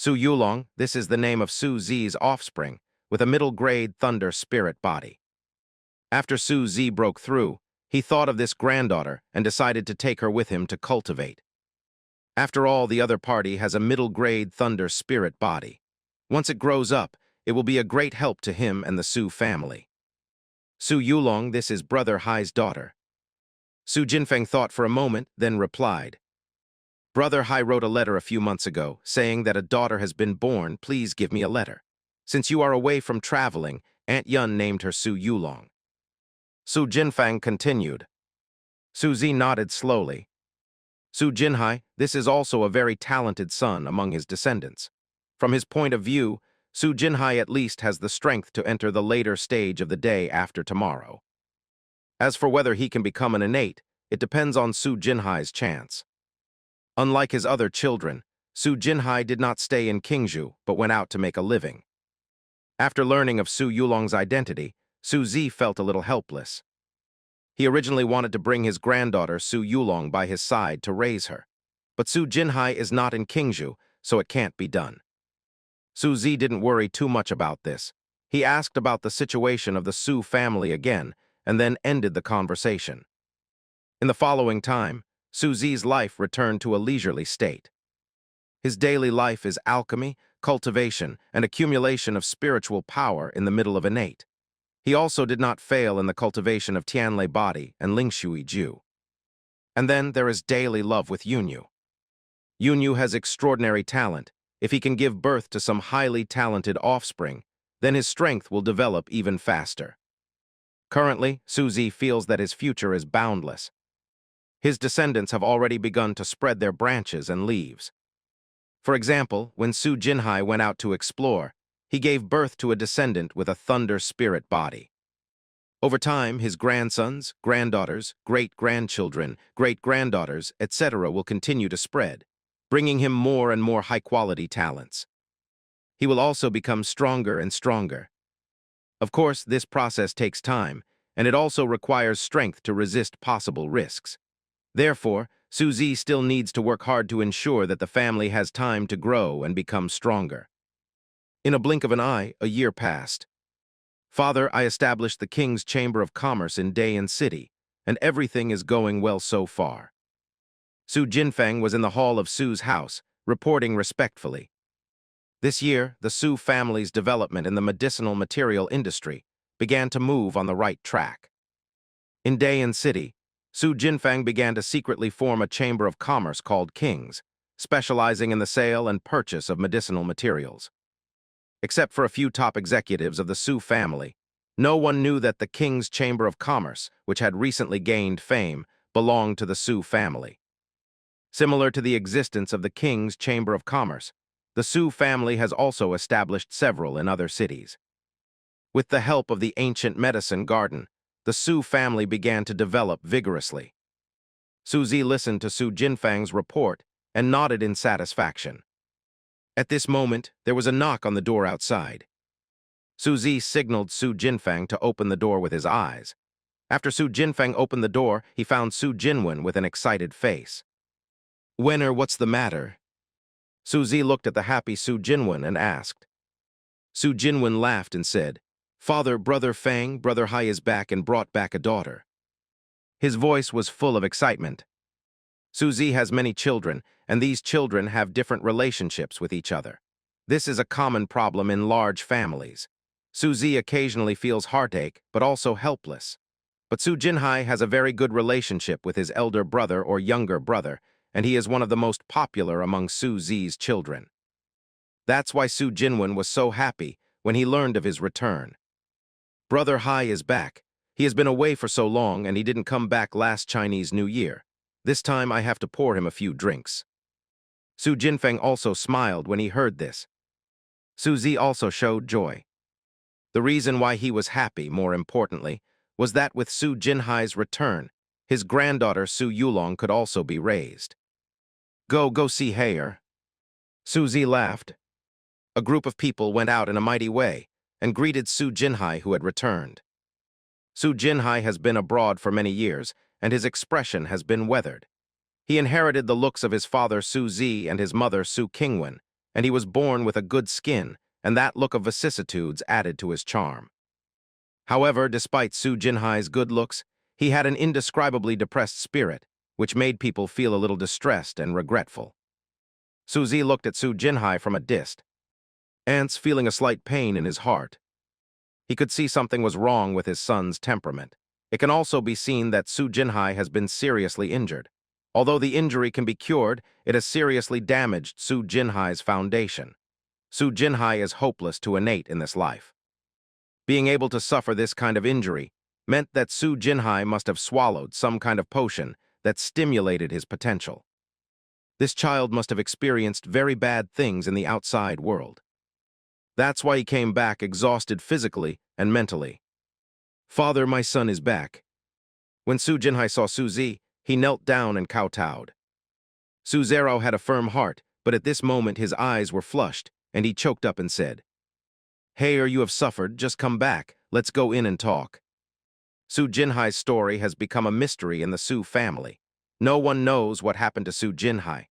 Su Yulong, this is the name of Su Zi's offspring, with a middle-grade thunder spirit body. After Su Zi broke through, he thought of this granddaughter and decided to take her with him to cultivate. After all, the other party has a middle-grade thunder spirit body. Once it grows up, it will be a great help to him and the Su family. Su Yulong, this is Brother Hai's daughter. Su Jinfeng thought for a moment, then replied, Brother Hai wrote a letter a few months ago, saying that a daughter has been born, please give me a letter. Since you are away from traveling, Aunt Yun named her Su Yulong. Su Jinfeng continued. Su Zi nodded slowly. Su Jinhai, this is also a very talented son among his descendants. From his point of view, Su Jinhai at least has the strength to enter the later stage of the day after tomorrow. As for whether he can become an innate, it depends on Su Jinhai's chance. Unlike his other children, Su Jinhai did not stay in Qingzhou but went out to make a living. After learning of Su Yulong's identity, Su Zi felt a little helpless. He originally wanted to bring his granddaughter Su Yulong by his side to raise her, but Su Jinhai is not in Qingzhou, so it can't be done. Su Zi didn't worry too much about this. He asked about the situation of the Su family again, and then ended the conversation. In the following time, Su Zi's life returned to a leisurely state. His daily life is alchemy, cultivation, and accumulation of spiritual power in the middle of innate. He also did not fail in the cultivation of Tianlei body and Lingshui Ju. And then there is daily love with Yunyu. Yunyu has extraordinary talent. If he can give birth to some highly talented offspring, then his strength will develop even faster. Currently, Su Zi feels that his future is boundless. His descendants have already begun to spread their branches and leaves. For example, when Su Jinhai went out to explore, he gave birth to a descendant with a thunder spirit body. Over time, his grandsons, granddaughters, great-grandchildren, great-granddaughters, etc. will continue to spread, bringing him more and more high-quality talents. He will also become stronger and stronger. Of course, this process takes time, and it also requires strength to resist possible risks. Therefore, Su Zi still needs to work hard to ensure that the family has time to grow and become stronger. In a blink of an eye, a year passed. Father, I established the King's Chamber of Commerce in Dayan City, and everything is going well so far. Su Jinfeng was in the hall of Su's house, reporting respectfully. This year, the Su family's development in the medicinal material industry began to move on the right track. In Dayan City, Su Jinfeng began to secretly form a chamber of commerce called King's, specializing in the sale and purchase of medicinal materials. Except for a few top executives of the Su family, no one knew that the King's Chamber of Commerce, which had recently gained fame, belonged to the Su family. Similar to the existence of the King's Chamber of Commerce, the Su family has also established several in other cities. With the help of the ancient medicine garden, the Su family began to develop vigorously. Su Zi listened to Su Jinfeng's report and nodded in satisfaction. At this moment, there was a knock on the door outside. Su Zi signaled Su Jinfeng to open the door with his eyes. After Su Jinfeng opened the door, he found Su Jinwen with an excited face. Wenner, what's the matter? Su Zi looked at the happy Su Jinwen and asked. Su Jinwen laughed and said, Father, Brother Fang, Brother Hai is back and brought back a daughter. His voice was full of excitement. Su Zi has many children, and these children have different relationships with each other. This is a common problem in large families. Su Zi occasionally feels heartache, but also helpless. But Su Jinhai has a very good relationship with his elder brother or younger brother, and he is one of the most popular among Su Zi's children. That's why Su Jinwen was so happy when he learned of his return. Brother Hai is back. He has been away for so long, and he didn't come back last Chinese New Year. This time I have to pour him a few drinks. Su Jinfeng also smiled when he heard this. Su Zi also showed joy. The reason why he was happy, more importantly, was that with Su Jinhai's return, his granddaughter Su Yulong could also be raised. Go see Haier. Su Zi laughed. A group of people went out in a mighty way and greeted Su Jinhai, who had returned. Su Jinhai has been abroad for many years, and his expression has been weathered. He inherited the looks of his father Su Zi and his mother Su Qingwen, and he was born with a good skin, and that look of vicissitudes added to his charm. However, despite Su Jinhai's good looks, he had an indescribably depressed spirit, which made people feel a little distressed and regretful. Su Zi looked at Su Jinhai from a distance, feeling a slight pain in his heart. He could see something was wrong with his son's temperament. It can also be seen that Su Jinhai has been seriously injured. Although the injury can be cured, it has seriously damaged Su Jinhai's foundation. Su Jinhai is hopeless to innate in this life. Being able to suffer this kind of injury meant that Su Jinhai must have swallowed some kind of potion that stimulated his potential. This child must have experienced very bad things in the outside world. That's why he came back exhausted physically and mentally. "Father, my son is back." When Su Jinhai saw Su Zi, he knelt down and kowtowed. Su Zero had a firm heart, but at this moment his eyes were flushed, and he choked up and said, "Hey, you have suffered, just come back, let's go in and talk." Su Jinhai's story has become a mystery in the Su family. No one knows what happened to Su Jinhai.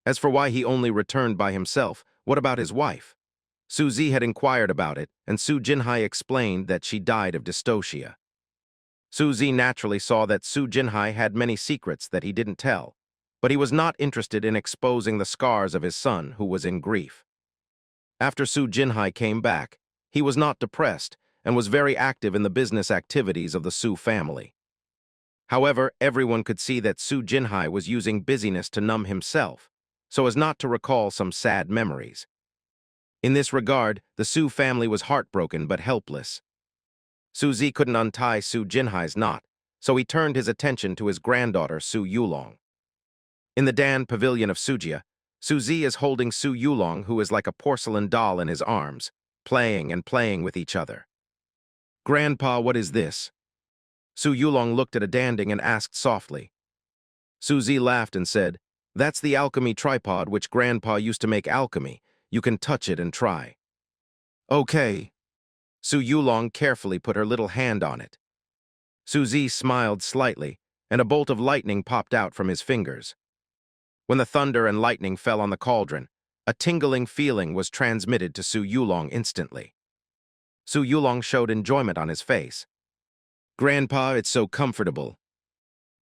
As for why he only returned by himself, what about his wife? Su Zi had inquired about it, and Su Jinhai explained that she died of dystocia. Su Zi naturally saw that Su Jinhai had many secrets that he didn't tell, but he was not interested in exposing the scars of his son, who was in grief. After Su Jinhai came back, he was not depressed and was very active in the business activities of the Su family. However, everyone could see that Su Jinhai was using busyness to numb himself, so as not to recall some sad memories. In this regard, the Su family was heartbroken but helpless. Su Zi couldn't untie Su Jinhai's knot, so he turned his attention to his granddaughter Su Yulong. In the Dan pavilion of Sujia, Su Zi is holding Su Yulong, who is like a porcelain doll, in his arms, playing and playing with each other. "Grandpa, what is this?" Su Yulong looked at a danding and asked softly. Su Zi laughed and said, "That's the alchemy tripod which Grandpa used to make alchemy. You can touch it and try." "Okay." Su Yulong carefully put her little hand on it. Su Zi smiled slightly, and a bolt of lightning popped out from his fingers. When the thunder and lightning fell on the cauldron, a tingling feeling was transmitted to Su Yulong instantly. Su Yulong showed enjoyment on his face. "Grandpa, it's so comfortable."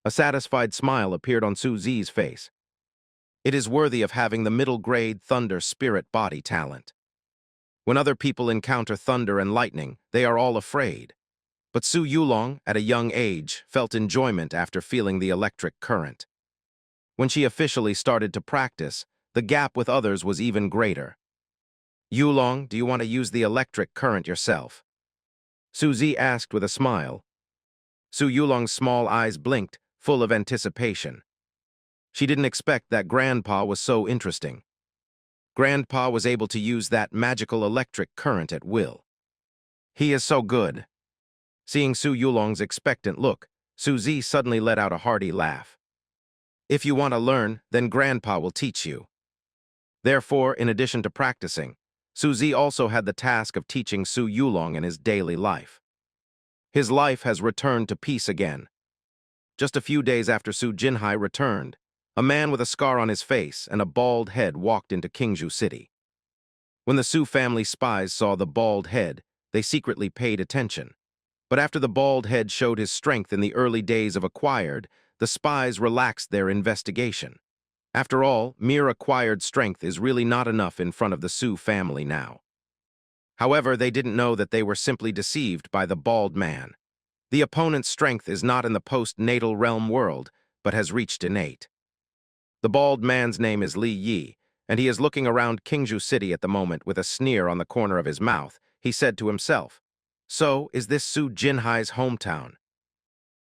A satisfied smile appeared on Su Zi's face. It is worthy of having the middle-grade thunder spirit body talent. When other people encounter thunder and lightning, they are all afraid. But Su Yulong, at a young age, felt enjoyment after feeling the electric current. When she officially started to practice, the gap with others was even greater. "Yulong, do you want to use the electric current yourself?" Su Zi asked with a smile. Su Yulong's small eyes blinked, full of anticipation. She didn't expect that Grandpa was so interesting. Grandpa was able to use that magical electric current at will. He is so good. Seeing Su Yulong's expectant look, Su Zi suddenly let out a hearty laugh. "If you want to learn, then Grandpa will teach you." Therefore, in addition to practicing, Su Zi also had the task of teaching Su Yulong in his daily life. His life has returned to peace again. Just a few days after Su Jinhai returned, a man with a scar on his face and a bald head walked into Qingzhou City. When the Su family spies saw the bald head, they secretly paid attention. But after the bald head showed his strength in the early days of Acquired, the spies relaxed their investigation. After all, mere acquired strength is really not enough in front of the Su family now. However, they didn't know that they were simply deceived by the bald man. The opponent's strength is not in the post-natal realm world, but has reached innate. The bald man's name is Li Yi, and he is looking around Qingzhou City at the moment with a sneer on the corner of his mouth. He said to himself, "So, is this Su Jinhai's hometown?"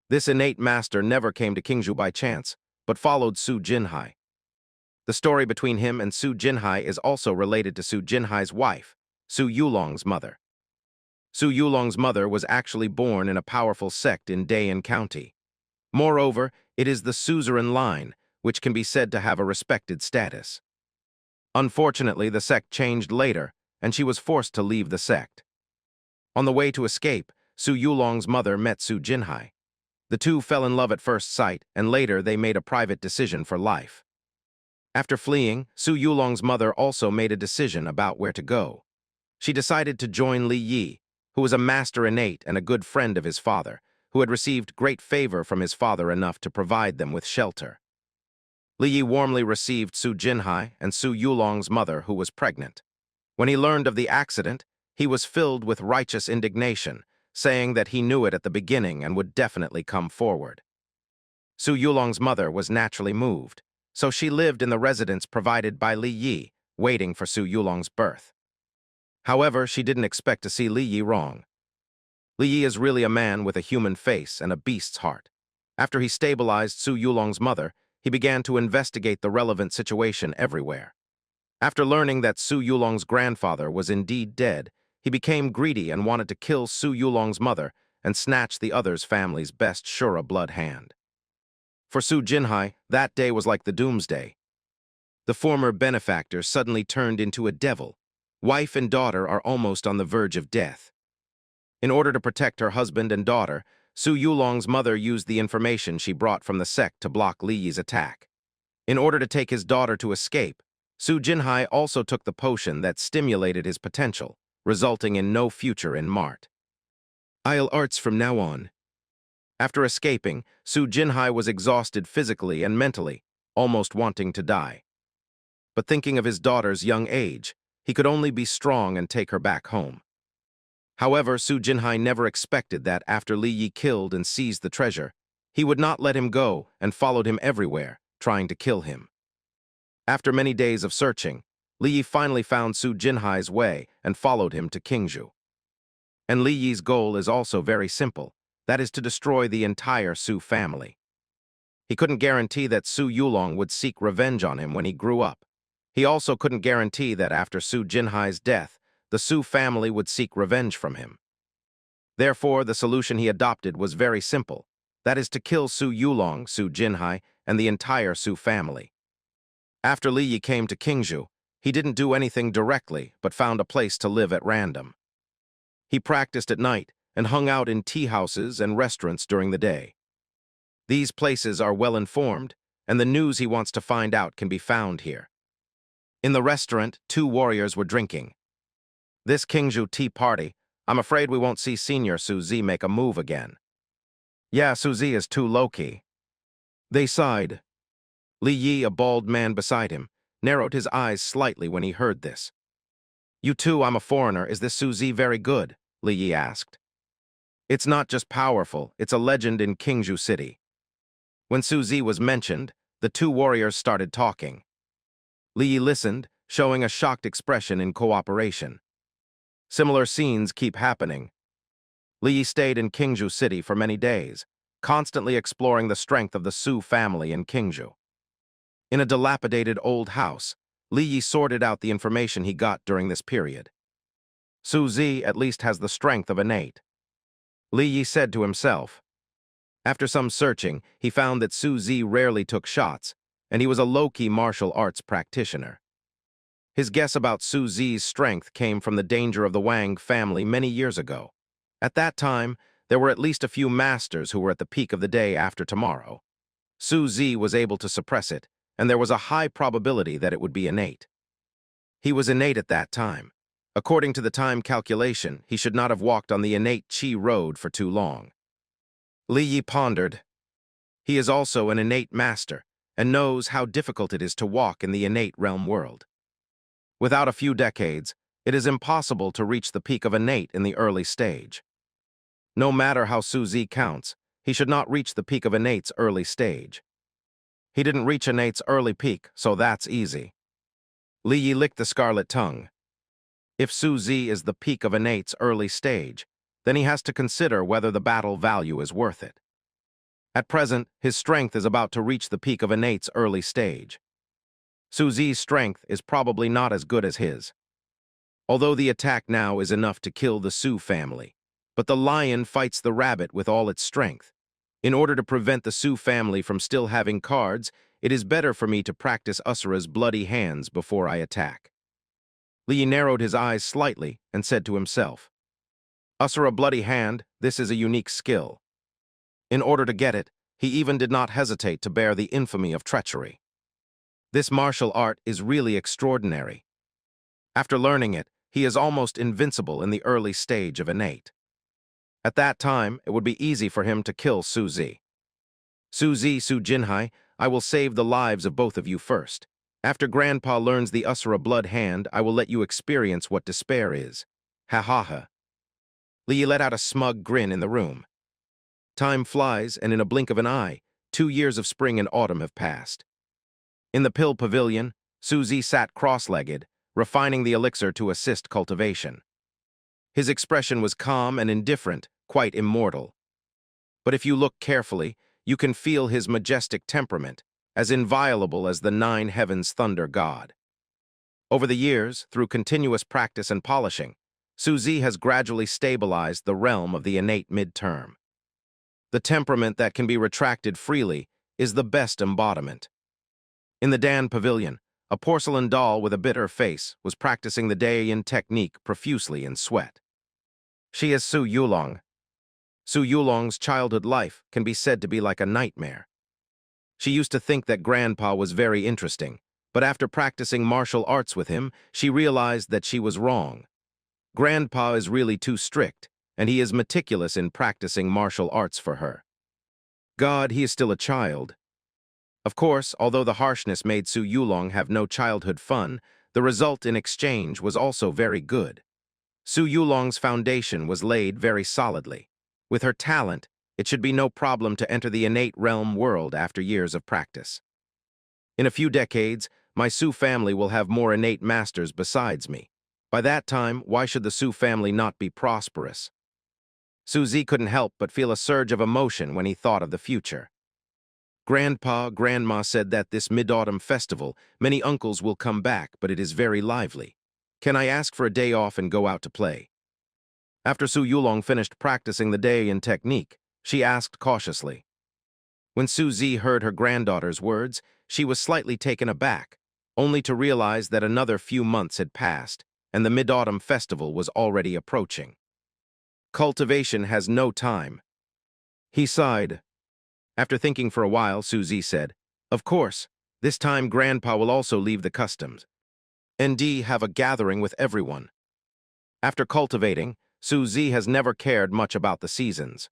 This innate master never came to Qingzhou by chance, but followed Su Jinhai. The story between him and Su Jinhai is also related to Su Jinhai's wife, Su Yulong's mother. Su Yulong's mother was actually born in a powerful sect in Dayan County. Moreover, it is the suzerain line, which can be said to have a respected status. Unfortunately, the sect changed later, and she was forced to leave the sect. On the way to escape, Su Yulong's mother met Su Jinhai. The two fell in love at first sight, and later they made a private decision for life. After fleeing, Su Yulong's mother also made a decision about where to go. She decided to join Li Yi, who was a master innate and a good friend of his father, who had received great favor from his father enough to provide them with shelter. Li Yi warmly received Su Jinhai and Su Yulong's mother, who was pregnant. When he learned of the accident, he was filled with righteous indignation, saying that he knew it at the beginning and would definitely come forward. Su Yulong's mother was naturally moved, so she lived in the residence provided by Li Yi, waiting for Su Yulong's birth. However, she didn't expect to see Li Yi wrong. Li Yi is really a man with a human face and a beast's heart. After he stabilized Su Yulong's mother, he began to investigate the relevant situation everywhere. After learning that Su Yulong's grandfather was indeed dead, he became greedy and wanted to kill Su Yulong's mother and snatch the other's family's best Shura blood hand. For Su Jinhai, that day was like the doomsday. The former benefactor suddenly turned into a devil. Wife and daughter are almost on the verge of death. In order to protect her husband and daughter, Su Yulong's mother used the information she brought from the sect to block Li Yi's attack. In order to take his daughter to escape, Su Jinhai also took the potion that stimulated his potential, resulting in no future in Mart. I'll arts from now on. After escaping, Su Jinhai was exhausted physically and mentally, almost wanting to die. But thinking of his daughter's young age, he could only be strong and take her back home. However, Su Jinhai never expected that after Li Yi killed and seized the treasure, he would not let him go and followed him everywhere, trying to kill him. After many days of searching, Li Yi finally found Su Jinhai's way and followed him to Qingzhou. And Li Yi's goal is also very simple, that is to destroy the entire Su family. He couldn't guarantee that Su Yulong would seek revenge on him when he grew up. He also couldn't guarantee that after Su Jinhai's death, the Su family would seek revenge from him. Therefore, the solution he adopted was very simple, that is to kill Su Yulong, Su Jinhai, and the entire Su family. After Li Yi came to Qingzhou, he didn't do anything directly but found a place to live at random. He practiced at night and hung out in tea houses and restaurants during the day. These places are well informed, and the news he wants to find out can be found here. In the restaurant, two warriors were drinking. This Qingzhou tea party, I'm afraid we won't see Senior Su Zi make a move again. Yeah, Su Zi is too low-key. They sighed. Li Yi, a bald man beside him, narrowed his eyes slightly when he heard this. You too, I'm a foreigner. Is this Su Zi very good? Li Yi asked. It's not just powerful, it's a legend in Qingzhou City. When Su Zi was mentioned, the two warriors started talking. Li Yi listened, showing a shocked expression in cooperation. Similar scenes keep happening. Li Yi stayed in Qingzhou City for many days, constantly exploring the strength of the Su family in Qingzhou. In a dilapidated old house, Li Yi sorted out the information he got during this period. Su Zi at least has the strength of innate. Li Yi said to himself. After some searching, he found that Su Zi rarely took shots, and he was a low-key martial arts practitioner. His guess about Su Zi's strength came from the danger of the Wang family many years ago. At that time, there were at least a few masters who were at the peak of the day after tomorrow. Su Zi was able to suppress it, and there was a high probability that it would be innate. He was innate at that time. According to the time calculation, he should not have walked on the innate Qi road for too long. Li Yi pondered. He is also an innate master, and knows how difficult it is to walk in the innate realm world. Without a few decades, it is impossible to reach the peak of innate in the early stage. No matter how Su Zi counts, he should not reach the peak of innate's early stage. He didn't reach innate's early peak, so that's easy. Li Yi licked the scarlet tongue. If Su Zi is the peak of innate's early stage, then he has to consider whether the battle value is worth it. At present, his strength is about to reach the peak of innate's early stage. Su Zi's strength is probably not as good as his. Although the attack now is enough to kill the Su family, but the lion fights the rabbit with all its strength. In order to prevent the Su family from still having cards, it is better for me to practice Asura's bloody hands before I attack. Li Yi narrowed his eyes slightly and said to himself, Asura bloody hand, this is a unique skill. In order to get it, he even did not hesitate to bear the infamy of treachery. This martial art is really extraordinary. After learning it, he is almost invincible in the early stage of innate. At that time, it would be easy for him to kill Su Zi. Su Zi, Su Jinhai, I will save the lives of both of you first. After Grandpa learns the Asura blood hand, I will let you experience what despair is. Ha ha ha. Li Yi let out a smug grin in the room. Time flies, and in a blink of an eye, 2 years of spring and autumn have passed. In the pill pavilion, Su Zi sat cross-legged, refining the elixir to assist cultivation. His expression was calm and indifferent, quite immortal. But if you look carefully, you can feel his majestic temperament, as inviolable as the 9 heavens thunder god. Over the years, through continuous practice and polishing, Su Zi has gradually stabilized the realm of the innate midterm. The temperament that can be retracted freely is the best embodiment. In the Dan Pavilion, a porcelain doll with a bitter face was practicing the Daiyin technique profusely in sweat. She is Su Yulong. Su Yulong's childhood life can be said to be like a nightmare. She used to think that Grandpa was very interesting, but after practicing martial arts with him, she realized that she was wrong. Grandpa is really too strict, and he is meticulous in practicing martial arts for her. God, he is still a child. Of course, although the harshness made Su Yulong have no childhood fun, the result in exchange was also very good. Su Yulong's foundation was laid very solidly. With her talent, it should be no problem to enter the innate realm world after years of practice. In a few decades, my Su family will have more innate masters besides me. By that time, why should the Su family not be prosperous? Su Zi couldn't help but feel a surge of emotion when he thought of the future. Grandma said that this mid-autumn festival, many uncles will come back, but it is very lively. Can I ask for a day off and go out to play? After Su Yulong finished practicing the Daiyin technique, she asked cautiously. When Su Zi heard her granddaughter's words, she was slightly taken aback, only to realize that another few months had passed, and the mid-autumn festival was already approaching. Cultivation has no time. He sighed. After thinking for a while, Su Zi said, Of course, this time Grandpa will also leave the customs. And have a gathering with everyone. After cultivating, Su Zi has never cared much about the seasons.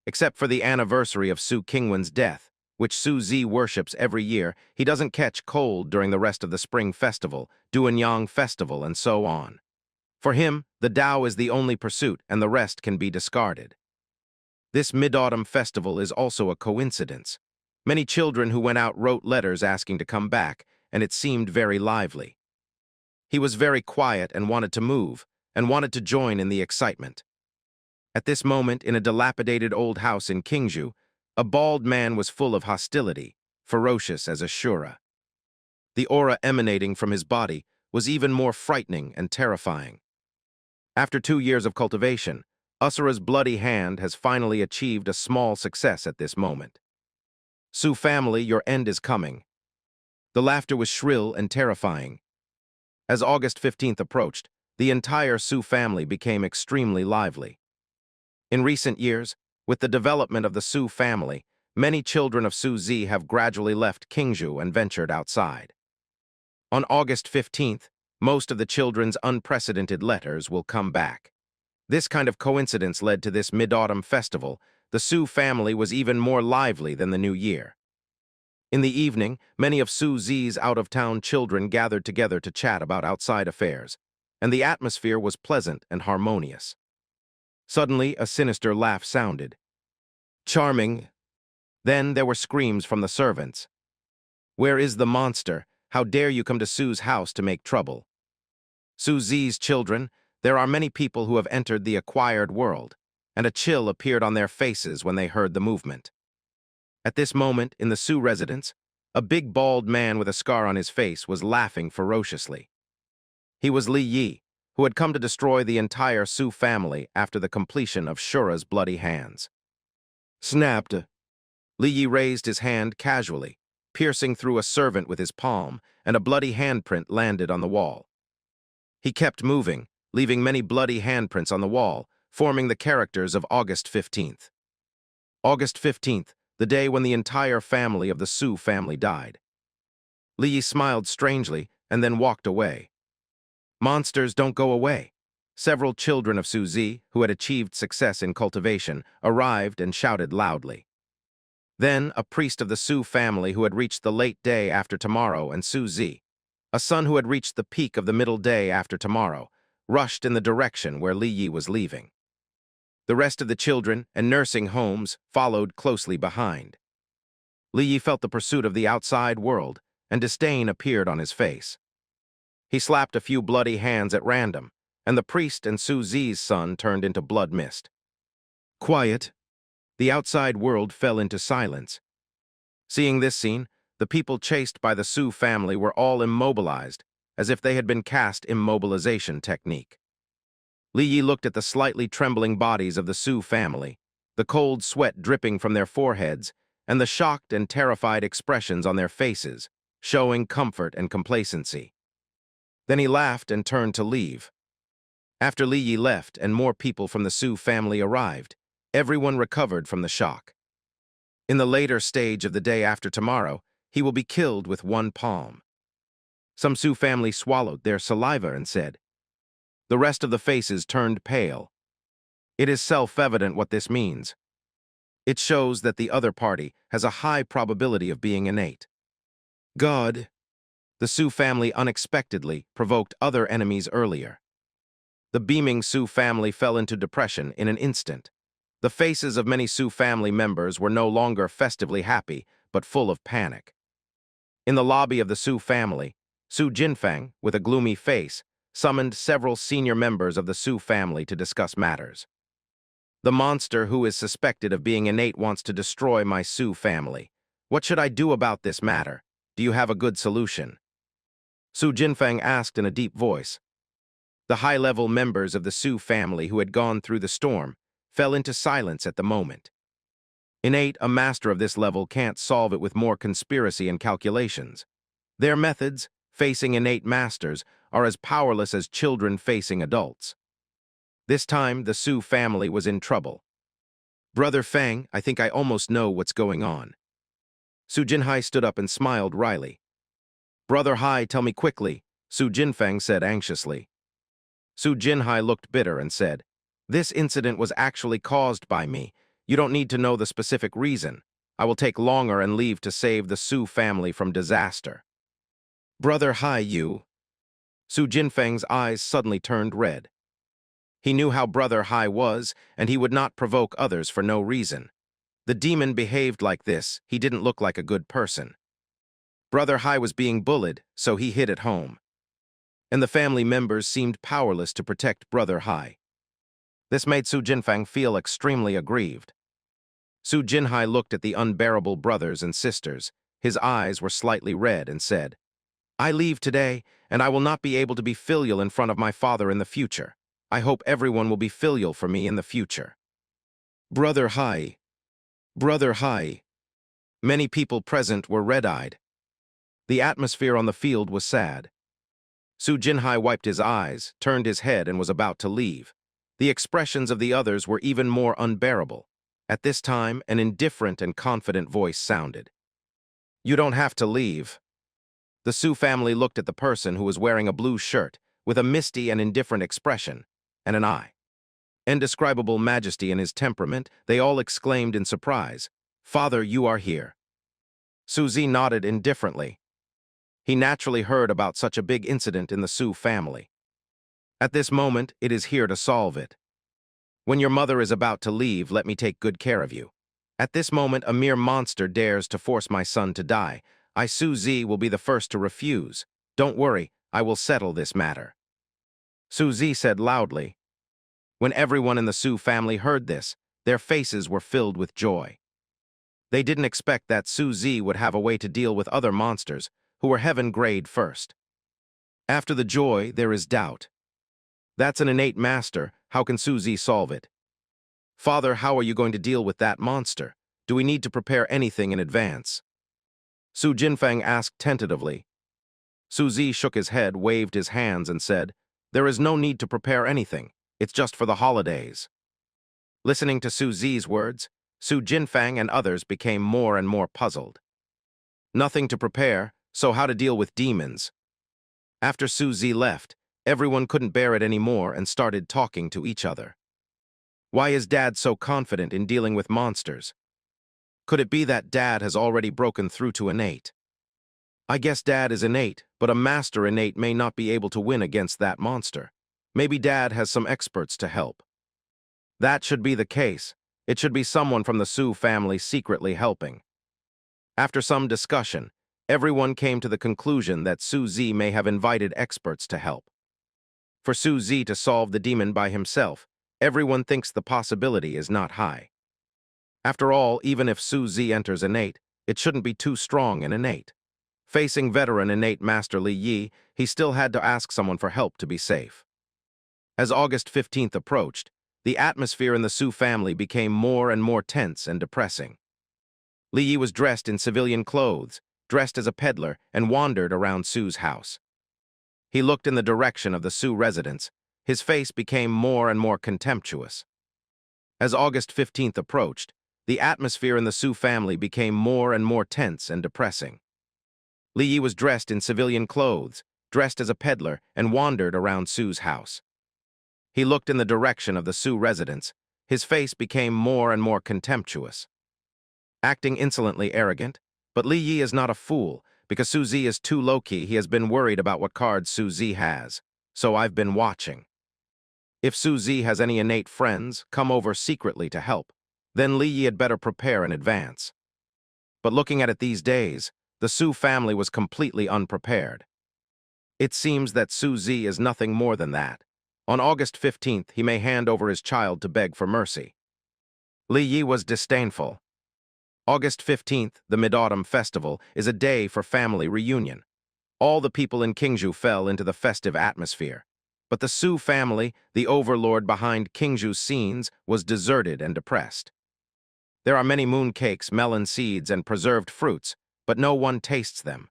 Except for the anniversary of Su Qingwen's death, which Su Zi worships every year, he doesn't catch cold during the rest of the Spring Festival, Duanyang Festival, and so on. For him, the Tao is the only pursuit and the rest can be discarded. This mid-autumn festival is also a coincidence. Many children who went out wrote letters asking to come back, and it seemed very lively. He was very quiet and wanted to move, and wanted to join in the excitement. At this moment, in a dilapidated old house in Qingzhou, a bald man was full of hostility, ferocious as a Shura. The aura emanating from his body was even more frightening and terrifying. After 2 years of cultivation, Asura's bloody hand has finally achieved a small success at this moment. Su family, your end is coming. The laughter was shrill and terrifying. As August 15th approached, the entire Su family became extremely lively. In recent years, with the development of the Su family, many children of Su Zi have gradually left Qingzhou and ventured outside. On August 15th, most of the children's unprecedented letters will come back. This kind of coincidence led to this mid-autumn festival. The Su family was even more lively than the New Year. In the evening, many of Su Zi's out-of-town children gathered together to chat about outside affairs, and the atmosphere was pleasant and harmonious. Suddenly, a sinister laugh sounded. Charming. Then there were screams from the servants. Where is the monster? How dare you come to Su's house to make trouble? Su Zi's children, there are many people who have entered the acquired world, and a chill appeared on their faces when they heard the movement. At this moment, in the Su residence, a big bald man with a scar on his face was laughing ferociously. He was Li Yi, who had come to destroy the entire Su family after the completion of Shura's bloody hands. Snapped. Li Yi raised his hand casually, piercing through a servant with his palm, and a bloody handprint landed on the wall. He kept moving, leaving many bloody handprints on the wall, forming the characters of August 15th. August 15th, the day when the entire family of the Su family died. Li Yi smiled strangely and then walked away. Monsters don't go away. Several children of Su Zi, who had achieved success in cultivation, arrived and shouted loudly. Then, a priest of the Su family who had reached the late day after tomorrow and Su Zi, a son who had reached the peak of the middle day after tomorrow, rushed in the direction where Li Yi was leaving. The rest of the children and nursing homes followed closely behind. Li Yi felt the pursuit of the outside world, and disdain appeared on his face. He slapped a few bloody hands at random, and the priest and Su Zi's son turned into blood mist. Quiet. The outside world fell into silence. Seeing this scene, the people chased by the Su family were all immobilized, as if they had been cast immobilization technique. Li Yi looked at the slightly trembling bodies of the Su family, the cold sweat dripping from their foreheads, and the shocked and terrified expressions on their faces, showing comfort and complacency. Then he laughed and turned to leave. After Li Yi left and more people from the Su family arrived, everyone recovered from the shock. In the later stage of the day after tomorrow, he will be killed with one palm. Some Su family swallowed their saliva and said. The rest of the faces turned pale. It is self-evident what this means. It shows that the other party has a high probability of being innate. God. The Su family unexpectedly provoked other enemies earlier. The beaming Su family fell into depression in an instant. The faces of many Su family members were no longer festively happy, but full of panic. In the lobby of the Su family, Su Jinfeng, with a gloomy face, summoned several senior members of the Su family to discuss matters. The monster who is suspected of being innate wants to destroy my Su family. What should I do about this matter? Do you have a good solution? Su Jinfeng asked in a deep voice. The high-level members of the Su family who had gone through the storm fell into silence at the moment. Innate, a master of this level can't solve it with more conspiracy and calculations. Their methods, facing innate masters, are as powerless as children facing adults. This time, the Su family was in trouble. Brother Feng, I think I almost know what's going on. Su Jinhai stood up and smiled wryly. Brother Hai, tell me quickly, Su Jinfeng said anxiously. Su Jinhai looked bitter and said, This incident was actually caused by me. You don't need to know the specific reason. I will take longer and leave to save the Su family from disaster. Brother Hai, you. Su Jinfeng's eyes suddenly turned red. He knew how Brother Hai was, and he would not provoke others for no reason. The demon behaved like this. He didn't look like a good person. Brother Hai was being bullied, so he hid at home. And the family members seemed powerless to protect Brother Hai. This made Su Jinfeng feel extremely aggrieved. Su Jinhai looked at the unbearable brothers and sisters. His eyes were slightly red and said, I leave today, and I will not be able to be filial in front of my father in the future. I hope everyone will be filial for me in the future. Brother Hai. Brother Hai. Many people present were red-eyed. The atmosphere on the field was sad. Su Jinhai wiped his eyes, turned his head, and was about to leave. The expressions of the others were even more unbearable. At this time, an indifferent and confident voice sounded. You don't have to leave. The Su family looked at the person who was wearing a blue shirt, with a misty and indifferent expression, and an eye. Indescribable majesty in his temperament, they all exclaimed in surprise, Father, you are here. Su Zi nodded indifferently. He naturally heard about such a big incident in the Su family. At this moment, it is here to solve it. When your mother is about to leave, let me take good care of you. At this moment, a mere monster dares to force my son to die. I, Su Zi, will be the first to refuse. Don't worry, I will settle this matter. Su Zi said loudly. When everyone in the Su family heard this, their faces were filled with joy. They didn't expect that Su Zi would have a way to deal with other monsters, who were heaven grade first. After the joy, there is doubt. That's an innate master. How can Su Zi solve it? Father, how are you going to deal with that monster? Do we need to prepare anything in advance? Su Jinfeng asked tentatively. Su Zi shook his head, waved his hands, and said, There is no need to prepare anything. It's just for the holidays. Listening to Su Zi's words, Su Jinfeng and others became more and more puzzled. Nothing to prepare, So how to deal with demons. After Su Zi left, everyone couldn't bear it anymore and started talking to each other. Why is Dad so confident in dealing with monsters? Could it be that Dad has already broken through to innate? I guess Dad is innate, but a master innate may not be able to win against that monster. Maybe Dad has some experts to help. That should be the case. It should be someone from the Su family secretly helping. After some discussion, everyone came to the conclusion that Su Zi may have invited experts to help. For Su Zi to solve the demon by himself, everyone thinks the possibility is not high. After all, even if Su Zi enters innate, it shouldn't be too strong in innate. Facing veteran innate Master Li Yi, he still had to ask someone for help to be safe. As August 15th approached, the atmosphere in the Su family became more and more tense and depressing. Li Yi was dressed in civilian clothes, dressed as a peddler, and wandered around Su's house. He looked in the direction of the Su residence. His face became more and more contemptuous. As August 15th approached, the atmosphere in the Su family became more and more tense and depressing. Li Yi was dressed in civilian clothes, dressed as a peddler, and wandered around Su's house. He looked in the direction of the Su residence. His face became more and more contemptuous. Acting insolently arrogant, but Li Yi is not a fool. Because Su Zi is too low-key, he has been worried about what cards Su Zi has. So I've been watching. If Su Zi has any innate friends, come over secretly to help. Then Li Yi had better prepare in advance. But looking at it these days, the Su family was completely unprepared. It seems that Su Zi is nothing more than that. On August 15th, he may hand over his child to beg for mercy. Li Yi was disdainful. August 15th, the Mid-Autumn Festival, is a day for family reunion. All the people in Qingzhou fell into the festive atmosphere. But the Su family, the overlord behind Qingzhou's scenes, was deserted and depressed. There are many mooncakes, melon seeds, and preserved fruits, but no one tastes them.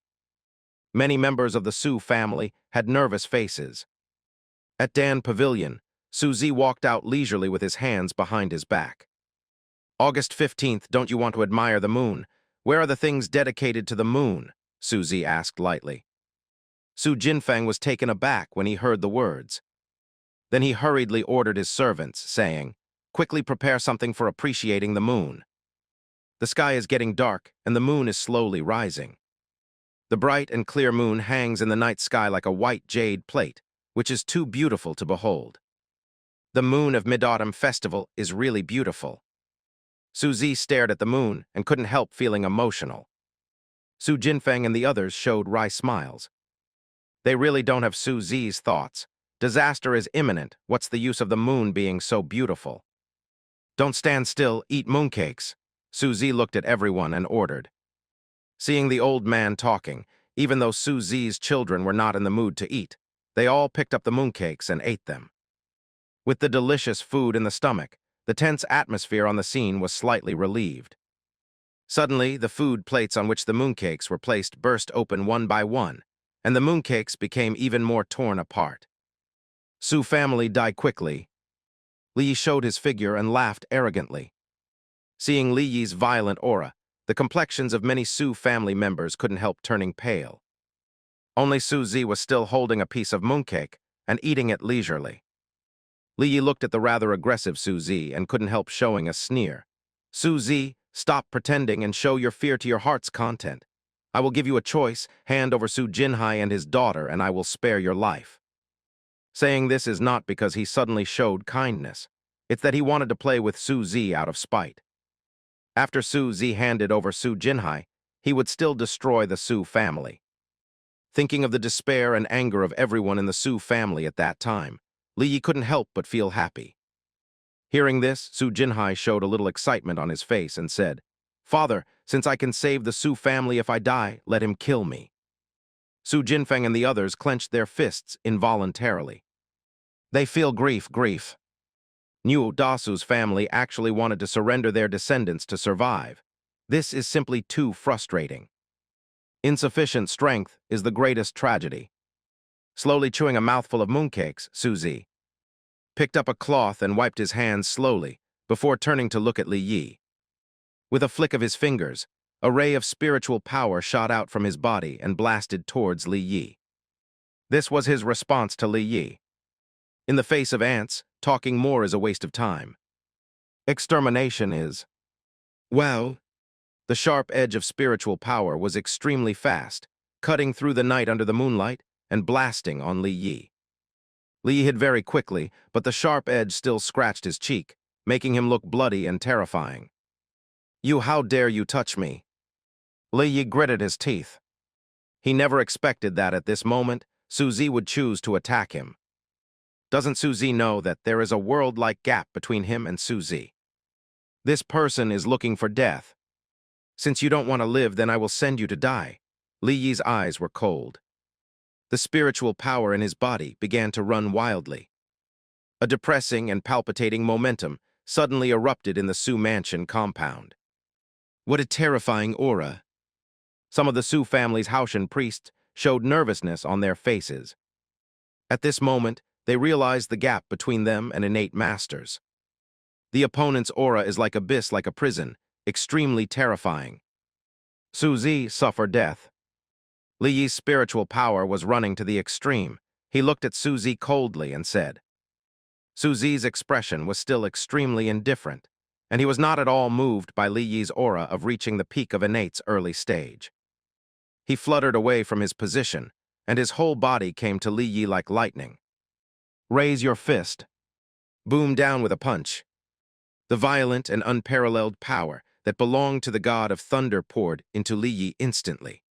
Many members of the Su family had nervous faces. At Dan Pavilion, Su Zi walked out leisurely with his hands behind his back. August 15th, don't you want to admire the moon? Where are the things dedicated to the moon? Su Zi asked lightly. Su Jinfeng was taken aback when he heard the words. Then he hurriedly ordered his servants, saying, "Quickly prepare something for appreciating the moon." The sky is getting dark, and the moon is slowly rising. The bright and clear moon hangs in the night sky like a white jade plate, which is too beautiful to behold. The moon of Mid-Autumn Festival is really beautiful. Su Zi stared at the moon and couldn't help feeling emotional. Su Jinfeng and the others showed wry smiles. They really don't have Su Zi's thoughts. Disaster is imminent. What's the use of the moon being so beautiful? Don't stand still, eat mooncakes. Su Zi looked at everyone and ordered. Seeing the old man talking, even though Su Zi's children were not in the mood to eat, they all picked up the mooncakes and ate them. With the delicious food in the stomach, the tense atmosphere on the scene was slightly relieved. Suddenly, the food plates on which the mooncakes were placed burst open one by one, and the mooncakes became even more torn apart. Su family die quickly. Li Yi showed his figure and laughed arrogantly. Seeing Li Yi's violent aura, the complexions of many Su family members couldn't help turning pale. Only Su Zi was still holding a piece of mooncake and eating it leisurely. Li Yi looked at the rather aggressive Su Zi and couldn't help showing a sneer. Su Zi, stop pretending and show your fear to your heart's content. I will give you a choice, hand over Su Jinhai and his daughter, and I will spare your life. Saying this is not because he suddenly showed kindness. It's that he wanted to play with Su Zi out of spite. After Su Zi handed over Su Jinhai, he would still destroy the Su family. Thinking of the despair and anger of everyone in the Su family at that time, Li Yi couldn't help but feel happy. Hearing this, Su Jinhai showed a little excitement on his face and said, "Father, since I can save the Su family if I die, let him kill me." Su Jinfeng and the others clenched their fists involuntarily. They feel grief. Niu Dasu's family actually wanted to surrender their descendants to survive. This is simply too frustrating. Insufficient strength is the greatest tragedy. Slowly chewing a mouthful of mooncakes, Su Zi picked up a cloth and wiped his hands slowly before turning to look at Li Yi. With a flick of his fingers, A ray of spiritual power shot out from his body and blasted towards Li Yi. This was his response to Li Yi. In the face of ants, talking more is a waste of time. Extermination is. Well, the sharp edge of spiritual power was extremely fast, cutting through the night under the moonlight and blasting on Li Yi. Li Yi hid very quickly, but the sharp edge still scratched his cheek, making him look bloody and terrifying. "You, how dare you touch me?" Li Yi gritted his teeth. He never expected that at this moment, Su Zi would choose to attack him. Doesn't Su Zi know that there is a world-like gap between him and Su Zi? This person is looking for death. Since you don't want to live, then I will send you to die. Li Yi's eyes were cold. The spiritual power in his body began to run wildly. A depressing and palpitating momentum suddenly erupted in the Su mansion compound. What a terrifying aura! Some of the Su family's Haoshan priests showed nervousness on their faces. At this moment, they realized the gap between them and innate masters. The opponent's aura is like abyss, like a prison, extremely terrifying. Su Zi suffered death. Li Yi's spiritual power was running to the extreme. He looked at Su Zi coldly and said. Su Zi's expression was still extremely indifferent, and he was not at all moved by Li Yi's aura of reaching the peak of innate's early stage. He fluttered away from his position, and his whole body came to Li Yi like lightning. Raise your fist. Boom down with a punch. The violent and unparalleled power that belonged to the god of thunder poured into Li Yi instantly.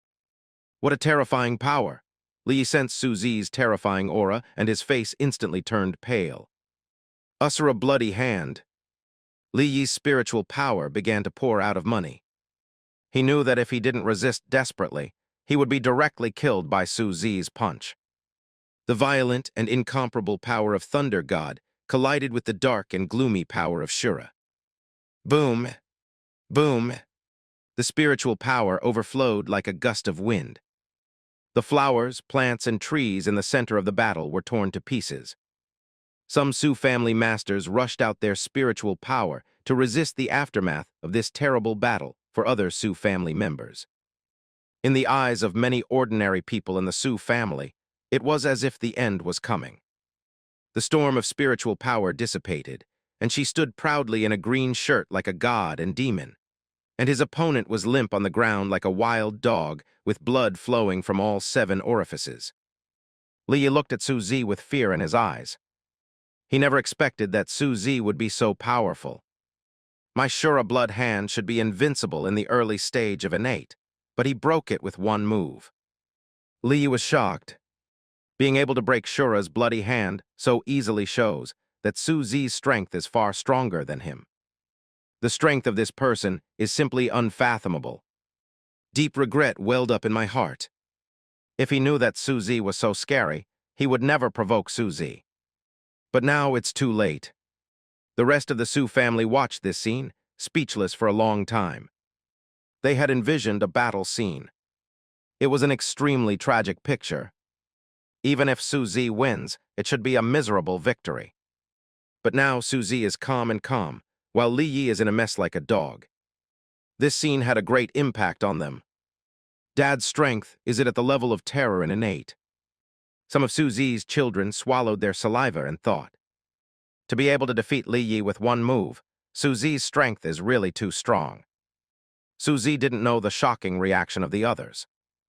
What a terrifying power! Li Yi sensed Su Zi's terrifying aura, and his face instantly turned pale. Usher a bloody hand. Li Yi's spiritual power began to pour out of money. He knew that if he didn't resist desperately, he would be directly killed by Su Zi's punch. The violent and incomparable power of Thunder God collided with the dark and gloomy power of Shura. Boom! Boom! The spiritual power overflowed like a gust of wind. The flowers, plants, and trees in the center of the battle were torn to pieces. Some Su family masters rushed out their spiritual power to resist the aftermath of this terrible battle for other Su family members. In the eyes of many ordinary people in the Su family, it was as if the end was coming. The storm of spiritual power dissipated, and she stood proudly in a green shirt like a god and demon, and his opponent was limp on the ground like a wild dog with blood flowing from all 7 orifices. Li Yi looked at Su Zi with fear in his eyes. He never expected that Su Zi would be so powerful. My Shura blood hand should be invincible in the early stage of innate, but he broke it with one move. Li Yi was shocked. Being able to break Shura's bloody hand so easily shows that Su Zi's strength is far stronger than him. The strength of this person is simply unfathomable. Deep regret welled up in my heart. If he knew that Su Zi was so scary, he would never provoke Su Zi. But now it's too late. The rest of the Su family watched this scene, speechless for a long time. They had envisioned a battle scene. It was an extremely tragic picture. Even if Su Zi wins, it should be a miserable victory. But now Su Zi is calm, while Li Yi is in a mess like a dog. This scene had a great impact on them. Dad's strength, is it at the level of terror and innate? Some of Su Zi's children swallowed their saliva and thought. To be able to defeat Li Yi with one move, Su Zi's strength is really too strong. Su Zi didn't know the shocking reaction of the others.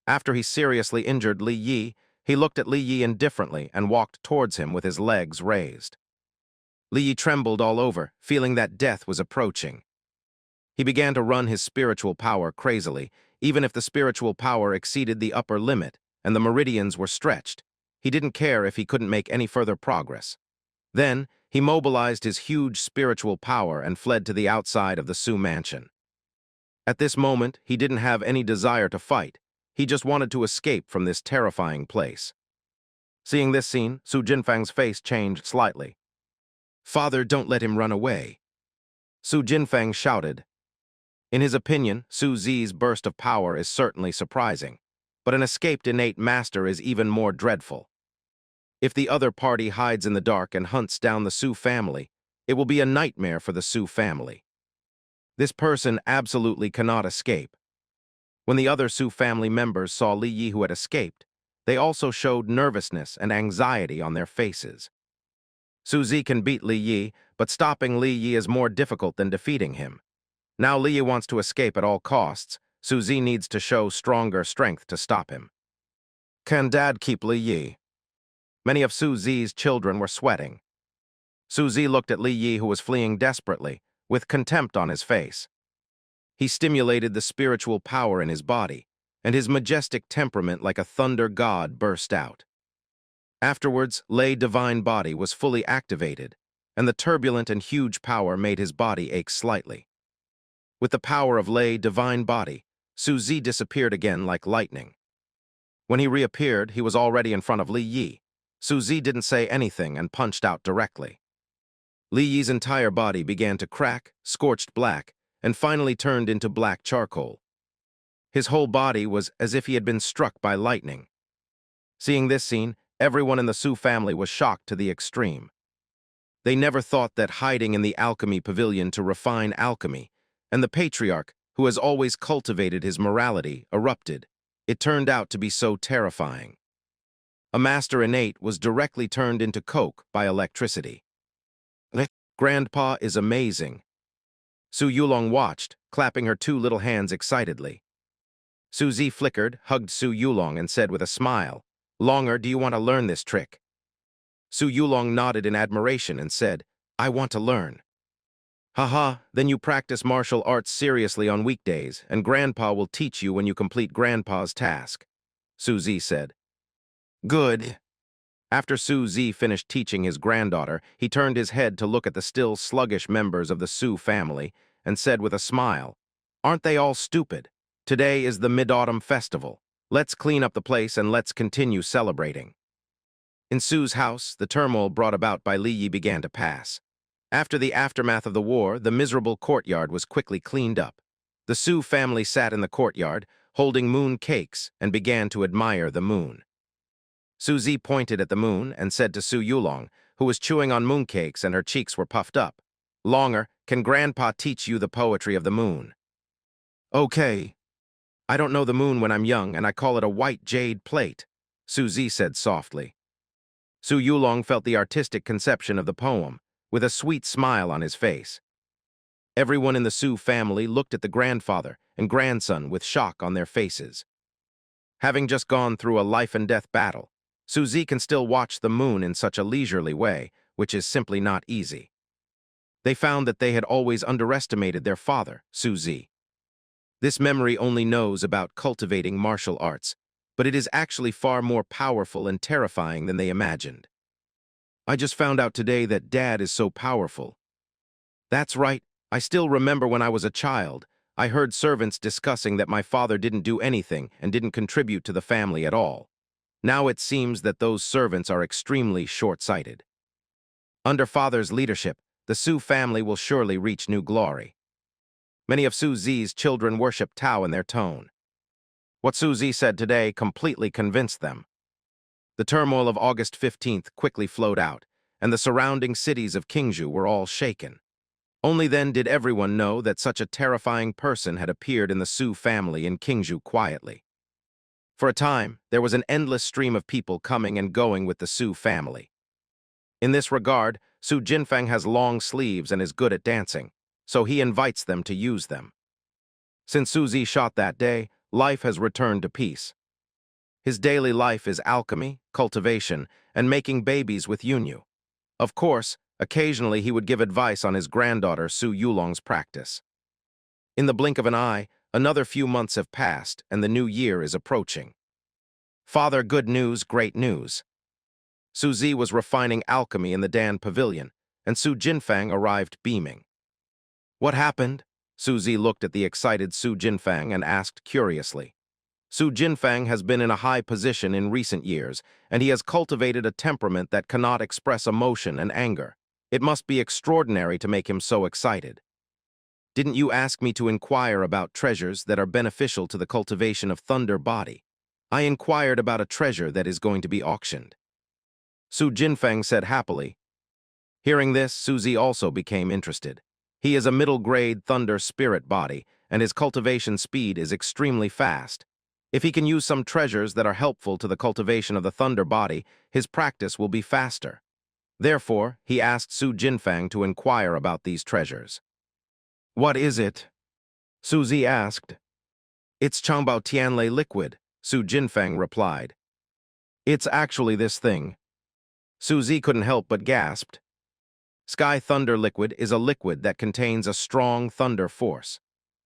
After he seriously injured Li Yi, he looked at Li Yi indifferently and walked towards him with his legs raised. Li Yi trembled all over, feeling that death was approaching. He began to run his spiritual power crazily, even if the spiritual power exceeded the upper limit and the meridians were stretched. He didn't care if he couldn't make any further progress. Then, he mobilized his huge spiritual power and fled to the outside of the Su mansion. At this moment, he didn't have any desire to fight. He just wanted to escape from this terrifying place. Seeing this scene, Su Jinfang's face changed slightly. "Father, don't let him run away." Su Jinfang shouted. In his opinion, Su Zi's burst of power is certainly surprising, but an escaped innate master is even more dreadful. If the other party hides in the dark and hunts down the Su family, it will be a nightmare for the Su family. This person absolutely cannot escape. When the other Su family members saw Li Yi who had escaped, they also showed nervousness and anxiety on their faces. Su Zi can beat Li Yi, but stopping Li Yi is more difficult than defeating him. Now Li Yi wants to escape at all costs. Su Zi needs to show stronger strength to stop him. Can Dad keep Li Yi? Many of Su Zi's children were sweating. Su Zi looked at Li Yi, who was fleeing desperately, with contempt on his face. He stimulated the spiritual power in his body, and his majestic temperament like a thunder god burst out. Afterwards, Lei's divine body was fully activated, and the turbulent and huge power made his body ache slightly. With the power of Lei's divine body, Su Zi disappeared again like lightning. When he reappeared, he was already in front of Li Yi. Su Zi didn't say anything and punched out directly. Li Yi's entire body began to crack, scorched black, and finally turned into black charcoal. His whole body was as if he had been struck by lightning. Seeing this scene, everyone in the Su family was shocked to the extreme. They never thought that hiding in the alchemy pavilion to refine alchemy, and the patriarch, who has always cultivated his morality, erupted. It turned out to be so terrifying. A master innate was directly turned into coke by electricity. Grandpa is amazing. Su Yulong watched, clapping her two little hands excitedly. Su Zi flickered, hugged Su Yulong, and said with a smile, "Longer, do you want to learn this trick?" Su Yulong nodded in admiration and said, "I want to learn." "Haha, then you practice martial arts seriously on weekdays, and Grandpa will teach you when you complete Grandpa's task," Su Zi said. "Good." After Su Zi finished teaching his granddaughter, he turned his head to look at the still sluggish members of the Su family and said with a smile, "Aren't they all stupid? Today is the Mid-Autumn Festival. Let's clean up the place and let's continue celebrating." In Su's house, the turmoil brought about by Li Yi began to pass. After the aftermath of the war, the miserable courtyard was quickly cleaned up. The Su family sat in the courtyard, holding moon cakes, and began to admire the moon. Su Zi pointed at the moon and said to Su Yulong, who was chewing on mooncakes and her cheeks were puffed up, "Longer, can Grandpa teach you the poetry of the moon?" "Okay. I don't know the moon when I'm young, and I call it a white jade plate," Su Zi said softly. Su Yulong felt the artistic conception of the poem, with a sweet smile on his face. Everyone in the Su family looked at the grandfather and grandson with shock on their faces. Having just gone through a life-and-death battle, Su Zi can still watch the moon in such a leisurely way, which is simply not easy. They found that they had always underestimated their father, Su Zi. This memory only knows about cultivating martial arts, but it is actually far more powerful and terrifying than they imagined. "I just found out today that Dad is so powerful." "That's right. I still remember when I was a child, I heard servants discussing that my father didn't do anything and didn't contribute to the family at all. Now it seems that those servants are extremely short-sighted. Under Father's leadership, the Su family will surely reach new glory." Many of Su Zi's children worship Tao in their tone. What Su Zi said today completely convinced them. The turmoil of August 15th quickly flowed out, and the surrounding cities of Qingzhou were all shaken. Only then did everyone know that such a terrifying person had appeared in the Su family in Qingzhou quietly. For a time, there was an endless stream of people coming and going with the Su family. In this regard, Su Jinfeng has long sleeves and is good at dancing, so he invites them to use them. Since Su Zi shot that day, life has returned to peace. His daily life is alchemy, cultivation, and making babies with Yunyu. Of course, occasionally he would give advice on his granddaughter Su Yulong's practice. In the blink of an eye, another few months have passed, and the new year is approaching. Father, good news, great news. Su Zi was refining alchemy in the Dan Pavilion, and Su Jinfeng arrived beaming. "What happened?" Su Zi looked at the excited Su Jinfeng and asked curiously. Su Jinfeng has been in a high position in recent years, and he has cultivated a temperament that cannot express emotion and anger. It must be extraordinary to make him so excited. "Didn't you ask me to inquire about treasures that are beneficial to the cultivation of Thunder Body? I inquired about a treasure that is going to be auctioned." Su Jinfeng said happily. Hearing this, Su Zi also became interested. He is a middle-grade Thunder Spirit Body, and his cultivation speed is extremely fast. If he can use some treasures that are helpful to the cultivation of the thunder body, his practice will be faster. Therefore, he asked Su Jinfang to inquire about these treasures. "What is it?" Su Zi asked. "It's Changbao Tianlei liquid," Su Jinfang replied. "It's actually this thing." Su Zi couldn't help but gasped. Sky Thunder liquid is a liquid that contains a strong thunder force.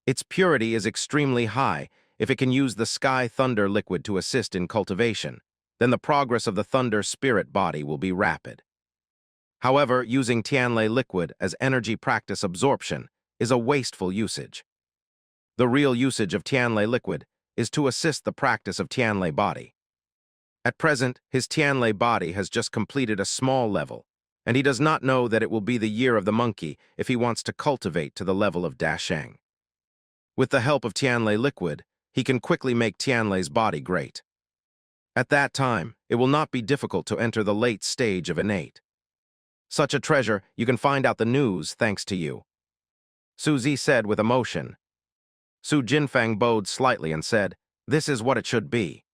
Its purity is extremely high. If it can use the Sky Thunder liquid to assist in cultivation, then the progress of the Thunder spirit body will be rapid. However, using Tianlei liquid as energy practice absorption is a wasteful usage. The real usage of Tianlei liquid is to assist the practice of Tianlei body. At present, his Tianlei body has just completed a small level, and he does not know that it will be the year of the monkey if he wants to cultivate to the level of Dasheng. With the help of Tianlei liquid, he can quickly make Tianlei's body great. At that time, it will not be difficult to enter the late stage of innate. Such a treasure, you can find out the news thanks to you," Su Zi said with emotion. Su Jinfang bowed slightly and said, "This is what it should be."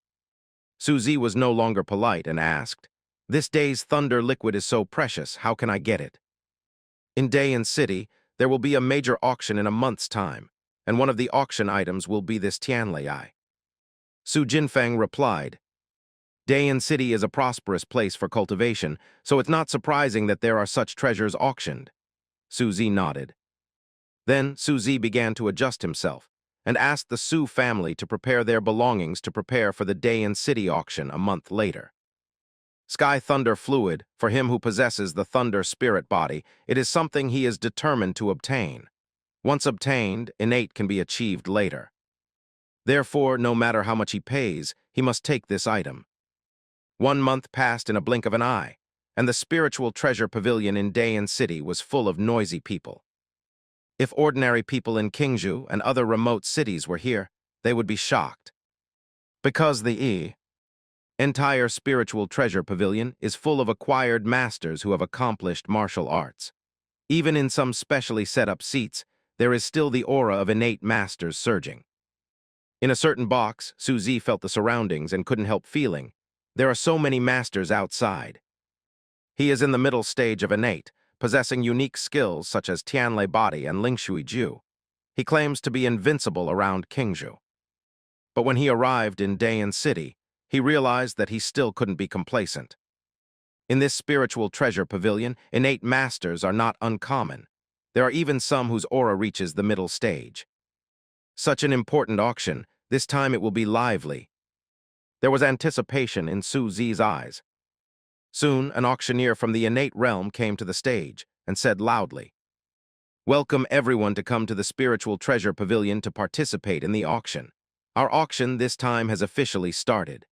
Su Zi was no longer polite and asked, "This day's thunder liquid is so precious, how can I get it?" "In Dayan City, there will be a major auction in a month's time, and one of the auction items will be this Tianlei. Su Jinfang replied, "Dayan City is a prosperous place for cultivation, so it's not surprising that there are such treasures auctioned." Su Zi nodded. Then Su Zi began to adjust himself and asked the Su family to prepare their belongings to prepare for the Dayan City auction a month later. Sky Thunder fluid, for him who possesses the Thunder spirit body, it is something he is determined to obtain. Once obtained, innate can be achieved later. Therefore, no matter how much he pays, he must take this item. 1 month passed in a blink of an eye, and the spiritual treasure pavilion in Dayan City was full of noisy people. If ordinary people in Qingzhou and other remote cities were here, they would be shocked. Because the entire spiritual treasure pavilion is full of acquired masters who have accomplished martial arts. Even in some specially set up seats, there is still the aura of innate masters surging. In a certain box, Su Zi felt the surroundings and couldn't help feeling, there are so many masters outside. He is in the middle stage of innate, possessing unique skills such as Tianlei body and Lingshui Ju. He claims to be invincible around Qingzhou. But when he arrived in Dayan City, he realized that he still couldn't be complacent. In this spiritual treasure pavilion, innate masters are not uncommon. There are even some whose aura reaches the middle stage. Such an important auction, this time it will be lively. There was anticipation in Su Zi's eyes. Soon, an auctioneer from the innate realm came to the stage and said loudly, "Welcome everyone to come to the spiritual treasure pavilion to participate in the auction. Our auction this time has officially started."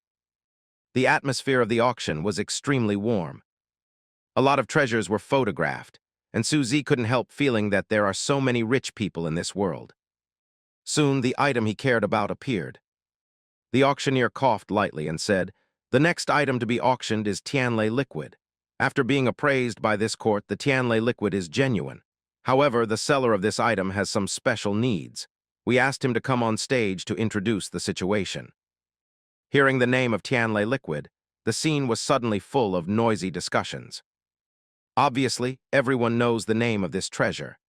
The atmosphere of the auction was extremely warm. A lot of treasures were photographed, and Su Zi couldn't help feeling that there are so many rich people in this world. Soon, the item he cared about appeared. The auctioneer coughed lightly and said, "The next item to be auctioned is Tianlei liquid. After being appraised by this court, the Tianlei liquid is genuine. However, the seller of this item has some special needs. We asked him to come on stage to introduce the situation." Hearing the name of Tianlei liquid, the scene was suddenly full of noisy discussions. Obviously, everyone knows the name of this treasure.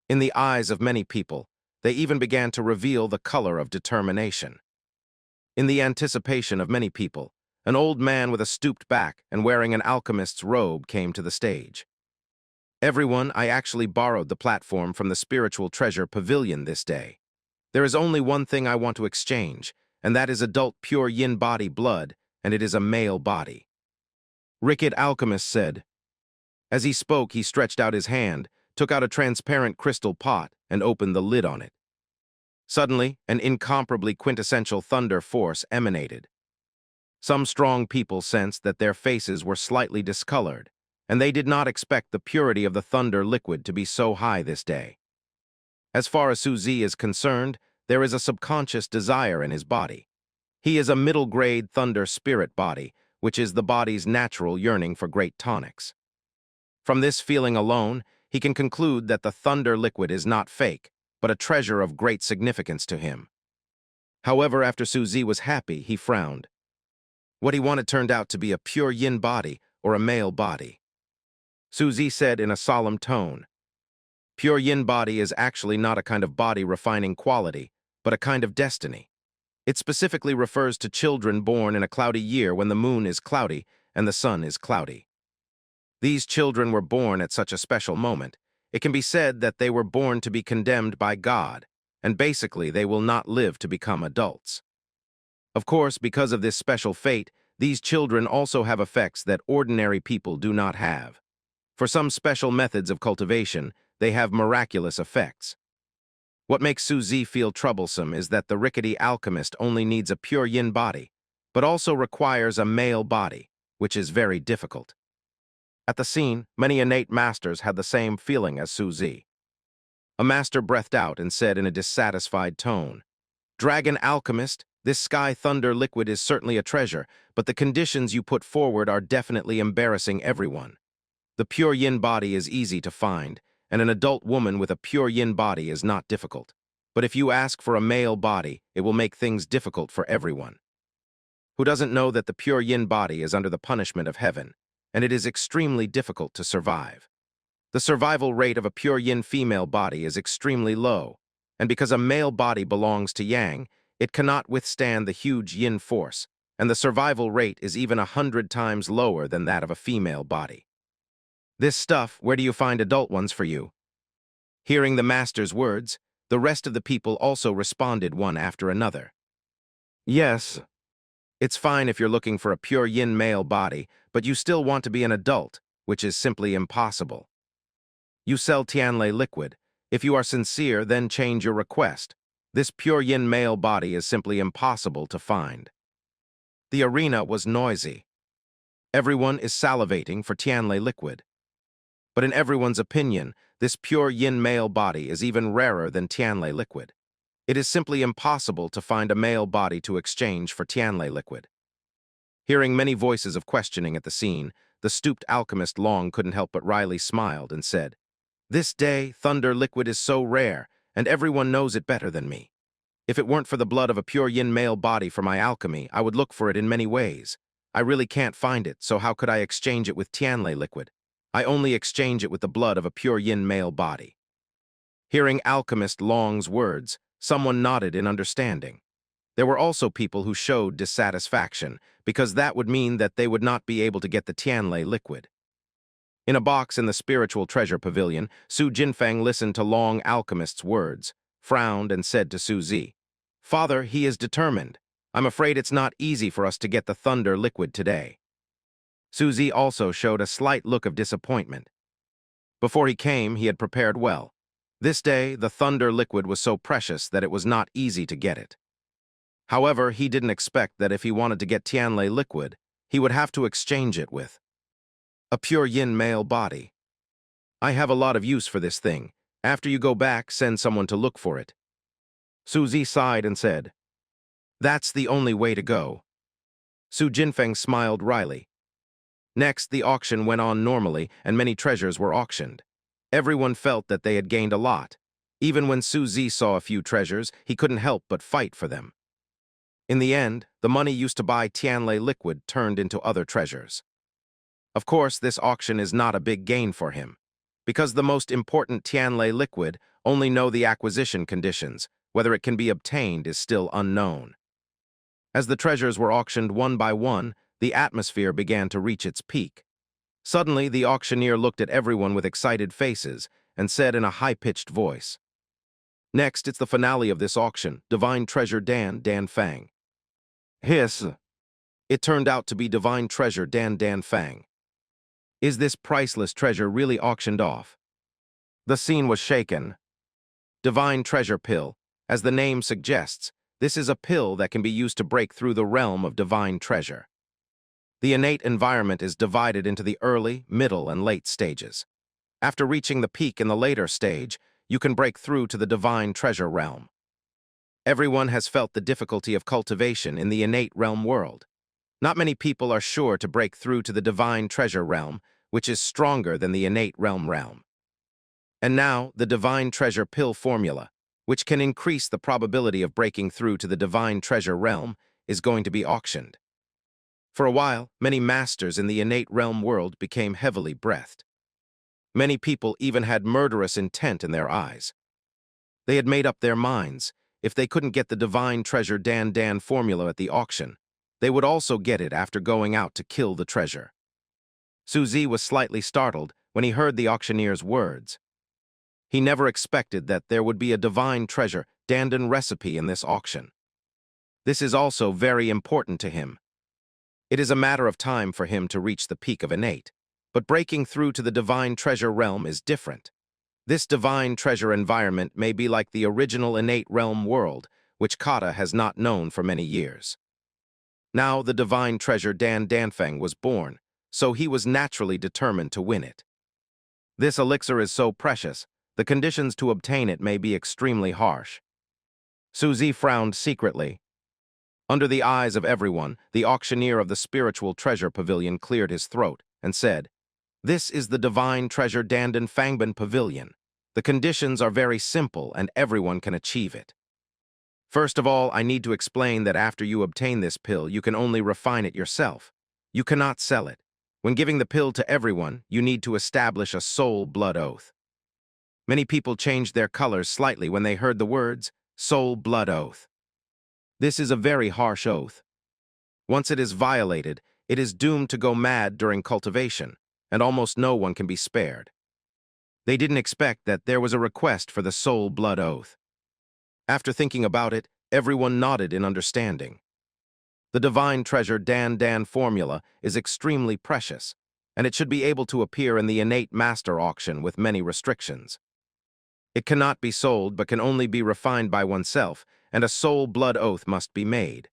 In the eyes of many people, they even began to reveal the color of determination. In the anticipation of many people, an old man with a stooped back and wearing an alchemist's robe came to the stage. "Everyone, I actually borrowed the platform from the spiritual treasure pavilion this day. There is only one thing I want to exchange, and that is adult pure yin body blood, and it is a male body," Ricket Alchemist said. As he spoke, he stretched out his hand, took out a transparent crystal pot, and opened the lid on it. Suddenly, an incomparably quintessential thunder force emanated. Some strong people sensed that their faces were slightly discolored, and they did not expect the purity of the thunder liquid to be so high this day. As far as Su Zi is concerned, there is a subconscious desire in his body. He is a middle-grade thunder spirit body, which is the body's natural yearning for great tonics. From this feeling alone, he can conclude that the thunder liquid is not fake, but a treasure of great significance to him. However, after Su Zi was happy, he frowned. What he wanted turned out to be a pure yin body or a male body. Su Zi said in a solemn tone, "Pure yin body is actually not a kind of body refining quality, but a kind of destiny. It specifically refers to children born in a cloudy year when the moon is cloudy and the sun is cloudy. These children were born at such a special moment. It can be said that they were born to be condemned by God, and basically they will not live to become adults. Of course, because of this special fate, these children also have effects that ordinary people do not have. For some special methods of cultivation, they have miraculous effects. What makes Su Zi feel troublesome is that the rickety alchemist only needs a pure yin body, but also requires a male body, which is very difficult. At the scene, many innate masters had the same feeling as Su Zi. A master breathed out and said in a dissatisfied tone, "Dragon alchemist, this sky thunder liquid is certainly a treasure, but the conditions you put forward are definitely embarrassing everyone. The pure yin body is easy to find, and an adult woman with a pure yin body is not difficult. But if you ask for a male body, it will make things difficult for everyone. Who doesn't know that the pure yin body is under the punishment of heaven, and it is extremely difficult to survive? The survival rate of a pure yin female body is extremely low, and because a male body belongs to yang, it cannot withstand the huge yin force, and the survival rate is even 100 times lower than that of a female body. This stuff, where do you find adult ones for you?" Hearing the master's words, the rest of the people also responded one after another. "Yes, it's fine if you're looking for a pure yin male body, but you still want to be an adult, which is simply impossible. You sell Tianlei liquid. If you are sincere, then change your request. This pure yin male body is simply impossible to find." The arena was noisy. Everyone is salivating for Tianlei liquid. But in everyone's opinion, this pure yin male body is even rarer than Tianlei liquid. It is simply impossible to find a male body to exchange for Tianlei liquid. Hearing many voices of questioning at the scene, the stooped alchemist Long couldn't help but wryly smiled and said, "This day, thunder liquid is so rare, and everyone knows it better than me. If it weren't for the blood of a pure yin male body for my alchemy, I would look for it in many ways. I really can't find it, so how could I exchange it with Tianlei liquid? I only exchange it with the blood of a pure yin male body." Hearing alchemist Long's words, someone nodded in understanding. There were also people who showed dissatisfaction, because that would mean that they would not be able to get the Tianlei liquid. In a box in the spiritual treasure pavilion, Su Jinfeng listened to Long alchemist's words, frowned, and said to Su Zi, "Father, he is determined. I'm afraid it's not easy for us to get the thunder liquid today." Su Zi also showed a slight look of disappointment. Before he came, he had prepared well. This day, the thunder liquid was so precious that it was not easy to get it. However, he didn't expect that if he wanted to get Tianlei liquid, he would have to exchange it with a pure yin male body. "I have a lot of use for this thing. After you go back, send someone to look for it." Su Zi sighed and said, "That's the only way to go." Su Jinfeng smiled wryly. Next, the auction went on normally, and many treasures were auctioned. Everyone felt that they had gained a lot. Even when Su Zi saw a few treasures, he couldn't help but fight for them. In the end, the money used to buy Tianlei liquid turned into other treasures. Of course, this auction is not a big gain for him, because the most important Tianlei liquid only know the acquisition conditions. Whether it can be obtained is still unknown. As the treasures were auctioned one by one, the atmosphere began to reach its peak. Suddenly, the auctioneer looked at everyone with excited faces and said in a high-pitched voice, "Next, it's the finale of this auction, Divine Treasure Dan Fang." Hiss. It turned out to be Divine Treasure Dan Fang. Is this priceless treasure really auctioned off? The scene was shaken. Divine Treasure Pill. As the name suggests, this is a pill that can be used to break through the realm of divine treasure. The innate environment is divided into the early, middle, and late stages. After reaching the peak in the later stage, you can break through to the divine treasure realm. Everyone has felt the difficulty of cultivation in the innate realm world. Not many people are sure to break through to the divine treasure realm, which is stronger than the innate realm. And now, the divine treasure pill formula. which can increase the probability of breaking through to the divine treasure realm, is going to be auctioned. For a while, many masters in the innate realm world became heavily breathed. Many people even had murderous intent in their eyes. They had made up their minds. If they couldn't get the divine treasure Dan Dan formula at the auction, they would also get it after going out to kill the treasure. Su Zi was slightly startled when he heard the auctioneer's words. He never expected that there would be a divine treasure Dandan recipe in this auction. This is also very important to him. It is a matter of time for him to reach the peak of innate, but breaking through to the divine treasure realm is different. This divine treasure environment may be like the original innate realm world, which Kata has not known for many years. Now the divine treasure Dan Danfeng was born, so he was naturally determined to win it. This elixir is so precious, the conditions to obtain it may be extremely harsh. Su Zi frowned secretly. Under the eyes of everyone, the auctioneer of the spiritual treasure pavilion cleared his throat and said, "This is the divine treasure Dandan Fangban pavilion. The conditions are very simple and everyone can achieve it. First of all, I need to explain that after you obtain this pill, you can only refine it yourself. You cannot sell it. When giving the pill to everyone, you need to establish a soul blood oath." Many people changed their colors slightly when they heard the words, soul blood oath. This is a very harsh oath. Once it is violated, it is doomed to go mad during cultivation, and almost no one can be spared. They didn't expect that there was a request for the soul blood oath. After thinking about it, everyone nodded in understanding. The divine treasure Dan Dan formula is extremely precious, and it should be able to appear in the innate master auction with many restrictions. It cannot be sold but can only be refined by oneself, and a soul blood oath must be made.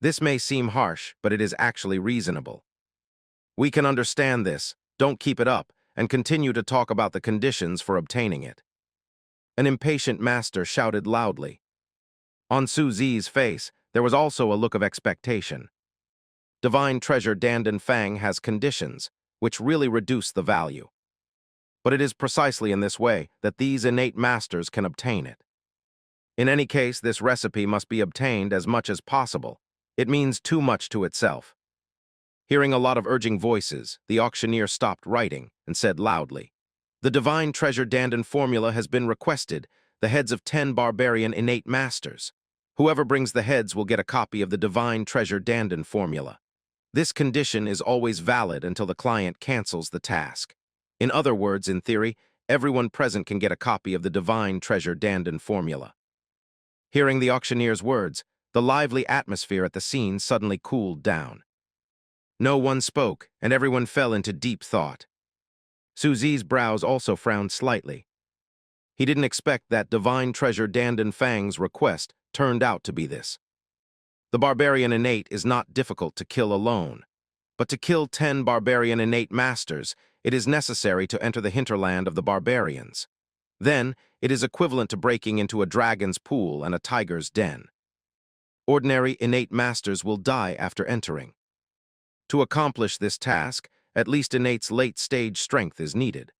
This may seem harsh, but it is actually reasonable. We can understand this, don't keep it up, and continue to talk about the conditions for obtaining it. An impatient master shouted loudly. On Su Zi's face, there was also a look of expectation. Divine treasure Dandan Fang has conditions, which really reduce the value. But it is precisely in this way that these innate masters can obtain it. In any case, this recipe must be obtained as much as possible. It means too much to itself. Hearing a lot of urging voices, the auctioneer stopped writing and said loudly, "The divine treasure Dandan formula has been requested, the heads of 10 barbarian innate masters. Whoever brings the heads will get a copy of the divine treasure Dandan formula. This condition is always valid until the client cancels the task. In other words, in theory, everyone present can get a copy of the divine treasure Dandan formula." Hearing the auctioneer's words, the lively atmosphere at the scene suddenly cooled down. No one spoke, and everyone fell into deep thought. Su Zi's brows also frowned slightly. He didn't expect that divine treasure Dandan Fang's request turned out to be this. The barbarian innate is not difficult to kill alone, but to kill 10 barbarian innate masters, it is necessary to enter the hinterland of the barbarians. Then, it is equivalent to breaking into a dragon's pool and a tiger's den. Ordinary innate masters will die after entering. To accomplish this task, at least innate's late-stage strength is needed.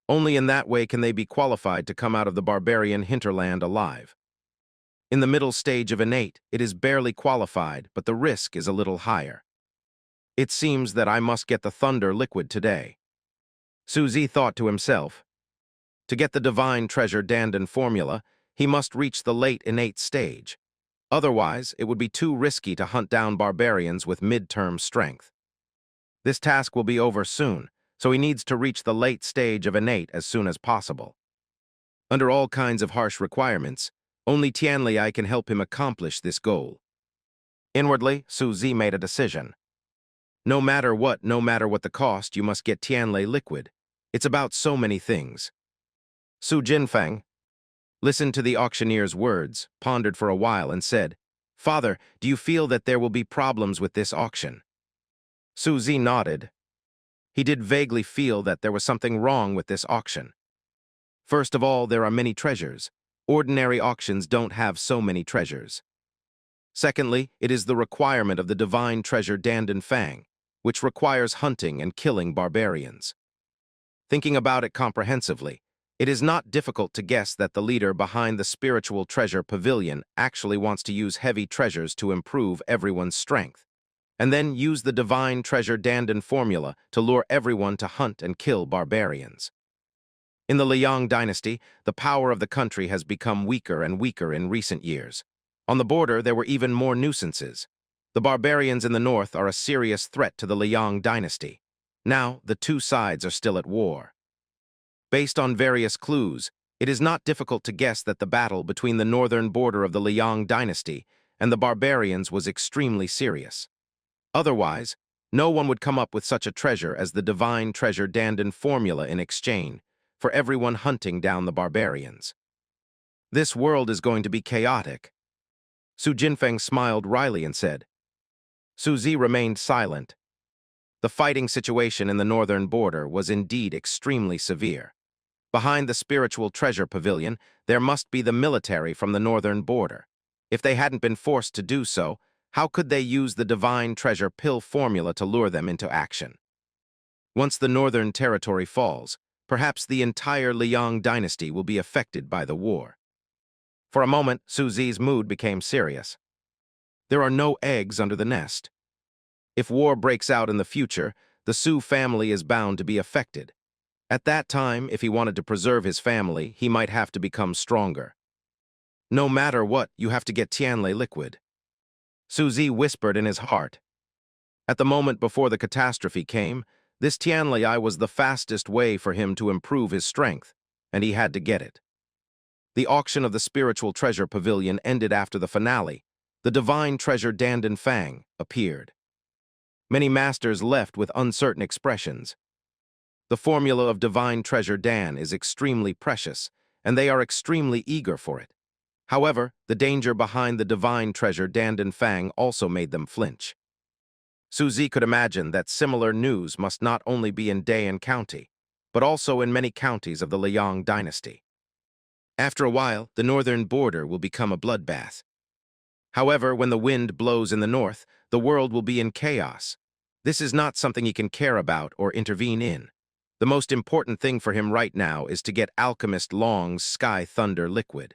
Only in that way can they be qualified to come out of the barbarian hinterland alive. In the middle stage of innate, it is barely qualified, but the risk is a little higher. It seems that I must get the thunder liquid today. Su Zi thought to himself. To get the divine treasure Dandan formula, he must reach the late innate stage. Otherwise, it would be too risky to hunt down barbarians with mid-term strength. This task will be over soon, so he needs to reach the late stage of innate as soon as possible. Under all kinds of harsh requirements, only Tianlei can help him accomplish this goal. Inwardly, Su Zi made a decision. No matter what the cost, you must get Tianlei liquid. It's about so many things. Su Jinfeng listened to the auctioneer's words, pondered for a while, and said, "Father, do you feel that there will be problems with this auction?" Su Zi nodded. He did vaguely feel that there was something wrong with this auction. First of all, there are many treasures. Ordinary auctions don't have so many treasures. Secondly, it is the requirement of the divine treasure Dandan Fang, which requires hunting and killing barbarians. Thinking about it comprehensively, It is not difficult to guess that the leader behind the Spiritual Treasure Pavilion actually wants to use heavy treasures to improve everyone's strength, and then use the Divine Treasure Dandan formula to lure everyone to hunt and kill barbarians. In the Liang dynasty, the power of the country has become weaker and weaker in recent years. On the border, there were even more nuisances. The barbarians in the north are a serious threat to the Liang dynasty. Now, the two sides are still at war. Based on various clues, it is not difficult to guess that the battle between the northern border of the Liang dynasty and the barbarians was extremely serious. Otherwise, no one would come up with such a treasure as the Divine Treasure Dandan formula in exchange for everyone hunting down the barbarians. This world is going to be chaotic. Su Jinfeng smiled wryly and said. Su Zi remained silent. The fighting situation in the northern border was indeed extremely severe. Behind the Spiritual Treasure Pavilion, there must be the military from the northern border. If they hadn't been forced to do so, how could they use the Divine Treasure Pill formula to lure them into action? Once the northern territory falls, perhaps the entire Liang dynasty will be affected by the war. For a moment, Su Zi's mood became serious. There are no eggs under the nest. If war breaks out in the future, the Su family is bound to be affected. At that time, if he wanted to preserve his family, he might have to become stronger. No matter what, you have to get Tianlei liquid. Su Zi whispered in his heart. At the moment before the catastrophe came, this Tianlei was the fastest way for him to improve his strength, and he had to get it. The auction of the Spiritual Treasure Pavilion ended after the finale. The Divine Treasure Dandan Fang appeared. Many masters left with uncertain expressions. The formula of Divine Treasure Dan is extremely precious, and they are extremely eager for it. However, the danger behind the Divine Treasure Dandan Fang also made them flinch. Su Zi could imagine that similar news must not only be in Dayan County, but also in many counties of the Liang dynasty. After a while, the northern border will become a bloodbath. However, when the wind blows in the north, the world will be in chaos. This is not something he can care about or intervene in. The most important thing for him right now is to get Alchemist Long's Sky Thunder liquid.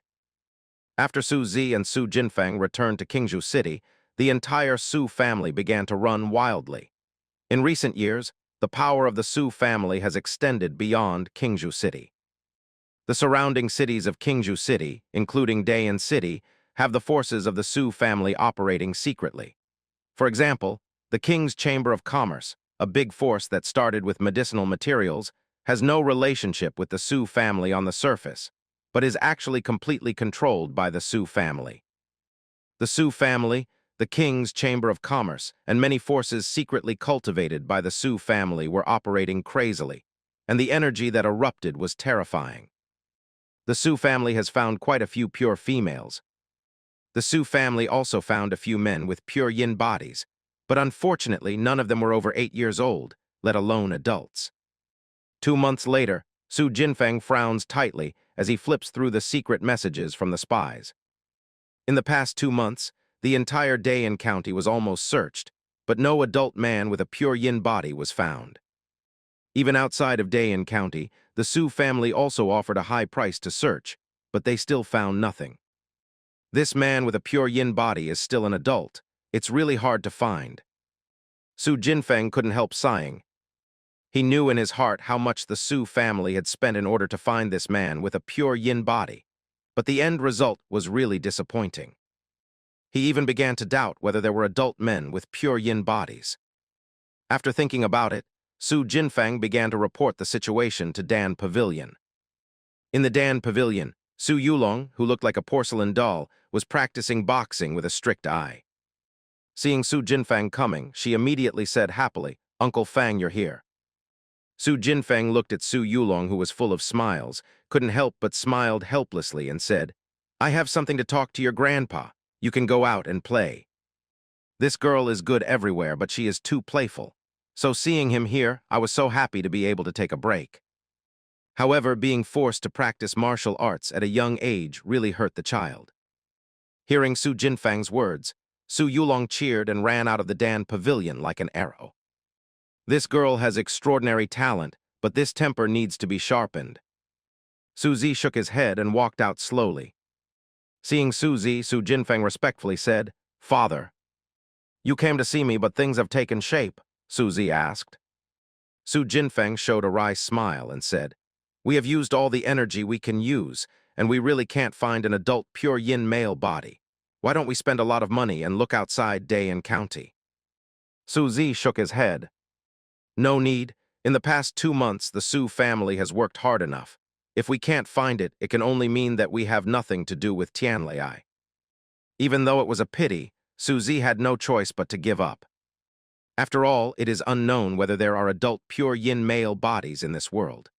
After Su Zi and Su Jinfeng returned to Qingzhou City, the entire Su family began to run wildly. In recent years, the power of the Su family has extended beyond Qingzhou City. The surrounding cities of Qingzhou City, including Dayan City, have the forces of the Su family operating secretly. For example, the King's Chamber of Commerce, a big force that started with medicinal materials, has no relationship with the Su family on the surface, but is actually completely controlled by the Su family. The Su family, the King's Chamber of Commerce, and many forces secretly cultivated by the Su family were operating crazily, and the energy that erupted was terrifying. The Su family has found quite a few pure females. The Su family also found a few men with pure yin bodies, but unfortunately none of them were over 8 years old, let alone adults. 2 months later, Su Jinfeng frowns tightly as he flips through the secret messages from the spies. In the past 2 months, the entire Dayan County was almost searched, but no adult man with a pure yin body was found. Even outside of Dayan County, the Su family also offered a high price to search, but they still found nothing. This man with a pure yin body is still an adult. It's really hard to find. Su Jinfeng couldn't help sighing. He knew in his heart how much the Su family had spent in order to find this man with a pure yin body, but the end result was really disappointing. He even began to doubt whether there were adult men with pure yin bodies. After thinking about it, Su Jinfeng began to report the situation to Dan Pavilion. In the Dan Pavilion, Su Yulong, who looked like a porcelain doll, was practicing boxing with a strict eye. Seeing Su Jinfeng coming, she immediately said happily, "Uncle Fang, you're here." Su Jinfeng looked at Su Yulong, who was full of smiles, couldn't help but smiled helplessly and said, "I have something to talk to your grandpa. You can go out and play." This girl is good everywhere, but she is too playful. So seeing him here, I was so happy to be able to take a break. However, being forced to practice martial arts at a young age really hurt the child. Hearing Su Jinfeng's words, Su Yulong cheered and ran out of the Dan Pavilion like an arrow. This girl has extraordinary talent, but this temper needs to be sharpened. Su Zi shook his head and walked out slowly. Seeing Su Zi, Su Jinfeng respectfully said, "Father, you came to see me, but things have taken shape," Su Zi asked. Su Jinfeng showed a wry smile and said, "We have used all the energy we can use, and we really can't find an adult pure yin male body. Why don't we spend a lot of money and look outside Day and County?" Su Zi shook his head. "No need. In the past 2 months, the Su family has worked hard enough. If we can't find it, it can only mean that we have nothing to do with Tianlai." Even though it was a pity, Su Zi had no choice but to give up. After all, it is unknown whether there are adult pure yin male bodies in this world.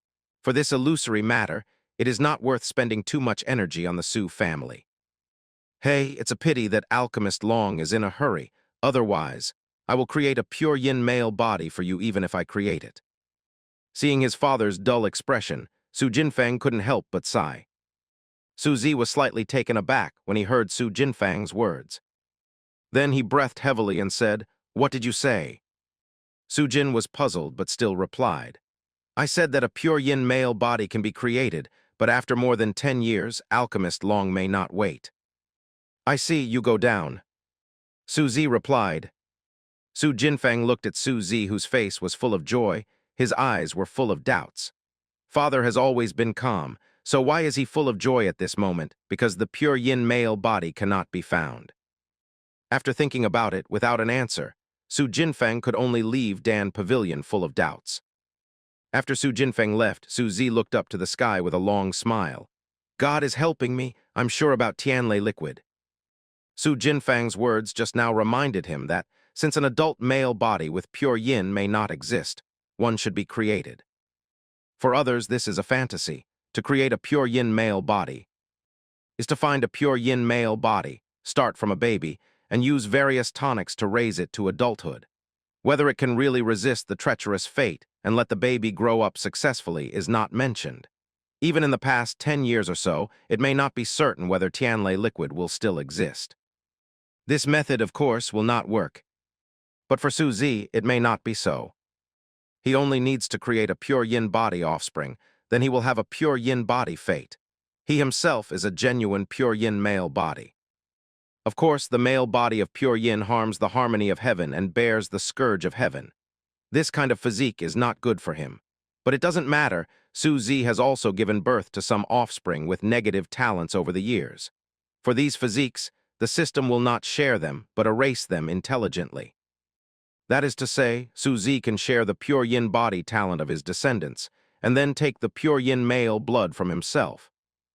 For this illusory matter, it is not worth spending too much energy on the Su family. "Hey, it's a pity that Alchemist Long is in a hurry. Otherwise, I will create a pure yin male body for you even if I create it." Seeing his father's dull expression, Su Jinfeng couldn't help but sigh. Su Zi was slightly taken aback when he heard Su Jinfeng's words. Then he breathed heavily and said, "What did you say?" Su Jin was puzzled but still replied, "I said that a pure yin male body can be created, but after more than 10 years, Alchemist Long may not wait." "I see, you go down," Su Zi replied. Su Jinfeng looked at Su Zi, whose face was full of joy. His eyes were full of doubts. Father has always been calm, so why is he full of joy at this moment? Because the pure yin male body cannot be found. After thinking about it without an answer, Su Jinfeng could only leave Dan Pavilion full of doubts. After Su Jinfeng left, Su Zi looked up to the sky with a long smile. "God is helping me. I'm sure about Tianlai liquid." Su Jinfeng's words just now reminded him that, since an adult male body with pure yin may not exist, one should be created. For others, this is a fantasy. To create a pure yin male body is to find a pure yin male body, start from a baby, and use various tonics to raise it to adulthood. Whether it can really resist the treacherous fate and let the baby grow up successfully is not mentioned. Even in the past 10 years or so, it may not be certain whether Tianlai liquid will still exist. This method, of course, will not work. But for Su Zi, it may not be so. He only needs to create a pure yin body offspring, then he will have a pure yin body fate. He himself is a genuine pure yin male body. Of course, the male body of pure yin harms the harmony of heaven and bears the scourge of heaven. This kind of physique is not good for him. But it doesn't matter. Su Zi has also given birth to some offspring with negative talents over the years. For these physiques, the system will not share them, but erase them intelligently. That is to say, Su Zi can share the pure yin body talent of his descendants, and then take the pure yin male blood from himself.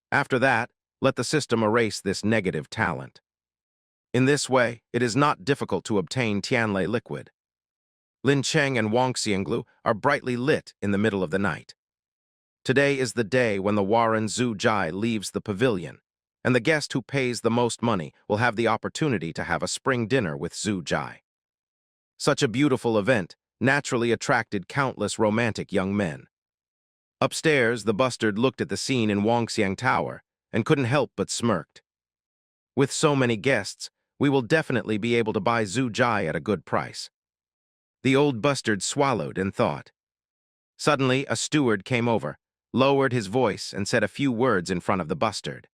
After that, let the system erase this negative talent. In this way, it is not difficult to obtain Tianlai liquid. Lin Cheng and Wang Xianglu are brightly lit in the middle of the night. Today is the day when the Warren Zhu Jai leaves the pavilion, and the guest who pays the most money will have the opportunity to have a spring dinner with Zhu Jai. Such a beautiful event naturally attracted countless romantic young men. Upstairs, the bustard looked at the scene in Wangxiang Tower and couldn't help but smirked. With so many guests, we will definitely be able to buy Zhu Jai at a good price. The old bustard swallowed and thought. Suddenly, a steward came over, lowered his voice, and said a few words in front of the bustard.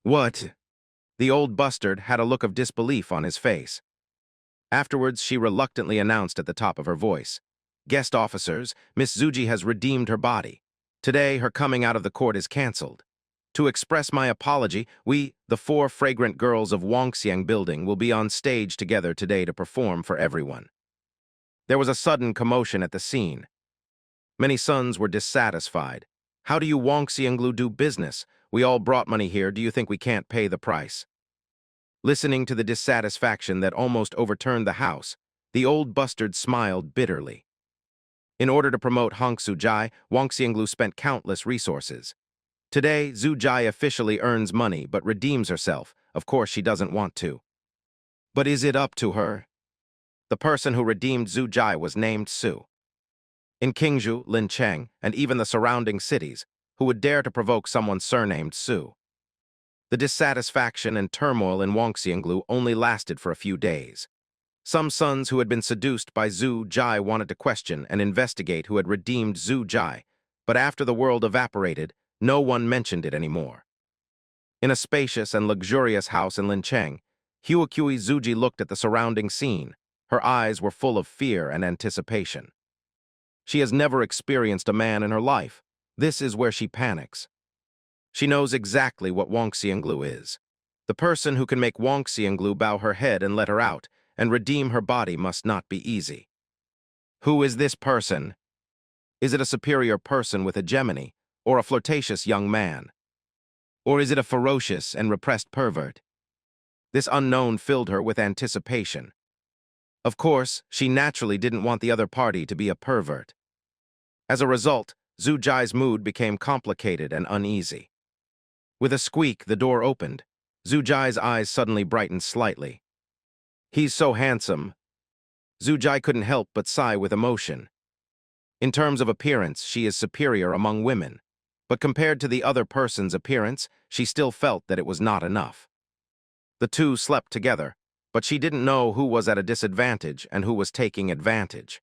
"What?" The old bustard had a look of disbelief on his face. Afterwards, she reluctantly announced at the top of her voice, "Guest officers, Miss Zuji has redeemed her body. Today, her coming out of the court is cancelled. To express my apology, we, the 4 fragrant girls of Wangxiang Building, will be on stage together today to perform for everyone." There was a sudden commotion at the scene. Many sons were dissatisfied. "How do you Wangxianglu do business? We all brought money here. Do you think we can't pay the price?" Listening to the dissatisfaction that almost overturned the house, the old bustard smiled bitterly. In order to promote Hong Su Jai, Wangxianglu spent countless resources. Today, Zhu Jai officially earns money but redeems herself. Of course, she doesn't want to. But is it up to her? The person who redeemed Zhu Jai was named Su. In Qingzhou, Lin Cheng, and even the surrounding cities, who would dare to provoke someone surnamed Su? The dissatisfaction and turmoil in Wangxianglu only lasted for a few days. Some sons who had been seduced by Zhu Jai wanted to question and investigate who had redeemed Zhu Jai, but after the world evaporated, No one mentioned it anymore. In a spacious and luxurious house in Lincheng, Huokui Zuji looked at the surrounding scene. Her eyes were full of fear and anticipation. She has never experienced a man in her life. This is where she panics. She knows exactly what Wang Xianglu is. The person who can make Wang Xianglu bow her head and let her out, and redeem her body must not be easy. Who is this person? Is it a superior person with hegemony, or a flirtatious young man? Or is it a ferocious and repressed pervert? This unknown filled her with anticipation. Of course, she naturally didn't want the other party to be a pervert. As a result, Zhu Jia's mood became complicated and uneasy. With a squeak, the door opened. Zhu Jia's eyes suddenly brightened slightly. He's so handsome. Zhu Jia couldn't help but sigh with emotion. In terms of appearance, she is superior among women, but compared to the other person's appearance, she still felt that it was not enough. The two slept together, but she didn't know who was at a disadvantage and who was taking advantage.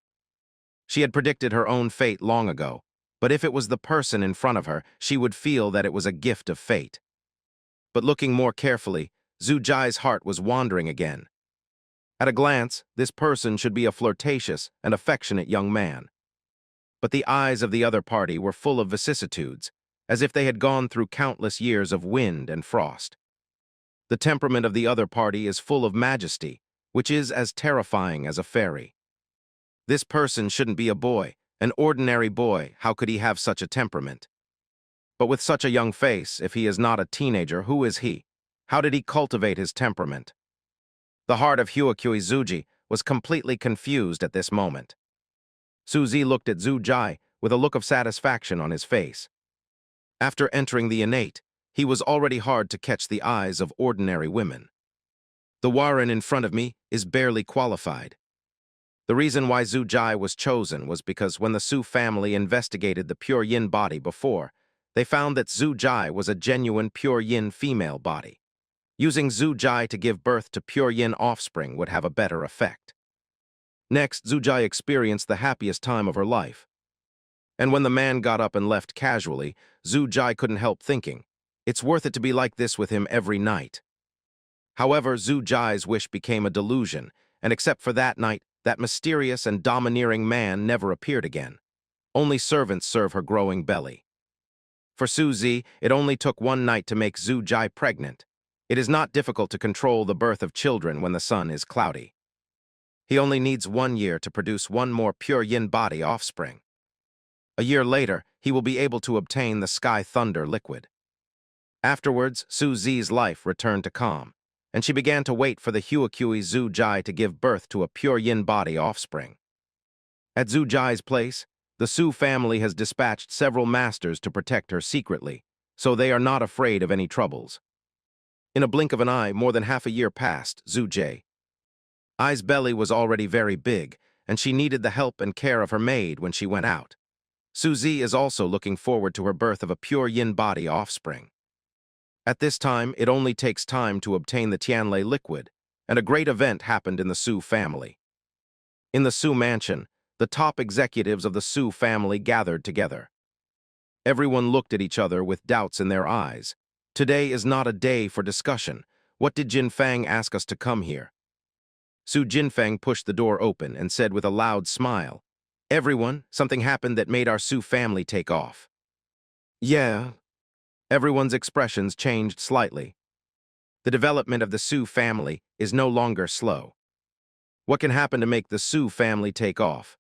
She had predicted her own fate long ago, but if it was the person in front of her, she would feel that it was a gift of fate. But looking more carefully, Zhu Jia's heart was wandering again. At a glance, this person should be a flirtatious and affectionate young man. But the eyes of the other party were full of vicissitudes, as if they had gone through countless years of wind and frost. The temperament of the other party is full of majesty, which is as terrifying as a fairy. This person shouldn't be a boy, an ordinary boy. How could he have such a temperament? But with such a young face, if he is not a teenager, who is he? How did he cultivate his temperament? The heart of Huokui Zuji was completely confused at this moment. Su Zi looked at Zhu Jia with a look of satisfaction on his face. After entering the innate, he was already hard to catch the eyes of ordinary women. The Warren in front of me is barely qualified. The reason why Zhu Jia was chosen was because when the Su family investigated the pure yin body before, they found that Zhu Jia was a genuine pure yin female body. Using Zhu Jia to give birth to pure yin offspring would have a better effect. Next, Zhu Jia experienced the happiest time of her life. And when the man got up and left casually, Zhu Jia couldn't help thinking, it's worth it to be like this with him every night. However, Zhu Jia's wish became a delusion, and except for that night, that mysterious and domineering man never appeared again. Only servants serve her growing belly. For Su Zi, it only took one night to make Zhu Jia pregnant. It is not difficult to control the birth of children when the sun is cloudy. He only needs 1 year to produce one more pure yin body offspring. A year later, he will be able to obtain the Sky Thunder liquid. Afterwards, Su Zi's life returned to calm, and she began to wait for the Huokui Zhu Jia to give birth to a pure yin body offspring. At Zhu Jia's place, the Su family has dispatched several masters to protect her secretly, so they are not afraid of any troubles. In a blink of an eye, more than half a year passed. Zhu Jia's belly was already very big, and she needed the help and care of her maid when she went out. Su Zi is also looking forward to her birth of a pure yin body offspring. At this time, it only takes time to obtain the Tianlei liquid, and a great event happened in the Su family. In the Su mansion, the top executives of the Su family gathered together. Everyone looked at each other with doubts in their eyes. Today is not a day for discussion. What did Jin Fang ask us to come here? Su Jinfeng pushed the door open and said with a loud smile, "Everyone, something happened that made our Su family take off." Yeah. Everyone's expressions changed slightly. The development of the Su family is no longer slow. What can happen to make the Su family take off?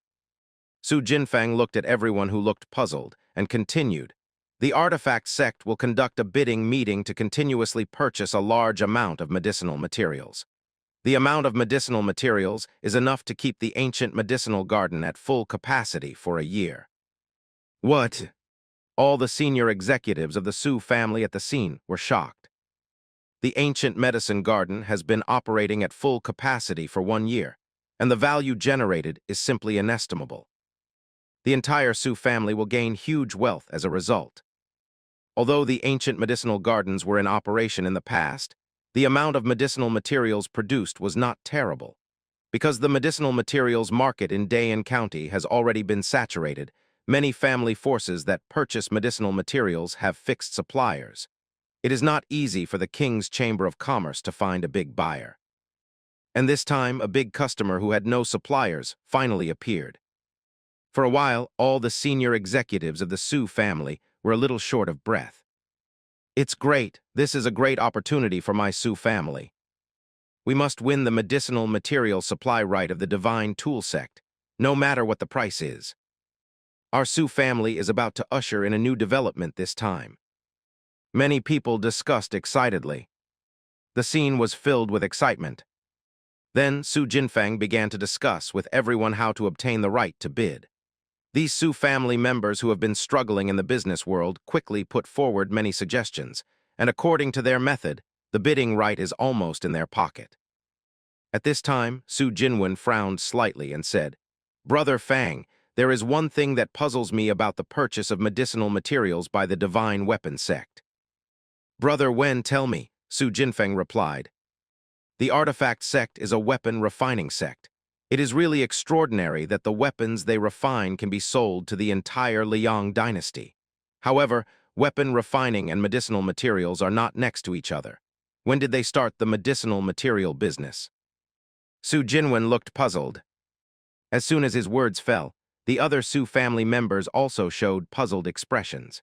Su Jinfeng looked at everyone who looked puzzled and continued, "The artifact sect will conduct a bidding meeting to continuously purchase a large amount of medicinal materials. The amount of medicinal materials is enough to keep the ancient medicinal garden at full capacity for a year." What? All the senior executives of the Su family at the scene were shocked. The ancient medicine garden has been operating at full capacity for 1 year, and the value generated is simply inestimable. The entire Su family will gain huge wealth as a result. Although the ancient medicinal gardens were in operation in the past, the amount of medicinal materials produced was not terrible. Because the medicinal materials market in Dayan County has already been saturated, Many family forces that purchase medicinal materials have fixed suppliers. It is not easy for the King's Chamber of Commerce to find a big buyer. And this time, a big customer who had no suppliers finally appeared. For a while, all the senior executives of the Su family were a little short of breath. It's great. This is a great opportunity for my Su family. We must win the medicinal material supply right of the Divine Tool Sect, no matter what the price is. Our Su family is about to usher in a new development this time. Many people discussed excitedly. The scene was filled with excitement. Then Su Jinfeng began to discuss with everyone how to obtain the right to bid. These Su family members who have been struggling in the business world quickly put forward many suggestions, and according to their method, the bidding right is almost in their pocket. At this time, Su Jinwen frowned slightly and said, "Brother Fang, there is one thing that puzzles me about the purchase of medicinal materials by the Divine Weapon Sect." "Brother Wen, tell me," Su Jinfeng replied. "The Artifact Sect is a weapon refining sect. It is really extraordinary that the weapons they refine can be sold to the entire Liang dynasty. However, weapon refining and medicinal materials are not next to each other. When did they start the medicinal material business?" Su Jinwen looked puzzled. As soon as his words fell, the other Su family members also showed puzzled expressions.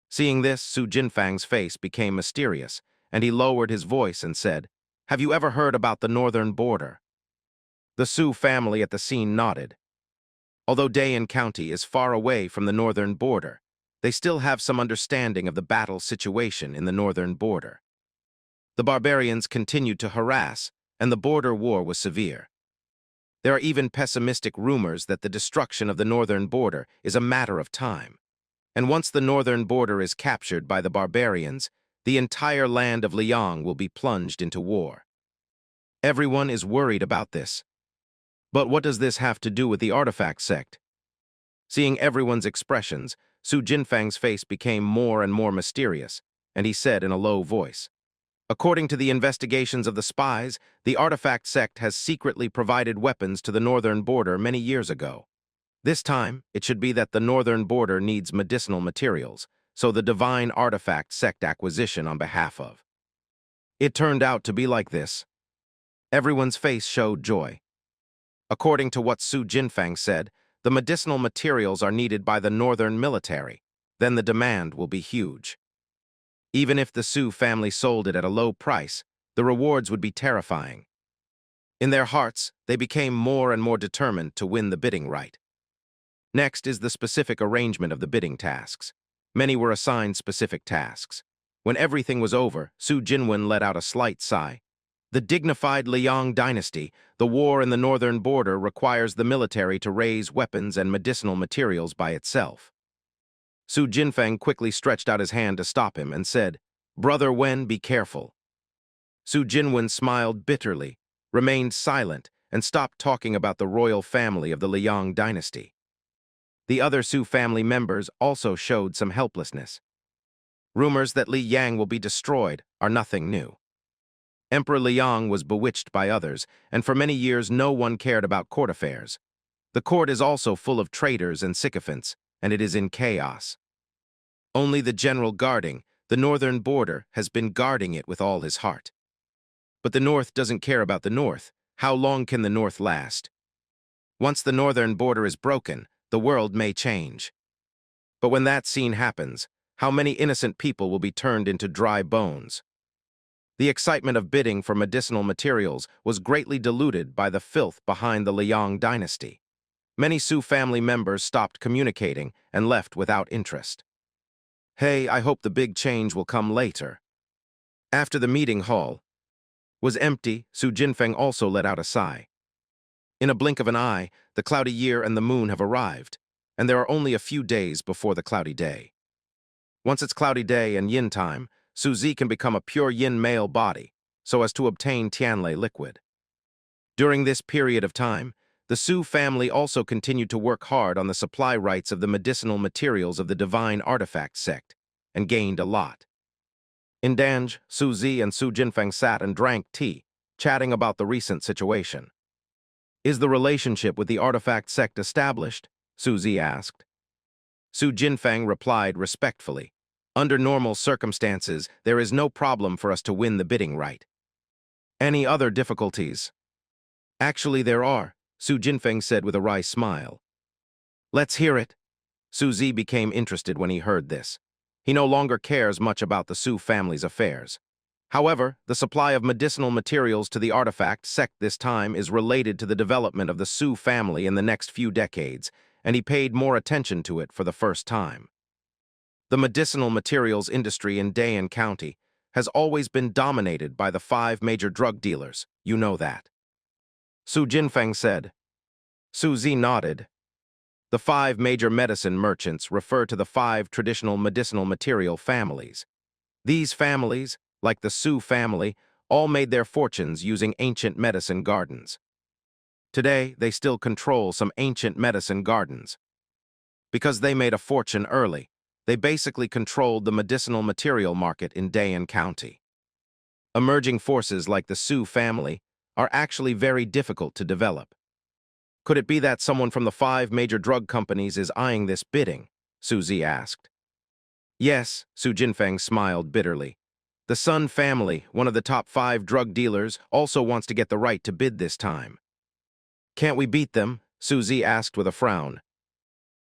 Seeing this, Su Jinfang's face became mysterious, and he lowered his voice and said, "Have you ever heard about the northern border?" The Su family at the scene nodded. Although Dayan County is far away from the northern border, they still have some understanding of the battle situation in the northern border. The barbarians continued to harass, and the border war was severe. There are even pessimistic rumors that the destruction of the northern border is a matter of time. And once the northern border is captured by the barbarians, the entire land of Liang will be plunged into war. Everyone is worried about this. But what does this have to do with the Artifact Sect? Seeing everyone's expressions, Su Jinfang's face became more and more mysterious, and he said in a low voice, "According to the investigations of the spies, the Artifact Sect has secretly provided weapons to the northern border many years ago. This time, it should be that the northern border needs medicinal materials, so the Divine Artifact Sect acquisition on behalf of." It turned out to be like this. Everyone's face showed joy. According to what Su Jinfang said, the medicinal materials are needed by the northern military. Then the demand will be huge. Even if the Su family sold it at a low price, the rewards would be terrifying. In their hearts, they became more and more determined to win the bidding right. Next is the specific arrangement of the bidding tasks. Many were assigned specific tasks. When everything was over, Su Jinwen let out a slight sigh. The dignified Liang dynasty, the war in the northern border requires the military to raise weapons and medicinal materials by itself. Su Jinfeng quickly stretched out his hand to stop him and said, "Brother Wen, be careful." Su Jinwen smiled bitterly, remained silent, and stopped talking about the royal family of the Liang dynasty. The other Su family members also showed some helplessness. Rumors that Li Yang will be destroyed are nothing new. Emperor Liang was bewitched by others, and for many years no one cared about court affairs. The court is also full of traitors and sycophants, and it is in chaos. Only the general guarding the northern border has been guarding it with all his heart. But the North doesn't care about the North. How long can the North last? Once the northern border is broken, the world may change. But when that scene happens, how many innocent people will be turned into dry bones? The excitement of bidding for medicinal materials was greatly diluted by the filth behind the Liang dynasty. Many Su family members stopped communicating and left without interest. "Hey, I hope the big change will come later." After the meeting hall was empty, Su Jinfeng also let out a sigh. In a blink of an eye, the cloudy year and the moon have arrived, and there are only a few days before the cloudy day. Once it's cloudy day and yin time, Su Zi can become a pure yin male body, so as to obtain Tianlei liquid. During this period of time, the Su family also continued to work hard on the supply rights of the medicinal materials of the Divine Artifact Sect, and gained a lot. In Danj, Su Zi and Su Jinfeng sat and drank tea, chatting about the recent situation. "Is the relationship with the Artifact Sect established?" Su Zi asked. Su Jinfeng replied respectfully. Under normal circumstances, there is no problem for us to win the bidding right. Any other difficulties? Actually, there are, Su Jinfeng said with a wry smile. Let's hear it. Su Zi became interested when he heard this. He no longer cares much about the Su family's affairs. However, the supply of medicinal materials to the artifact sect this time is related to the development of the Su family in the next few decades, and he paid more attention to it for the first time. The medicinal materials industry in Dayan County has always been dominated by the 5 major drug dealers, you know that. Su Jinfeng said. Su Zi nodded. The 5 major medicine merchants refer to the 5 traditional medicinal material families. These families, like the Su family, all made their fortunes using ancient medicine gardens. Today, they still control some ancient medicine gardens. Because they made a fortune early, they basically controlled the medicinal material market in Dayan County. Emerging forces like the Su family are actually very difficult to develop. Could it be that someone from the 5 major drug companies is eyeing this bidding? Su Zi asked. Yes, Su Jinfeng smiled bitterly. The Sun family, one of the top 5 drug dealers, also wants to get the right to bid this time. Can't we beat them? Su Zi asked with a frown.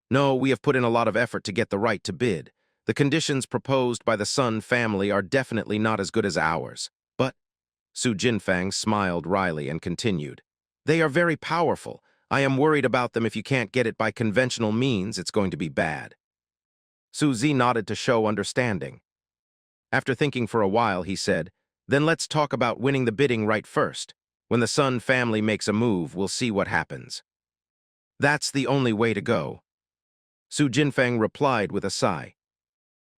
No, we have put in a lot of effort to get the right to bid. The conditions proposed by the Sun family are definitely not as good as ours. But, Su Jinfeng smiled wryly and continued, they are very powerful. I am worried about them. If you can't get it by conventional means, it's going to be bad. Su Zi nodded to show understanding. After thinking for a while, he said, then let's talk about winning the bidding right first. When the Sun family makes a move, we'll see what happens. That's the only way to go. Su Jinfeng replied with a sigh.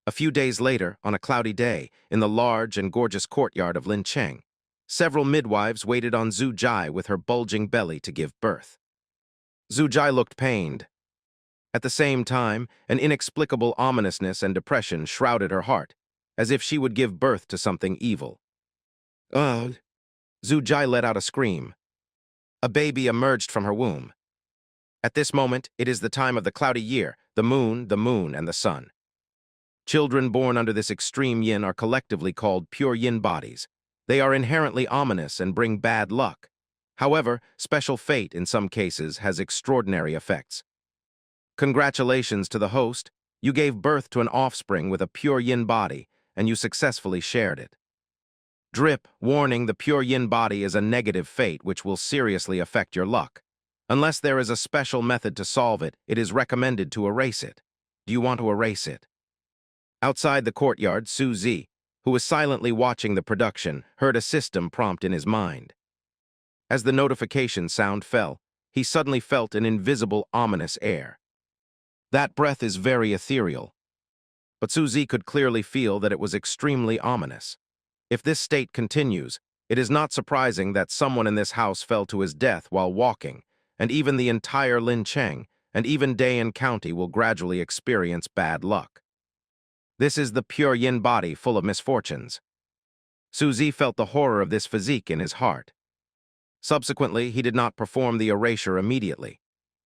A few days later, on a cloudy day, in the large and gorgeous courtyard of Lincheng, several midwives waited on Zhu Jai with her bulging belly to give birth. Zhu Jai looked pained. At the same time, an inexplicable ominousness and depression shrouded her heart, as if she would give birth to something evil. Ugh! Zhu Jai let out a scream. A baby emerged from her womb. At this moment, it is the time of the cloudy year, the moon, and the sun. Children born under this extreme yin are collectively called pure yin bodies. They are inherently ominous and bring bad luck. However, special fate in some cases has extraordinary effects. Congratulations to the host. You gave birth to an offspring with a pure yin body, and you successfully shared it. Drip, warning, the pure yin body is a negative fate which will seriously affect your luck. Unless there is a special method to solve it, it is recommended to erase it. Do you want to erase it? Outside the courtyard, Su Zi, who was silently watching the production, heard a system prompt in his mind. As the notification sound fell, he suddenly felt an invisible, ominous air. That breath is very ethereal. But Su Zi could clearly feel that it was extremely ominous. If this state continues, it is not surprising that someone in this house fell to his death while walking, and even the entire Lincheng and even Dayan County will gradually experience bad luck. This is the pure yin body full of misfortunes. Su Zi felt the horror of this physique in his heart. Subsequently, he did not perform the erasure immediately.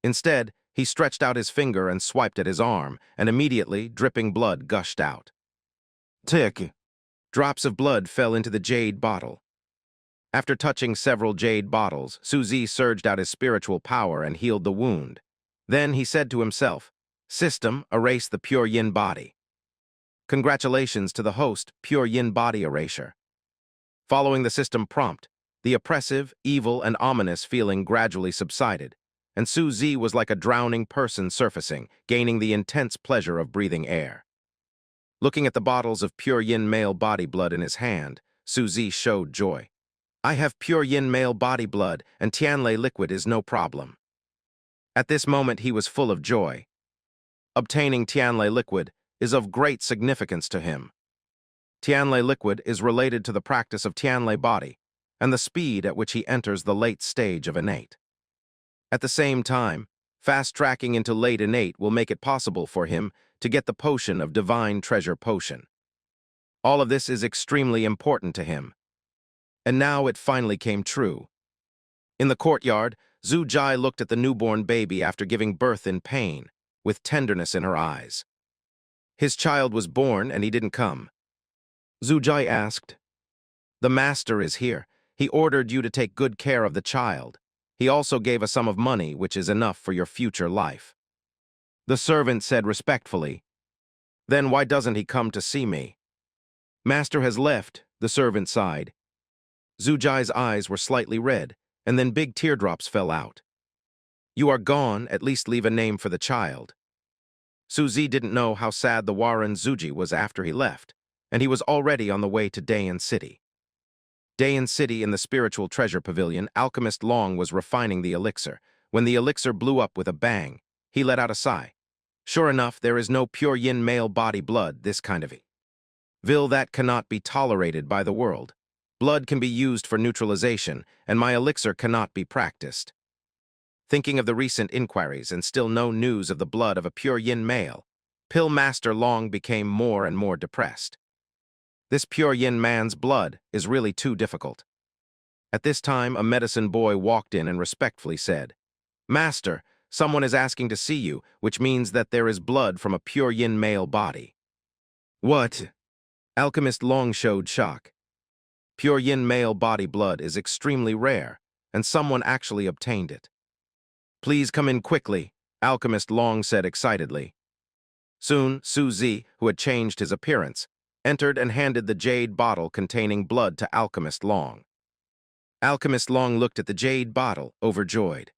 Instead, he stretched out his finger and swiped at his arm, and immediately, dripping blood gushed out. Tick! Drops of blood fell into the jade bottle. After touching several jade bottles, Su Zi surged out his spiritual power and healed the wound. Then he said to himself, System, erase the pure yin body. Congratulations to the host, pure yin body erasure. Following the system prompt, the oppressive, evil, and ominous feeling gradually subsided, and Su Zi was like a drowning person surfacing, gaining the intense pleasure of breathing air. Looking at the bottles of pure yin male body blood in his hand, Su Zi showed joy. I have pure yin male body blood, and Tianlei liquid is no problem. At this moment he was full of joy. Obtaining Tianlei liquid is of great significance to him. Tianlei liquid is related to the practice of Tianlei body, and the speed at which he enters the late stage of innate. At the same time, fast-tracking into late innate will make it possible for him to get the potion of divine treasure potion. All of this is extremely important to him. And now it finally came true. In the courtyard, Zhu Jai looked at the newborn baby after giving birth in pain, with tenderness in her eyes. His child was born and he didn't come. Zhu Jai asked, "The master is here. He ordered you to take good care of the child. He also gave a sum of money which is enough for your future life." The servant said respectfully, "Then why doesn't he come to see me?" "Master has left," the servant sighed. Zhu Jai's eyes were slightly red, and then big teardrops fell out. "You are gone, at least leave a name for the child." Su Zi didn't know how sad the Warren Zuji was after he left, and he was already on the way to Dayan City. Dayan City in the Spiritual Treasure Pavilion, Alchemist Long was refining the elixir. When the elixir blew up with a bang, he let out a sigh. Sure enough, there is no pure yin male body blood, this kind of evil that cannot be tolerated by the world. Blood can be used for neutralization, and my elixir cannot be practiced. Thinking of the recent inquiries and still no news of the blood of a pure yin male, Pill Master Long became more and more depressed. This pure yin man's blood is really too difficult. At this time, a medicine boy walked in and respectfully said, "Master, someone is asking to see you, which means that there is blood from a pure yin male body." "What?" Alchemist Long showed shock. Pure yin male body blood is extremely rare, and someone actually obtained it. "Please come in quickly," Alchemist Long said excitedly. Soon, Su Zi, who had changed his appearance, entered and handed the jade bottle containing blood to Alchemist Long. Alchemist Long looked at the jade bottle, overjoyed.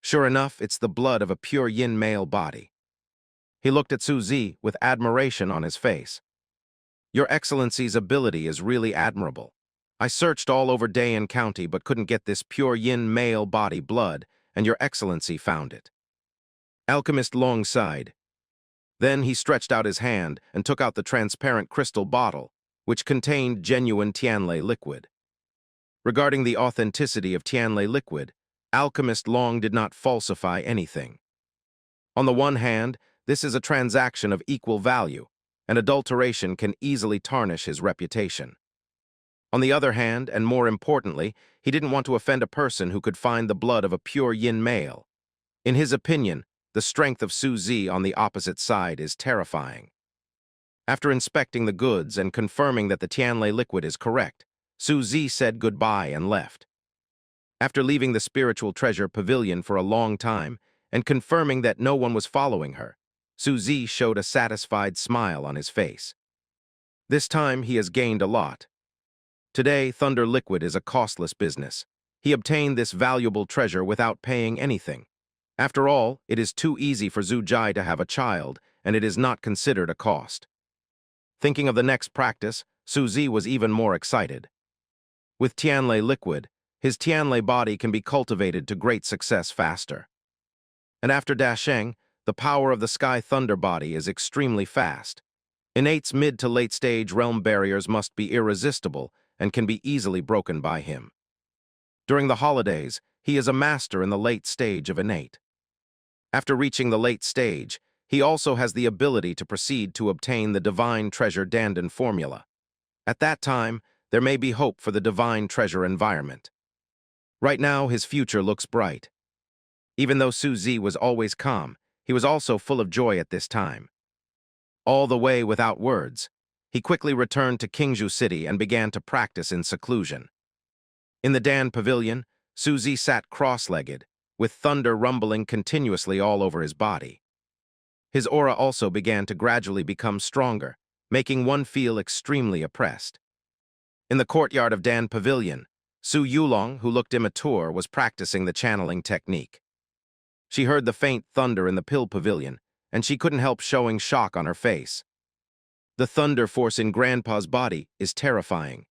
Sure enough, it's the blood of a pure yin male body. He looked at Su Zi with admiration on his face. "Your Excellency's ability is really admirable. I searched all over Dayan County but couldn't get this pure yin male body blood, and Your Excellency found it." Alchemist Long sighed. Then he stretched out his hand and took out the transparent crystal bottle, which contained genuine Tianlei liquid. Regarding the authenticity of Tianlei liquid, Alchemist Long did not falsify anything. On the one hand, this is a transaction of equal value, and adulteration can easily tarnish his reputation. On the other hand, and more importantly, he didn't want to offend a person who could find the blood of a pure yin male. In his opinion, the strength of Su Zi on the opposite side is terrifying. After inspecting the goods and confirming that the Tianlei liquid is correct, Su Zi said goodbye and left. After leaving the Spiritual Treasure Pavilion for a long time and confirming that no one was following her, Su Zi showed a satisfied smile on his face. This time he has gained a lot. Today, Thunder Liquid is a costless business. He obtained this valuable treasure without paying anything. After all, it is too easy for Zhu Jai to have a child, and it is not considered a cost. Thinking of the next practice, Su Zi was even more excited. With Tianlei Liquid, his Tianlei body can be cultivated to great success faster. And after Dasheng, the power of the Sky Thunder body is extremely fast. Innate's mid to late stage realm barriers must be irresistible and can be easily broken by him. During the holidays, he is a master in the late stage of Innate. After reaching the late stage, he also has the ability to proceed to obtain the Divine Treasure Dandan formula. At that time, there may be hope for the Divine Treasure environment. Right now, his future looks bright. Even though Su Zi was always calm, he was also full of joy at this time. All the way without words, he quickly returned to Qingzhou City and began to practice in seclusion. In the Dan Pavilion, Su Zi sat cross-legged, with thunder rumbling continuously all over his body. His aura also began to gradually become stronger, making one feel extremely oppressed. In the courtyard of Dan Pavilion, Su Yulong, who looked immature, was practicing the channeling technique. She heard the faint thunder in the Pill Pavilion, and she couldn't help showing shock on her face. The thunder force in Grandpa's body is terrifying.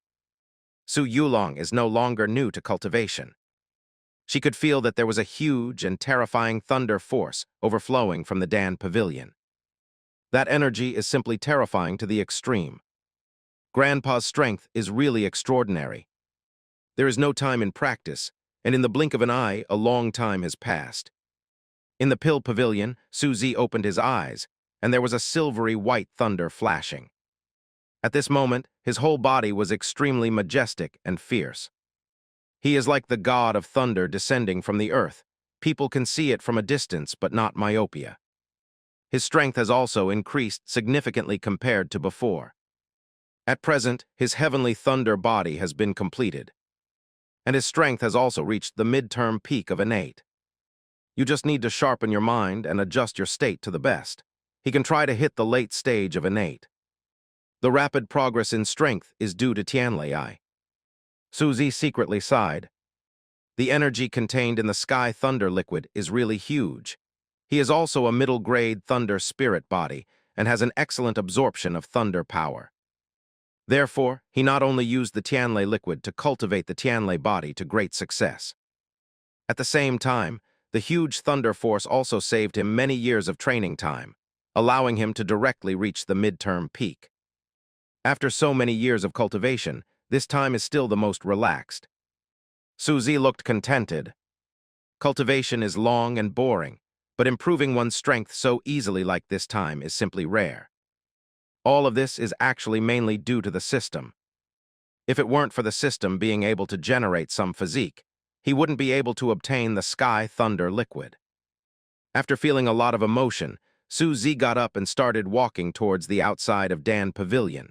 Su Yulong is no longer new to cultivation. She could feel that there was a huge and terrifying thunder force overflowing from the Dan Pavilion. That energy is simply terrifying to the extreme. Grandpa's strength is really extraordinary. There is no time in practice, and in the blink of an eye, a long time has passed. In the Pill Pavilion, Su Zi opened his eyes, and there was a silvery white thunder flashing. At this moment, his whole body was extremely majestic and fierce. He is like the god of thunder descending from the earth. People can see it from a distance, but not myopia. His strength has also increased significantly compared to before. At present, his heavenly thunder body has been completed, and his strength has also reached the midterm peak of innate. You just need to sharpen your mind and adjust your state to the best. He can try to hit the late stage of innate. The rapid progress in strength is due to Tianlai. Su Zi secretly sighed. The energy contained in the sky thunder liquid is really huge. He is also a middle-grade thunder spirit body and has an excellent absorption of thunder power. Therefore, he not only used the Tianlai liquid to cultivate the Tianlai body to great success. At the same time, the huge thunder force also saved him many years of training time, allowing him to directly reach the midterm peak. After so many years of cultivation, this time is still the most relaxed. Su Zi looked contented. Cultivation is long and boring, but improving one's strength so easily like this time is simply rare. All of this is actually mainly due to the system. If it weren't for the system being able to generate some physique, he wouldn't be able to obtain the sky thunder liquid. After feeling a lot of emotion, Su Zi got up and started walking towards the outside of Dan Pavilion.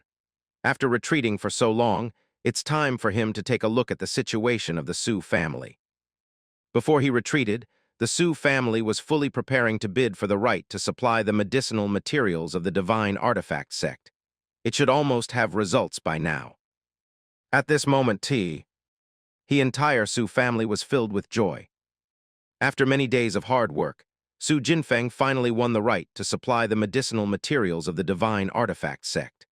After retreating for so long, it's time for him to take a look at the situation of the Su family. Before he retreated, the Su family was fully preparing to bid for the right to supply the medicinal materials of the Divine Artifact sect. It should almost have results by now. At this moment, the entire Su family was filled with joy. After many days of hard work, Su Jinfeng finally won the right to supply the medicinal materials of the Divine Artifact sect.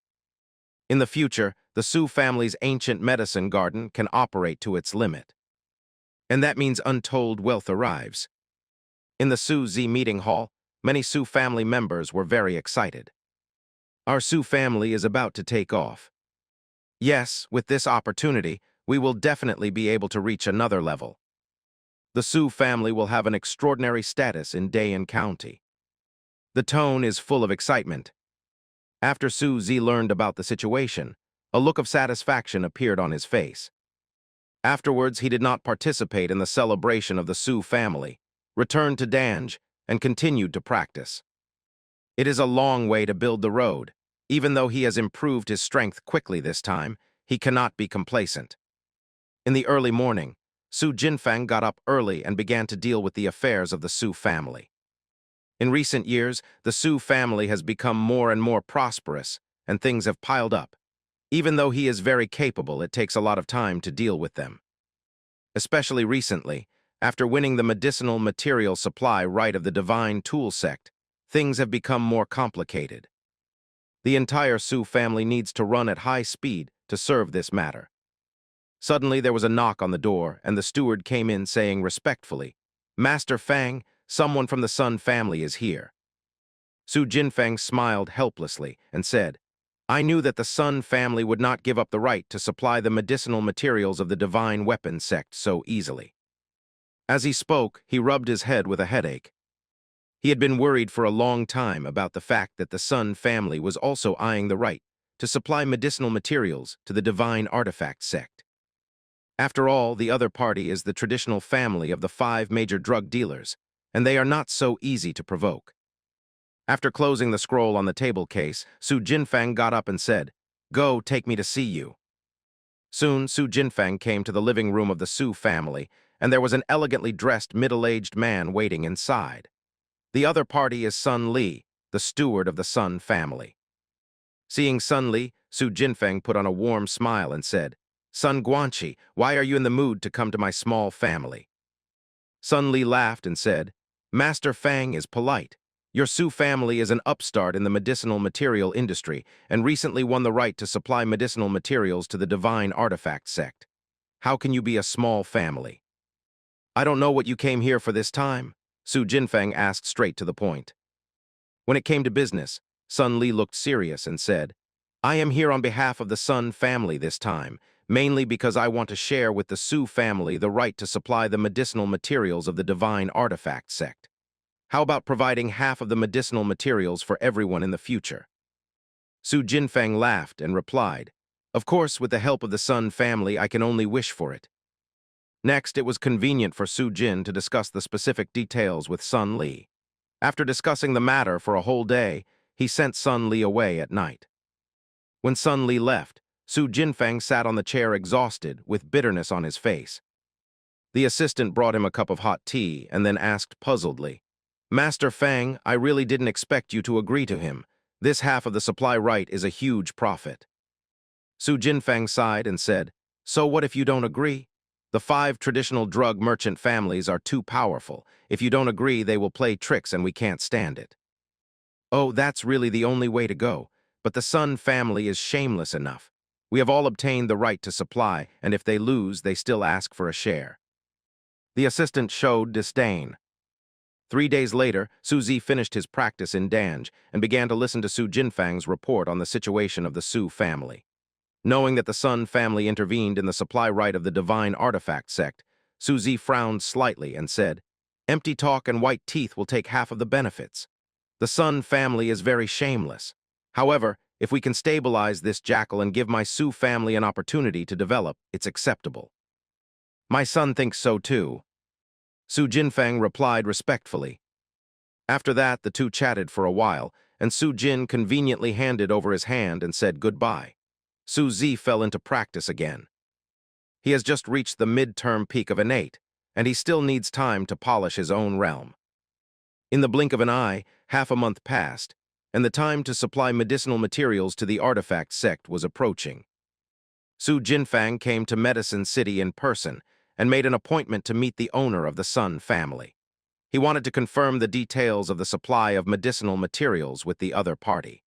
In the future, the Su family's ancient medicine garden can operate to its limit. And that means untold wealth arrives. In the Su Zi meeting hall, many Su family members were very excited. Our Su family is about to take off. Yes, with this opportunity, we will definitely be able to reach another level. The Su family will have an extraordinary status in Dayan County. The tone is full of excitement. After Su Zi learned about the situation, a look of satisfaction appeared on his face. Afterwards, he did not participate in the celebration of the Su family, returned to Danj, and continued to practice. It is a long way to build the road. Even though he has improved his strength quickly this time, he cannot be complacent. In the early morning, Su Jinfeng got up early and began to deal with the affairs of the Su family. In recent years, the Su family has become more and more prosperous, and things have piled up. Even though he is very capable, it takes a lot of time to deal with them. Especially recently, after winning the medicinal material supply right of the Divine Tool sect, things have become more complicated. The entire Su family needs to run at high speed to serve this matter. Suddenly there was a knock on the door, and the steward came in saying respectfully, "Master Fang, someone from the Sun family is here." Su Jinfeng smiled helplessly and said, "I knew that the Sun family would not give up the right to supply the medicinal materials of the Divine Weapon sect so easily." As he spoke, he rubbed his head with a headache. He had been worried for a long time about the fact that the Sun family was also eyeing the right to supply medicinal materials to the Divine Artifact sect. After all, the other party is the traditional family of the 5 major drug dealers, and they are not so easy to provoke. After closing the scroll on the table case, Su Jinfeng got up and said, "Go, take me to see you." Soon, Su Jinfeng came to the living room of the Su family, and there was an elegantly dressed middle-aged man waiting inside. The other party is Sun Li, the steward of the Sun family. Seeing Sun Li, Su Jinfeng put on a warm smile and said, "Sun Guanqi, why are you in the mood to come to my small family?" Sun Li laughed and said, "Master Fang is polite. Your Su family is an upstart in the medicinal material industry and recently won the right to supply medicinal materials to the Divine Artifact sect. How can you be a small family?" "I don't know what you came here for this time," Su Jinfeng asked straight to the point. When it came to business, Sun Li looked serious and said, "I am here on behalf of the Sun family this time, mainly because I want to share with the Su family the right to supply the medicinal materials of the Divine Artifact sect. How about providing half of the medicinal materials for everyone in the future?" Su Jinfeng laughed and replied, "Of course, with the help of the Sun family, I can only wish for it." Next, it was convenient for Su Jin to discuss the specific details with Sun Li. After discussing the matter for a whole day, he sent Sun Li away at night. When Sun Li left, Su Jinfeng sat on the chair exhausted, with bitterness on his face. The assistant brought him a cup of hot tea and then asked puzzledly, "Master Fang, I really didn't expect you to agree to him. This half of the supply right is a huge profit." Su Jinfeng sighed and said, "So what if you don't agree? The 5 traditional drug merchant families are too powerful. If you don't agree, they will play tricks and we can't stand it." "Oh, that's really the only way to go. But the Sun family is shameless enough. We have all obtained the right to supply, and if they lose, they still ask for a share." The assistant showed disdain. 3 days later, Su Zi finished his practice in Danj and began to listen to Su Jinfang's report on the situation of the Su family. Knowing that the Sun family intervened in the supply right of the divine artifact sect, Su Zi frowned slightly and said, "Empty talk and white teeth will take half of the benefits. The Sun family is very shameless. However, if we can stabilize this jackal and give my Su family an opportunity to develop, it's acceptable." "My son thinks so too," Su Jinfeng replied respectfully. After that, the two chatted for a while, and Su Jin conveniently handed over his hand and said goodbye. Su Zi fell into practice again. He has just reached the mid-term peak of innate, and he still needs time to polish his own realm. In the blink of an eye, half a month passed, and the time to supply medicinal materials to the artifact sect was approaching. Su Jinfang came to Medicine City in person and made an appointment to meet the owner of the Sun family. He wanted to confirm the details of the supply of medicinal materials with the other party.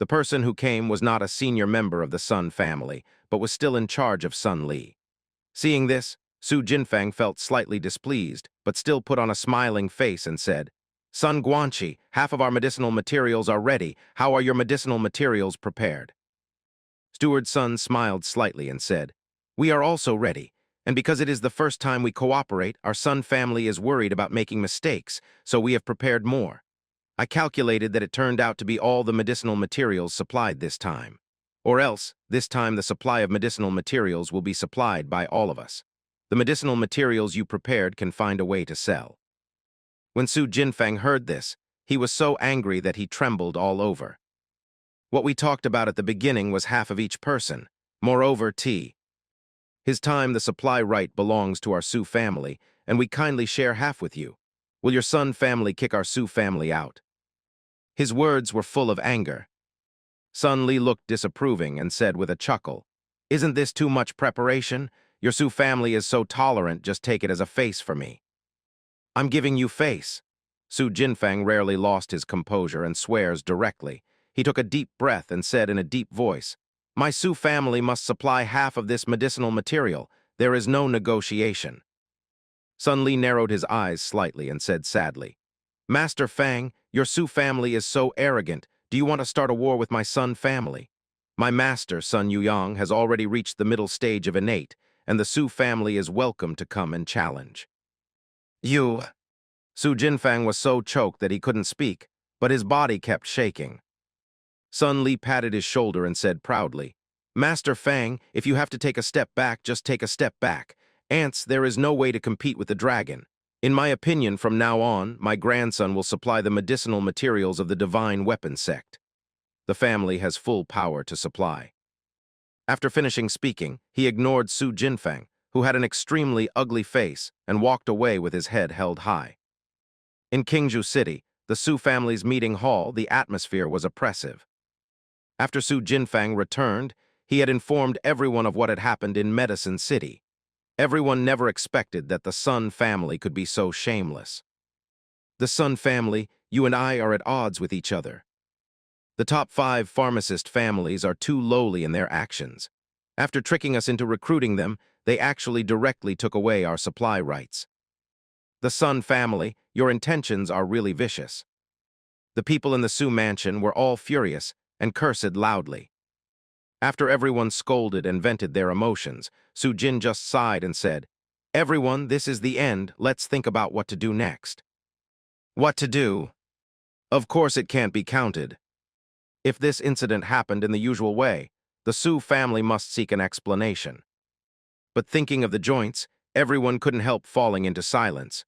The person who came was not a senior member of the Sun family, but was still in charge of Sun Li. Seeing this, Su Jinfang felt slightly displeased, but still put on a smiling face and said, "Sun Guanqi, half of our medicinal materials are ready. How are your medicinal materials prepared?" Steward Sun smiled slightly and said, "We are also ready, and because it is the first time we cooperate, our Sun family is worried about making mistakes, so we have prepared more. I calculated that it turned out to be all the medicinal materials supplied this time. Or else, this time the supply of medicinal materials will be supplied by all of us. The medicinal materials you prepared can find a way to sell." When Su Jinfang heard this, he was so angry that he trembled all over. "What we talked about at the beginning was half of each person. Moreover, his time the supply right belongs to our Su family, and we kindly share half with you. Will your Sun family kick our Su family out?" His words were full of anger. Sun Li looked disapproving and said with a chuckle, "Isn't this too much preparation? Your Su family is so tolerant, just take it as a face for me." "I'm giving you face." Su Jinfang rarely lost his composure and swears directly. He took a deep breath and said in a deep voice, "My Su family must supply half of this medicinal material. There is no negotiation." Sun Li narrowed his eyes slightly and said sadly, "Master Fang, your Su family is so arrogant. Do you want to start a war with my Sun family? My master, Sun Yuyang, has already reached the middle stage of innate, and the Su family is welcome to come and challenge." "You—" Su Jinfang was so choked that he couldn't speak, but his body kept shaking. Sun Li patted his shoulder and said proudly, "Master Fang, if you have to take a step back, just take a step back. Ants, there is no way to compete with the dragon. In my opinion, from now on, my grandson will supply the medicinal materials of the divine weapon sect. The family has full power to supply." After finishing speaking, he ignored Su Jinfang, who had an extremely ugly face, and walked away with his head held high. In Qingzhou City, the Su family's meeting hall, the atmosphere was oppressive. After Su Jinfang returned, he had informed everyone of what had happened in Medicine City. Everyone never expected that the Sun family could be so shameless. "The Sun family, you and I are at odds with each other. The top 5 pharmacist families are too lowly in their actions. After tricking us into recruiting them, they actually directly took away our supply rights. The Sun family, your intentions are really vicious." The people in the Su mansion were all furious and cursed loudly. After everyone scolded and vented their emotions, Su Jin just sighed and said, "Everyone, this is the end. Let's think about what to do next." "What to do? Of course it can't be counted. If this incident happened in the usual way, the Su family must seek an explanation." But thinking of the joints, everyone couldn't help falling into silence.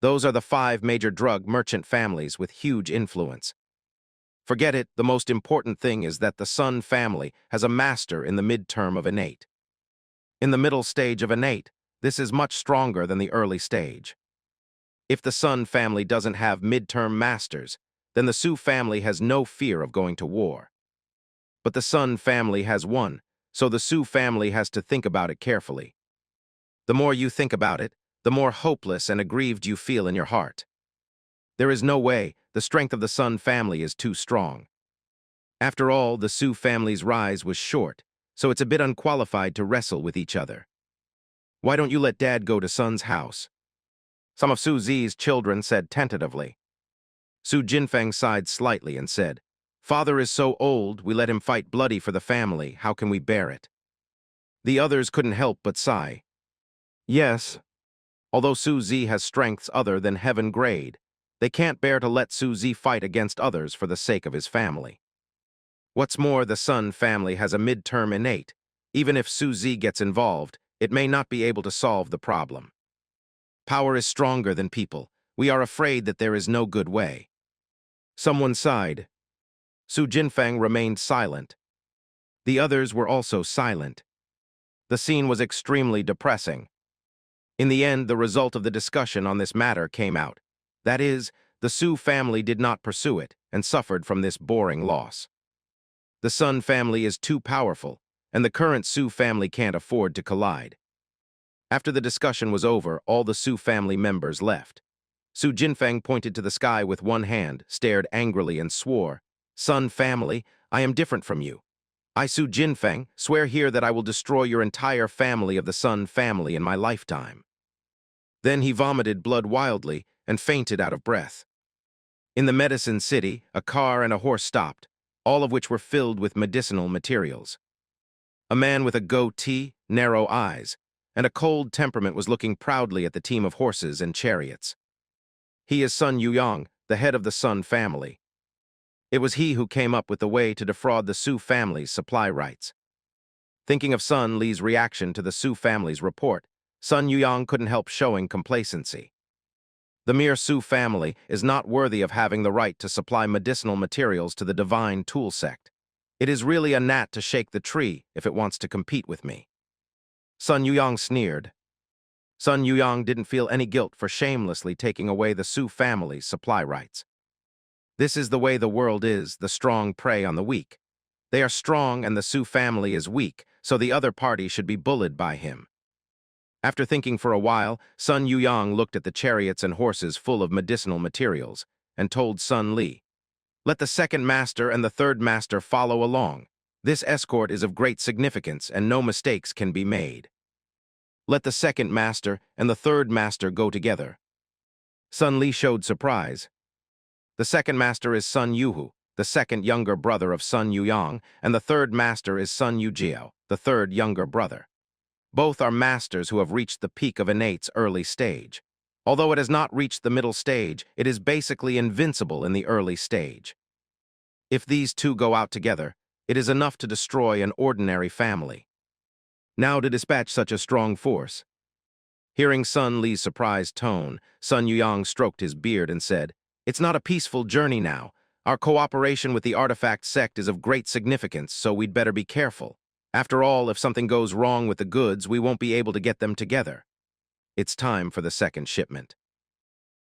Those are the 5 major drug merchant families with huge influence. Forget it, the most important thing is that the Sun family has a master in the midterm of innate. In the middle stage of innate, this is much stronger than the early stage. If the Sun family doesn't have midterm masters, then the Su family has no fear of going to war. But the Sun family has one, so the Su family has to think about it carefully. The more you think about it, the more hopeless and aggrieved you feel in your heart. There is no way, the strength of the Sun family is too strong. After all, the Su family's rise was short, so it's a bit unqualified to wrestle with each other. Why don't you let Dad go to Sun's house? Some of Su Zi's children said tentatively. Su Jinfeng sighed slightly and said, Father is so old, we let him fight bloody for the family, how can we bear it? The others couldn't help but sigh. Yes, although Su Zi has strengths other than heaven grade, they can't bear to let Su Zi fight against others for the sake of his family. What's more, the Sun family has a midterm innate. Even if Su Zi gets involved, it may not be able to solve the problem. Power is stronger than people. We are afraid that there is no good way. Someone sighed. Su Jinfeng remained silent. The others were also silent. The scene was extremely depressing. In the end, the result of the discussion on this matter came out. That is, the Su family did not pursue it and suffered from this boring loss. The Sun family is too powerful, and the current Su family can't afford to collide. After the discussion was over, all the Su family members left. Su Jinfeng pointed to the sky with one hand, stared angrily, and swore, Sun family, I am different from you. I, Su Jinfeng, swear here that I will destroy your entire family of the Sun family in my lifetime. Then he vomited blood wildly and fainted out of breath. In the medicine city, a car and a horse stopped, all of which were filled with medicinal materials. A man with a goatee, narrow eyes, and a cold temperament was looking proudly at the team of horses and chariots. He is Sun Yuyang, the head of the Sun family. It was he who came up with the way to defraud the Su family's supply rights. Thinking of Sun Li's reaction to the Su family's report, Sun Yuyang couldn't help showing complacency. The mere Su family is not worthy of having the right to supply medicinal materials to the divine tool sect. It is really a gnat to shake the tree if it wants to compete with me. Sun Yuyang sneered. Sun Yuyang didn't feel any guilt for shamelessly taking away the Su family's supply rights. This is the way the world is, the strong prey on the weak. They are strong and the Su family is weak, so the other party should be bullied by him. After thinking for a while, Sun Yuyang looked at the chariots and horses full of medicinal materials and told Sun Li, let the second master and the third master follow along. This escort is of great significance and no mistakes can be made. Let the second master and the third master go together. Sun Li showed surprise. The second master is Sun Yuhu, the second younger brother of Sun Yuyang, and the third master is Sun Yujiao, the third younger brother. Both are masters who have reached the peak of innate's early stage. Although it has not reached the middle stage, it is basically invincible in the early stage. If these two go out together, it is enough to destroy an ordinary family. Now to dispatch such a strong force. Hearing Sun Li's surprised tone, Sun Yuyang stroked his beard and said, it's not a peaceful journey now. Our cooperation with the artifact sect is of great significance, so we'd better be careful. After all, if something goes wrong with the goods, we won't be able to get them together. It's time for the second shipment.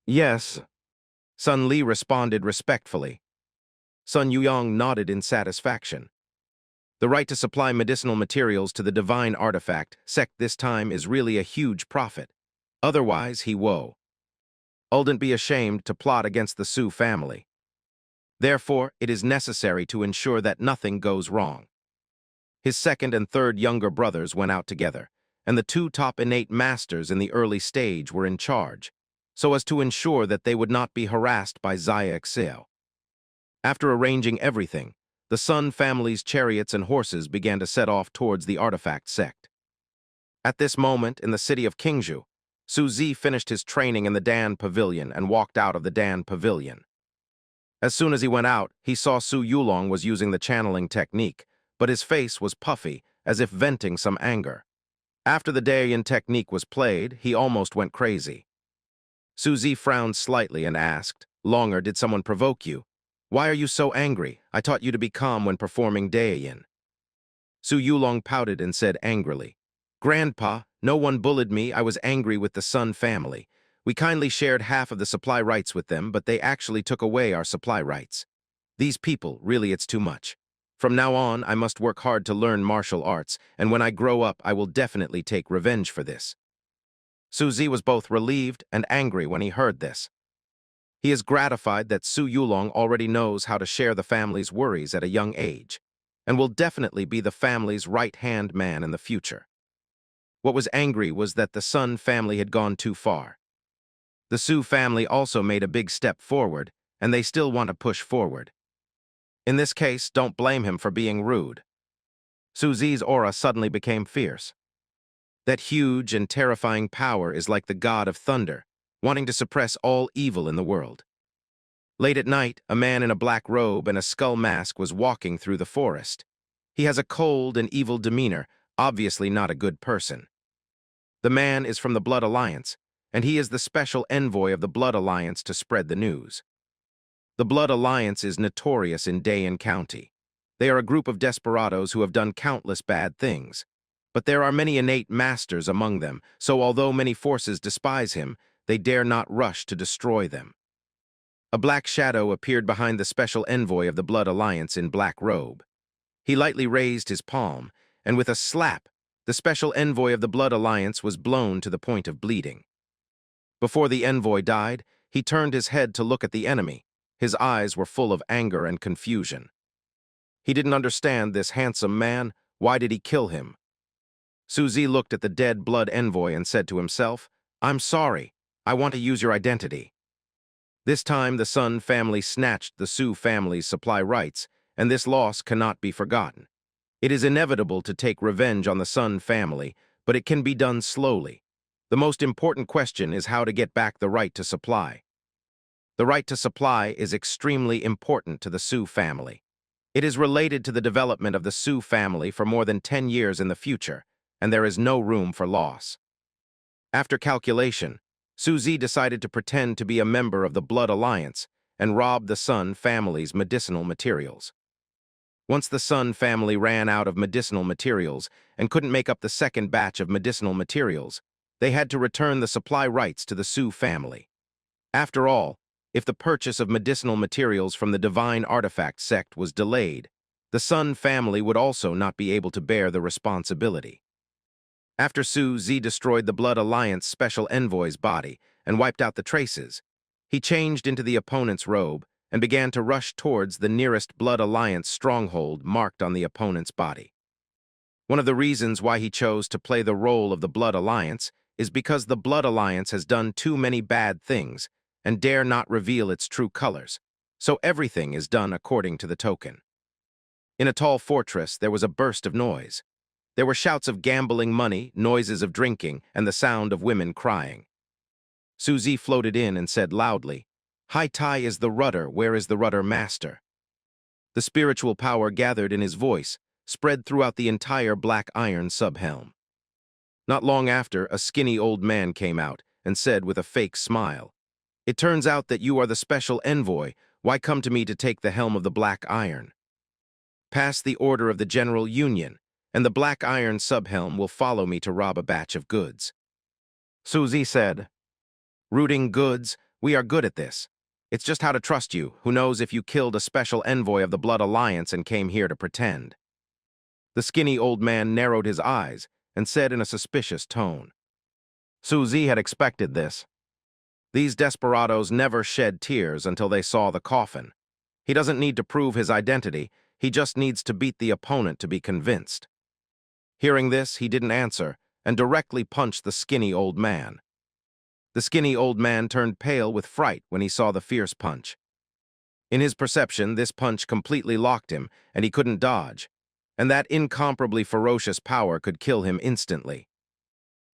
Yes, Sun Li responded respectfully. Sun Yuyang nodded in satisfaction. The right to supply medicinal materials to the divine artifact sect this time is really a huge profit. Otherwise, he wouldn't be ashamed to plot against the Su family. Therefore, it is necessary to ensure that nothing goes wrong. His second and third younger brothers went out together, and the two top innate masters in the early stage were in charge, so as to ensure that they would not be harassed by Xia Xiao. After arranging everything, the Sun family's chariots and horses began to set off towards the artifact sect. At this moment, in the city of Qingzhou, Su Zi finished his training in the Dan Pavilion and walked out of the Dan Pavilion. As soon as he went out, he saw Su Yulong was using the channeling technique, but his face was puffy, as if venting some anger. After the Daiyan technique was played, he almost went crazy. Suzy frowned slightly and asked, "Longer, did someone provoke you? Why are you so angry? I taught you to be calm when performing Daiyin." Su Yulong pouted and said angrily, "Grandpa, no one bullied me. I was angry with the Sun family. We kindly shared half of the supply rights with them, but they actually took away our supply rights. These people, really it's too much. From now on, I must work hard to learn martial arts, and when I grow up, I will definitely take revenge for this." Suzy was both relieved and angry when he heard this. He is gratified that Su Yulong already knows how to share the family's worries at a young age, and will definitely be the family's right-hand man in the future. What was angry was that the Sun family had gone too far. The Su family also made a big step forward, and they still want to push forward. In this case, don't blame him for being rude. Suzy's aura suddenly became fierce. That huge and terrifying power is like the god of thunder, wanting to suppress all evil in the world. Late at night, a man in a black robe and a skull mask was walking through the forest. He has a cold and evil demeanor, obviously not a good person. The man is from the Blood Alliance, and he is the special envoy of the Blood Alliance to spread the news. The Blood Alliance is notorious in Daiyin County. They are a group of desperados who have done countless bad things. But there are many innate masters among them, so although many forces despise him, they dare not rush to destroy them. A black shadow appeared behind the special envoy of the Blood Alliance in black robe. He lightly raised his palm, and with a slap, the special envoy of the Blood Alliance was blown to the point of bleeding. Before the envoy died, he turned his head to look at the enemy. His eyes were full of anger and confusion. He didn't understand this handsome man. Why did he kill him? Suzy looked at the dead Blood envoy and said to himself, "I'm sorry. I want to use your identity." This time, the Sun family snatched the Su family's supply rights, and this loss cannot be forgotten. It is inevitable to take revenge on the Sun family, but it can be done slowly. The most important question is how to get back the right to supply. The right to supply is extremely important to the Su family. It is related to the development of the Su family for more than 10 years in the future, and there is no room for loss. After calculation, Suzy decided to pretend to be a member of the Blood Alliance and rob the Sun family's medicinal materials. Once the Sun family ran out of medicinal materials and couldn't make up the second batch of medicinal materials, they had to return the supply rights to the Su family. After all, if the purchase of medicinal materials from the Divine Artifact sect was delayed, the Sun family would also not be able to bear the responsibility. After Suzy destroyed the Blood Alliance special envoy's body and wiped out the traces, he changed into the opponent's robe and began to rush towards the nearest Blood Alliance stronghold marked on the opponent's body. One of the reasons why he chose to play the role of the Blood Alliance is because the Blood Alliance has done too many bad things and dare not reveal its true colors, so everything is done according to the token. In a tall fortress, there was a burst of noise. There were shouts of gambling money, noises of drinking, and the sound of women crying. Suzy floated in and said loudly, "Hai Tai is the rudder, where is the rudder master?" The spiritual power gathered in his voice, spread throughout the entire black iron subhelm. Not long after, a skinny old man came out and said with a fake smile, "It turns out that you are the special envoy. Why come to me to take the helm of the black iron? Pass the order of the General Union, and the black iron subhelm will follow me to rob a batch of goods." Suzy said, "Rooting goods, we are good at this. It's just how to trust you. Who knows if you killed a special envoy of the Blood Alliance and came here to pretend?" The skinny old man narrowed his eyes and said in a suspicious tone. Suzy had expected this. These desperados never shed tears until they saw the coffin. He doesn't need to prove his identity, he just needs to beat the opponent to be convinced. Hearing this, he didn't answer and directly punched the skinny old man. The skinny old man turned pale with fright when he saw the fierce punch. In his perception, this punch completely locked him, and he couldn't dodge, and that incomparably ferocious power could kill him instantly.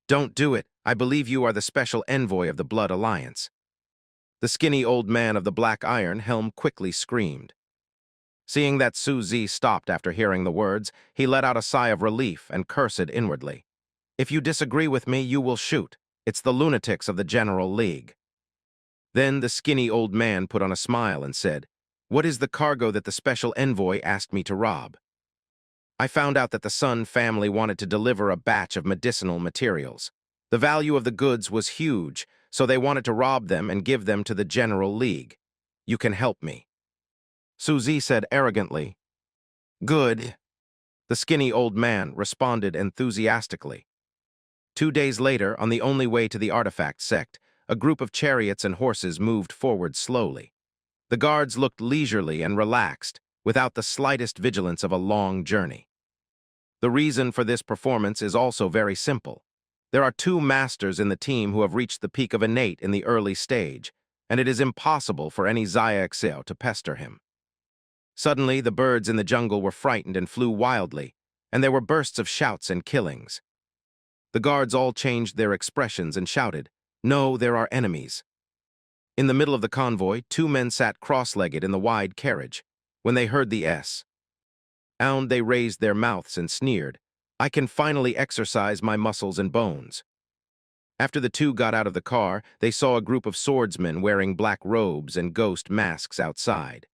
"Don't do it. I believe you are the special envoy of the Blood Alliance." The skinny old man of the black iron helm quickly screamed. Seeing that Suzy stopped after hearing the words, he let out a sigh of relief and cursed inwardly. "If you disagree with me, you will shoot. It's the lunatics of the General League." Then the skinny old man put on a smile and said, "What is the cargo that the special envoy asked me to rob?" I found out that the Sun family wanted to deliver a batch of medicinal materials. The value of the goods was huge, so they wanted to rob them and give them to the General League. You can help me. Suzy said arrogantly. Good. The skinny old man responded enthusiastically. 2 days later, on the only way to the artifact sect, a group of chariots and horses moved forward slowly. The guards looked leisurely and relaxed, without the slightest vigilance of a long journey. The reason for this performance is also very simple. There are 2 masters in the team who have reached the peak of innate in the early stage, and it is impossible for any Xiaoxiao to pester him. Suddenly, the birds in the jungle were frightened and flew wildly, and there were bursts of shouts and killings. The guards all changed their expressions and shouted, "No, there are enemies." In the middle of the convoy, 2 men sat cross-legged in the wide carriage. When they heard the sound, they raised their mouths and sneered, "I can finally exercise my muscles and bones." After the 2 got out of the car, they saw a group of swordsmen wearing black robes and ghost masks outside.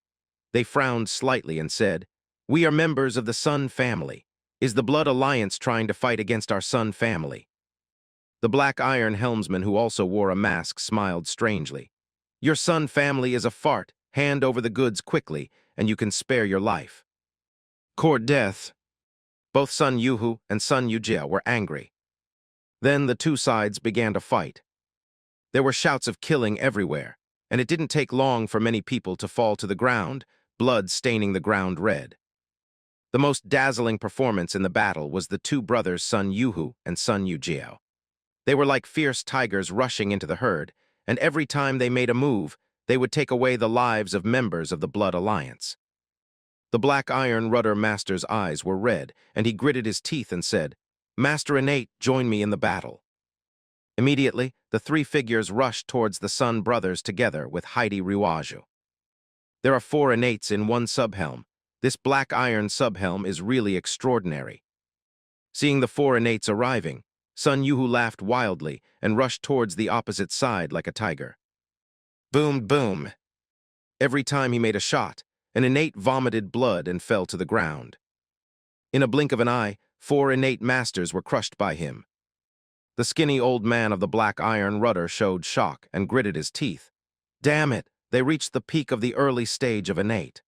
They frowned slightly and said, "We are members of the Sun family. Is the Blood Alliance trying to fight against our Sun family?" The black iron helmsman, who also wore a mask, smiled strangely. "Your Sun family is a fart. Hand over the goods quickly, and you can spare your life." Court death. Both Sun Yuhu and Sun Yujia were angry. Then the 2 sides began to fight. There were shouts of killing everywhere, and it didn't take long for many people to fall to the ground, blood staining the ground red. The most dazzling performance in the battle was the 2 brothers Sun Yuhu and Sun Yujiao. They were like fierce tigers rushing into the herd, and every time they made a move, they would take away the lives of members of the Blood Alliance. The black iron rudder master's eyes were red, and he gritted his teeth and said, "Master Innate, join me in the battle." Immediately, the 3 figures rushed towards the Sun brothers together with Heidi Riwaju. There are 4 Innates in one subhelm. This black iron subhelm is really extraordinary. Seeing the 4 Innates arriving, Sun Yuhu laughed wildly and rushed towards the opposite side like a tiger. Boom, boom. Every time he made a shot, an Innate vomited blood and fell to the ground. In a blink of an eye, 4 Innate masters were crushed by him. The skinny old man of the black iron rudder showed shock and gritted his teeth. Damn it, they reached the peak of the early stage of Innate.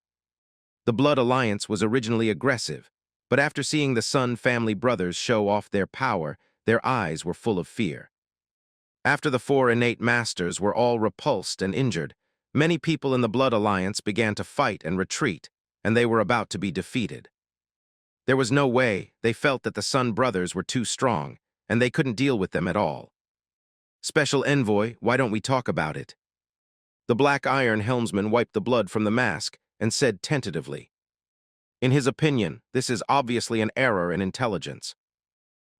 The Blood Alliance was originally aggressive, but after seeing the Sun family brothers show off their power, their eyes were full of fear. After the 4 Innate masters were all repulsed and injured, many people in the Blood Alliance began to fight and retreat, and they were about to be defeated. There was no way. They felt that the Sun brothers were too strong, and they couldn't deal with them at all. "Special Envoy, why don't we talk about it?" The black iron helmsman wiped the blood from the mask and said tentatively. In his opinion, this is obviously an error in intelligence.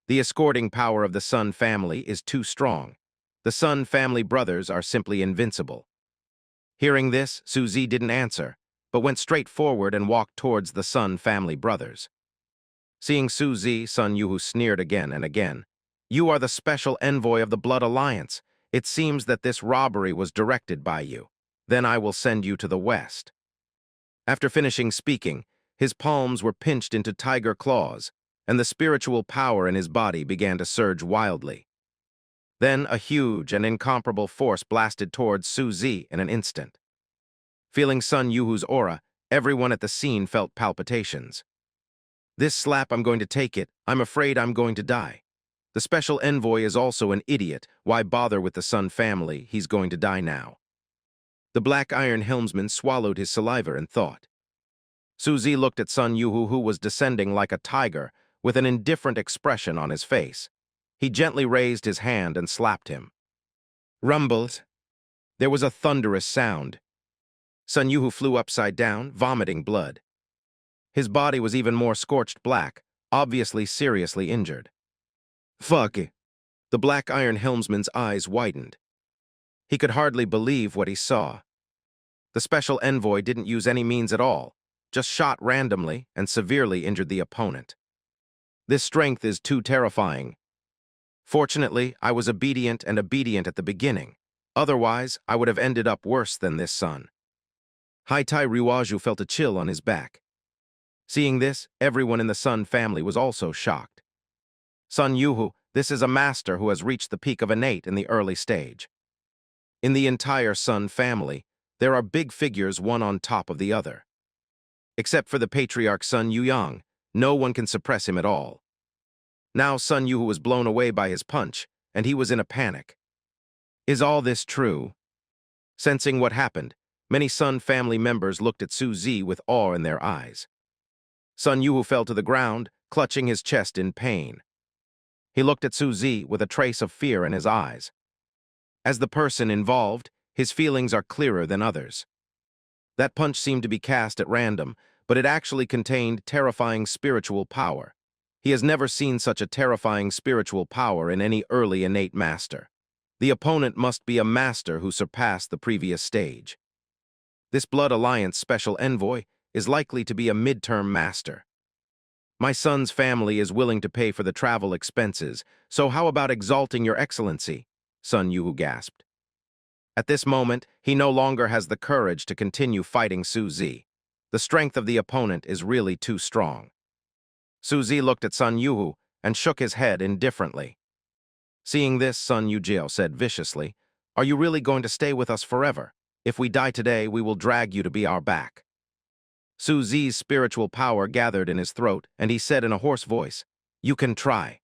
The escorting power of the Sun family is too strong. The Sun family brothers are simply invincible. Hearing this, Suzy didn't answer, but went straight forward and walked towards the Sun family brothers. Seeing Suzy, Sun Yuhu sneered again and again. "You are the special envoy of the Blood Alliance. It seems that this robbery was directed by you. Then I will send you to the west." After finishing speaking, his palms were pinched into tiger claws, and the spiritual power in his body began to surge wildly. Then a huge and incomparable force blasted towards Suzy in an instant. Feeling Sun Yuhu's aura, everyone at the scene felt palpitations. "This slap, I'm going to take it. I'm afraid I'm going to die. The special envoy is also an idiot. Why bother with the Sun family? He's going to die now." The black iron helmsman swallowed his saliva and thought. Suzy looked at Sun Yuhu, who was descending like a tiger, with an indifferent expression on his face. He gently raised his hand and slapped him. Rumbled. There was a thunderous sound. Sun Yuhu flew upside down, vomiting blood. His body was even more scorched black, obviously seriously injured. Fuck. The black iron helmsman's eyes widened. He could hardly believe what he saw. The special envoy didn't use any means at all, just shot randomly and severely injured the opponent. This strength is too terrifying. Fortunately, I was obedient at the beginning. Otherwise, I would have ended up worse than this, Sun. Haitai Ryuaju felt a chill on his back. Seeing this, everyone in the Sun family was also shocked. Sun Yuhu, this is a master who has reached the peak of innate in the early stage. In the entire Sun family, there are big figures one on top of the other. Except for the patriarch Sun Yuyang, no one can suppress him at all. Now Sun Yuhu was blown away by his punch, and he was in a panic. Is all this true? Sensing what happened, many Sun family members looked at Su Zi with awe in their eyes. Sun Yuhu fell to the ground, clutching his chest in pain. He looked at Su Zi with a trace of fear in his eyes. As the person involved, his feelings are clearer than others. That punch seemed to be cast at random, but it actually contained terrifying spiritual power. He has never seen such a terrifying spiritual power in any early innate master. The opponent must be a master who surpassed the previous stage. This Blood Alliance special envoy is likely to be a midterm master. My son's family is willing to pay for the travel expenses, so how about exalting your excellency? Sun Yuhu gasped. At this moment, he no longer has the courage to continue fighting Su Zi. The strength of the opponent is really too strong. Su Zi looked at Sun Yuhu and shook his head indifferently. Seeing this, Sun Yujiao said viciously, "Are you really going to stay with us forever? If we die today, we will drag you to be our back." Su Zi's spiritual power gathered in his throat, and he said in a hoarse voice, "You can try."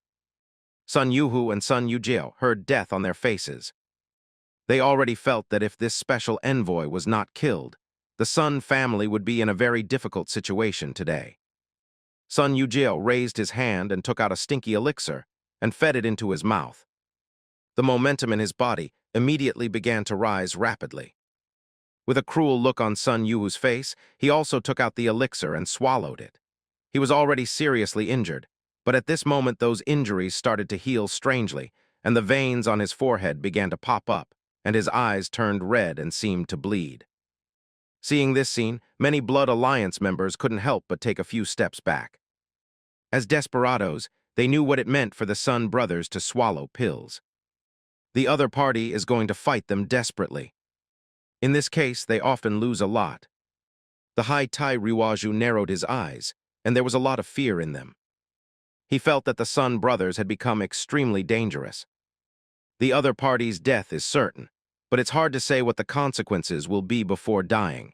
Sun Yuhu and Sun Yujiao heard death on their faces. They already felt that if this special envoy was not killed, the Sun family would be in a very difficult situation today. Sun Yujiao raised his hand and took out a stinky elixir and fed it into his mouth. The momentum in his body immediately began to rise rapidly. With a cruel look on Sun Yuhu's face, he also took out the elixir and swallowed it. He was already seriously injured, but at this moment those injuries started to heal strangely, and the veins on his forehead began to pop up, and his eyes turned red and seemed to bleed. Seeing this scene, many Blood Alliance members couldn't help but take a few steps back. As desperados, they knew what it meant for the Sun brothers to swallow pills. The other party is going to fight them desperately. In this case, they often lose a lot. The Haitai Ryuaju narrowed his eyes, and there was a lot of fear in them. He felt that the Sun brothers had become extremely dangerous. The other party's death is certain, but it's hard to say what the consequences will be before dying.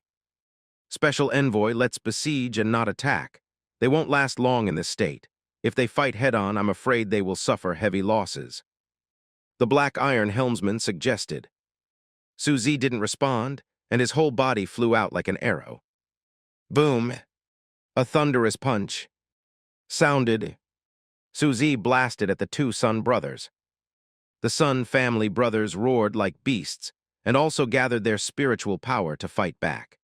Special Envoy, let's besiege and not attack. They won't last long in this state. If they fight head-on, I'm afraid they will suffer heavy losses. The Black Iron Helmsman suggested. Su Zi didn't respond, and his whole body flew out like an arrow. Boom! A thunderous punch sounded. Su Zi blasted at the two Sun brothers. The Sun family brothers roared like beasts and also gathered their spiritual power to fight back.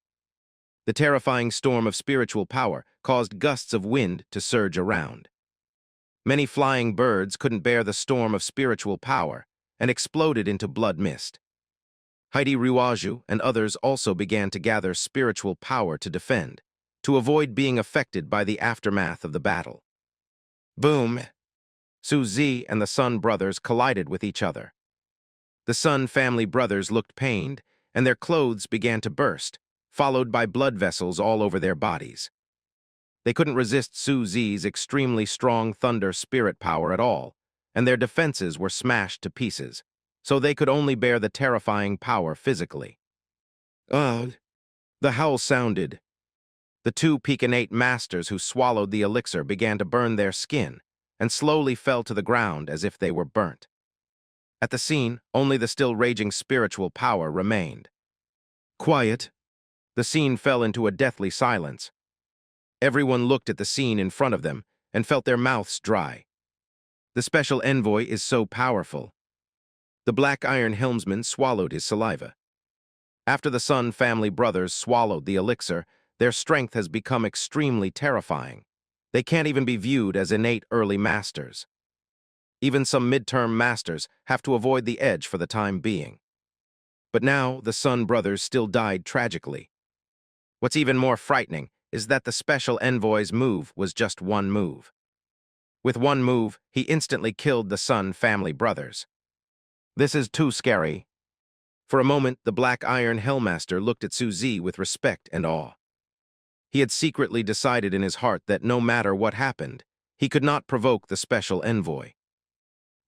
The terrifying storm of spiritual power caused gusts of wind to surge around. Many flying birds couldn't bear the storm of spiritual power and exploded into blood mist. Heidi Ryuaju and others also began to gather spiritual power to defend, to avoid being affected by the aftermath of the battle. Boom! Su Zi and the Sun brothers collided with each other. The Sun family brothers looked pained, and their clothes began to burst, followed by blood vessels all over their bodies. They couldn't resist Su Zi's extremely strong thunder spirit power at all, and their defenses were smashed to pieces, so they could only bear the terrifying power physically. Ugh! The howl sounded. The two Pekinate masters who swallowed the elixir began to burn their skin, and slowly fell to the ground as if they were burnt. At the scene, only the still raging spiritual power remained. Quiet. The scene fell into a deathly silence. Everyone looked at the scene in front of them and felt their mouths dry. The special envoy is so powerful. The Black Iron Helmsman swallowed his saliva. After the Sun family brothers swallowed the elixir, their strength has become extremely terrifying. They can't even be viewed as innate early masters. Even some midterm masters have to avoid the edge for the time being. But now, the Sun brothers still died tragically. What's even more frightening is that the special envoy's move was just one move. With one move, he instantly killed the Sun family brothers. This is too scary. For a moment, the Black Iron Hellmaster looked at Su Zi with respect and awe. He had secretly decided in his heart that no matter what happened, he could not provoke the Special Envoy.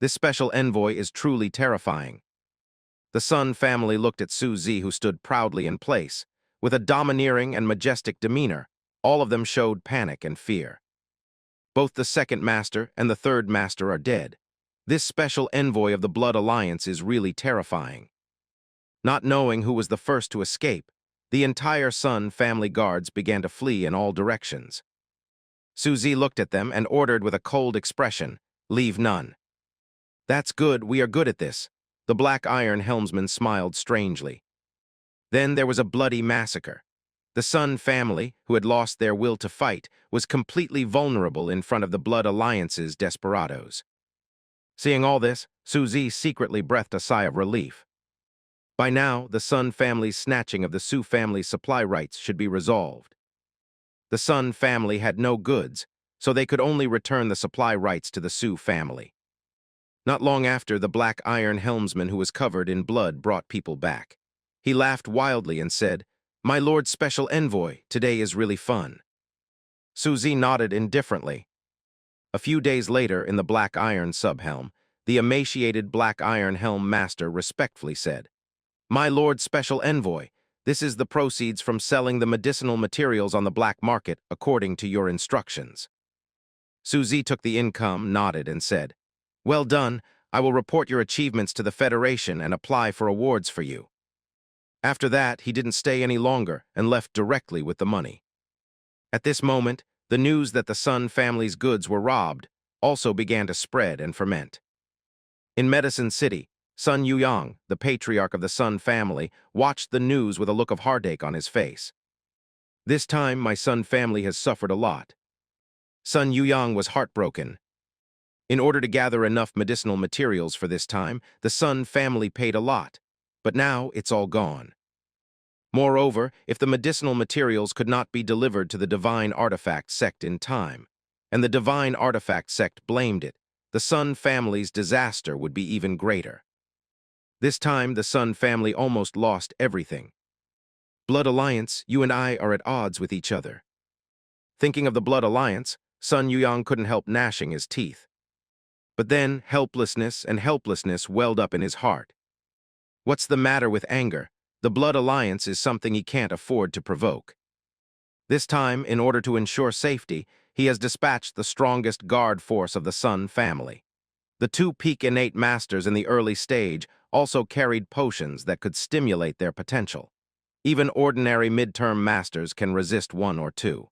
This Special Envoy is truly terrifying. The Sun family looked at Su Zi, who stood proudly in place. With a domineering and majestic demeanor, all of them showed panic and fear. Both the second master and the third master are dead. This Special Envoy of the Blood Alliance is really terrifying. Not knowing who was the first to escape, the entire Sun family guards began to flee in all directions. Su Zi looked at them and ordered with a cold expression, "Leave none." "That's good, we are good at this." The Black Iron Helmsman smiled strangely. Then there was a bloody massacre. The Sun family, who had lost their will to fight, was completely vulnerable in front of the Blood Alliance's desperados. Seeing all this, Su Zi secretly breathed a sigh of relief. By now, the Sun family's snatching of the Su family's supply rights should be resolved. The Sun family had no goods, so they could only return the supply rights to the Su family. Not long after, the Black Iron Helmsman, who was covered in blood, brought people back. He laughed wildly and said, "My Lord Special Envoy, today is really fun." Su Zi nodded indifferently. A few days later, in the Black Iron Subhelm, the emaciated Black Iron Helm Master respectfully said, "My Lord Special Envoy, this is the proceeds from selling the medicinal materials on the black market according to your instructions." Su Zi took the income, nodded, and said, "Well done, I will report your achievements to the Federation and apply for awards for you." After that, he didn't stay any longer and left directly with the money. At this moment, the news that the Sun family's goods were robbed also began to spread and ferment. In Medicine City, Sun Yuyang, the patriarch of the Sun family, watched the news with a look of heartache on his face. "This time, my Sun family has suffered a lot." Sun Yuyang was heartbroken. In order to gather enough medicinal materials for this time, the Sun family paid a lot, but now it's all gone. Moreover, if the medicinal materials could not be delivered to the Divine Artifact Sect in time, and the Divine Artifact Sect blamed it, the Sun family's disaster would be even greater. This time, the Sun family almost lost everything. "Blood Alliance, you and I are at odds with each other." Thinking of the Blood Alliance, Sun Yuyang couldn't help gnashing his teeth. But then, helplessness welled up in his heart. What's the matter with anger? The Blood Alliance is something he can't afford to provoke. This time, in order to ensure safety, he has dispatched the strongest guard force of the Sun family. The two peak innate masters in the early stage also carried potions that could stimulate their potential. Even ordinary midterm masters can resist one or two.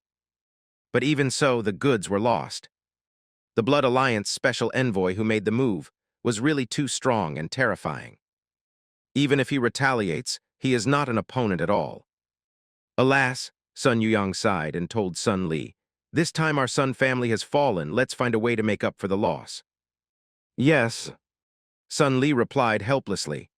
But even so, the goods were lost. The Blood Alliance Special Envoy who made the move was really too strong and terrifying. Even if he retaliates, he is not an opponent at all. "Alas," Sun Yuyang sighed and told Sun Li, "this time our Sun family has fallen, let's find a way to make up for the loss." "Yes," Sun Li replied helplessly.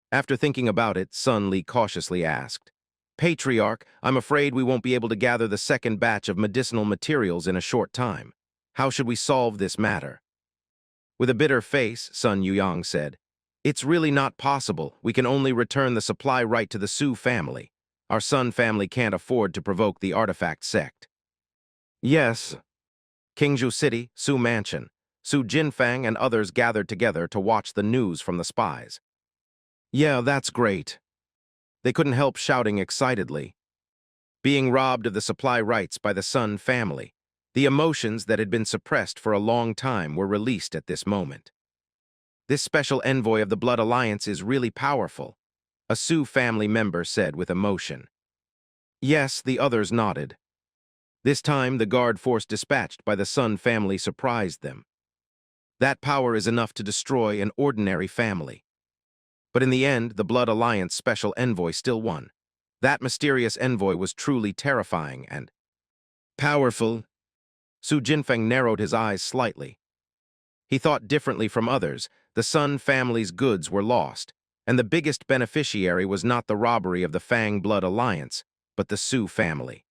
After thinking about it, Sun Li cautiously asked, "Patriarch, I'm afraid we won't be able to gather the second batch of medicinal materials in a short time. How should we solve this matter?" With a bitter face, Sun Yuyang said, "It's really not possible. We can only return the supply right to the Su family. Our Sun family can't afford to provoke the Artifact Sect." "Yes." Qingzhou City, Su Mansion. Su Jinfang and others gathered together to watch the news from the spies. "Yeah, that's great." They couldn't help shouting excitedly. Being robbed of the supply rights by the Sun family, the emotions that had been suppressed for a long time were released at this moment. "This Special Envoy of the Blood Alliance is really powerful," a Su family member said with emotion. Yes, the others nodded. This time, the guard force dispatched by the Sun family surprised them. That power is enough to destroy an ordinary family. But in the end, the Blood Alliance Special Envoy still won. That mysterious envoy was truly terrifying and powerful. Su Jinfeng narrowed his eyes slightly. He thought differently from others. The Sun family's goods were lost, and the biggest beneficiary was not the robbery of the Fang Blood Alliance, but the Su family.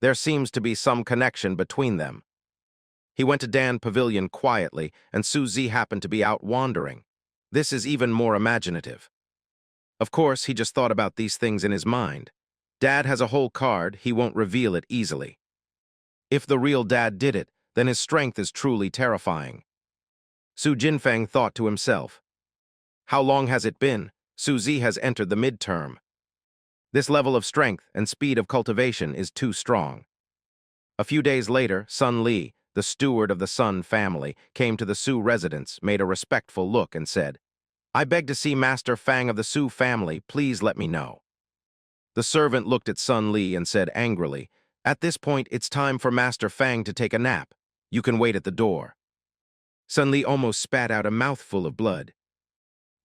There seems to be some connection between them. He went to Dan Pavilion quietly, and Su Zi happened to be out wandering. This is even more imaginative. Of course, he just thought about these things in his mind. Dad has a whole card, he won't reveal it easily. If the real Dad did it, then his strength is truly terrifying. Su Jinfeng thought to himself. How long has it been? Su Zi has entered the midterm. This level of strength and speed of cultivation is too strong. A few days later, Sun Li, the steward of the Sun family, came to the Su residence, made a respectful look, and said, I beg to see Master Fang of the Su family, please let me know. The servant looked at Sun Li and said angrily, At this point, it's time for Master Fang to take a nap. You can wait at the door. Sun Li almost spat out a mouthful of blood.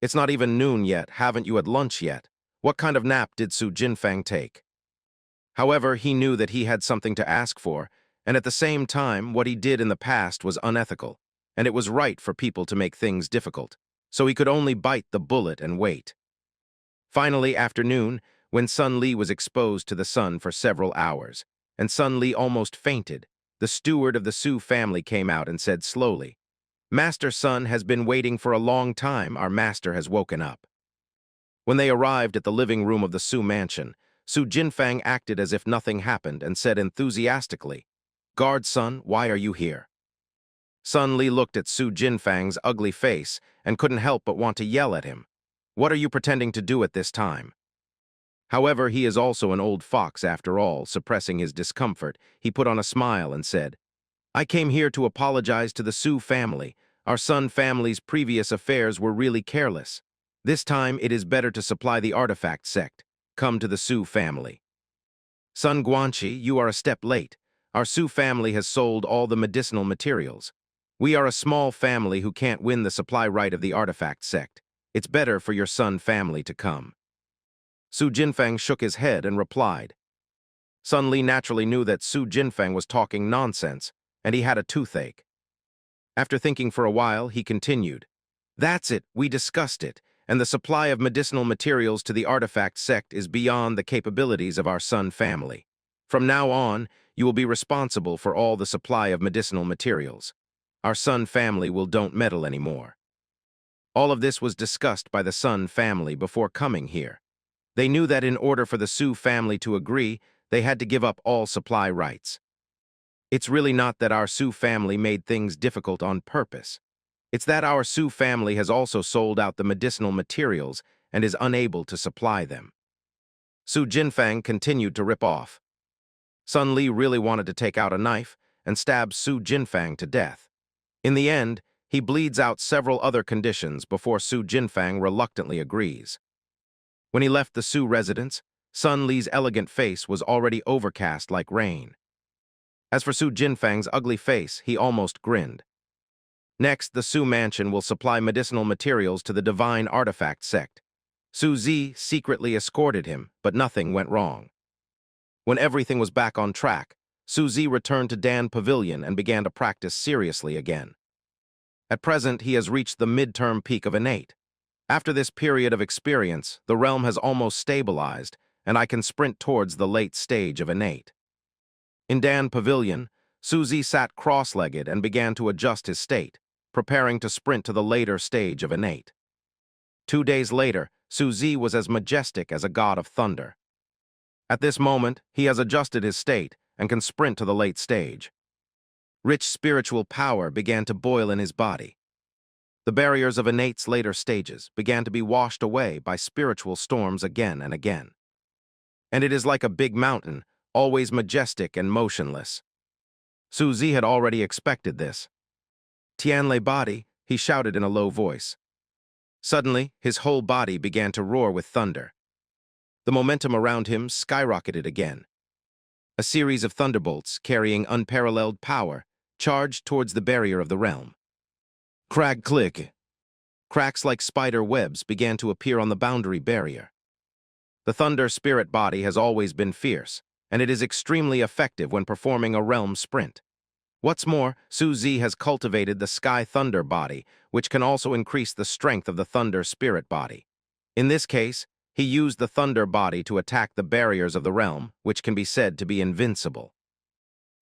It's not even noon yet, haven't you had lunch yet? What kind of nap did Su Jinfeng take? However, he knew that he had something to ask for, and at the same time, what he did in the past was unethical, and it was right for people to make things difficult, so he could only bite the bullet and wait. Finally, after noon, when Sun Li was exposed to the sun for several hours, and Sun Li almost fainted, the steward of the Su family came out and said slowly, Master Sun has been waiting for a long time, our master has woken up. When they arrived at the living room of the Su mansion, Su Jinfeng acted as if nothing happened and said enthusiastically, Guard Sun, why are you here? Sun Li looked at Su Jinfeng's ugly face and couldn't help but want to yell at him. What are you pretending to do at this time? However, he is also an old fox after all. Suppressing his discomfort, he put on a smile and said, I came here to apologize to the Su family. Our Sun family's previous affairs were really careless. This time, it is better to supply the artifact sect. Come to the Su family. Sun Guanxi, you are a step late. Our Su family has sold all the medicinal materials. We are a small family who can't win the supply right of the artifact sect. It's better for your Sun family to come. Su Jinfeng shook his head and replied. Sun Li naturally knew that Su Jinfeng was talking nonsense, and he had a toothache. After thinking for a while, he continued. That's it, we discussed it, and the supply of medicinal materials to the artifact sect is beyond the capabilities of our Sun family. From now on, you will be responsible for all the supply of medicinal materials. Our Sun family will don't meddle anymore. All of this was discussed by the Sun family before coming here. They knew that in order for the Su family to agree, they had to give up all supply rights. It's really not that our Su family made things difficult on purpose. It's that our Su family has also sold out the medicinal materials and is unable to supply them. Su Jinfeng continued to rip off. Sun Li really wanted to take out a knife and stab Su Jinfeng to death. In the end, he bleeds out several other conditions before Su Jinfeng reluctantly agrees. When he left the Su residence, Sun Li's elegant face was already overcast like rain. As for Su Jinfeng's ugly face, he almost grinned. Next, the Su mansion will supply medicinal materials to the Divine Artifact sect. Su Zi secretly escorted him, but nothing went wrong. When everything was back on track, Su Zi returned to Dan Pavilion and began to practice seriously again. At present, he has reached the midterm peak of innate. After this period of experience, the realm has almost stabilized, and I can sprint towards the late stage of innate. In Dan Pavilion, Su Zi sat cross-legged and began to adjust his state, preparing to sprint to the later stage of innate. 2 days later, Su Zi was as majestic as a god of thunder. At this moment, he has adjusted his state and can sprint to the late stage. Rich spiritual power began to boil in his body. The barriers of innate's later stages began to be washed away by spiritual storms again and again. And it is like a big mountain, always majestic and motionless. Su Zi had already expected this. Tianlei body, he shouted in a low voice. Suddenly, his whole body began to roar with thunder. The momentum around him skyrocketed again. A series of thunderbolts carrying unparalleled power charged towards the barrier of the realm. Crack-click. Cracks like spider webs began to appear on the boundary barrier. The thunder spirit body has always been fierce, and it is extremely effective when performing a realm sprint. What's more, Su Zi has cultivated the Sky Thunder body, which can also increase the strength of the Thunder Spirit body. In this case, he used the Thunder body to attack the barriers of the realm, which can be said to be invincible.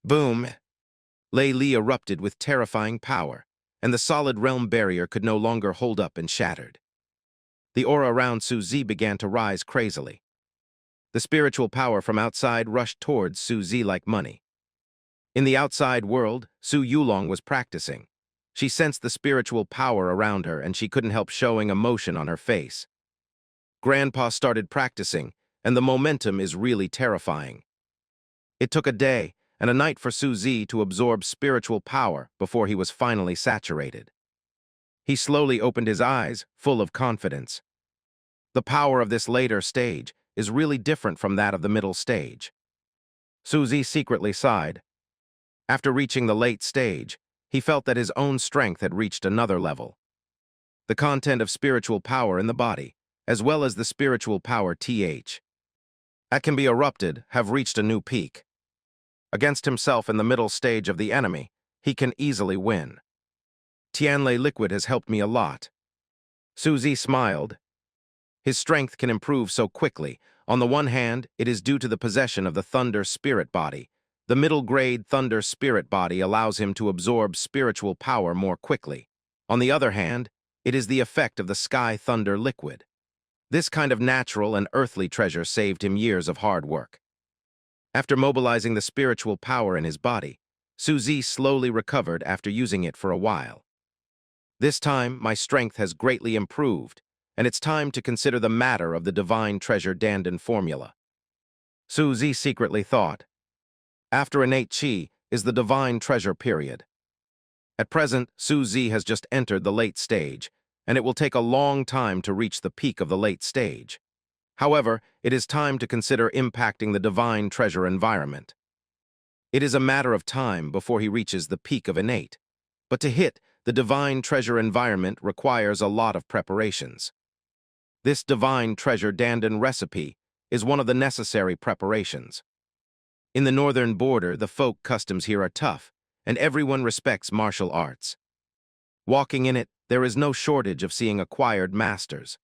Boom! Lei Li erupted with terrifying power, and the solid realm barrier could no longer hold up and shattered. The aura around Su Zi began to rise crazily. The spiritual power from outside rushed towards Su Zi like money. In the outside world, Su Yulong was practicing. She sensed the spiritual power around her and she couldn't help showing emotion on her face. Grandpa started practicing, and the momentum is really terrifying. It took a day and a night for Su Zi to absorb spiritual power before he was finally saturated. He slowly opened his eyes, full of confidence. The power of this later stage is really different from that of the middle stage. Su Zi secretly sighed. After reaching the late stage, he felt that his own strength had reached another level. The content of spiritual power in the body, as well as the spiritual power that can be erupted, have reached a new peak. Against himself in the middle stage of the enemy, he can easily win. Tianlei liquid has helped me a lot. Su Zi smiled. His strength can improve so quickly. On the one hand, it is due to the possession of the Thunder Spirit Body. The middle-grade Thunder Spirit Body allows him to absorb spiritual power more quickly. On the other hand, it is the effect of the Sky Thunder Liquid. This kind of natural and earthly treasure saved him years of hard work. After mobilizing the spiritual power in his body, Su Zi slowly recovered after using it for a while. This time, my strength has greatly improved, and it's time to consider the matter of the Divine Treasure Dandan formula. Su Zi secretly thought. After innate Qi is the Divine Treasure period. At present, Su Zi has just entered the late stage, and it will take a long time to reach the peak of the late stage. However, it is time to consider impacting the Divine Treasure environment. It is a matter of time before he reaches the peak of innate, but to hit the Divine Treasure environment requires a lot of preparations. This Divine Treasure Dandan recipe is one of the necessary preparations. In the northern border, the folk customs here are tough, and everyone respects martial arts. Walking in it, there is no shortage of seeing acquired masters.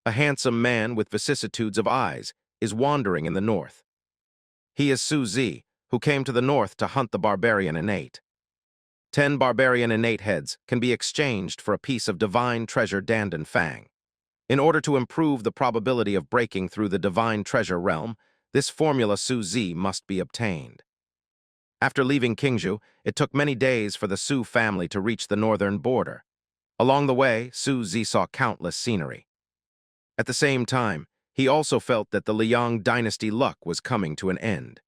A handsome man with vicissitudes of eyes is wandering in the north. He is Su Zi, who came to the north to hunt the barbarian innate. 10 barbarian innate heads can be exchanged for a piece of Divine Treasure Dandan Fang. In order to improve the probability of breaking through the Divine Treasure realm, this formula Su Zi must be obtained. After leaving Qingzhou, it took many days for the Su family to reach the northern border. Along the way, Su Zi saw countless scenery. At the same time, he also felt that the Liang dynasty luck was coming to an end.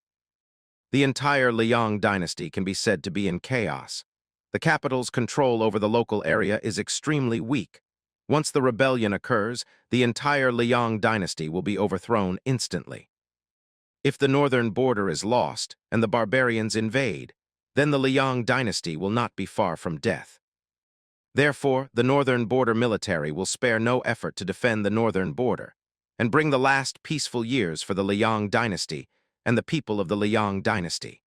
The entire Liang dynasty can be said to be in chaos. The capital's control over the local area is extremely weak. Once the rebellion occurs, the entire Liang dynasty will be overthrown instantly. If the northern border is lost and the barbarians invade, then the Liang dynasty will not be far from death. Therefore, the northern border military will spare no effort to defend the northern border and bring the last peaceful years for the Liang dynasty and the people of the Liang dynasty.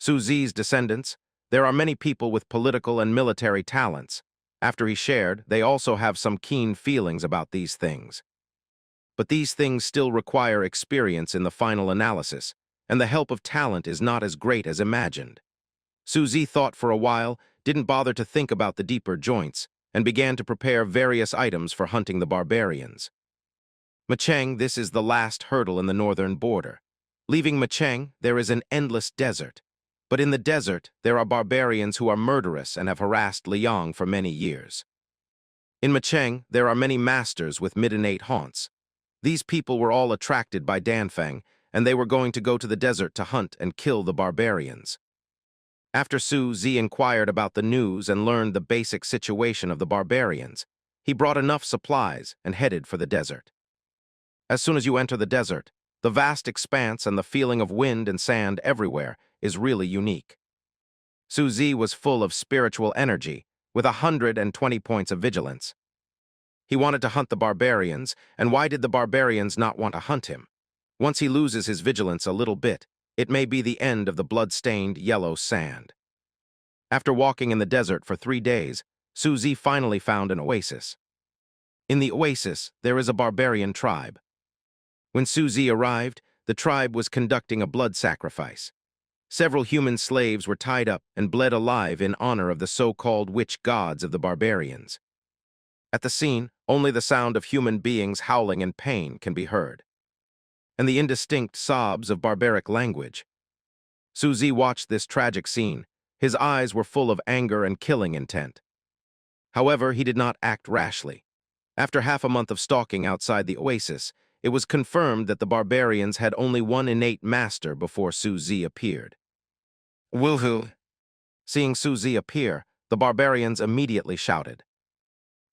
Su Zi's descendants, there are many people with political and military talents. After he shared, they also have some keen feelings about these things. But these things still require experience in the final analysis, and the help of talent is not as great as imagined. Su Zi thought for a while, didn't bother to think about the deeper joints, and began to prepare various items for hunting the barbarians. Macheng, this is the last hurdle in the northern border. Leaving Macheng, there is an endless desert. But in the desert, there are barbarians who are murderous and have harassed Liang for many years. In Macheng, there are many masters with mid-innate haunts. These people were all attracted by Danfeng, and they were going to go to the desert to hunt and kill the barbarians. After Su Zi inquired about the news and learned the basic situation of the barbarians, he brought enough supplies and headed for the desert. As soon as you enter the desert, the vast expanse and the feeling of wind and sand everywhere is really unique. Su Zi was full of spiritual energy, with 120 points of vigilance. He wanted to hunt the barbarians, and why did the barbarians not want to hunt him? Once he loses his vigilance a little bit, it may be the end of the blood-stained yellow sand. After walking in the desert for 3 days, Su Zi finally found an oasis. In the oasis, there is a barbarian tribe. When Su Zi arrived, the tribe was conducting a blood sacrifice. Several human slaves were tied up and bled alive in honor of the so-called witch gods of the barbarians. At the scene, only the sound of human beings howling in pain can be heard, and the indistinct sobs of barbaric language. Su Zi watched this tragic scene. His eyes were full of anger and killing intent. However, he did not act rashly. After half a month of stalking outside the oasis, it was confirmed that the barbarians had only one innate master before Su Zi appeared. Woohoo! Seeing Su Zi appear, the barbarians immediately shouted.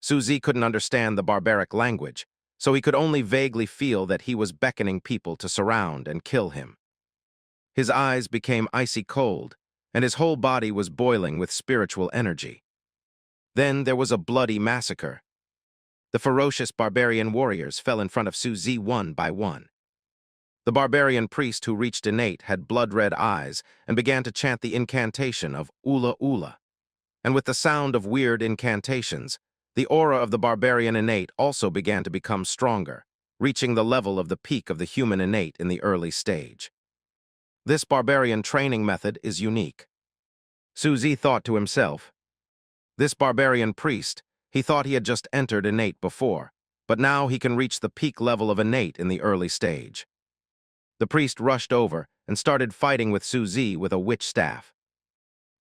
Su Zi couldn't understand the barbaric language, so he could only vaguely feel that he was beckoning people to surround and kill him. His eyes became icy cold, and his whole body was boiling with spiritual energy. Then there was a bloody massacre. The ferocious barbarian warriors fell in front of Su Zi one by one. The barbarian priest who reached innate had blood-red eyes and began to chant the incantation of Ula Ula. And with the sound of weird incantations, the aura of the barbarian innate also began to become stronger, reaching the level of the peak of the human innate in the early stage. This barbarian training method is unique. Su Zi thought to himself. This barbarian priest, he thought he had just entered innate before, but now he can reach the peak level of innate in the early stage. The priest rushed over and started fighting with Su Zi with a witch staff.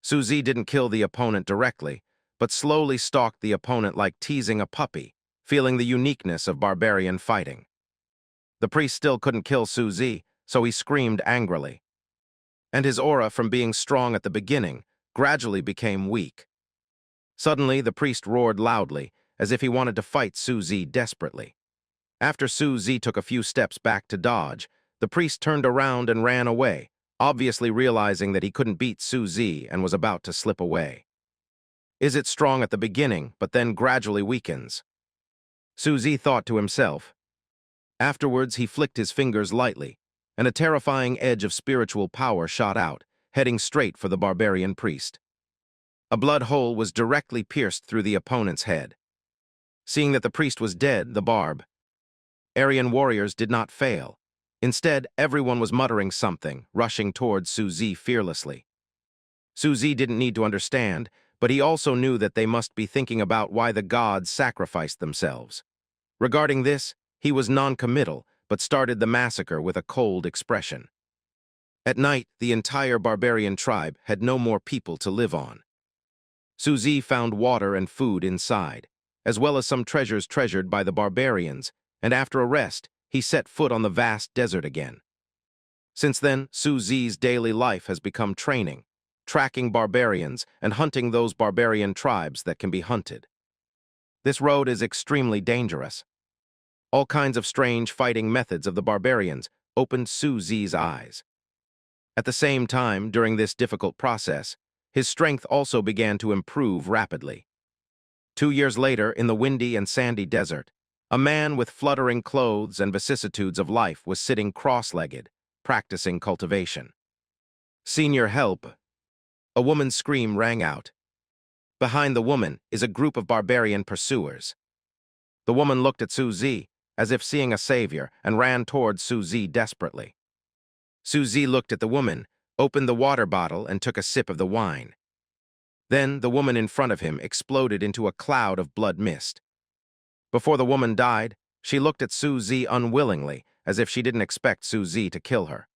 Su Zi didn't kill the opponent directly, but slowly stalked the opponent like teasing a puppy, feeling the uniqueness of barbarian fighting. The priest still couldn't kill Su Zi, so he screamed angrily. And his aura, from being strong at the beginning, gradually became weak. Suddenly, the priest roared loudly, as if he wanted to fight Su Zi desperately. After Su Zi took a few steps back to dodge, the priest turned around and ran away, obviously realizing that he couldn't beat Su Zi and was about to slip away. Is it strong at the beginning, but then gradually weakens? Su Zi thought to himself. Afterwards, he flicked his fingers lightly, and a terrifying edge of spiritual power shot out, heading straight for the barbarian priest. A blood hole was directly pierced through the opponent's head. Seeing that the priest was dead, the barbarian warriors did not fail. Instead, everyone was muttering something, rushing towards Su Zi fearlessly. Su Zi didn't need to understand, but he also knew that they must be thinking about why the gods sacrificed themselves. Regarding this, he was non-committal, but started the massacre with a cold expression. At night, the entire barbarian tribe had no more people to live on. Su Zi found water and food inside, as well as some treasures treasured by the barbarians, and after a rest, he set foot on the vast desert again. Since then, Su Zi's daily life has become training, tracking barbarians and hunting those barbarian tribes that can be hunted. This road is extremely dangerous. All kinds of strange fighting methods of the barbarians opened Su Zi's eyes. At the same time, during this difficult process, his strength also began to improve rapidly. 2 years later, in the windy and sandy desert, a man with fluttering clothes and vicissitudes of life was sitting cross-legged, practicing cultivation. "Senior, help!" A woman's scream rang out. Behind the woman is a group of barbarian pursuers. The woman looked at Su Zi, as if seeing a savior, and ran towards Su Zi desperately. Su Zi looked at the woman, opened the water bottle, and took a sip of the wine. Then the woman in front of him exploded into a cloud of blood mist. Before the woman died, she looked at Su Zi unwillingly, as if she didn't expect Su Zi to kill her.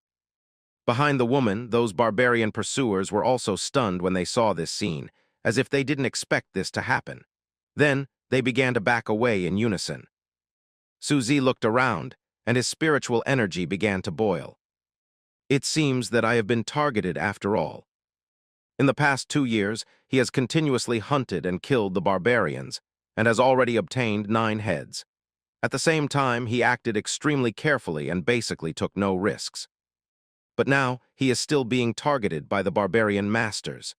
Behind the woman, those barbarian pursuers were also stunned when they saw this scene, as if they didn't expect this to happen. Then, they began to back away in unison. Su Zi looked around, and his spiritual energy began to boil. It seems that I have been targeted after all. In the past 2 years, he has continuously hunted and killed the barbarians, and has already obtained 9 heads. At the same time, he acted extremely carefully and basically took no risks. But now, he is still being targeted by the barbarian masters.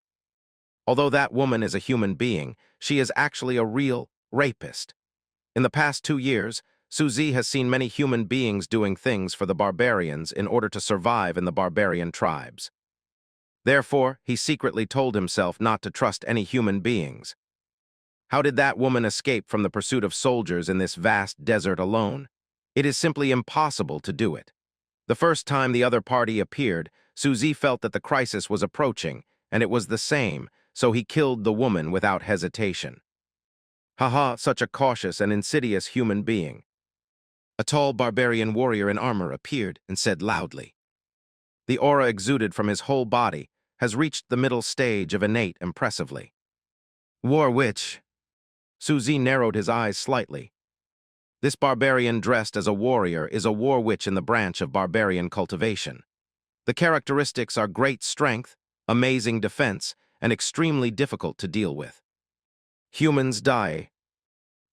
Although that woman is a human being, she is actually a real rapist. In the past 2 years, Su Zi has seen many human beings doing things for the barbarians in order to survive in the barbarian tribes. Therefore, he secretly told himself not to trust any human beings. How did that woman escape from the pursuit of soldiers in this vast desert alone? It is simply impossible to do it. The first time the other party appeared, Su Zi felt that the crisis was approaching, and it was the same, so he killed the woman without hesitation. Haha, such a cautious and insidious human being. A tall barbarian warrior in armor appeared and said loudly. The aura exuded from his whole body has reached the middle stage of innate impressively. War witch. Su Zi narrowed his eyes slightly. This barbarian dressed as a warrior is a war witch in the branch of barbarian cultivation. The characteristics are great strength, amazing defense, and extremely difficult to deal with. Humans die.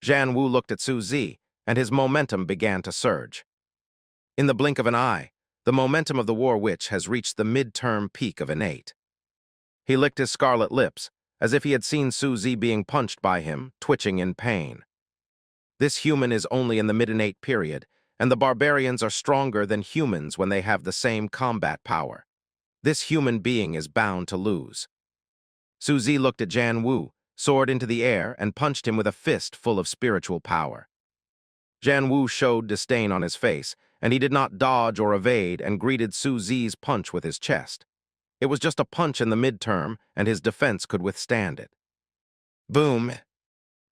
Zhan Wu looked at Su Zi, and his momentum began to surge. In the blink of an eye, the momentum of the war witch has reached the mid-term peak of innate. He licked his scarlet lips, as if he had seen Su Zi being punched by him, twitching in pain. This human is only in the mid-innate period, and the barbarians are stronger than humans when they have the same combat power. This human being is bound to lose. Su Zi looked at Zhan Wu, soared into the air, and punched him with a fist full of spiritual power. Zhan Wu showed disdain on his face, and he did not dodge or evade and greeted Su Zi's punch with his chest. It was just a punch in the midterm, and his defense could withstand it. Boom!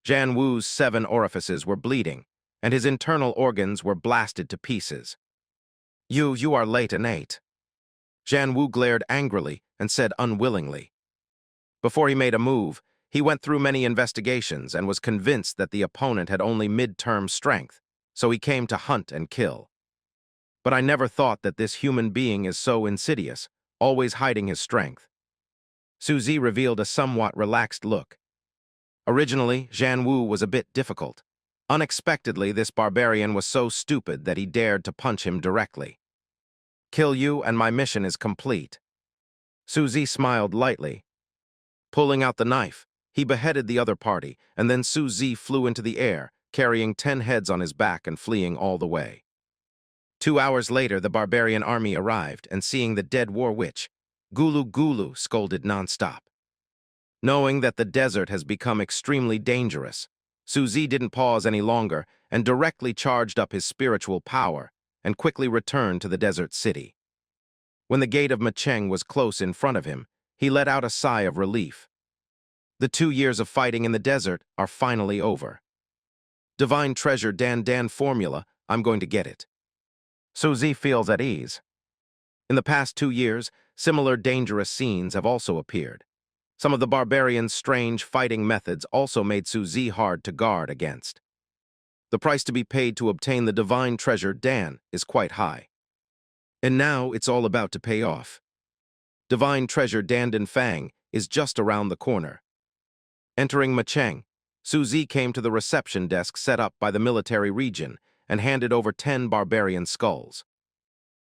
Zhan Wu's 7 orifices were bleeding, and his internal organs were blasted to pieces. You are late innate. Zhan Wu glared angrily and said unwillingly. Before he made a move, he went through many investigations and was convinced that the opponent had only mid-term strength, so he came to hunt and kill. But I never thought that this human being is so insidious, always hiding his strength. Su Zi revealed a somewhat relaxed look. Originally, Zhan Wu was a bit difficult. Unexpectedly, this barbarian was so stupid that he dared to punch him directly. Kill you and my mission is complete. Su Zi smiled lightly. Pulling out the knife, he beheaded the other party, and then Su Zi flew into the air, carrying 10 heads on his back and fleeing all the way. 2 hours later, the barbarian army arrived, and seeing the dead war witch, Gulu Gulu scolded nonstop. Knowing that the desert has become extremely dangerous, Su Zi didn't pause any longer and directly charged up his spiritual power and quickly returned to the desert city. When the gate of Macheng was close in front of him, he let out a sigh of relief. The 2 years of fighting in the desert are finally over. Divine Treasure Dan formula, I'm going to get it. Su Zi feels at ease. In the past 2 years, similar dangerous scenes have also appeared. Some of the barbarians' strange fighting methods also made Su Zi hard to guard against. The price to be paid to obtain the Divine Treasure Dan is quite high. And now it's all about to pay off. Divine Treasure Dan Fang is just around the corner. Entering Macheng, Su Zi came to the reception desk set up by the military region and handed over 10 barbarian skulls.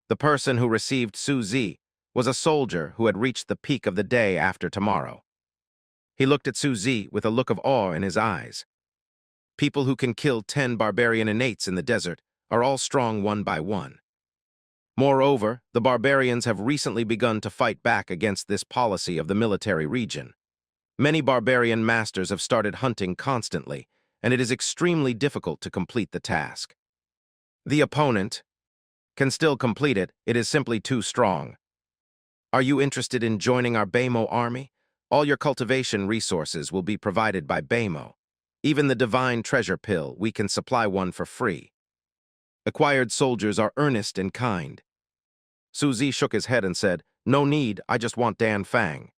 The person who received Su Zi was a soldier who had reached the peak of the day after tomorrow. He looked at Su Zi with a look of awe in his eyes. People who can kill 10 barbarian innates in the desert are all strong one by one. Moreover, the barbarians have recently begun to fight back against this policy of the military region. Many barbarian masters have started hunting constantly, and it is extremely difficult to complete the task. The opponent can still complete it, it is simply too strong. Are you interested in joining our Beimo army? All your cultivation resources will be provided by Beimo. Even the Divine Treasure Pill, we can supply one for free. Acquired soldiers are earnest and kind. Su Zi shook his head and said, No need, I just want Dan Fang.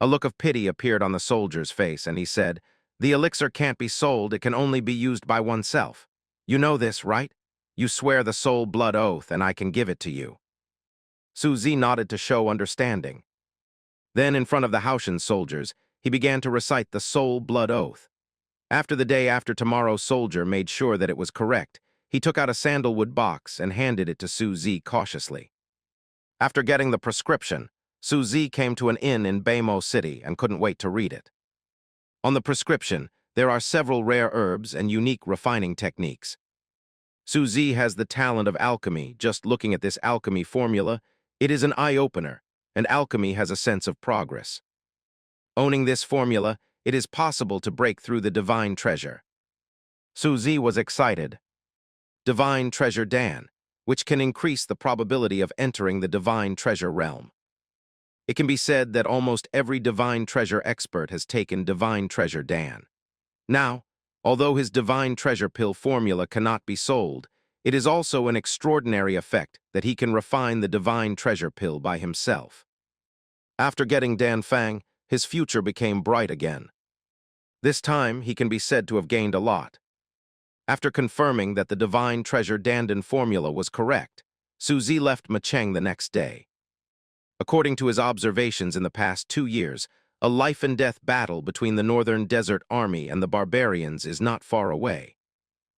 A look of pity appeared on the soldier's face, and he said, The elixir can't be sold, it can only be used by oneself. You know this, right? You swear the soul blood oath, and I can give it to you. Su Zi nodded to show understanding. Then, in front of the Haoshan soldiers, he began to recite the soul blood oath. After the day after tomorrow, soldier made sure that it was correct. He took out a sandalwood box and handed it to Su Zi cautiously. After getting the prescription, Su Zi came to an inn in Beimo City and couldn't wait to read it. On the prescription, there are several rare herbs and unique refining techniques. Su Zi has the talent of alchemy. Just looking at this alchemy formula, it is an eye-opener, and alchemy has a sense of progress. Owning this formula, it is possible to break through the Divine Treasure. Su Zi was excited. Divine Treasure Dan, which can increase the probability of entering the Divine Treasure realm. It can be said that almost every Divine Treasure expert has taken Divine Treasure Dan. Now, although his divine treasure pill formula cannot be sold, it is also an extraordinary effect that he can refine the divine treasure pill by himself. After getting Dan Fang, his future became bright again. This time, he can be said to have gained a lot. After confirming that the divine treasure Dandan formula was correct, Su Zi left Macheng the next day. According to his observations in the past 2 years, a life-and-death battle between the Northern Desert Army and the barbarians is not far away.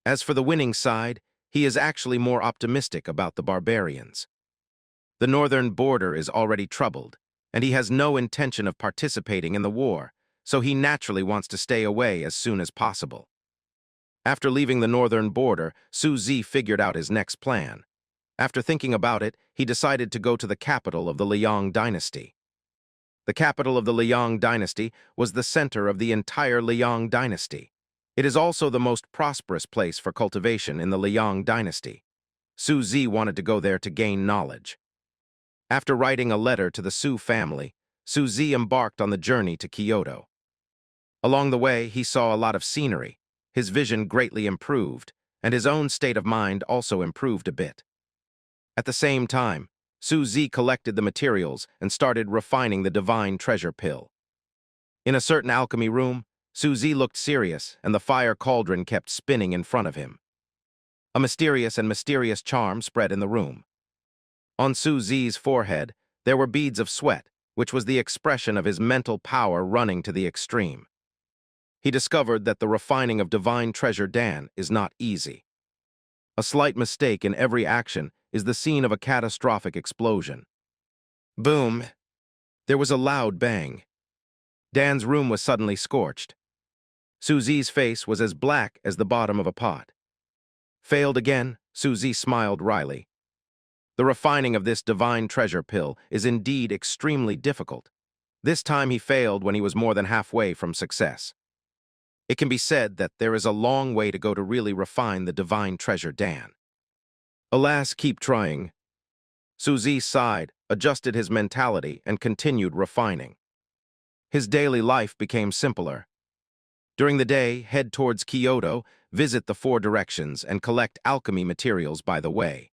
As for the winning side, he is actually more optimistic about the barbarians. The northern border is already troubled, and he has no intention of participating in the war, so he naturally wants to stay away as soon as possible. After leaving the northern border, Su Zi figured out his next plan. After thinking about it, he decided to go to the capital of the Liang dynasty. The capital of the Liang dynasty was the center of the entire Liang dynasty. It is also the most prosperous place for cultivation in the Liang dynasty. Su Zi wanted to go there to gain knowledge. After writing a letter to the Su family, Su Zi embarked on the journey to Kyoto. Along the way, he saw a lot of scenery. His vision greatly improved, and his own state of mind also improved a bit. At the same time, Su Zi collected the materials and started refining the divine treasure pill. In a certain alchemy room, Su Zi looked serious, and the fire cauldron kept spinning in front of him. A mysterious charm spread in the room. On Su Zi's forehead, there were beads of sweat, which was the expression of his mental power running to the extreme. He discovered that the refining of divine treasure Dan is not easy. A slight mistake in every action is the scene of a catastrophic explosion. Boom! There was a loud bang. Dan's room was suddenly scorched. Su Zi's face was as black as the bottom of a pot. Failed again, Su Zi smiled wryly. The refining of this divine treasure pill is indeed extremely difficult. This time he failed when he was more than halfway from success. It can be said that there is a long way to go to really refine the divine treasure Dan. Alas, keep trying. Su Zi sighed, adjusted his mentality, and continued refining. His daily life became simpler. During the day, head towards Kyoto, visit the 4 directions, and collect alchemy materials by the way.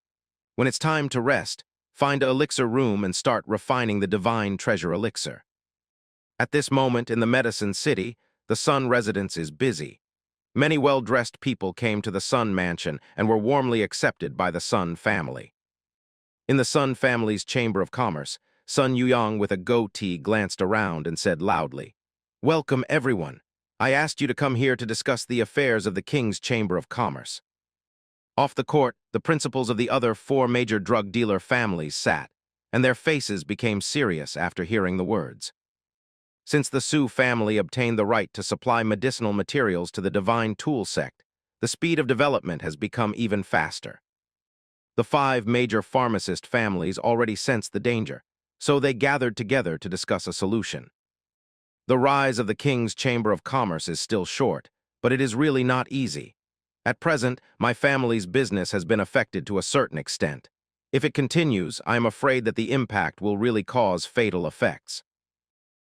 When it's time to rest, find an elixir room and start refining the divine treasure elixir. At this moment in the Medicine City, the Sun residence is busy. Many well-dressed people came to the Sun mansion and were warmly accepted by the Sun family. In the Sun family's Chamber of Commerce, Sun Yuyang with a goatee glanced around and said loudly, "Welcome, everyone. I asked you to come here to discuss the affairs of the King's Chamber of Commerce." Off the court, the principals of the other 4 major drug dealer families sat, and their faces became serious after hearing the words. Since the Su family obtained the right to supply medicinal materials to the Divine Tool sect, the speed of development has become even faster. The 5 major pharmacist families already sensed the danger, so they gathered together to discuss a solution. The rise of the King's Chamber of Commerce is still short, but it is really not easy. At present, my family's business has been affected to a certain extent. If it continues, I am afraid that the impact will really cause fatal effects.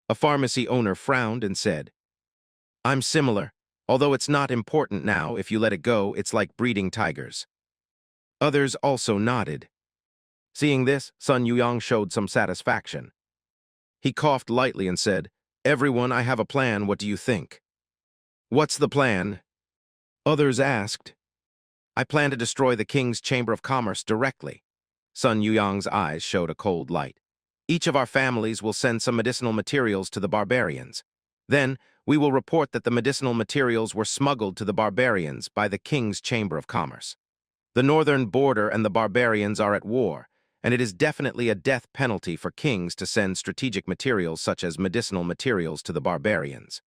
A pharmacy owner frowned and said, "I'm similar. Although it's not important now, if you let it go, it's like breeding tigers." Others also nodded. Seeing this, Sun Yuyang showed some satisfaction. He coughed lightly and said, "Everyone, I have a plan. What do you think?" "What's the plan?" Others asked. "I plan to destroy the King's Chamber of Commerce directly." Sun Yuyang's eyes showed a cold light. "Each of our families will send some medicinal materials to the barbarians. Then, we will report that the medicinal materials were smuggled to the barbarians by the King's Chamber of Commerce. The northern border and the barbarians are at war, and it is definitely a death penalty for kings to send strategic materials such as medicinal materials to the barbarians.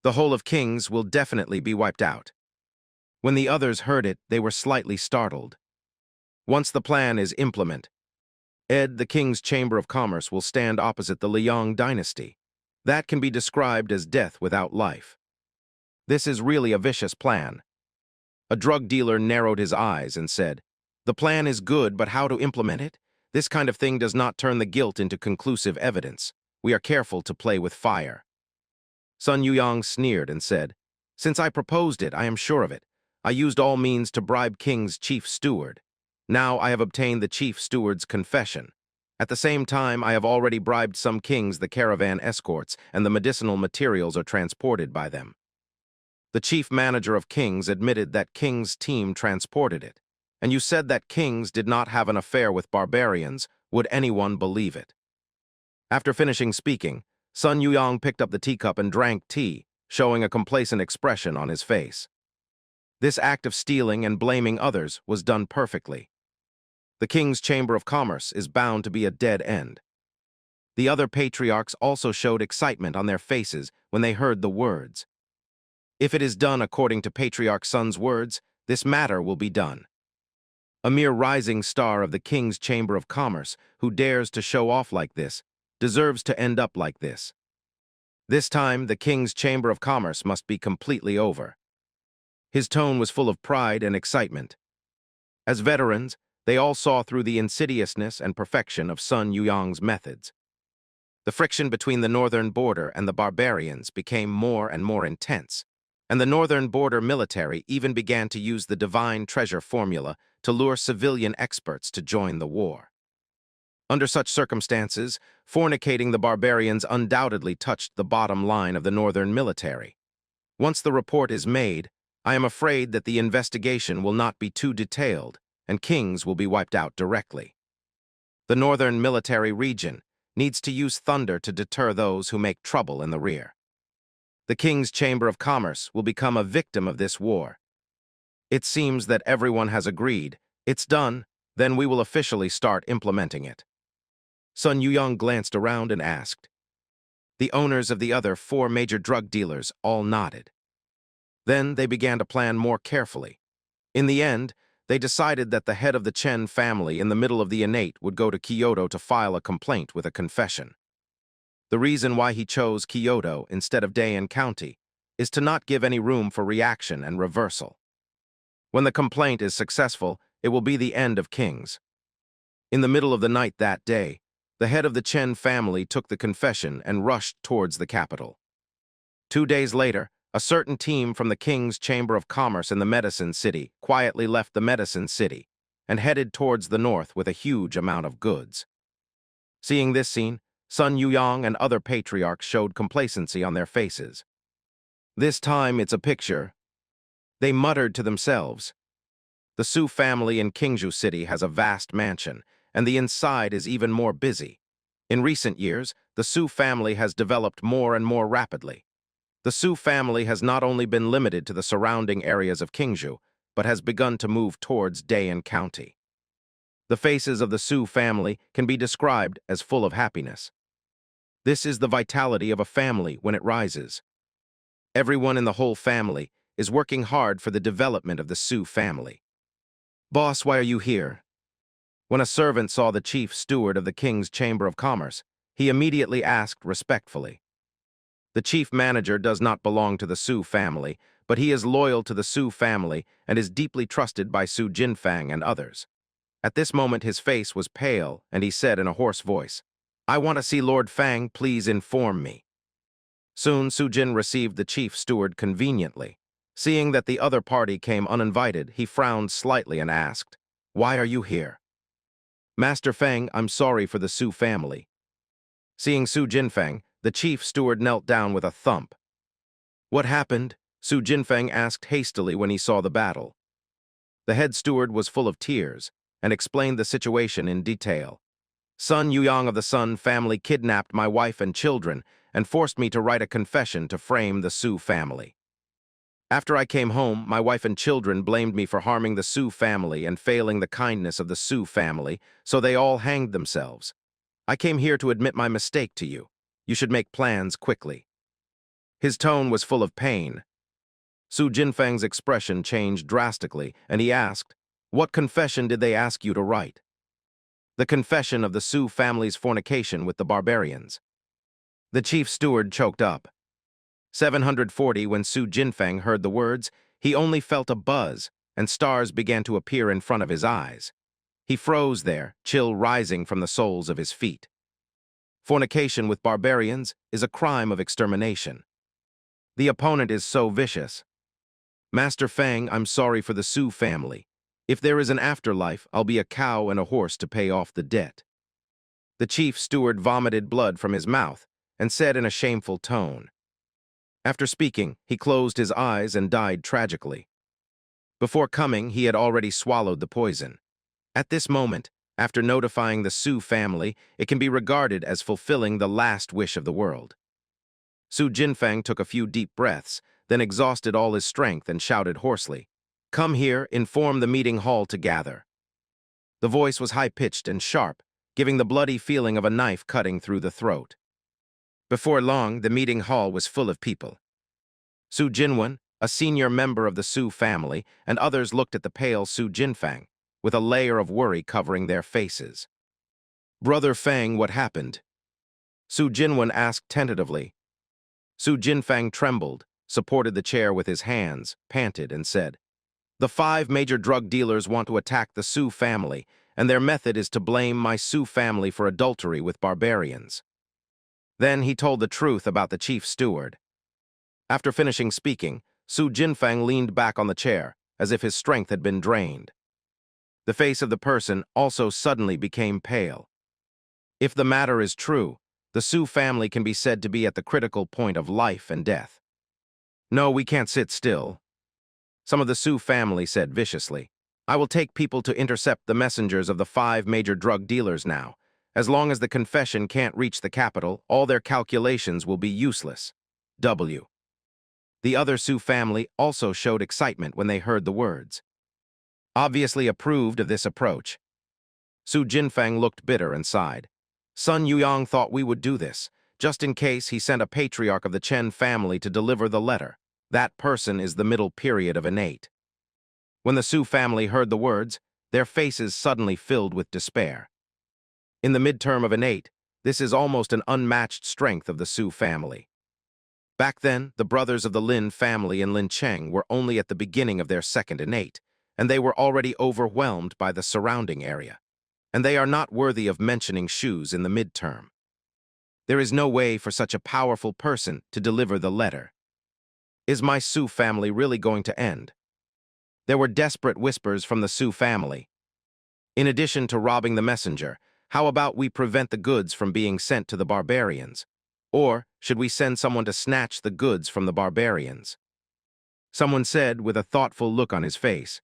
The whole of Kings will definitely be wiped out." When the others heard it, they were slightly startled. Once the plan is implemented, the King's Chamber of Commerce will stand opposite the Liang dynasty. That can be described as death without life. This is really a vicious plan. A drug dealer narrowed his eyes and said, "The plan is good, but how to implement it? This kind of thing does not turn the guilt into conclusive evidence. We are careful to play with fire." Sun Yuyang sneered and said, Since I proposed it, I am sure of it. I used all means to bribe King's chief steward. Now I have obtained the chief steward's confession. At the same time, I have already bribed some kings the caravan escorts, and the medicinal materials are transported by them. The chief manager of King's admitted that King's team transported it. And you said that King's did not have an affair with barbarians. Would anyone believe it? After finishing speaking, Sun Yuyang picked up the teacup and drank tea, showing a complacent expression on his face. This act of stealing and blaming others was done perfectly. The King's Chamber of Commerce is bound to be a dead end. The other patriarchs also showed excitement on their faces when they heard the words. If it is done according to Patriarch Sun's words, this matter will be done. A mere rising star of the King's Chamber of Commerce who dares to show off like this deserves to end up like this. This time, the King's Chamber of Commerce must be completely over. His tone was full of pride and excitement. As veterans, they all saw through the insidiousness and perfection of Sun Yuyang's methods. The friction between the northern border and the barbarians became more and more intense, and the northern border military even began to use the divine treasure formula to lure civilian experts to join the war. Under such circumstances, fornicating the barbarians undoubtedly touched the bottom line of the northern military. Once the report is made, I am afraid that the investigation will not be too detailed, and Kings will be wiped out directly. The northern military region needs to use thunder to deter those who make trouble in the rear. The King's Chamber of Commerce will become a victim of this war. It seems that everyone has agreed. It's done, then we will officially start implementing it. Sun Yuyang glanced around and asked. The owners of the other 4 major drug dealers all nodded. Then they began to plan more carefully. In the end, they decided that the head of the Chen family in the middle of the innate would go to Kyoto to file a complaint with a confession. The reason why he chose Kyoto instead of Dayan County is to not give any room for reaction and reversal. When the complaint is successful, it will be the end of Kings. In the middle of the night that day, the head of the Chen family took the confession and rushed towards the capital. 2 days later, a certain team from the King's Chamber of Commerce in the Medicine City quietly left the Medicine City and headed towards the north with a huge amount of goods. Seeing this scene, Sun Yuyang and other patriarchs showed complacency on their faces. This time it's a picture. They muttered to themselves. The Su family in Kingzhou City has a vast mansion, and the inside is even more busy. In recent years, the Su family has developed more and more rapidly. The Su family has not only been limited to the surrounding areas of Kingzhou, but has begun to move towards Dayan County. The faces of the Su family can be described as full of happiness. This is the vitality of a family when it rises. Everyone in the whole family is working hard for the development of the Su family. Boss, why are you here? When a servant saw the chief steward of the King's Chamber of Commerce, he immediately asked respectfully. The chief manager does not belong to the Su family, but he is loyal to the Su family and is deeply trusted by Su Jinfang and others. At this moment his face was pale, and he said in a hoarse voice, I want to see Lord Fang, please inform me. Soon Su Jin received the chief steward conveniently. Seeing that the other party came uninvited, he frowned slightly and asked, Why are you here? Master Feng, I'm sorry for the Su family. Seeing Su Jinfang, the chief steward knelt down with a thump. What happened? Su Jinfang asked hastily when he saw the battle. The head steward was full of tears and explained the situation in detail. Sun Yuyang of the Sun family kidnapped my wife and children and forced me to write a confession to frame the Su family. After I came home, my wife and children blamed me for harming the Su family and failing the kindness of the Su family, so they all hanged themselves. I came here to admit my mistake to you. You should make plans quickly. His tone was full of pain. Su Jinfang's expression changed drastically, and he asked, What confession did they ask you to write? The confession of the Su family's fornication with the barbarians. The chief steward choked up. 740 When Su Jinfang heard the words, he only felt a buzz, and stars began to appear in front of his eyes. He froze there, chill rising from the soles of his feet. Fornication with barbarians is a crime of extermination. The opponent is so vicious Master Fang, I'm sorry for the Su family. If there is an afterlife, I'll be a cow and a horse to pay off the debt. The chief steward vomited blood from his mouth and said in a shameful tone. After speaking, he closed his eyes and died tragically. Before coming, he had already swallowed the poison. At this moment, after notifying the Su family, it can be regarded as fulfilling the last wish of the world. Su Jinfang took a few deep breaths, then exhausted all his strength and shouted hoarsely, "Come here, inform the meeting hall to gather." The voice was high-pitched and sharp, giving the bloody feeling of a knife cutting through the throat. Before long, the meeting hall was full of people. Su Jinwen, a senior member of the Su family, and others looked at the pale Su Jinfang, with a layer of worry covering their faces. "Brother Fang, what happened?" Su Jinwen asked tentatively. Su Jinfang trembled, supported the chair with his hands, panted, and said, "The 5 major drug dealers want to attack the Su family, and their method is to blame my Su family for adultery with barbarians." Then he told the truth about the chief steward. After finishing speaking, Su Jinfang leaned back on the chair, as if his strength had been drained. The face of the person also suddenly became pale. If the matter is true, the Su family can be said to be at the critical point of life and death. "No, we can't sit still," some of the Su family said viciously. "I will take people to intercept the messengers of the 5 major drug dealers now. As long as the confession can't reach the capital, all their calculations will be useless. W." The other Su family also showed excitement when they heard the words. Obviously approved of this approach. Su Jinfang looked bitter and sighed. Sun Yuyang thought we would do this. Just in case, he sent a patriarch of the Chen family to deliver the letter. That person is the middle period of innate. When the Su family heard the words, their faces suddenly filled with despair. In the midterm of innate, this is almost an unmatched strength of the Su family. Back then, the brothers of the Lin family and Lin Cheng were only at the beginning of their second innate, and they were already overwhelmed by the surrounding area. And they are not worthy of mentioning shoes in the midterm. There is no way for such a powerful person to deliver the letter. Is my Su family really going to end? There were desperate whispers from the Su family. In addition to robbing the messenger, how about we prevent the goods from being sent to the barbarians? Or should we send someone to snatch the goods from the barbarians? Someone said with a thoughtful look on his face.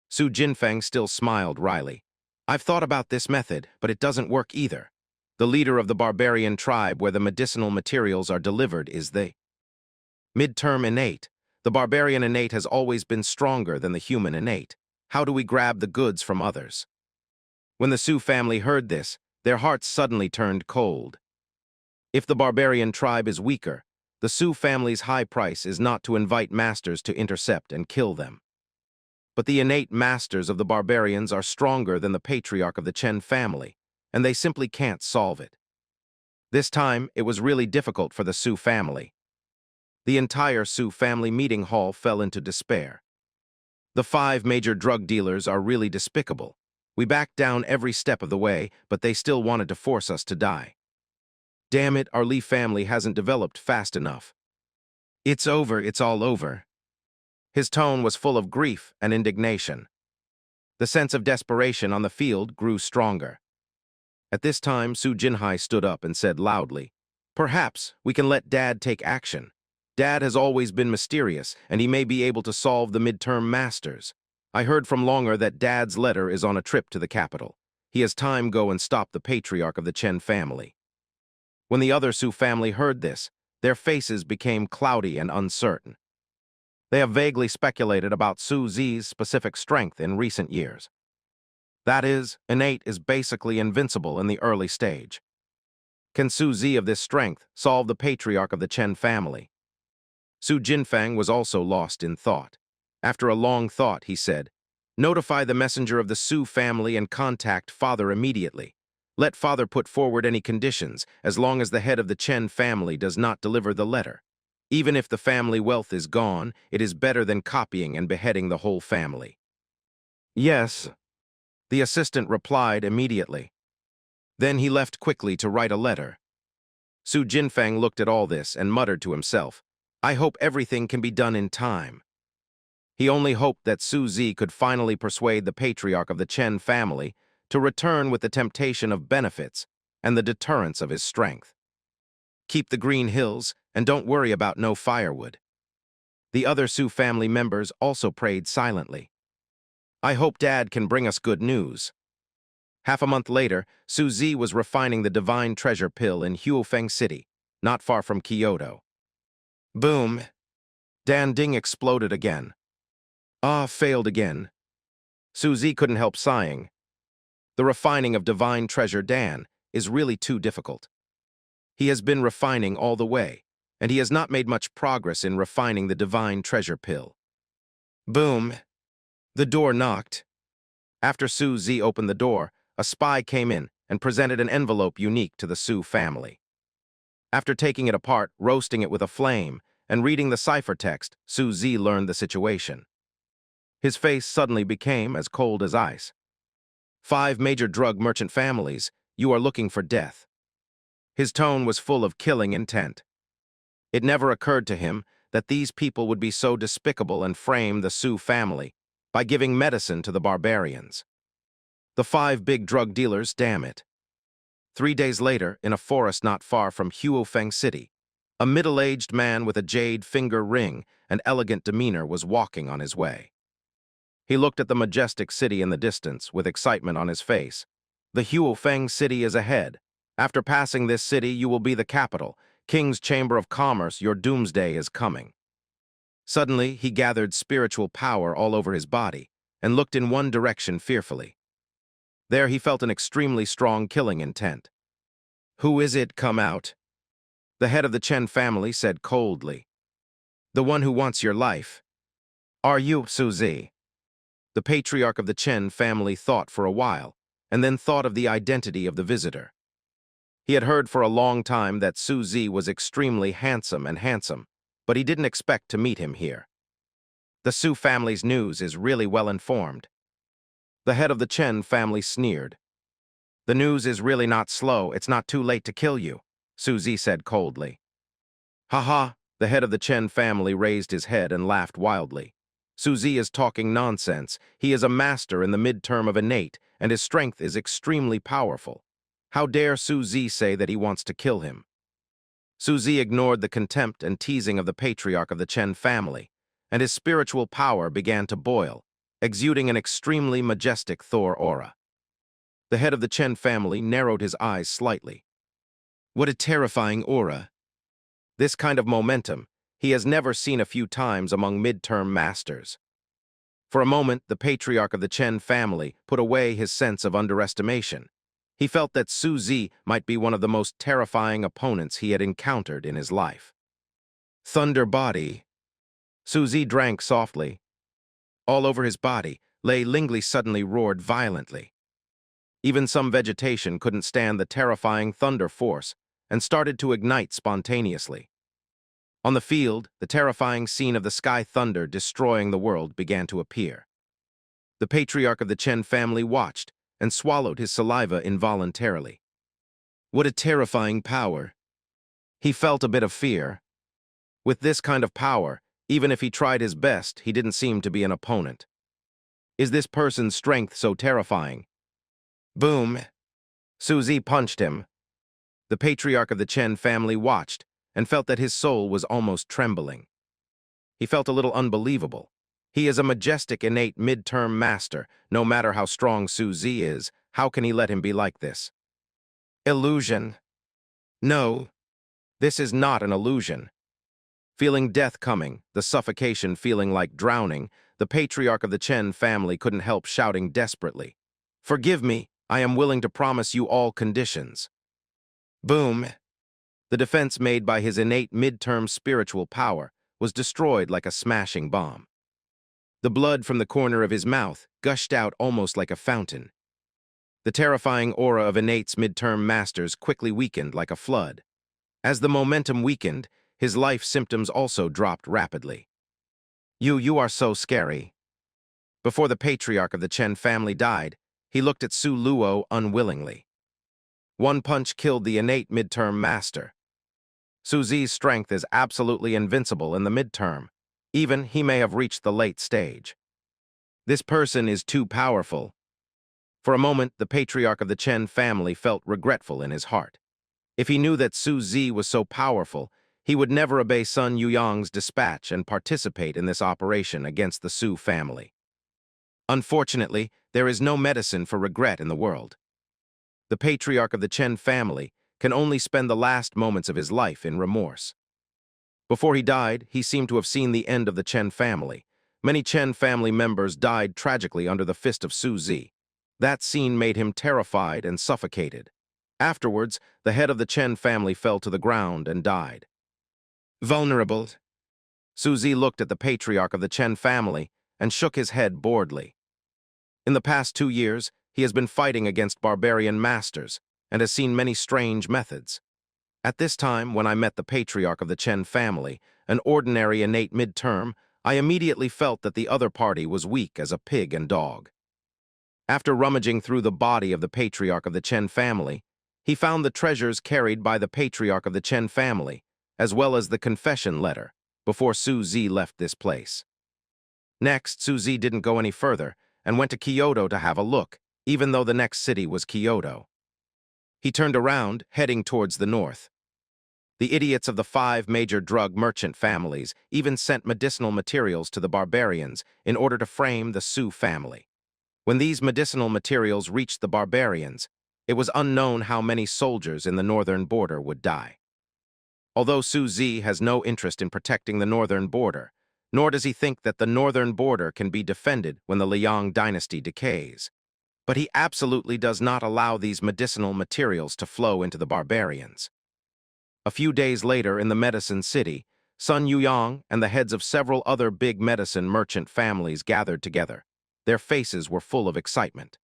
Su Jinfang still smiled wryly. I've thought about this method, but it doesn't work either. The leader of the barbarian tribe where the medicinal materials are delivered is the midterm innate. The barbarian innate has always been stronger than the human innate. How do we grab the goods from others? When the Su family heard this, their hearts suddenly turned cold. If the barbarian tribe is weaker, the Su family's high price is not to invite masters to intercept and kill them. But the innate masters of the barbarians are stronger than the patriarch of the Chen family, and they simply can't solve it. This time, it was really difficult for the Su family. The entire Su family meeting hall fell into despair. The 5 major drug dealers are really despicable. We backed down every step of the way, but they still wanted to force us to die. Damn it, our Li family hasn't developed fast enough. It's over, it's all over. His tone was full of grief and indignation. The sense of desperation on the field grew stronger. At this time, Su Jinhai stood up and said loudly, "Perhaps we can let Dad take action. Dad has always been mysterious, and he may be able to solve the midterm masters. I heard from Longer that Dad's letter is on a trip to the capital. He has time go and stop the patriarch of the Chen family." When the other Su family heard this, their faces became cloudy and uncertain. They have vaguely speculated about Su Zi's specific strength in recent years. That is, innate is basically invincible in the early stage. Can Su Zi of this strength solve the patriarch of the Chen family? Su Jinfang was also lost in thought. After a long thought, he said, "Notify the messenger of the Su family and contact Father immediately. Let Father put forward any conditions, as long as the head of the Chen family does not deliver the letter. Even if the family wealth is gone, it is better than copying and beheading the whole family." "Yes," the assistant replied immediately. Then he left quickly to write a letter. Su Jinfang looked at all this and muttered to himself, "I hope everything can be done in time." He only hoped that Su Zi could finally persuade the patriarch of the Chen family to return with the temptation of benefits and the deterrence of his strength. Keep the green hills and don't worry about no firewood. The other Su family members also prayed silently. I hope Dad can bring us good news. Half a month later, Su Zi was refining the divine treasure pill in Huofeng City, not far from Kyoto. Boom! Dan Ding exploded again. Failed again. Su Zi couldn't help sighing. The refining of divine treasure Dan is really too difficult. He has been refining all the way, and he has not made much progress in refining the divine treasure pill. Boom! The door knocked. After Su Zi opened the door, a spy came in and presented an envelope unique to the Su family. After taking it apart, roasting it with a flame, and reading the ciphertext, Su Zi learned the situation. His face suddenly became as cold as ice. 5 major drug merchant families, you are looking for death. His tone was full of killing intent. It never occurred to him that these people would be so despicable and frame the Su family by giving medicine to the barbarians. The 5 big drug dealers, damn it. 3 days later, in a forest not far from Huofeng City, a middle-aged man with a jade finger ring and elegant demeanor was walking on his way. He looked at the majestic city in the distance with excitement on his face. The Huofeng City is ahead. After passing this city, you will be the capital. King's Chamber of Commerce, your doomsday is coming. Suddenly, he gathered spiritual power all over his body and looked in one direction fearfully. There he felt an extremely strong killing intent. Who is it? Come out. The head of the Chen family said coldly. The one who wants your life. Are you Su Zi? The patriarch of the Chen family thought for a while, and then thought of the identity of the visitor. He had heard for a long time that Su Zi was extremely handsome, but he didn't expect to meet him here. The Su family's news is really well informed. The head of the Chen family sneered. The news is really not slow, it's not too late to kill you, Su Zi said coldly. Ha! The head of the Chen family raised his head and laughed wildly. Su Zi is talking nonsense. He is a master in the midterm of innate, and his strength is extremely powerful. How dare Su Zi say that he wants to kill him? Su Zi ignored the contempt and teasing of the patriarch of the Chen family, and his spiritual power began to boil, exuding an extremely majestic Thor aura. The head of the Chen family narrowed his eyes slightly. What a terrifying aura! This kind of momentum he has never seen a few times among midterm masters. For a moment, the patriarch of the Chen family put away his sense of underestimation. He felt that Su Zi might be one of the most terrifying opponents he had encountered in his life. Thunder body. Su Zi drank softly. All over his body, Lei Lingli suddenly roared violently. Even some vegetation couldn't stand the terrifying thunder force and started to ignite spontaneously. On the field, the terrifying scene of the sky thunder destroying the world began to appear. The patriarch of the Chen family watched and swallowed his saliva involuntarily. What a terrifying power! He felt a bit of fear. With this kind of power, even if he tried his best, he didn't seem to be an opponent. Is this person's strength so terrifying? Boom! Su Zi punched him. The patriarch of the Chen family watched and felt that his soul was almost trembling. He felt a little unbelievable. He is a majestic, innate midterm master. No matter how strong Su Zi is, how can he let him be like this? Illusion. No, this is not an illusion. Feeling death coming, the suffocation feeling like drowning, the patriarch of the Chen family couldn't help shouting desperately. Forgive me, I am willing to promise you all conditions. Boom. The defense made by his innate midterm spiritual power was destroyed like a smashing bomb. The blood from the corner of his mouth gushed out almost like a fountain. The terrifying aura of innate's midterm masters quickly weakened like a flood. As the momentum weakened, his life symptoms also dropped rapidly. You are so scary. Before the patriarch of the Chen family died, he looked at Su Luo unwillingly. One punch killed the innate midterm master. Su Zi's strength is absolutely invincible in the midterm. Even he may have reached the late stage. This person is too powerful. For a moment, the patriarch of the Chen family felt regretful in his heart. If he knew that Su Zi was so powerful, he would never obey Sun Yuyong's dispatch and participate in this operation against the Su family. Unfortunately, there is no medicine for regret in the world. The patriarch of the Chen family can only spend the last moments of his life in remorse. Before he died, he seemed to have seen the end of the Chen family. Many Chen family members died tragically under the fist of Su Zi. That scene made him terrified and suffocated. Afterwards, the head of the Chen family fell to the ground and died. Vulnerable. Su Zi looked at the patriarch of the Chen family and shook his head boredly. In the past 2 years, he has been fighting against barbarian masters and has seen many strange methods. At this time, when I met the patriarch of the Chen family, an ordinary innate midterm, I immediately felt that the other party was weak as a pig and dog. After rummaging through the body of the patriarch of the Chen family, he found the treasures carried by the patriarch of the Chen family, as well as the confession letter, before Su Zi left this place. Next, Su Zi didn't go any further and went to Kyoto to have a look, even though the next city was Kyoto. He turned around, heading towards the north. The idiots of the 5 major drug merchant families even sent medicinal materials to the barbarians in order to frame the Su family. When these medicinal materials reached the barbarians, it was unknown how many soldiers in the northern border would die. Although Su Zi has no interest in protecting the northern border, nor does he think that the northern border can be defended when the Liang dynasty decays. But he absolutely does not allow these medicinal materials to flow into the barbarians. A few days later in the medicine city, Sun Yuyong and the heads of several other big medicine merchant families gathered together. Their faces were full of excitement.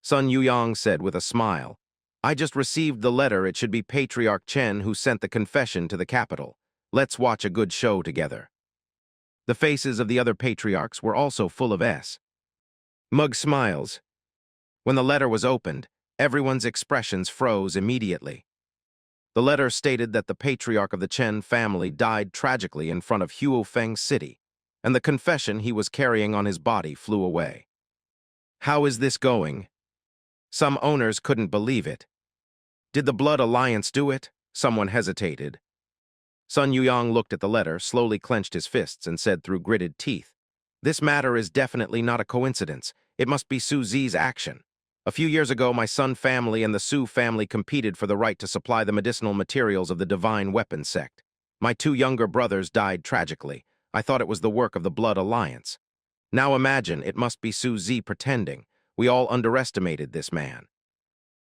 Sun Yuyong said with a smile, "I just received the letter. It should be Patriarch Chen who sent the confession to the capital. Let's watch a good show together." The faces of the other patriarchs were also full of smug smiles. When the letter was opened, everyone's expressions froze immediately. The letter stated that the patriarch of the Chen family died tragically in front of Huofeng City, and the confession he was carrying on his body flew away. How is this going? Some owners couldn't believe it. Did the Blood Alliance do it? Someone hesitated. Sun Yuyong looked at the letter, slowly clenched his fists, and said through gritted teeth, "This matter is definitely not a coincidence. It must be Su Zi's action. A few years ago, my Sun family and the Su family competed for the right to supply the medicinal materials of the Divine Weapon sect. My 2 younger brothers died tragically. I thought it was the work of the Blood Alliance. Now imagine, it must be Su Zi pretending. We all underestimated this man."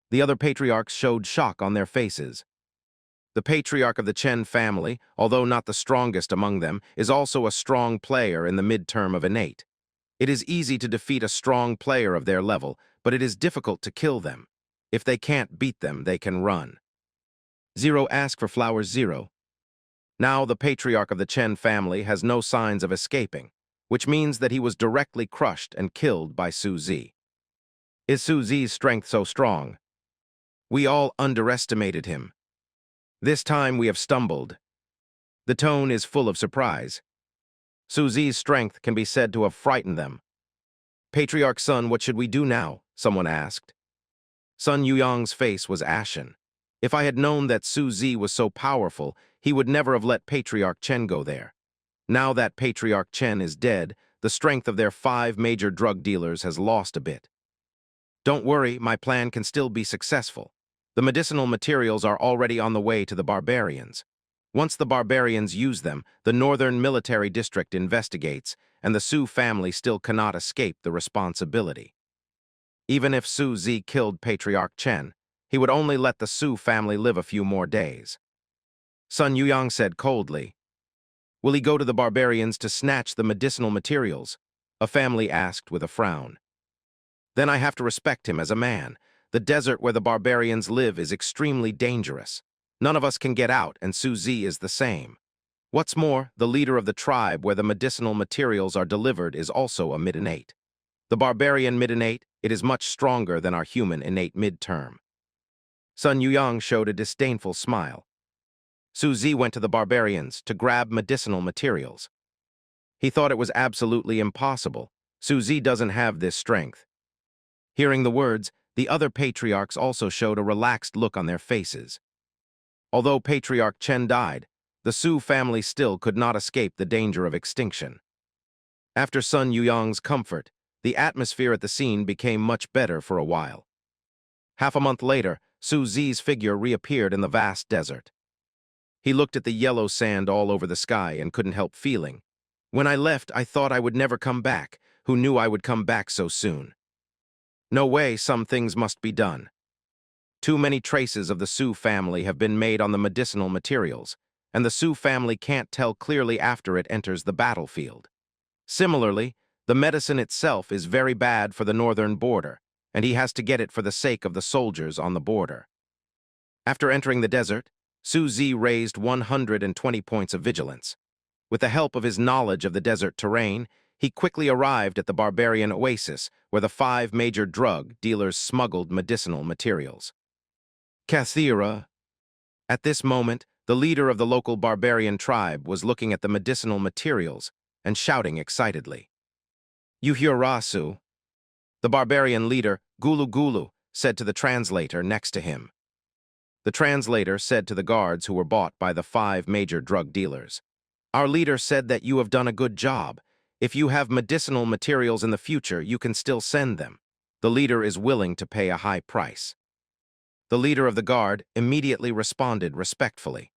The other patriarchs showed shock on their faces. The patriarch of the Chen family, although not the strongest among them, is also a strong player in the midterm of innate. It is easy to defeat a strong player of their level, but it is difficult to kill them. If they can't beat them, they can run. Zero ask for flowers 0. Now the patriarch of the Chen family has no signs of escaping, which means that he was directly crushed and killed by Su Zi. Is Su Zi's strength so strong? We all underestimated him. This time we have stumbled. The tone is full of surprise. Su Zi's strength can be said to have frightened them. "Patriarch Sun, what should we do now?" someone asked. Sun Yuyong's face was ashen. If I had known that Su Zi was so powerful, he would never have let Patriarch Chen go there. Now that Patriarch Chen is dead, the strength of their 5 major drug dealers has lost a bit. Don't worry, my plan can still be successful. The medicinal materials are already on the way to the barbarians. Once the barbarians use them, the Northern Military District investigates, and the Su family still cannot escape the responsibility. Even if Su Zi killed Patriarch Chen, he would only let the Su family live a few more days. Sun Yuyong said coldly, "Will he go to the barbarians to snatch the medicinal materials?" A family asked with a frown. "Then I have to respect him as a man. The desert where the barbarians live is extremely dangerous. None of us can get out, and Su Zi is the same. What's more, the leader of the tribe where the medicinal materials are delivered is also a mid-innate. The barbarian mid-innate, it is much stronger than our human innate mid-term." Sun Yuyong showed a disdainful smile. Su Zi went to the barbarians to grab medicinal materials. He thought it was absolutely impossible. Su Zi doesn't have this strength. Hearing the words, the other patriarchs also showed a relaxed look on their faces. Although Patriarch Chen died, the Su family still could not escape the danger of extinction. After Sun Yuyong's comfort, the atmosphere at the scene became much better for a while. Half a month later, Su Zi's figure reappeared in the vast desert. He looked at the yellow sand all over the sky and couldn't help feeling. When I left, I thought I would never come back. Who knew I would come back so soon? No way, some things must be done. Too many traces of the Su family have been made on the medicinal materials, and the Su family can't tell clearly after it enters the battlefield. Similarly, the medicine itself is very bad for the northern border, and he has to get it for the sake of the soldiers on the border. After entering the desert, Su Zi raised 120 points of vigilance. With the help of his knowledge of the desert terrain, he quickly arrived at the barbarian oasis where the 5 major drug dealers smuggled medicinal materials. Kathira. At this moment, the leader of the local barbarian tribe was looking at the medicinal materials and shouting excitedly. Yuhirasu. The barbarian leader, Gulu Gulu, said to the translator next to him. The translator said to the guards who were bought by the 5 major drug dealers, "Our leader said that you have done a good job. If you have medicinal materials in the future, you can still send them. The leader is willing to pay a high price." The leader of the guard immediately responded respectfully.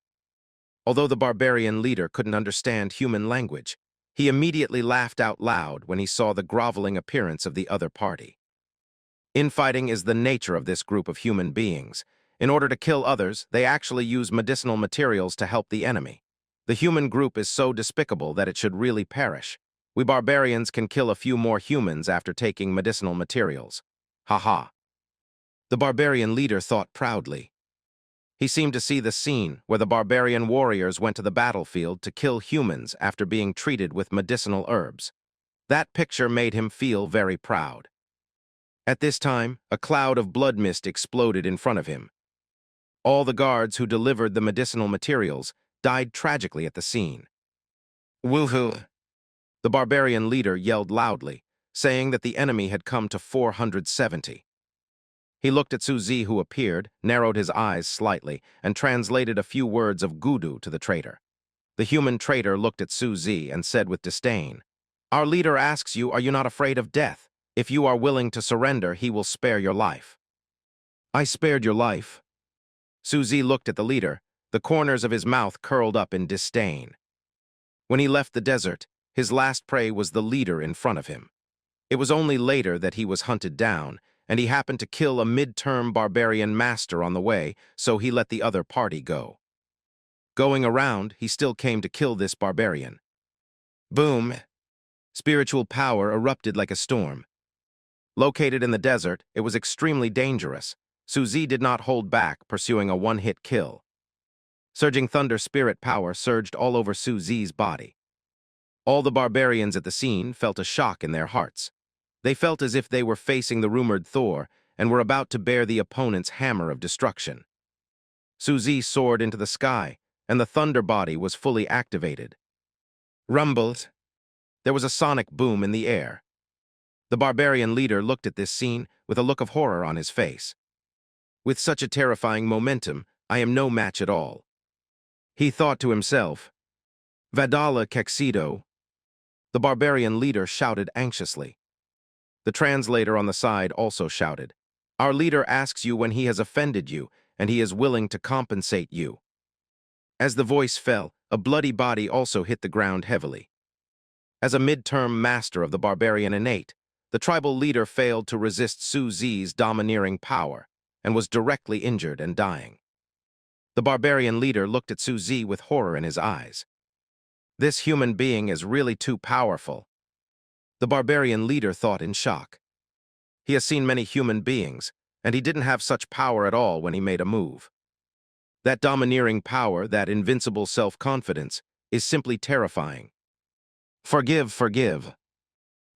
Although the barbarian leader couldn't understand human language, he immediately laughed out loud when he saw the groveling appearance of the other party. Infighting is the nature of this group of human beings. In order to kill others, they actually use medicinal materials to help the enemy. The human group is so despicable that it should really perish. We barbarians can kill a few more humans after taking medicinal materials. Ha. The barbarian leader thought proudly. He seemed to see the scene where the barbarian warriors went to the battlefield to kill humans after being treated with medicinal herbs. That picture made him feel very proud. At this time, a cloud of blood mist exploded in front of him. All the guards who delivered the medicinal materials died tragically at the scene. Woohoo! The barbarian leader yelled loudly, saying that the enemy had come to 470. He looked at Su Zi, who appeared, narrowed his eyes slightly, and translated a few words of Gudu to the traitor. The human traitor looked at Su Zi and said with disdain, "Our leader asks you, are you not afraid of death? If you are willing to surrender, he will spare your life." "I spared your life." Su Zi looked at the leader, the corners of his mouth curled up in disdain. When he left the desert, his last prey was the leader in front of him. It was only later that he was hunted down, and he happened to kill a mid-term barbarian master on the way, so he let the other party go. Going around, he still came to kill this barbarian. Boom! Spiritual power erupted like a storm. Located in the desert, it was extremely dangerous. Su Zi did not hold back, pursuing a one-hit kill. Surging thunder spirit power surged all over Su Zi's body. All the barbarians at the scene felt a shock in their hearts. They felt as if they were facing the rumored Thor and were about to bear the opponent's hammer of destruction. Su Zi soared into the sky, and the thunder body was fully activated. Rumbled. There was a sonic boom in the air. The barbarian leader looked at this scene with a look of horror on his face. With such a terrifying momentum, I am no match at all. He thought to himself. Vadala Kexido. The barbarian leader shouted anxiously. The translator on the side also shouted, "Our leader asks you when he has offended you, and he is willing to compensate you." As the voice fell, a bloody body also hit the ground heavily. As a mid-term master of the barbarian innate, the tribal leader failed to resist Su Zi's domineering power and was directly injured and dying. The barbarian leader looked at Su Zi with horror in his eyes. This human being is really too powerful. The barbarian leader thought in shock. He has seen many human beings, and he didn't have such power at all when he made a move. That domineering power, that invincible self-confidence, is simply terrifying. Forgive.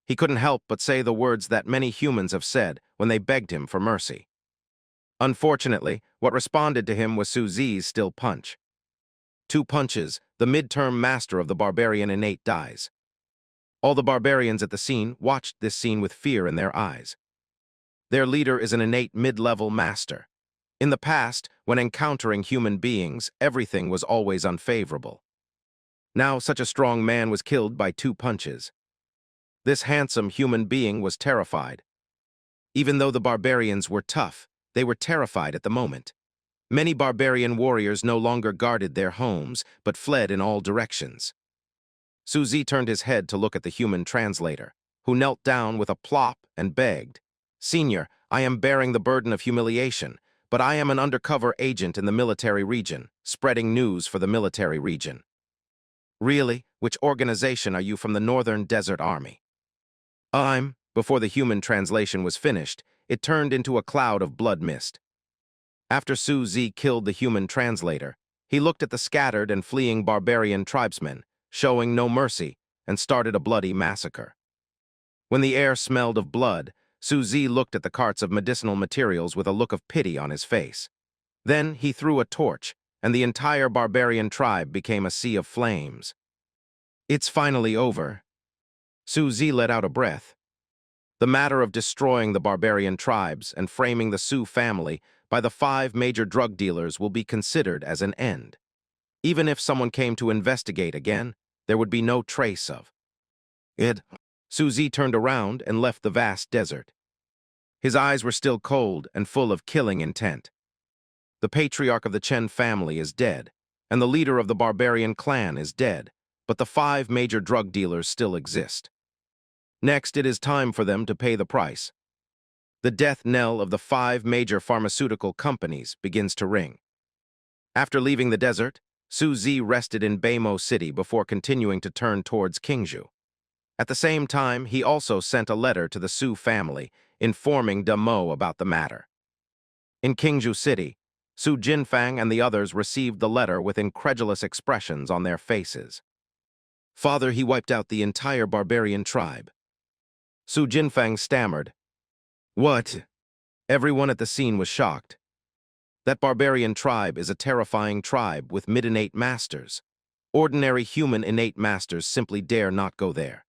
He couldn't help but say the words that many humans have said when they begged him for mercy. Unfortunately, what responded to him was Su Zi's still punch. 2 punches, the mid-term master of the barbarian innate dies. All the barbarians at the scene watched this scene with fear in their eyes. Their leader is an innate mid-level master. In the past, when encountering human beings, everything was always unfavorable. Now such a strong man was killed by 2 punches. This handsome human being was terrified. Even though the barbarians were tough, they were terrified at the moment. Many barbarian warriors no longer guarded their homes, but fled in all directions. Su Zi turned his head to look at the human translator, who knelt down with a plop and begged, "Senior, I am bearing the burden of humiliation, but I am an undercover agent in the military region, spreading news for the military region." "Really? Which organization are you from the Northern Desert Army?" Before the human translation was finished, it turned into a cloud of blood mist. After Su Zi killed the human translator, he looked at the scattered and fleeing barbarian tribesmen, showing no mercy, and started a bloody massacre. When the air smelled of blood, Su Zi looked at the carts of medicinal materials with a look of pity on his face. Then he threw a torch, and the entire barbarian tribe became a sea of flames. "It's finally over." Su Zi let out a breath. The matter of destroying the barbarian tribes and framing the Su family by the 5 major drug dealers will be considered as an end. Even if someone came to investigate again, there would be no trace of it. Su Zi turned around and left the vast desert. His eyes were still cold and full of killing intent. The patriarch of the Chen family is dead, and the leader of the barbarian clan is dead, but the 5 major drug dealers still exist. Next, it is time for them to pay the price. The death knell of the 5 major pharmaceutical companies begins to ring. After leaving the desert, Su Zi rested in Beimo City before continuing to turn towards Qingzhou. At the same time, he also sent a letter to the Su family, informing Da Mo about the matter. In Qingzhou City, Su Jinfang and the others received the letter with incredulous expressions on their faces. "Father, he wiped out the entire barbarian tribe." Su Jinfang stammered. "What?" Everyone at the scene was shocked. That barbarian tribe is a terrifying tribe with mid-innate masters. Ordinary human innate masters simply dare not go there.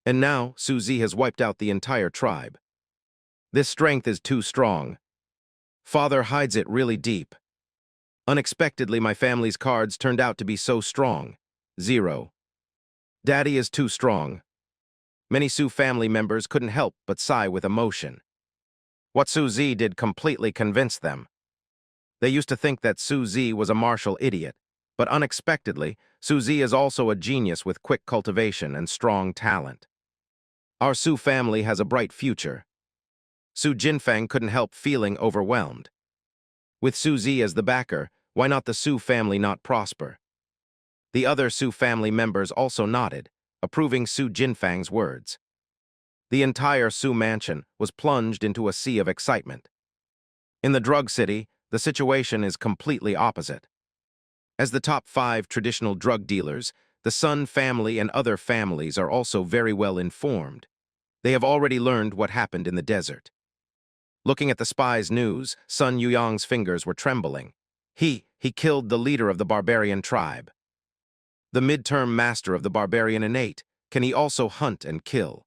And now, Su Zi has wiped out the entire tribe. This strength is too strong. Father hides it really deep. Unexpectedly, my family's cards turned out to be so strong. 0. Daddy is too strong. Many Su family members couldn't help but sigh with emotion. What Su Zi did completely convinced them. They used to think that Su Zi was a martial idiot, but unexpectedly, Su Zi is also a genius with quick cultivation and strong talent. Our Su family has a bright future. Su Jinfang couldn't help feeling overwhelmed. With Su Zi as the backer, why not the Su family not prosper? The other Su family members also nodded, approving Su Jinfang's words. The entire Su mansion was plunged into a sea of excitement. In the drug city, the situation is completely opposite. As the top 5 traditional drug dealers, the Sun family and other families are also very well informed. They have already learned what happened in the desert. Looking at the spy's news, Sun Yuyong's fingers were trembling. He killed the leader of the barbarian tribe. The midterm master of the barbarian innate, can he also hunt and kill?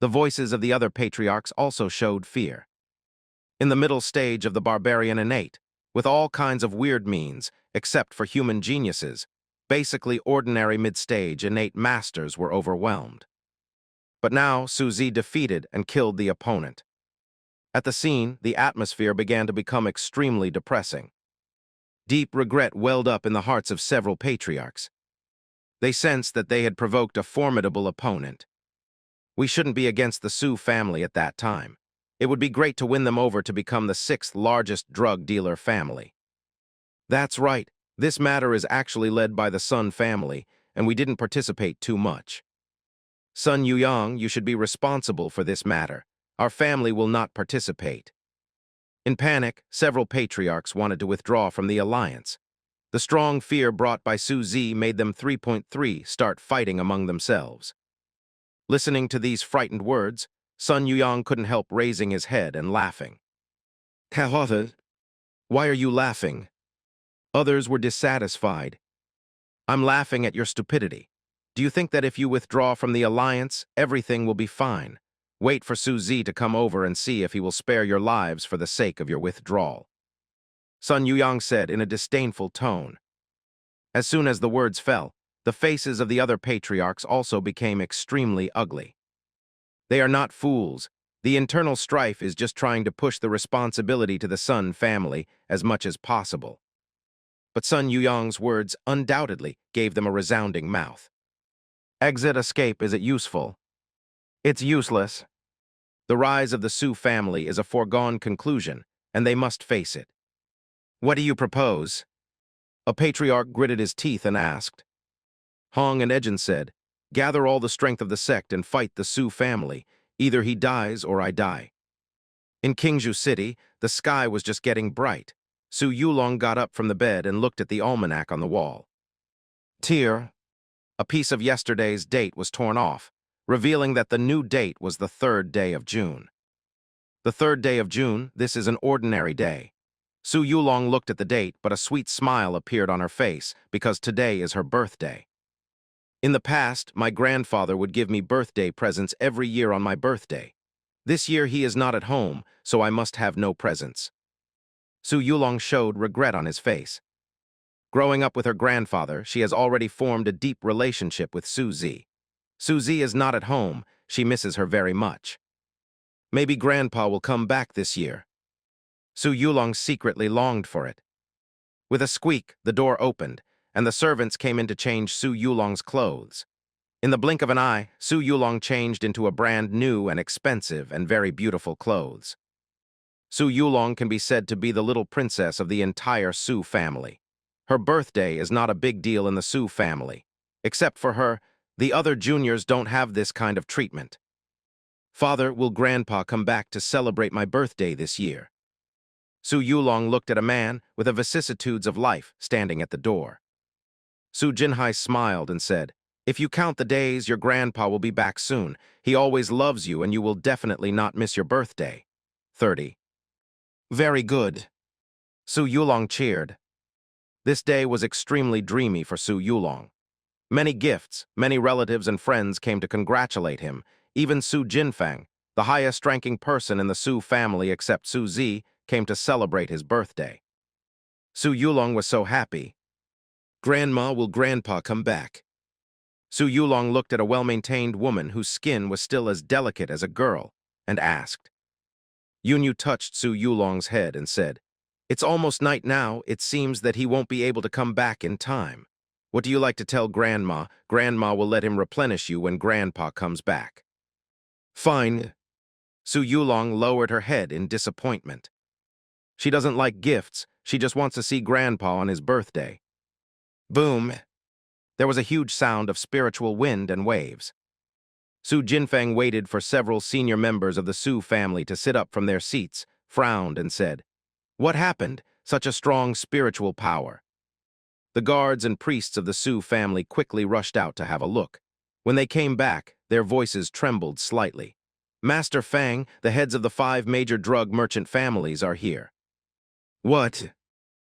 The voices of the other patriarchs also showed fear. In the middle stage of the barbarian innate, with all kinds of weird means, except for human geniuses, basically ordinary mid-stage innate masters were overwhelmed. But now Su Zi defeated and killed the opponent. At the scene, the atmosphere began to become extremely depressing. Deep regret welled up in the hearts of several patriarchs. They sensed that they had provoked a formidable opponent. We shouldn't be against the Su family at that time. It would be great to win them over to become the 6th largest drug dealer family. That's right, this matter is actually led by the Sun family, and we didn't participate too much. Sun Yuyong, you should be responsible for this matter. Our family will not participate. In panic, several patriarchs wanted to withdraw from the alliance. The strong fear brought by Su Zi made them 3.3 start fighting among themselves. Listening to these frightened words, Sun Yuyong couldn't help raising his head and laughing. Why are you laughing? Others were dissatisfied. I'm laughing at your stupidity. Do you think that if you withdraw from the alliance, everything will be fine? Wait for Su Zi to come over and see if he will spare your lives for the sake of your withdrawal. Sun Yuyang said in a disdainful tone. As soon as the words fell, the faces of the other patriarchs also became extremely ugly. They are not fools. The internal strife is just trying to push the responsibility to the Sun family as much as possible. But Sun Yuyang's words undoubtedly gave them a resounding mouth. Exit escape, is it useful? It's useless. The rise of the Su family is a foregone conclusion, and they must face it. What do you propose? A patriarch gritted his teeth and asked. Hong and Ejin said, gather all the strength of the sect and fight the Su family. Either he dies or I die. In Qingzhou City, the sky was just getting bright. Su Yulong got up from the bed and looked at the almanac on the wall. Tear. A piece of yesterday's date was torn off, revealing that the new date was the 3rd day of June. The 3rd day of June, this is an ordinary day. Su Yulong looked at the date, but a sweet smile appeared on her face because today is her birthday. In the past, my grandfather would give me birthday presents every year on my birthday. This year he is not at home, so I must have no presents. Su Yulong showed regret on his face. Growing up with her grandfather, she has already formed a deep relationship with Su Zi. Su Zi is not at home, she misses her very much. Maybe Grandpa will come back this year. Su Yulong secretly longed for it. With a squeak, the door opened, and the servants came in to change Su Yulong's clothes. In the blink of an eye, Su Yulong changed into a brand new and expensive and very beautiful clothes. Su Yulong can be said to be the little princess of the entire Su family. Her birthday is not a big deal in the Su family. Except for her, the other juniors don't have this kind of treatment. Father, will Grandpa come back to celebrate my birthday this year? Su Yulong looked at a man with the vicissitudes of life standing at the door. Su Jinhai smiled and said, if you count the days, your grandpa will be back soon. He always loves you and you will definitely not miss your birthday. 30. Very good. Su Yulong cheered. This day was extremely dreamy for Su Yulong. Many gifts, many relatives and friends came to congratulate him. Even Su Jinfang, the highest-ranking person in the Su family except Su Zi, came to celebrate his birthday. Su Yulong was so happy. Grandma, will Grandpa come back? Su Yulong looked at a well-maintained woman whose skin was still as delicate as a girl, and asked. Yunyu touched Su Yulong's head and said, it's almost night now, it seems that he won't be able to come back in time. What do you like to tell Grandma? Grandma will let him replenish you when Grandpa comes back. Fine. Su Yulong lowered her head in disappointment. She doesn't like gifts, she just wants to see Grandpa on his birthday. Boom. There was a huge sound of spiritual wind and waves. Su Jinfeng waited for several senior members of the Su family to sit up from their seats, frowned and said, what happened? Such a strong spiritual power. The guards and priests of the Su family quickly rushed out to have a look. When they came back, their voices trembled slightly. Master Fang, the heads of the 5 major drug merchant families are here. What?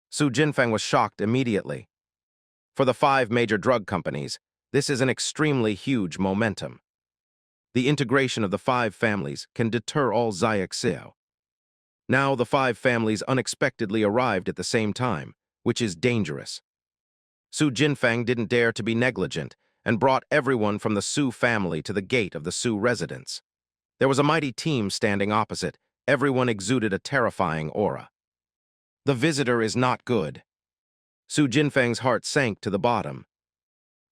Su Jinfeng was shocked immediately. For the 5 major drug companies, this is an extremely huge momentum. The integration of the 5 families can deter all Xiaoxiao. Now the 5 families unexpectedly arrived at the same time, which is dangerous. Su Jinfeng didn't dare to be negligent and brought everyone from the Su family to the gate of the Su residence. There was a mighty team standing opposite. Everyone exuded a terrifying aura. The visitor is not good. Su Jinfeng's heart sank to the bottom.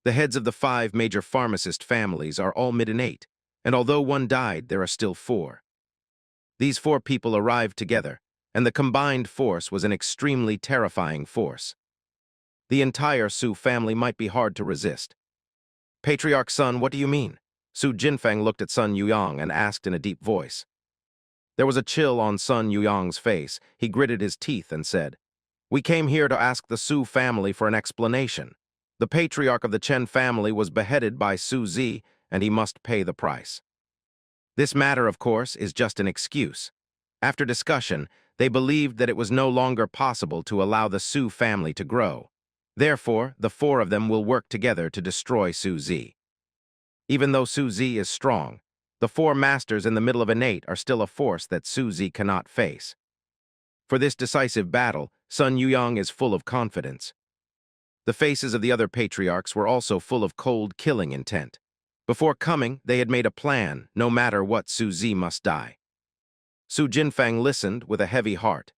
The heads of the 5 major pharmacist families are all mid-in-8, and although one died, there are still 4. These 4 people arrived together, and the combined force was an extremely terrifying force. The entire Su family might be hard to resist. Patriarch Sun, what do you mean? Su Jinfeng looked at Sun Yuyang and asked in a deep voice. There was a chill on Sun Yuyang's face. He gritted his teeth and said, we came here to ask the Su family for an explanation. The patriarch of the Chen family was beheaded by Su Zi, and he must pay the price. This matter, of course, is just an excuse. After discussion, they believed that it was no longer possible to allow the Su family to grow. Therefore, the 4 of them will work together to destroy Su Zi. Even though Su Zi is strong, the four masters in the middle of innate are still a force that Su Zi cannot face. For this decisive battle, Sun Yuyang is full of confidence. The faces of the other patriarchs were also full of cold killing intent. Before coming, they had made a plan, no matter what, Su Zi must die. Su Jinfang listened with a heavy heart.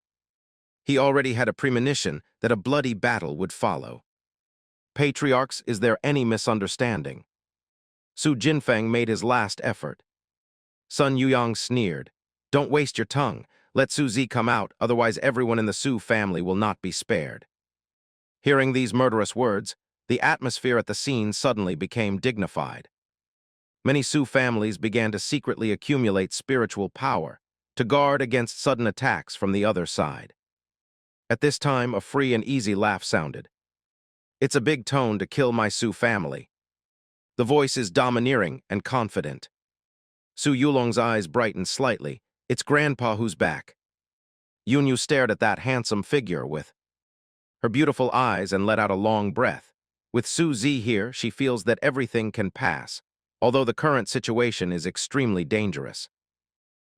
He already had a premonition that a bloody battle would follow. Patriarchs, is there any misunderstanding? Su Jinfang made his last effort. Sun Yuyang sneered. Don't waste your tongue. Let Su Zi come out, otherwise everyone in the Su family will not be spared. Hearing these murderous words, the atmosphere at the scene suddenly became dignified. Many Su families began to secretly accumulate spiritual power to guard against sudden attacks from the other side. At this time, a free and easy laugh sounded. It's a big tone to kill my Su family. The voice is domineering and confident. Su Yulong's eyes brightened slightly. It's Grandpa who's back. Yunyu stared at that handsome figure with her beautiful eyes and let out a long breath. With Su Zi here, she feels that everything can pass, although the current situation is extremely dangerous.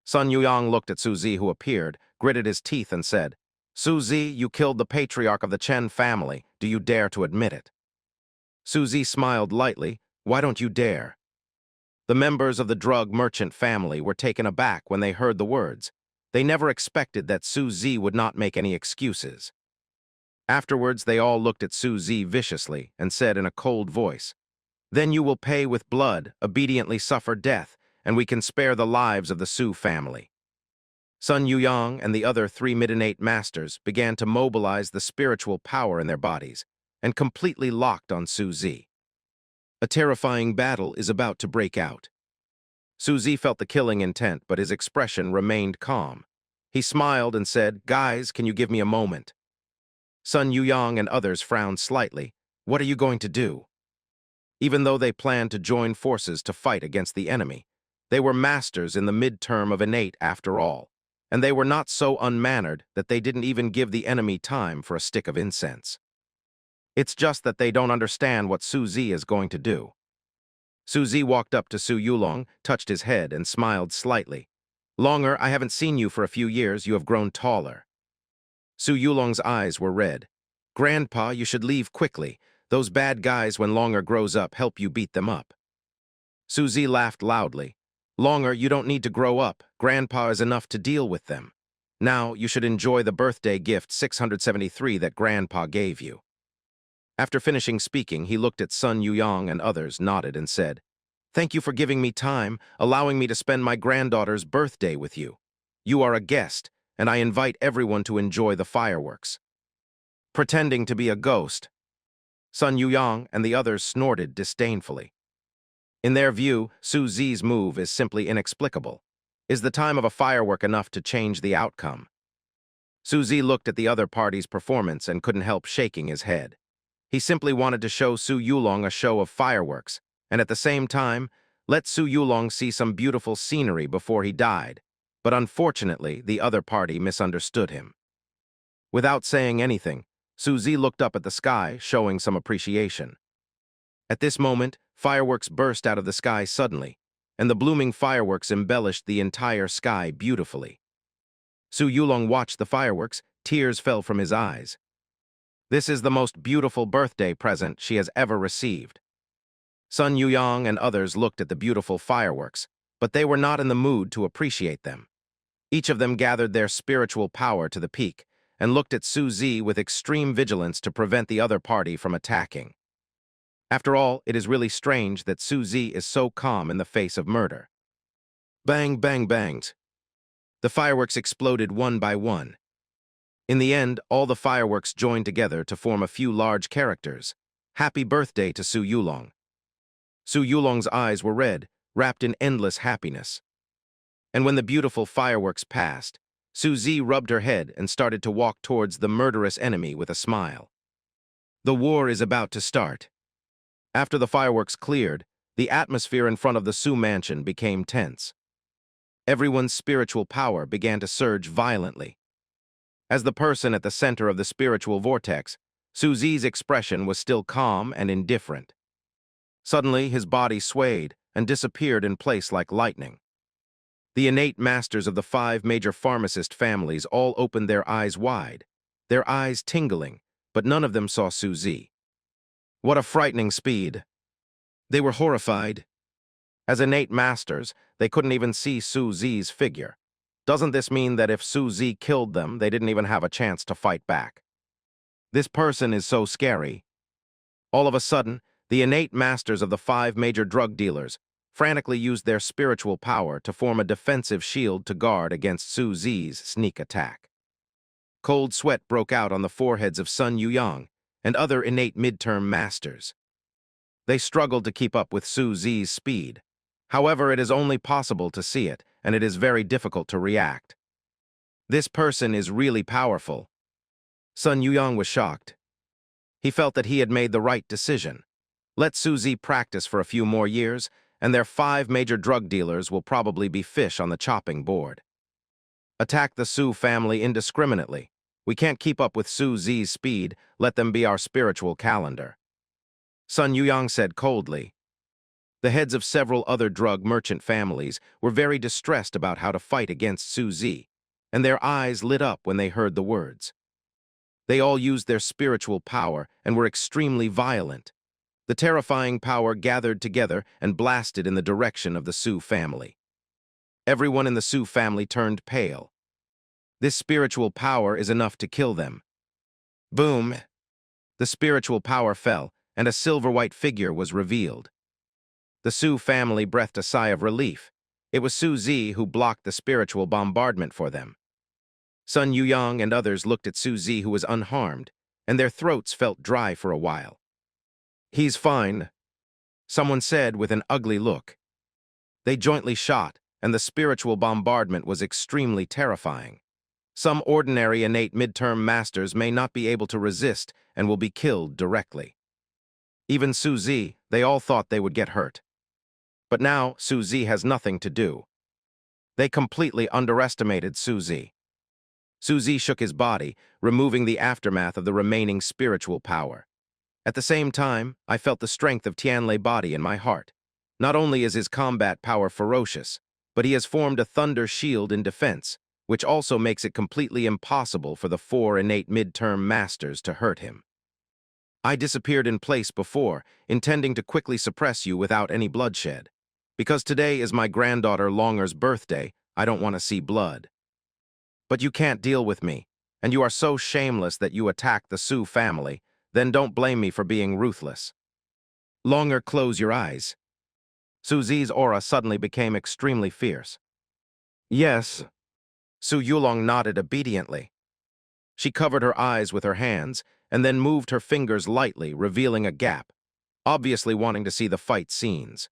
Sun Yuyang looked at Su Zi, who appeared, gritted his teeth and said, Su Zi, you killed the patriarch of the Chen family. Do you dare to admit it? Su Zi smiled lightly. Why don't you dare? The members of the drug merchant family were taken aback when they heard the words. They never expected that Su Zi would not make any excuses. Afterwards, they all looked at Su Zi viciously and said in a cold voice, Then you will pay with blood, obediently suffer death, and we can spare the lives of the Su family. Sun Yuyang and the other three mid-innate masters began to mobilize the spiritual power in their bodies and completely locked on Su Zi. A terrifying battle is about to break out. Su Zi felt the killing intent, but his expression remained calm. He smiled and said, Guys, can you give me a moment? Sun Yuyang and others frowned slightly. What are you going to do? Even though they planned to join forces to fight against the enemy, they were masters in the mid-term of innate after all, and they were not so unmannered that they didn't even give the enemy time for a stick of incense. It's just that they don't understand what Su Zi is going to do. Su Zi walked up to Su Yulong, touched his head, and smiled slightly. Longer, I haven't seen you for a few years. You have grown taller. Su Yulong's eyes were red. Grandpa, you should leave quickly. Those bad guys, when Longer grows up, help you beat them up. Su Zi laughed loudly. Longer, you don't need to grow up. Grandpa is enough to deal with them. Now, you should enjoy the birthday gift 673 that Grandpa gave you. After finishing speaking, he looked at Sun Yuyang and others, nodded, and said, Thank you for giving me time, allowing me to spend my granddaughter's birthday with you. You are a guest, and I invite everyone to enjoy the fireworks. Pretending to be a ghost. Sun Yuyang and the others snorted disdainfully. In their view, Su Zi's move is simply inexplicable. Is the time of a firework enough to change the outcome? Su Zi looked at the other party's performance and couldn't help shaking his head. He simply wanted to show Su Yulong a show of fireworks, and at the same time, let Su Yulong see some beautiful scenery before he died. But unfortunately, the other party misunderstood him. Without saying anything, Su Zi looked up at the sky, showing some appreciation. At this moment, fireworks burst out of the sky suddenly, and the blooming fireworks embellished the entire sky beautifully. Su Yulong watched the fireworks, tears fell from his eyes. This is the most beautiful birthday present she has ever received. Sun Yuyang and others looked at the beautiful fireworks, but they were not in the mood to appreciate them. Each of them gathered their spiritual power to the peak and looked at Su Zi with extreme vigilance to prevent the other party from attacking. After all, it is really strange that Su Zi is so calm in the face of murder. Bang, bang, bangs. The fireworks exploded one by one. In the end, all the fireworks joined together to form a few large characters. Happy birthday to Su Yulong. Su Yulong's eyes were red, wrapped in endless happiness. And when the beautiful fireworks passed, Su Zi rubbed her head and started to walk towards the murderous enemy with a smile. The war is about to start. After the fireworks cleared, the atmosphere in front of the Su mansion became tense. Everyone's spiritual power began to surge violently. As the person at the center of the spiritual vortex, Su Zi's expression was still calm and indifferent. Suddenly, his body swayed, and disappeared in place like lightning. The innate masters of the 5 major pharmacist families all opened their eyes wide, their eyes tingling, but none of them saw Su Zi. What a frightening speed! They were horrified. As innate masters, they couldn't even see Su Zi's figure. Doesn't this mean that if Su Zi killed them, they didn't even have a chance to fight back? This person is so scary. All of a sudden, the innate masters of the 5 major drug dealers frantically used their spiritual power to form a defensive shield to guard against Su Zi's sneak attack. Cold sweat broke out on the foreheads of Sun Yuyang and other innate midterm masters. They struggled to keep up with Su Zi's speed. However, it is only possible to see it, and it is very difficult to react. This person is really powerful. Sun Yuyang was shocked. He felt that he had made the right decision. Let Su Zi practice for a few more years, and their 5 major drug dealers will probably be fish on the chopping board. Attack the Su family indiscriminately. We can't keep up with Su Zi's speed. Let them be our spiritual calendar. Sun Yuyang said coldly. The heads of several other drug merchant families were very distressed about how to fight against Su Zi, and their eyes lit up when they heard the words. They all used their spiritual power and were extremely violent. The terrifying power gathered together and blasted in the direction of the Su family. Everyone in the Su family turned pale. This spiritual power is enough to kill them. Boom! The spiritual power fell, and a silver-white figure was revealed. The Su family breathed a sigh of relief. It was Su Zi who blocked the spiritual bombardment for them. Sun Yuyang and others looked at Su Zi, who was unharmed, and their throats felt dry for a while. He's fine, someone said with an ugly look. They jointly shot, and the spiritual bombardment was extremely terrifying. Some ordinary innate midterm masters may not be able to resist and will be killed directly. Even Su Zi, they all thought they would get hurt. But now, Su Zi has nothing to do. They completely underestimated Su Zi. Su Zi shook his body, removing the aftermath of the remaining spiritual power. At the same time, I felt the strength of Tianlai's body in my heart. Not only is his combat power ferocious, but he has formed a thunder shield in defense, which also makes it completely impossible for the 4 innate midterm masters to hurt him. I disappeared in place before, intending to quickly suppress you without any bloodshed. Because today is my granddaughter Longer's birthday, I don't want to see blood. But you can't deal with me, and you are so shameless that you attack the Su family. Then don't blame me for being ruthless. Longer, close your eyes. Su Zi's aura suddenly became extremely fierce. Yes. Su Yulong nodded obediently. She covered her eyes with her hands and then moved her fingers lightly, revealing a gap, obviously wanting to see the fight scenes.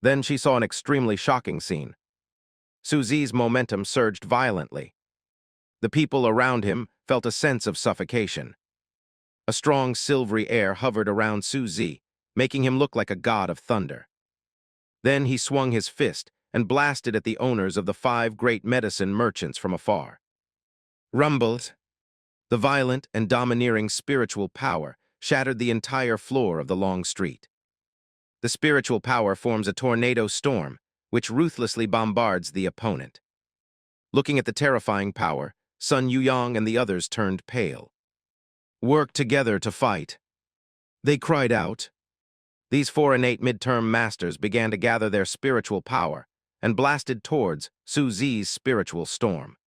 Then she saw an extremely shocking scene. Su Zi's momentum surged violently. The people around him felt a sense of suffocation. A strong silvery air hovered around Su Zi, making him look like a god of thunder. Then he swung his fist and blasted at the owners of the 5 great medicine merchants from afar. Rumbles. The violent and domineering spiritual power shattered the entire floor of the long street. The spiritual power forms a tornado storm, which ruthlessly bombards the opponent. Looking at the terrifying power, Sun Yuyang and the others turned pale. Work together to fight. They cried out. These 4 innate midterm masters began to gather their spiritual power and blasted towards Su Zi's spiritual storm.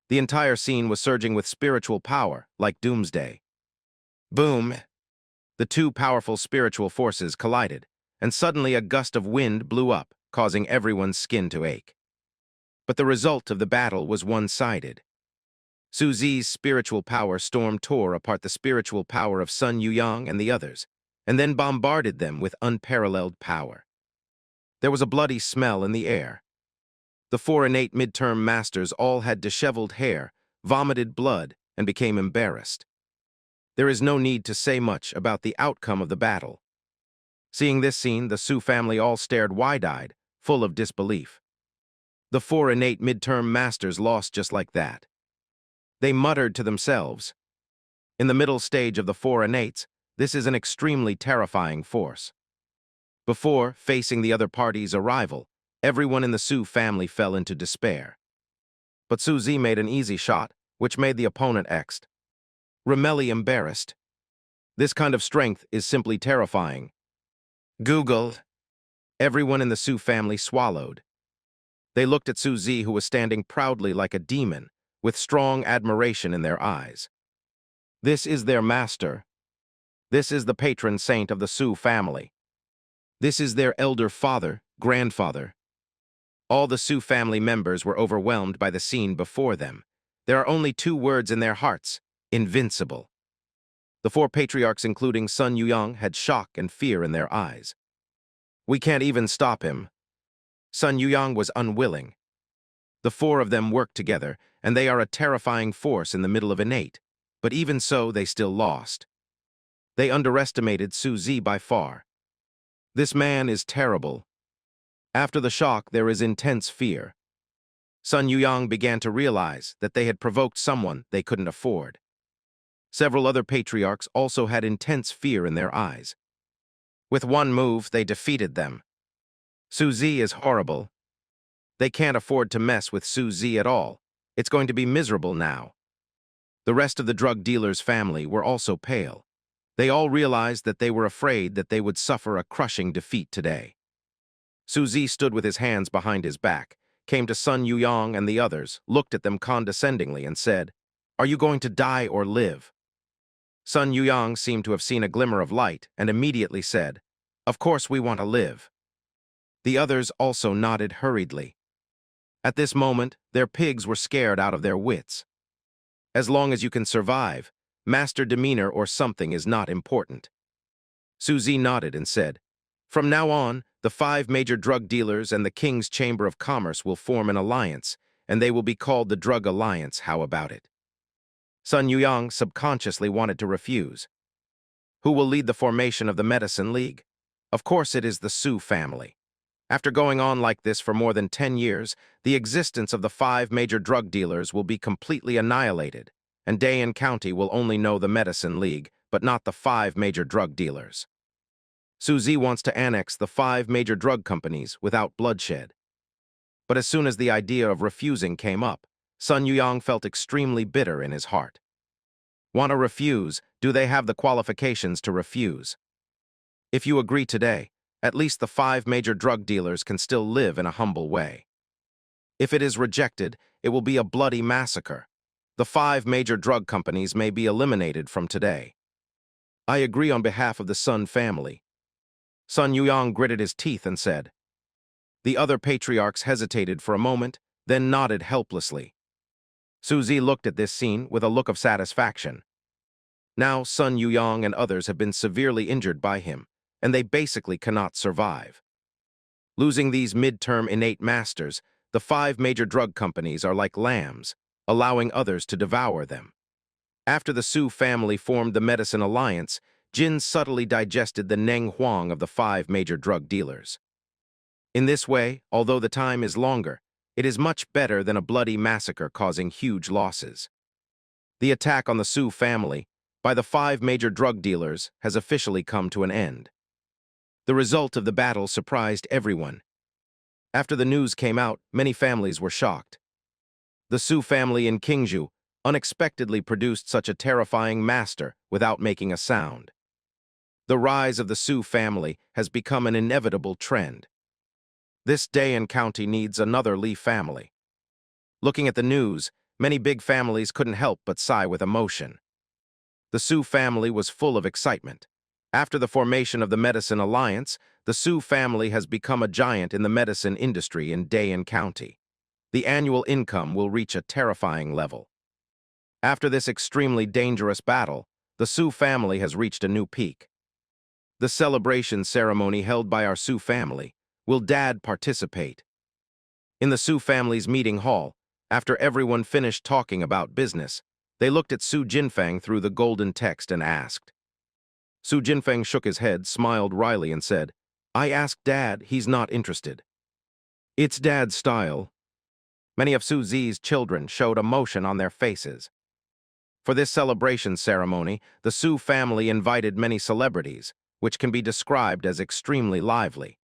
The entire scene was surging with spiritual power, like doomsday. Boom! The 2 powerful spiritual forces collided, and suddenly a gust of wind blew up, causing everyone's skin to ache. But the result of the battle was one-sided. Su Zi's spiritual power tore apart the spiritual power of Sun Yuyang and the others, and then bombarded them with unparalleled power. There was a bloody smell in the air. The 4 innate midterm masters all had disheveled hair, vomited blood, and became embarrassed. There is no need to say much about the outcome of the battle. Seeing this scene, the Su family all stared wide-eyed, full of disbelief. The 4 innate midterm masters lost just like that. They muttered to themselves. In the middle stage of the 4 innates, this is an extremely terrifying force. Before facing the other party's arrival, everyone in the Su family fell into despair. But Su Zi made an easy shot, which made the opponent exed. Remeli embarrassed. This kind of strength is simply terrifying. Googled. Everyone in the Su family swallowed. They looked at Su Zi, who was standing proudly like a demon, with strong admiration in their eyes. This is their master. This is the patron saint of the Su family. This is their elder father, grandfather. All the Su family members were overwhelmed by the scene before them. There are only two words in their hearts: invincible. The four patriarchs, including Sun Yuyang, had shock and fear in their eyes. We can't even stop him. Sun Yuyang was unwilling. The four of them worked together, and they are a terrifying force in the middle of innate, but even so, they still lost. They underestimated Su Zi by far. This man is terrible. After the shock, there is intense fear. Sun Yuyang began to realize that they had provoked someone they couldn't afford. Several other patriarchs also had intense fear in their eyes. With one move, they defeated them. Su Zi is horrible. They can't afford to mess with Su Zi at all. It's going to be miserable now. The rest of the drug dealer's family were also pale. They all realized that they were afraid that they would suffer a crushing defeat today. Su Zi stood with his hands behind his back, came to Sun Yuyang and the others, looked at them condescendingly and said, "Are you going to die or live?" Sun Yuyang seemed to have seen a glimmer of light and immediately said, "Of course we want to live." The others also nodded hurriedly. At this moment, their pigs were scared out of their wits. As long as you can survive, master demeanor or something is not important. Su Zi nodded and said, "From now on, the 5 major drug dealers and the King's Chamber of Commerce will form an alliance, and they will be called the Drug Alliance. How about it?" Sun Yuyang subconsciously wanted to refuse. Who will lead the formation of the Medicine League? Of course it is the Su family. After going on like this for more than 10 years, the existence of the 5 major drug dealers will be completely annihilated, and Dayan County will only know the Medicine League, but not the 5 major drug dealers. Su Zi wants to annex the 5 major drug companies without bloodshed. But as soon as the idea of refusing came up, Sun Yuyang felt extremely bitter in his heart. Want to refuse? Do they have the qualifications to refuse? If you agree today, at least the 5 major drug dealers can still live in a humble way. If it is rejected, it will be a bloody massacre. The 5 major drug companies may be eliminated from today. I agree on behalf of the Sun family. Sun Yuyang gritted his teeth and said. The other patriarchs hesitated for a moment, then nodded helplessly. Su Zi looked at this scene with a look of satisfaction. Now Sun Yuyang and others have been severely injured by him, and they basically cannot survive. Losing these mid-term innate masters, the 5 major drug companies are like lambs, allowing others to devour them. After the Su family formed the Medicine Alliance, Jin subtly digested the Neng Huang of the 5 major drug dealers. In this way, although the time is longer, it is much better than a bloody massacre causing huge losses. The attack on the Su family by the 5 major drug dealers has officially come to an end. The result of the battle surprised everyone. After the news came out, many families were shocked. The Su family in Qingzhou unexpectedly produced such a terrifying master without making a sound. The rise of the Su family has become an inevitable trend. This Dayan County needs another Li family. Looking at the news, many big families couldn't help but sigh with emotion. The Su family was full of excitement. After the formation of the Medicine Alliance, the Su family has become a giant in the medicine industry in Dayan County. The annual income will reach a terrifying level. After this extremely dangerous battle, the Su family has reached a new peak. The celebration ceremony held by our Su family. Will Dad participate? In the Su family's meeting hall, after everyone finished talking about business, they looked at Su Jinfeng through the golden text and asked. Su Jinfeng shook his head, smiled wryly, and said, I asked Dad, he's not interested. It's Dad's style. Many of Su Zi's children showed emotion on their faces. For this celebration ceremony, the Su family invited many celebrities, which can be described as extremely lively.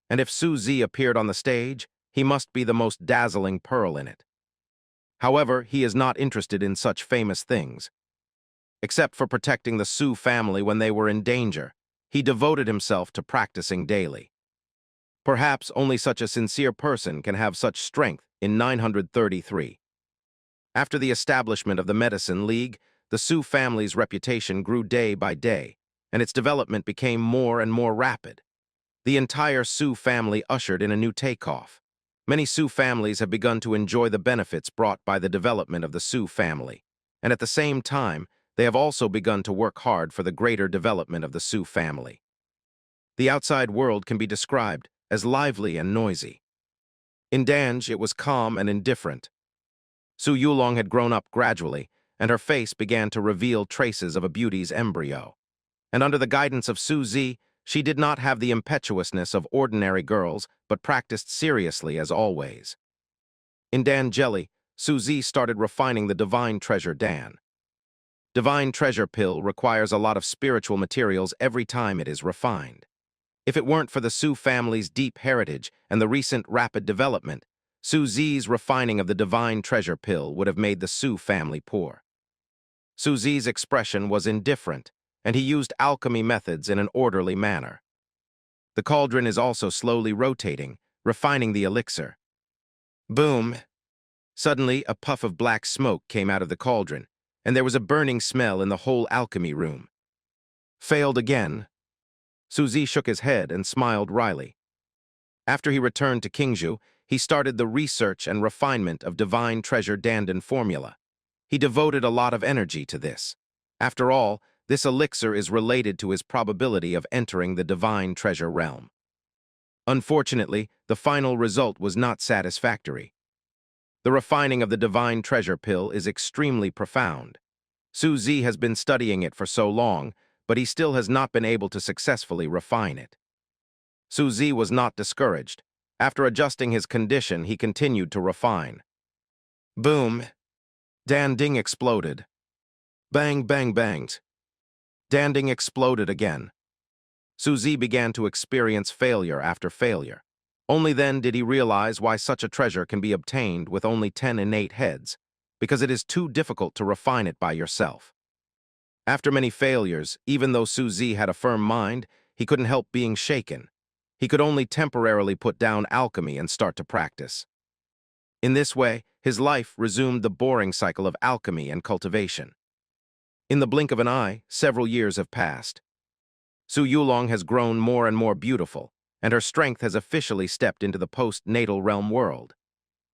And if Su Zi appeared on the stage, he must be the most dazzling pearl in it. However, he is not interested in such famous things. Except for protecting the Su family when they were in danger, he devoted himself to practicing daily. Perhaps only such a sincere person can have such strength in 933. After the establishment of the Medicine League, the Su family's reputation grew day by day, and its development became more and more rapid. The entire Su family ushered in a new takeoff. Many Su families have begun to enjoy the benefits brought by the development of the Su family, and at the same time, they have also begun to work hard for the greater development of the Su family. The outside world can be described as lively and noisy. In Dange, it was calm and indifferent. Su Yulong had grown up gradually, and her face began to reveal traces of a beauty's embryo. And under the guidance of Su Zi, she did not have the impetuousness of ordinary girls, but practiced seriously as always. In Dan Jelly, Su Zi started refining the Divine Treasure Dan. Divine Treasure Pill requires a lot of spiritual materials every time it is refined. If it weren't for the Su family's deep heritage and the recent rapid development, Su Zi's refining of the Divine Treasure Pill would have made the Su family poor. Su Zi's expression was indifferent, and he used alchemy methods in an orderly manner. The cauldron is also slowly rotating, refining the elixir. Boom! Suddenly, a puff of black smoke came out of the cauldron, and there was a burning smell in the whole alchemy room. Failed again. Su Zi shook his head and smiled wryly. After he returned to Qingzhou, he started the research and refinement of Divine Treasure Dandan formula. He devoted a lot of energy to this. After all, this elixir is related to his probability of entering the Divine Treasure realm. Unfortunately, the final result was not satisfactory. The refining of the Divine Treasure Pill is extremely profound. Su Zi has been studying it for so long, but he still has not been able to successfully refine it. Su Zi was not discouraged. After adjusting his condition, he continued to refine. Boom! Danding exploded. Bang, bang, bangs. Danding exploded again. Su Zi began to experience failure after failure. Only then did he realize why such a treasure can be obtained with only 10 innate heads, because it is too difficult to refine it by yourself. After many failures, even though Su Zi had a firm mind, he couldn't help being shaken. He could only temporarily put down alchemy and start to practice. In this way, his life resumed the boring cycle of alchemy and cultivation. In the blink of an eye, several years have passed. Su Yulong has grown more and more beautiful, and her strength has officially stepped into the post-natal realm world.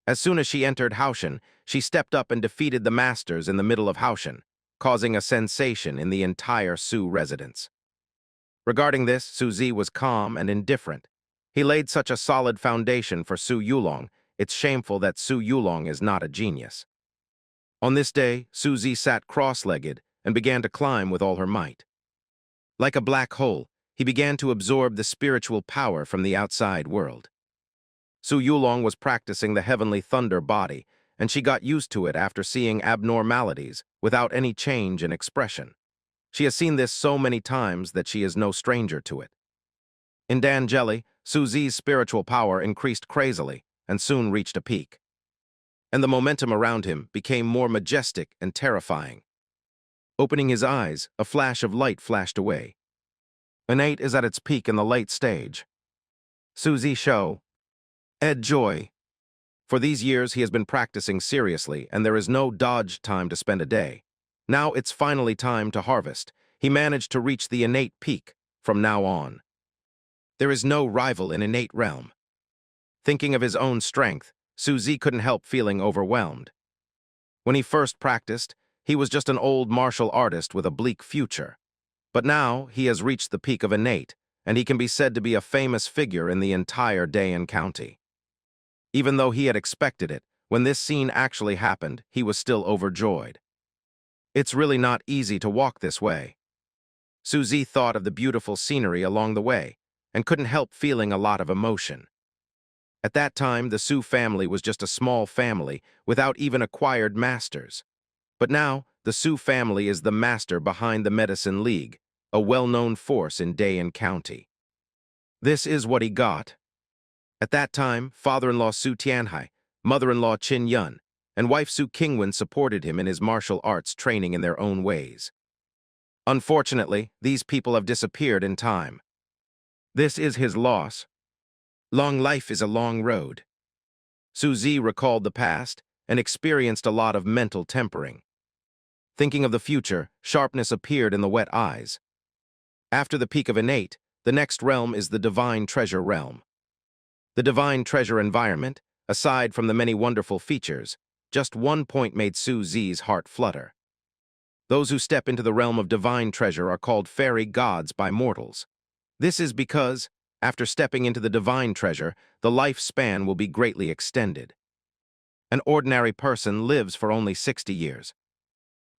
As soon as she entered Haoshan, she stepped up and defeated the masters in the middle of Haoshan, causing a sensation in the entire Su residence. Regarding this, Su Zi was calm and indifferent. He laid such a solid foundation for Su Yulong, it's shameful that Su Yulong is not a genius. On this day, Su Zi sat cross-legged and began to climb with all her might. Like a black hole, he began to absorb the spiritual power from the outside world. Su Yulong was practicing the heavenly thunder body, and she got used to it after seeing abnormalities without any change in expression. She has seen this so many times that she is no stranger to it. In Dan Jelly, Su Zi's spiritual power increased crazily and soon reached a peak. And the momentum around him became more majestic and terrifying. Opening his eyes, a flash of light flashed away. Innate is at its peak in the late stage. Su Zi Shou. Ed Joy. For these years he has been practicing seriously, and there is no dodge time to spend a day. Now it's finally time to harvest. He managed to reach the innate peak from now on. There is no rival in innate realm. Thinking of his own strength, Su Zi couldn't help feeling overwhelmed. When he first practiced, he was just an old martial artist with a bleak future. But now he has reached the peak of innate, and he can be said to be a famous figure in the entire Dayan County. Even though he had expected it, when this scene actually happened, he was still overjoyed. It's really not easy to walk this way. Su Zi thought of the beautiful scenery along the way, and couldn't help feeling a lot of emotion. At that time, the Su family was just a small family without even acquired masters. But now, the Su family is the master behind the Medicine League, a well-known force in Dayan County. This is what he got. At that time, father-in-law Su Tianhai, mother-in-law Qin Yun, and wife Su Qingwen supported him in his martial arts training in their own ways. Unfortunately, these people have disappeared in time. This is his loss. Long life is a long road. Su Zi recalled the past and experienced a lot of mental tempering. Thinking of the future, sharpness appeared in the wet eyes. After the peak of innate, the next realm is the divine treasure realm. The divine treasure environment, aside from the many wonderful features, just one point made Su Zi's heart flutter. Those who step into the realm of divine treasure are called fairy gods by mortals. This is because, after stepping into the divine treasure, the lifespan will be greatly extended. An ordinary person lives for only 60 years.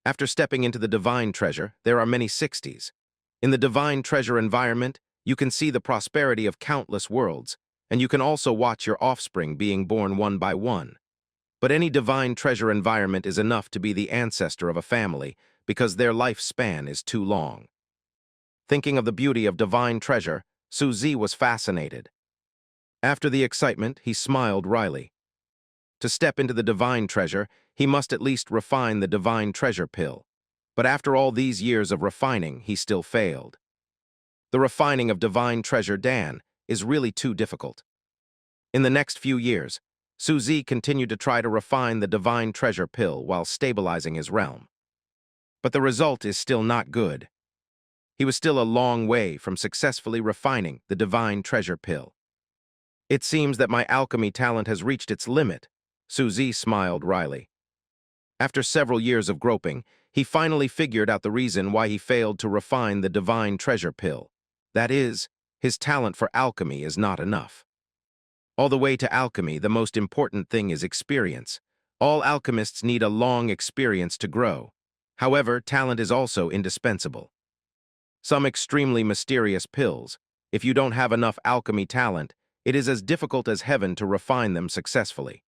After stepping into the divine treasure, there are many 60s. In the divine treasure environment, you can see the prosperity of countless worlds, and you can also watch your offspring being born one by one. But any divine treasure environment is enough to be the ancestor of a family because their lifespan is too long. Thinking of the beauty of divine treasure, Su Zi was fascinated. After the excitement, he smiled wryly. To step into the divine treasure, he must at least refine the divine treasure pill. But after all these years of refining, he still failed. The refining of divine treasure Dan is really too difficult. In the next few years, Su Zi continued to try to refine the divine treasure pill while stabilizing his realm. But the result is still not good. He was still a long way from successfully refining the divine treasure pill. It seems that my alchemy talent has reached its limit, Su Zi smiled wryly. After several years of groping, he finally figured out the reason why he failed to refine the divine treasure pill. That is, his talent for alchemy is not enough. All the way to alchemy, the most important thing is experience. All alchemists need a long experience to grow. However, talent is also indispensable. Some extremely mysterious pills, if you don't have enough alchemy talent, it is as difficult as heaven to refine them successfully.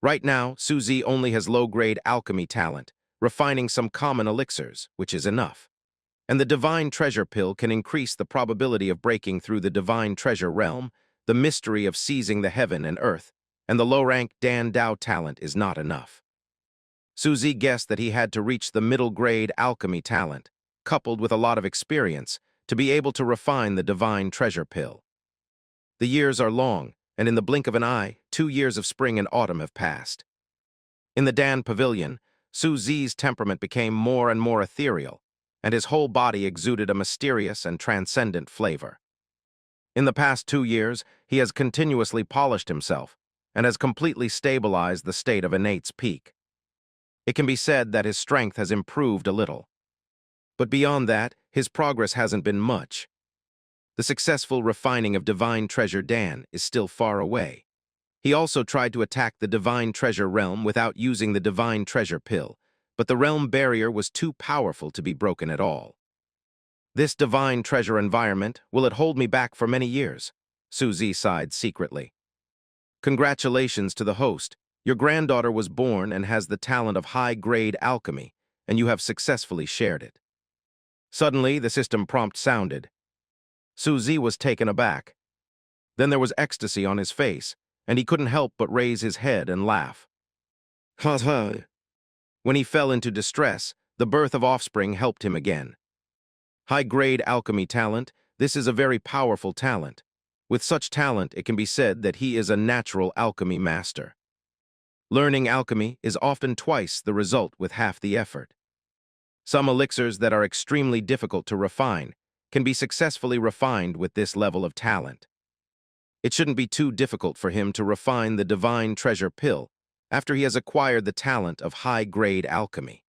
Right now, Su Zi only has low-grade alchemy talent, refining some common elixirs, which is enough. And the divine treasure pill can increase the probability of breaking through the divine treasure realm, the mystery of seizing the heaven and earth, and the low-rank Dan Dao talent is not enough. Su Zi guessed that he had to reach the middle-grade alchemy talent, coupled with a lot of experience, to be able to refine the divine treasure pill. The years are long, and in the blink of an eye, 2 years of spring and autumn have passed. In the Dan Pavilion, Su Zi's temperament became more and more ethereal, and his whole body exuded a mysterious and transcendent flavor. In the past 2 years, he has continuously polished himself, and has completely stabilized the state of innate's peak. It can be said that his strength has improved a little. But beyond that, his progress hasn't been much. The successful refining of Divine Treasure Dan is still far away. He also tried to attack the Divine Treasure realm without using the Divine Treasure pill, but the realm barrier was too powerful to be broken at all. This Divine Treasure environment, will it hold me back for many years? Su Zi sighed secretly. Congratulations to the host. Your granddaughter was born and has the talent of high-grade alchemy, and you have successfully shared it. Suddenly, the system prompt sounded. Su Zi was taken aback. Then there was ecstasy on his face, and he couldn't help but raise his head and laugh. Ha ha! When he fell into distress, the birth of offspring helped him again. High-grade alchemy talent, this is a very powerful talent. With such talent, it can be said that he is a natural alchemy master. Learning alchemy is often twice the result with half the effort. Some elixirs that are extremely difficult to refine can be successfully refined with this level of talent. It shouldn't be too difficult for him to refine the Divine Treasure pill after he has acquired the talent of high-grade alchemy.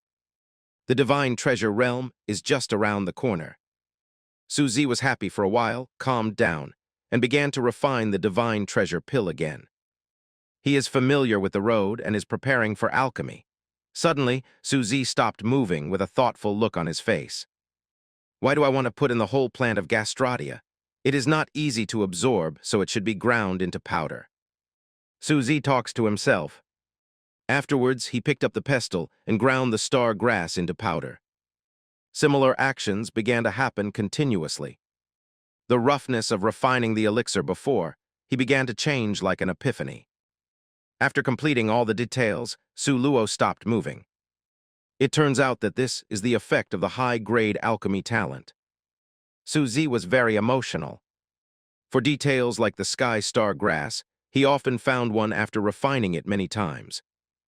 The Divine Treasure realm is just around the corner. Su Zi was happy for a while, calmed down, and began to refine the Divine Treasure pill again. He is familiar with the road and is preparing for alchemy. Suddenly, Su Zi stopped moving with a thoughtful look on his face. Why do I want to put in the whole plant of Gastratia? It is not easy to absorb, so it should be ground into powder. Su Zi talks to himself. Afterwards, he picked up the pestle and ground the star grass into powder. Similar actions began to happen continuously. The roughness of refining the elixir before, he began to change like an epiphany. After completing all the details, Su Luo stopped moving. It turns out that this is the effect of the high-grade alchemy talent. Su Zi was very emotional. For details like the sky star grass, he often found one after refining it many times.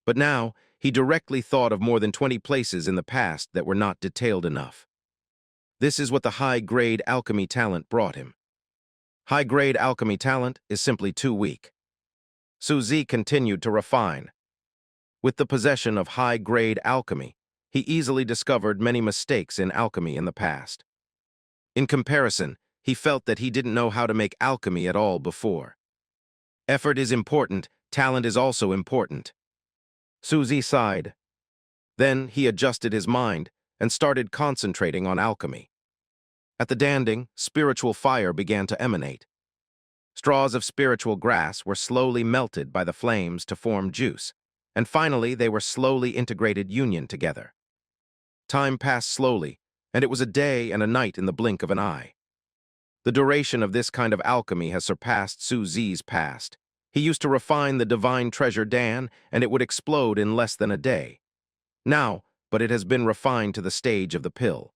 But now, he directly thought of more than 20 places in the past that were not detailed enough. This is what the high-grade alchemy talent brought him. High-grade alchemy talent is simply too weak. Su Zi continued to refine. With the possession of high-grade alchemy, he easily discovered many mistakes in alchemy in the past. In comparison, he felt that he didn't know how to make alchemy at all before. Effort is important, talent is also important. Su Zi sighed. Then he adjusted his mind and started concentrating on alchemy. At the Danding, spiritual fire began to emanate. Straws of spiritual grass were slowly melted by the flames to form juice, and finally they were slowly integrated union together. Time passed slowly, and it was a day and a night in the blink of an eye. The duration of this kind of alchemy has surpassed Su Zi's past. He used to refine the divine treasure Dan, and it would explode in less than a day. Now, but it has been refined to the stage of the pill.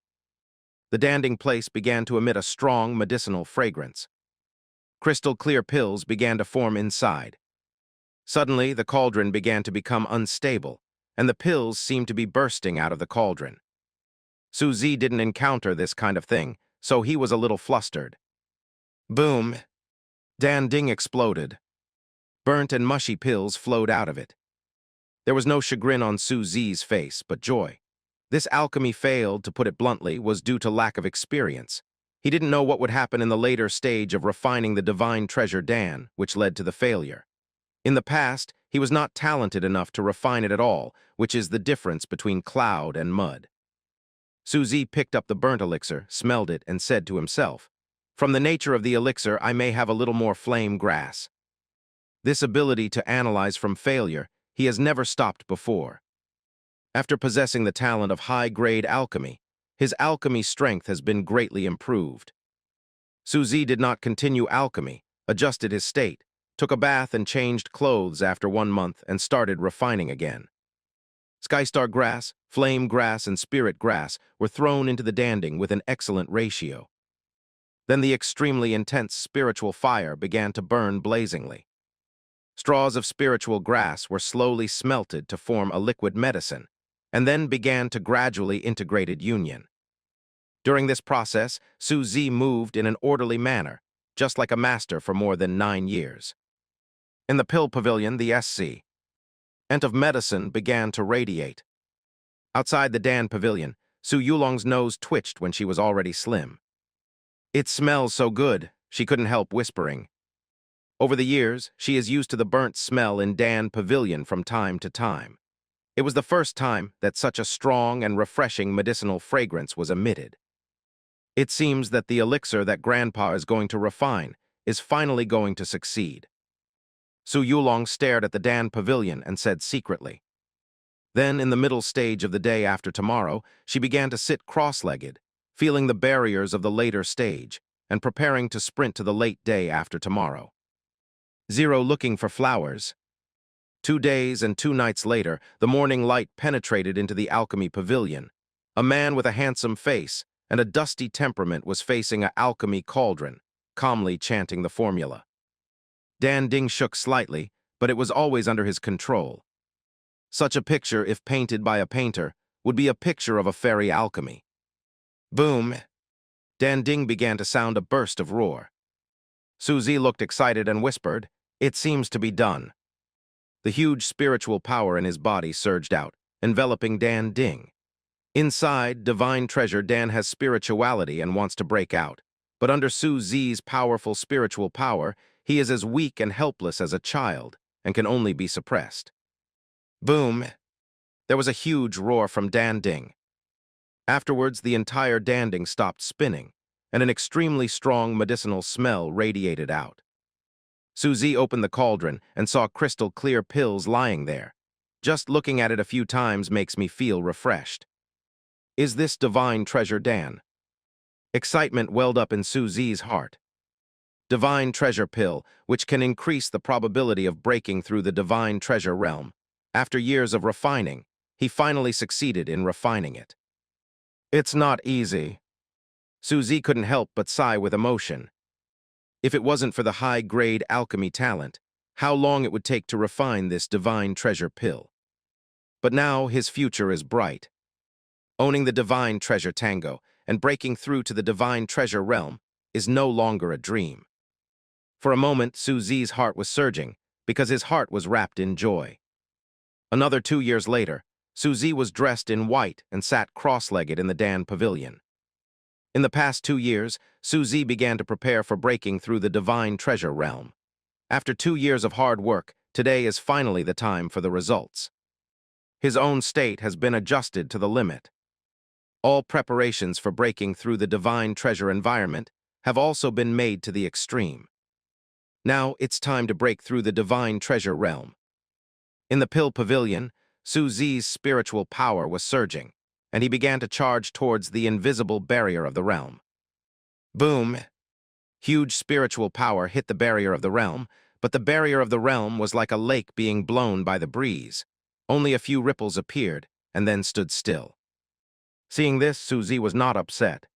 The Danding place began to emit a strong medicinal fragrance. Crystal-clear pills began to form inside. Suddenly, the cauldron began to become unstable, and the pills seemed to be bursting out of the cauldron. Su Zi didn't encounter this kind of thing, so he was a little flustered. Boom! Danding exploded. Burnt and mushy pills flowed out of it. There was no chagrin on Su Zi's face, but joy. This alchemy failed, to put it bluntly, was due to lack of experience. He didn't know what would happen in the later stage of refining the divine treasure Dan, which led to the failure. In the past, he was not talented enough to refine it at all, which is the difference between cloud and mud. Su Zi picked up the burnt elixir, smelled it, and said to himself, "From the nature of the elixir, I may have a little more flame grass." This ability to analyze from failure, he has never stopped before. After possessing the talent of high-grade alchemy, his alchemy strength has been greatly improved. Su Zi did not continue alchemy, adjusted his state, took a bath and changed clothes after 1 month and started refining again. Skystar grass, flame grass, and spirit grass were thrown into the Danding with an excellent ratio. Then the extremely intense spiritual fire began to burn blazingly. Straws of spiritual grass were slowly smelted to form a liquid medicine, and then began to gradually integrated union. During this process, Su Zi moved in an orderly manner, just like a master for more than 9 years. In the pill pavilion, the SC ent of medicine began to radiate. Outside the Dan pavilion, Su Yulong's nose twitched when she was already slim. "It smells so good," she couldn't help whispering. Over the years, she is used to the burnt smell in Dan pavilion from time to time. It was the first time that such a strong and refreshing medicinal fragrance was emitted. It seems that the elixir that Grandpa is going to refine is finally going to succeed. Su Yulong stared at the Dan pavilion and said secretly. Then, in the middle stage of the day after tomorrow, she began to sit cross-legged, feeling the barriers of the later stage, and preparing to sprint to the late day after tomorrow. Zero looking for flowers. 2 days and 2 nights later, the morning light penetrated into the alchemy pavilion. A man with a handsome face and a dusty temperament was facing an alchemy cauldron, calmly chanting the formula. Danding shook slightly, but it was always under his control. Such a picture, if painted by a painter, would be a picture of a fairy alchemy. Boom! Danding began to sound a burst of roar. Su Zi looked excited and whispered, "It seems to be done." The huge spiritual power in his body surged out, enveloping Danding. Inside divine treasure, Dan has spirituality and wants to break out, but under Su Zi's powerful spiritual power, he is as weak and helpless as a child and can only be suppressed. Boom! There was a huge roar from Danding. Afterwards, the entire Danding stopped spinning, and an extremely strong medicinal smell radiated out. Su Zi opened the cauldron and saw crystal-clear pills lying there. Just looking at it a few times makes me feel refreshed. Is this divine treasure Dan? Excitement welled up in Su Zi's heart. Divine treasure pill, which can increase the probability of breaking through the divine treasure realm. After years of refining, he finally succeeded in refining it. It's not easy. Su Zi couldn't help but sigh with emotion. If it wasn't for the high-grade alchemy talent, how long it would take to refine this divine treasure pill. But now his future is bright. Owning the divine treasure tango and breaking through to the divine treasure realm is no longer a dream. For a moment, Su Zi's heart was surging because his heart was wrapped in joy. Another 2 years later, Su Zi was dressed in white and sat cross-legged in the Dan Pavilion. In the past 2 years, Su Zi began to prepare for breaking through the divine treasure realm. After 2 years of hard work, today is finally the time for the results. His own state has been adjusted to the limit. All preparations for breaking through the divine treasure environment have also been made to the extreme. Now it's time to break through the divine treasure realm. In the Pill Pavilion, Su Zi's spiritual power was surging, and he began to charge towards the invisible barrier of the realm. Boom! Huge spiritual power hit the barrier of the realm, but the barrier of the realm was like a lake being blown by the breeze. Only a few ripples appeared, and then stood still. Seeing this, Su Zi was not upset.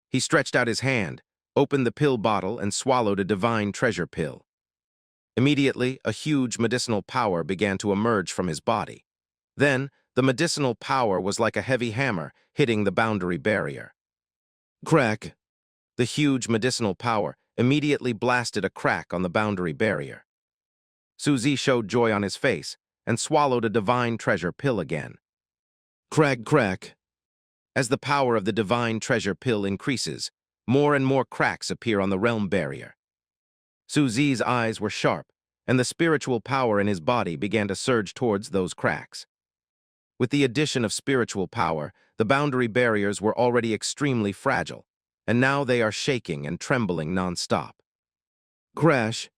He stretched out his hand, opened the pill bottle, and swallowed a divine treasure pill. Immediately, a huge medicinal power began to emerge from his body. Then, the medicinal power was like a heavy hammer hitting the boundary barrier. Crack! The huge medicinal power immediately blasted a crack on the boundary barrier. Su Zi showed joy on his face and swallowed a divine treasure pill again. Crack, crack! As the power of the divine treasure pill increases, more and more cracks appear on the realm barrier. Su Zi's eyes were sharp, and the spiritual power in his body began to surge towards those cracks. With the addition of spiritual power, the boundary barriers were already extremely fragile, and now they are shaking and trembling non-stop. Crash!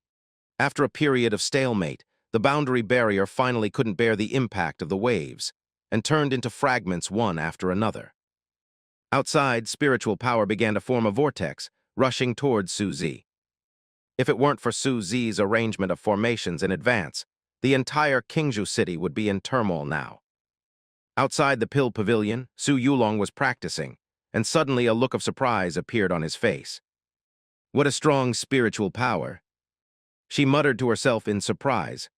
After a period of stalemate, the boundary barrier finally couldn't bear the impact of the waves, and turned into fragments one after another. Outside, spiritual power began to form a vortex, rushing towards Su Zi. If it weren't for Su Zi's arrangement of formations in advance, the entire Qingzhou city would be in turmoil now. Outside the Pill Pavilion, Su Yulong was practicing, and suddenly a look of surprise appeared on his face. What a strong spiritual power! She muttered to herself in surprise.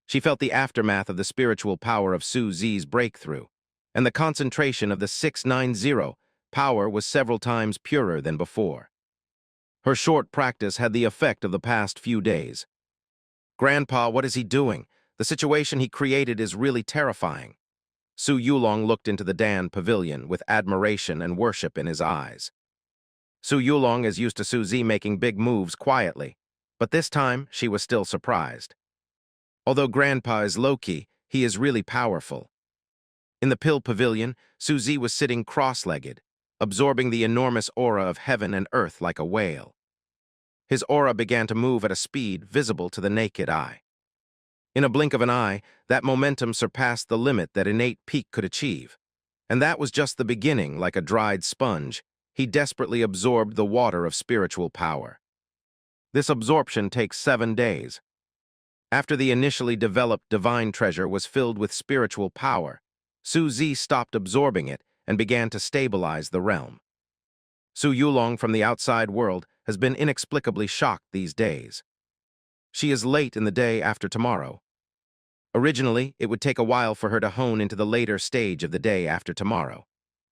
She felt the aftermath of the spiritual power of Su Zi's breakthrough, and the concentration of the 690 power was several times purer than before. Her short practice had the effect of the past few days. Grandpa, what is he doing? The situation he created is really terrifying. Su Yulong looked into the Dan Pavilion with admiration and worship in his eyes. Su Yulong is used to Su Zi making big moves quietly, but this time she was still surprised. Although Grandpa is low-key, he is really powerful. In the Pill Pavilion, Su Zi was sitting cross-legged, absorbing the enormous aura of heaven and earth like a whale. His aura began to move at a speed visible to the naked eye. In a blink of an eye, that momentum surpassed the limit that innate peak could achieve. And that was just the beginning. Like a dried sponge, he desperately absorbed the water of spiritual power. This absorption takes 7 days. After the initially developed divine treasure was filled with spiritual power, Su Zi stopped absorbing it and began to stabilize the realm. Su Yulong from the outside world has been inexplicably shocked these days. She is late in the day after tomorrow. Originally, it would take a while for her to hone into the later stage of the day after tomorrow.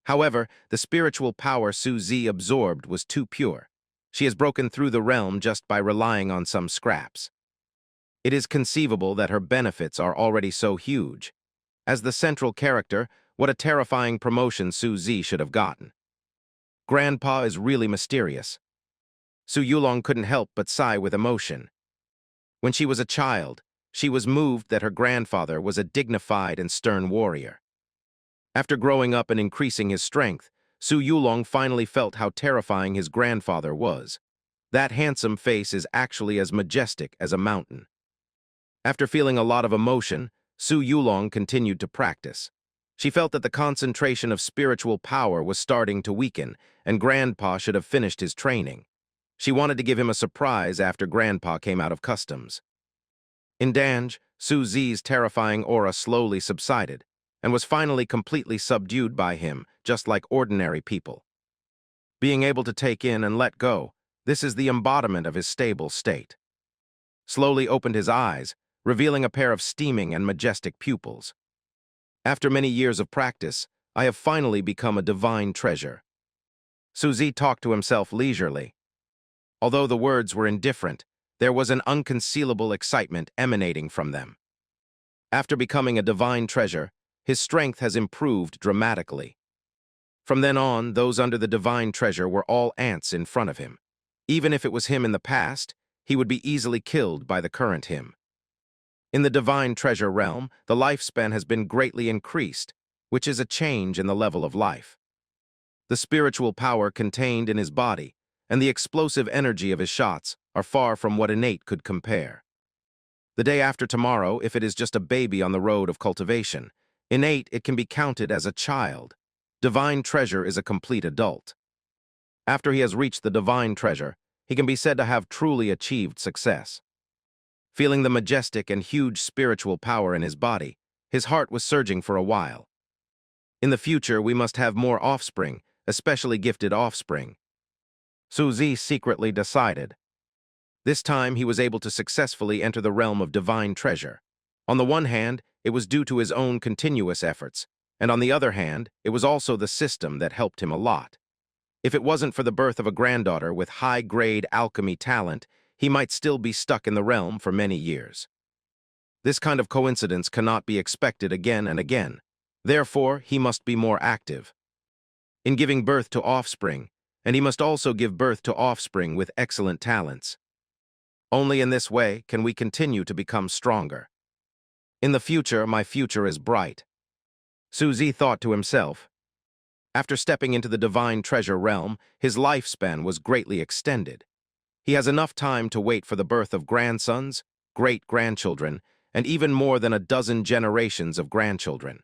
However, the spiritual power Su Zi absorbed was too pure. She has broken through the realm just by relying on some scraps. It is conceivable that her benefits are already so huge. As the central character, what a terrifying promotion Su Zi should have gotten. Grandpa is really mysterious. Su Yulong couldn't help but sigh with emotion. When she was a child, she was moved that her grandfather was a dignified and stern warrior. After growing up and increasing his strength, Su Yulong finally felt how terrifying his grandfather was. That handsome face is actually as majestic as a mountain. After feeling a lot of emotion, Su Yulong continued to practice. She felt that the concentration of spiritual power was starting to weaken, and Grandpa should have finished his training. She wanted to give him a surprise after Grandpa came out of customs. In Danj, Suzi's terrifying aura slowly subsided, and was finally completely subdued by him, just like ordinary people. Being able to take in and let go, this is the embodiment of his stable state. Slowly opened his eyes, revealing a pair of steaming and majestic pupils. After many years of practice, I have finally become a divine treasure. Suzi talked to himself leisurely. Although the words were indifferent, there was an unconcealable excitement emanating from them. After becoming a divine treasure, his strength has improved dramatically. From then on, those under the divine treasure were all ants in front of him. Even if it was him in the past, he would be easily killed by the current him. In the divine treasure realm, the lifespan has been greatly increased, which is a change in the level of life. The spiritual power contained in his body and the explosive energy of his shots are far from what innate could compare. The day after tomorrow, if it is just a baby on the road of cultivation, innate it can be counted as a child. Divine treasure is a complete adult. After he has reached the divine treasure, he can be said to have truly achieved success. Feeling the majestic and huge spiritual power in his body, his heart was surging for a while. In the future, we must have more offspring, especially gifted offspring. Suzi secretly decided. This time, he was able to successfully enter the realm of divine treasure. On the one hand, it was due to his own continuous efforts, and on the other hand, it was also the system that helped him a lot. If it wasn't for the birth of a granddaughter with high-grade alchemy talent, he might still be stuck in the realm for many years. This kind of coincidence cannot be expected again and again. Therefore, he must be more active in giving birth to offspring, and he must also give birth to offspring with excellent talents. Only in this way can we continue to become stronger. In the future, my future is bright. Suzi thought to himself. After stepping into the divine treasure realm, his lifespan was greatly extended. He has enough time to wait for the birth of grandsons, great-grandchildren, and even more than a dozen generations of grandchildren.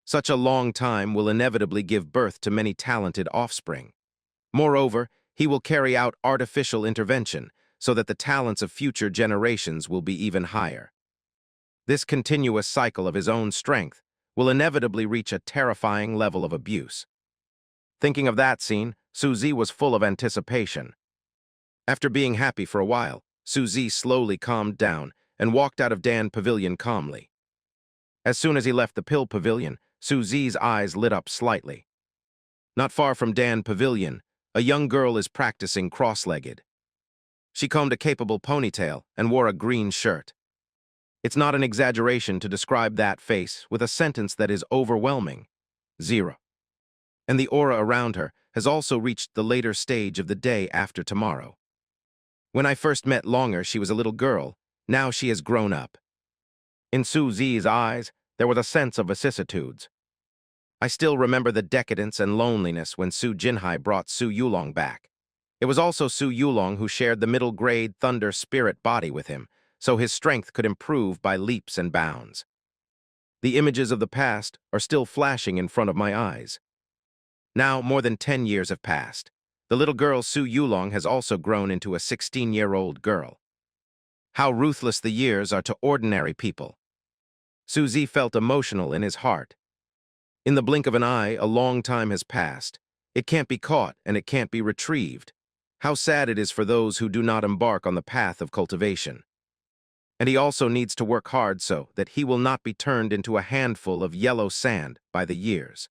Such a long time will inevitably give birth to many talented offspring. Moreover, he will carry out artificial intervention so that the talents of future generations will be even higher. This continuous cycle of his own strength will inevitably reach a terrifying level of abuse. Thinking of that scene, Suzi was full of anticipation. After being happy for a while, Suzi slowly calmed down and walked out of Dan Pavilion calmly. As soon as he left the pill pavilion, Suzi's eyes lit up slightly. Not far from Dan Pavilion, a young girl is practicing cross-legged. She combed a capable ponytail and wore a green shirt. It's not an exaggeration to describe that face with a sentence that is overwhelming. 0. And the aura around her has also reached the later stage of the day after tomorrow. When I first met Longer, she was a little girl. Now she has grown up. In Suzi's eyes, there was a sense of vicissitudes. I still remember the decadence and loneliness when Su Jinhai brought Su Yulong back. It was also Su Yulong who shared the middle-grade thunder spirit body with him, so his strength could improve by leaps and bounds. The images of the past are still flashing in front of my eyes. Now, more than 10 years have passed. The little girl Su Yulong has also grown into a 16-year-old girl. How ruthless the years are to ordinary people. Suzi felt emotional in his heart. In the blink of an eye, a long time has passed. It can't be caught and it can't be retrieved. How sad it is for those who do not embark on the path of cultivation. And he also needs to work hard so that he will not be turned into a handful of yellow sand by the years.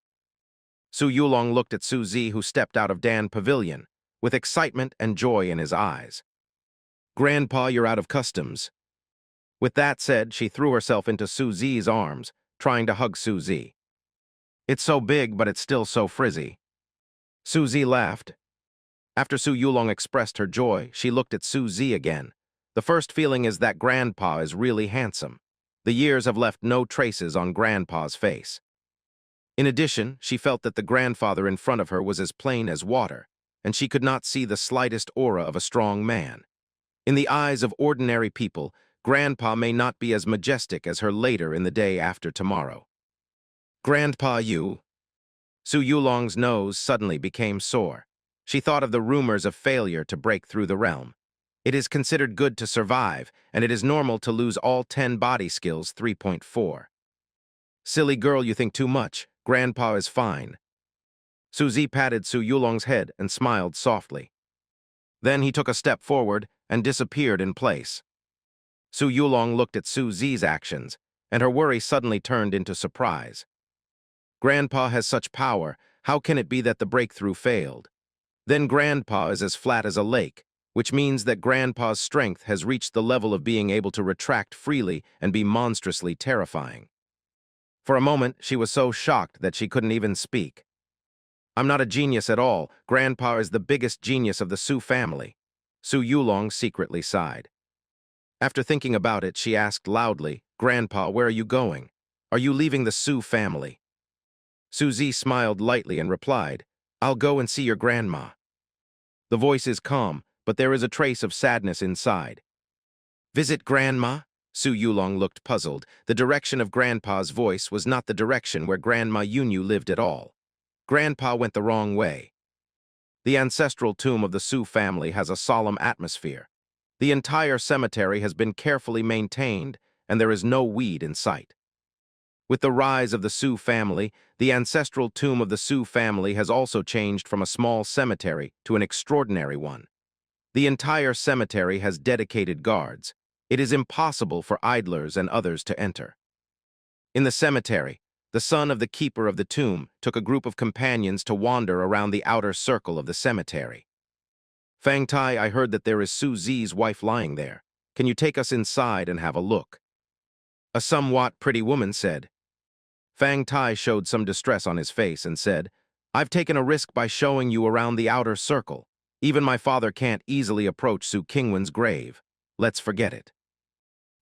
Su Yulong looked at Suzi, who stepped out of Dan Pavilion, with excitement and joy in his eyes. "Grandpa, you're out of customs." With that said, she threw herself into Suzi's arms, trying to hug Suzi. "It's so big, but it's still so frizzy." Suzi laughed. After Su Yulong expressed her joy, she looked at Suzi again. The first feeling is that Grandpa is really handsome. The years have left no traces on Grandpa's face. In addition, she felt that the grandfather in front of her was as plain as water, and she could not see the slightest aura of a strong man. In the eyes of ordinary people, Grandpa may not be as majestic as her later in the day after tomorrow. Grandpa Yu. Su Yulong's nose suddenly became sore. She thought of the rumors of failure to break through the realm. It is considered good to survive, and it is normal to lose all 10 body skills 3.4. Silly girl, you think too much. Grandpa is fine. Su Zi patted Su Yulong's head and smiled softly. Then he took a step forward and disappeared in place. Su Yulong looked at Su Zi's actions, and her worry suddenly turned into surprise. Grandpa has such power, how can it be that the breakthrough failed? Then Grandpa is as flat as a lake, which means that Grandpa's strength has reached the level of being able to retract freely and be monstrously terrifying. For a moment, she was so shocked that she couldn't even speak. I'm not a genius at all. Grandpa is the biggest genius of the Su family. Su Yulong secretly sighed. After thinking about it, she asked loudly, Grandpa, where are you going? Are you leaving the Su family? Su Zi smiled lightly and replied, I'll go and see your grandma. The voice is calm, but there is a trace of sadness inside. Visit Grandma? Su Yulong looked puzzled. The direction of Grandpa's voice was not the direction where Grandma Yunyu lived at all. Grandpa went the wrong way. The ancestral tomb of the Su family has a solemn atmosphere. The entire cemetery has been carefully maintained, and there is no weed in sight. With the rise of the Su family, the ancestral tomb of the Su family has also changed from a small cemetery to an extraordinary one. The entire cemetery has dedicated guards. It is impossible for idlers and others to enter. In the cemetery, the son of the keeper of the tomb took a group of companions to wander around the outer circle of the cemetery. Fang Tai, I heard that there is Su Zi's wife lying there. Can you take us inside and have a look? A somewhat pretty woman said. Fang Tai showed some distress on his face and said, I've taken a risk by showing you around the outer circle. Even my father can't easily approach Su Qingwen's grave. Let's forget it.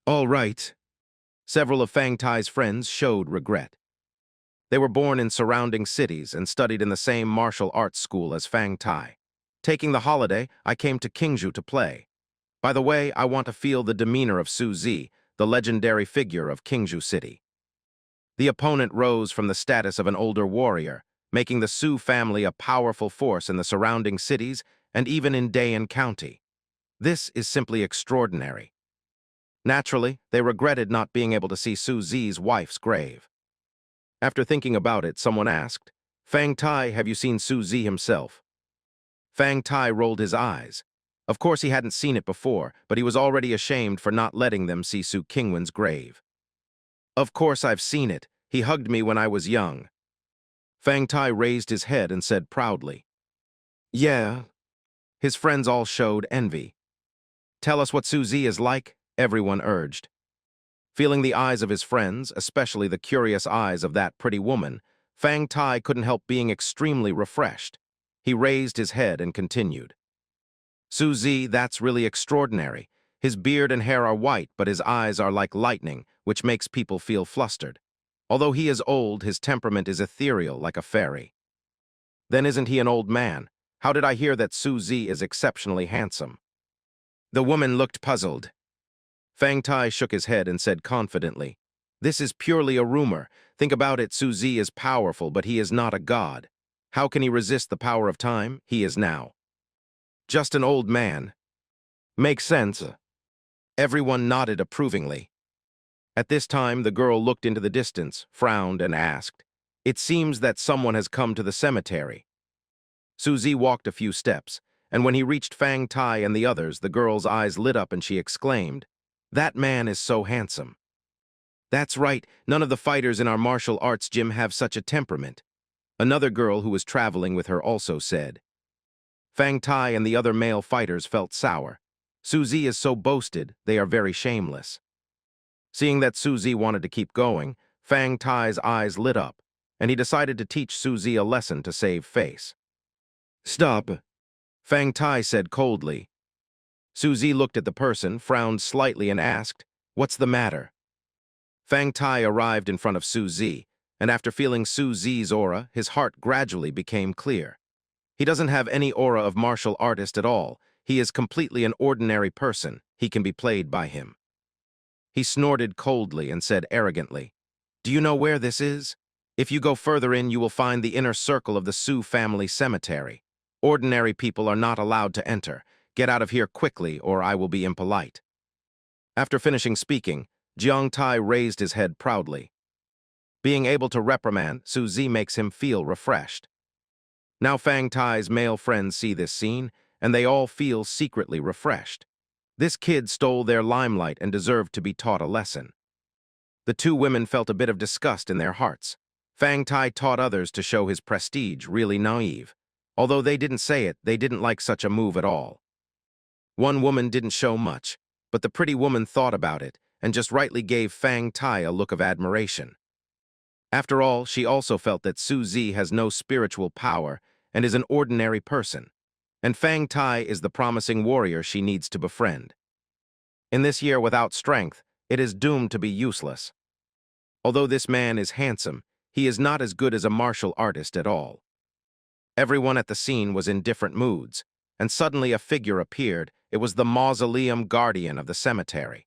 All right. Several of Fang Tai's friends showed regret. They were born in surrounding cities and studied in the same martial arts school as Fang Tai. Taking the holiday, I came to Qingzhou to play. By the way, I want to feel the demeanor of Su Zi, the legendary figure of Qingzhou City. The opponent rose from the status of an older warrior, making the Su family a powerful force in the surrounding cities and even in Dayan County. This is simply extraordinary. Naturally, they regretted not being able to see Su Zi's wife's grave. After thinking about it, someone asked, Fang Tai, have you seen Su Zi himself? Fang Tai rolled his eyes. Of course he hadn't seen it before, but he was already ashamed for not letting them see Su Qingwen's grave. Of course I've seen it. He hugged me when I was young. Fang Tai raised his head and said proudly. Yeah. His friends all showed envy. Tell us what Su Zi is like, everyone urged. Feeling the eyes of his friends, especially the curious eyes of that pretty woman, Fang Tai couldn't help being extremely refreshed. He raised his head and continued. Su Zi, that's really extraordinary. His beard and hair are white, but his eyes are like lightning, which makes people feel flustered. Although he is old, his temperament is ethereal like a fairy. Then isn't he an old man? How did I hear that Su Zi is exceptionally handsome? The woman looked puzzled. Fang Tai shook his head and said confidently, This is purely a rumor. Think about it, Su Zi is powerful, but he is not a god. How can he resist the power of time? He is now just an old man. Makes sense. Everyone nodded approvingly. At this time, the girl looked into the distance, frowned, and asked, It seems that someone has come to the cemetery. Su Zi walked a few steps, and when he reached Fang Tai and the others, the girl's eyes lit up and she exclaimed, That man is so handsome. That's right, none of the fighters in our martial arts gym have such a temperament. Another girl who was traveling with her also said. Fang Tai and the other male fighters felt sour. Su Zi is so boasted, they are very shameless. Seeing that Su Zi wanted to keep going, Fang Tai's eyes lit up, and he decided to teach Su Zi a lesson to save face. Stop, Fang Tai said coldly. Su Zi looked at the person, frowned slightly, and asked, What's the matter? Fang Tai arrived in front of Su Zi, and after feeling Su Zi's aura, his heart gradually became clear. He doesn't have any aura of martial artist at all. He is completely an ordinary person. He can be played by him. He snorted coldly and said arrogantly, Do you know where this is? If you go further in, you will find the inner circle of the Su family cemetery. Ordinary people are not allowed to enter. Get out of here quickly, or I will be impolite." After finishing speaking, Jiang Tai raised his head proudly. Being able to reprimand Su Zi makes him feel refreshed. Now Fang Tai's male friends see this scene, and they all feel secretly refreshed. This kid stole their limelight and deserved to be taught a lesson. The two women felt a bit of disgust in their hearts. Fang Tai taught others to show his prestige, really naive. Although they didn't say it, they didn't like such a move at all. One woman didn't show much, but the pretty woman thought about it and just rightly gave Fang Tai a look of admiration. After all, she also felt that Su Zi has no spiritual power and is an ordinary person, and Fang Tai is the promising warrior she needs to befriend. In this year without strength, it is doomed to be useless. Although this man is handsome, he is not as good as a martial artist at all. Everyone at the scene was in different moods, and suddenly a figure appeared. It was the mausoleum guardian of the cemetery.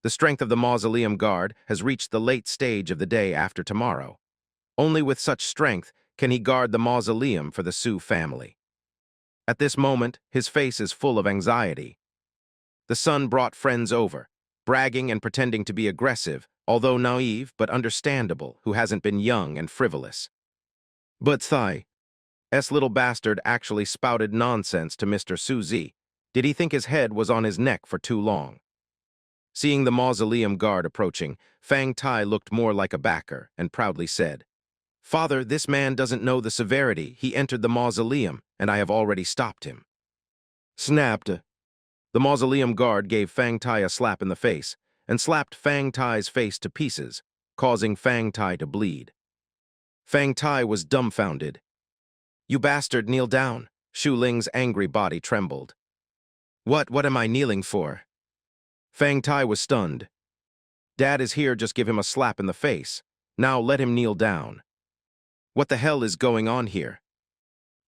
The strength of the mausoleum guard has reached the late stage of the day after tomorrow. Only with such strength can he guard the mausoleum for the Su family. At this moment, his face is full of anxiety. The son brought friends over, bragging and pretending to be aggressive, although naive but understandable, who hasn't been young and frivolous. But Thai's little bastard actually spouted nonsense to Mr. Su Zi. Did he think his head was on his neck for too long? Seeing the mausoleum guard approaching, Fang Tai looked more like a backer and proudly said, "Father, this man doesn't know the severity. He entered the mausoleum, and I have already stopped him." Snapped. The mausoleum guard gave Fang Tai a slap in the face and slapped Fang Tai's face to pieces, causing Fang Tai to bleed. Fang Tai was dumbfounded. "You bastard, kneel down." Shu Ling's angry body trembled. What am I kneeling for?" Fang Tai was stunned. "Dad is here, just give him a slap in the face. Now let him kneel down." What the hell is going on here?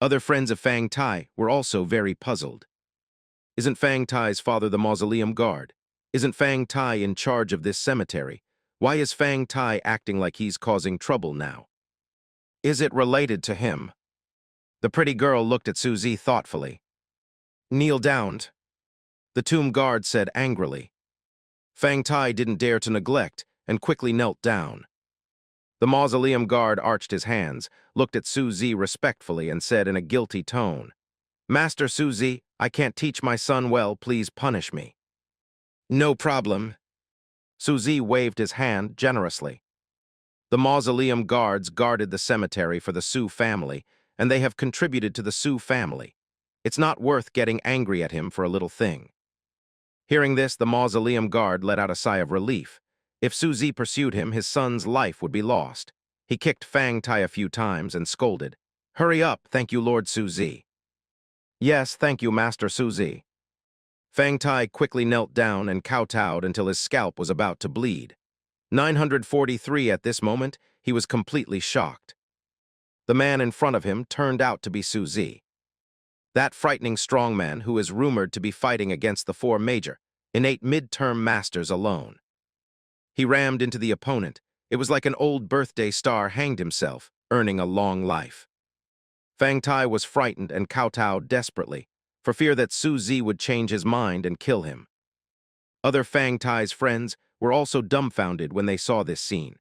Other friends of Fang Tai were also very puzzled. Isn't Fang Tai's father the mausoleum guard? Isn't Fang Tai in charge of this cemetery? Why is Fang Tai acting like he's causing trouble now? Is it related to him? The pretty girl looked at Su Zi thoughtfully. "Kneel down," the tomb guard said angrily. Fang Tai didn't dare to neglect and quickly knelt down. The mausoleum guard arched his hands, looked at Su Zi respectfully, and said in a guilty tone, "Master Su Zi, I can't teach my son well, please punish me." "No problem." Su Zi waved his hand generously. The mausoleum guards guarded the cemetery for the Su family, and they have contributed to the Su family. It's not worth getting angry at him for a little thing. Hearing this, the mausoleum guard let out a sigh of relief. If Su Zi pursued him, his son's life would be lost. He kicked Fang Tai a few times and scolded, "Hurry up, thank you, Lord Su Zi." "Yes, thank you, Master Su Zi." Fang Tai quickly knelt down and kowtowed until his scalp was about to bleed. 943 at this moment, he was completely shocked. The man in front of him turned out to be Su Zi. That frightening strongman who is rumored to be fighting against the four major, innate mid-term masters alone. He rammed into the opponent. It was like an old birthday star hanged himself, earning a long life. Fang Tai was frightened and kowtowed desperately, for fear that Su Zi would change his mind and kill him. Other Fang Tai's friends were also dumbfounded when they saw this scene.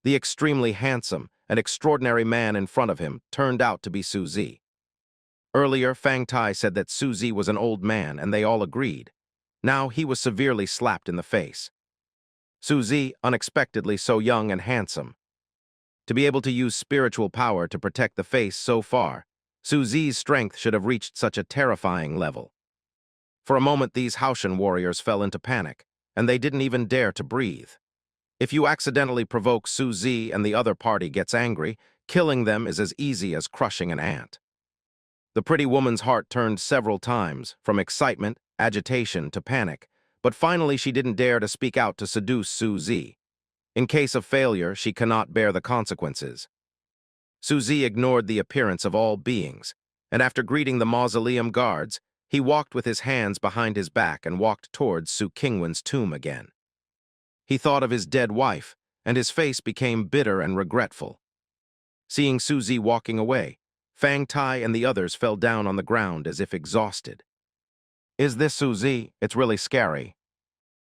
The extremely handsome and extraordinary man in front of him turned out to be Su Zi. Earlier, Fang Tai said that Su Zi was an old man, and they all agreed. Now he was severely slapped in the face. Su Zi, unexpectedly so young and handsome. To be able to use spiritual power to protect the face so far, Su Zi's strength should have reached such a terrifying level. For a moment, these Haoshan warriors fell into panic, and they didn't even dare to breathe. If you accidentally provoke Su Zi and the other party gets angry, killing them is as easy as crushing an ant. The pretty woman's heart turned several times, from excitement, agitation, to panic, but finally she didn't dare to speak out to seduce Su Zi. In case of failure, she cannot bear the consequences. Su Zi ignored the appearance of all beings, and after greeting the mausoleum guards, he walked with his hands behind his back and walked towards Su Qingwen's tomb again. He thought of his dead wife and his face became bitter and regretful. Seeing Su Zi walking away, Fang Tai and the others fell down on the ground as if exhausted. Is this Su Zi? It's really scary.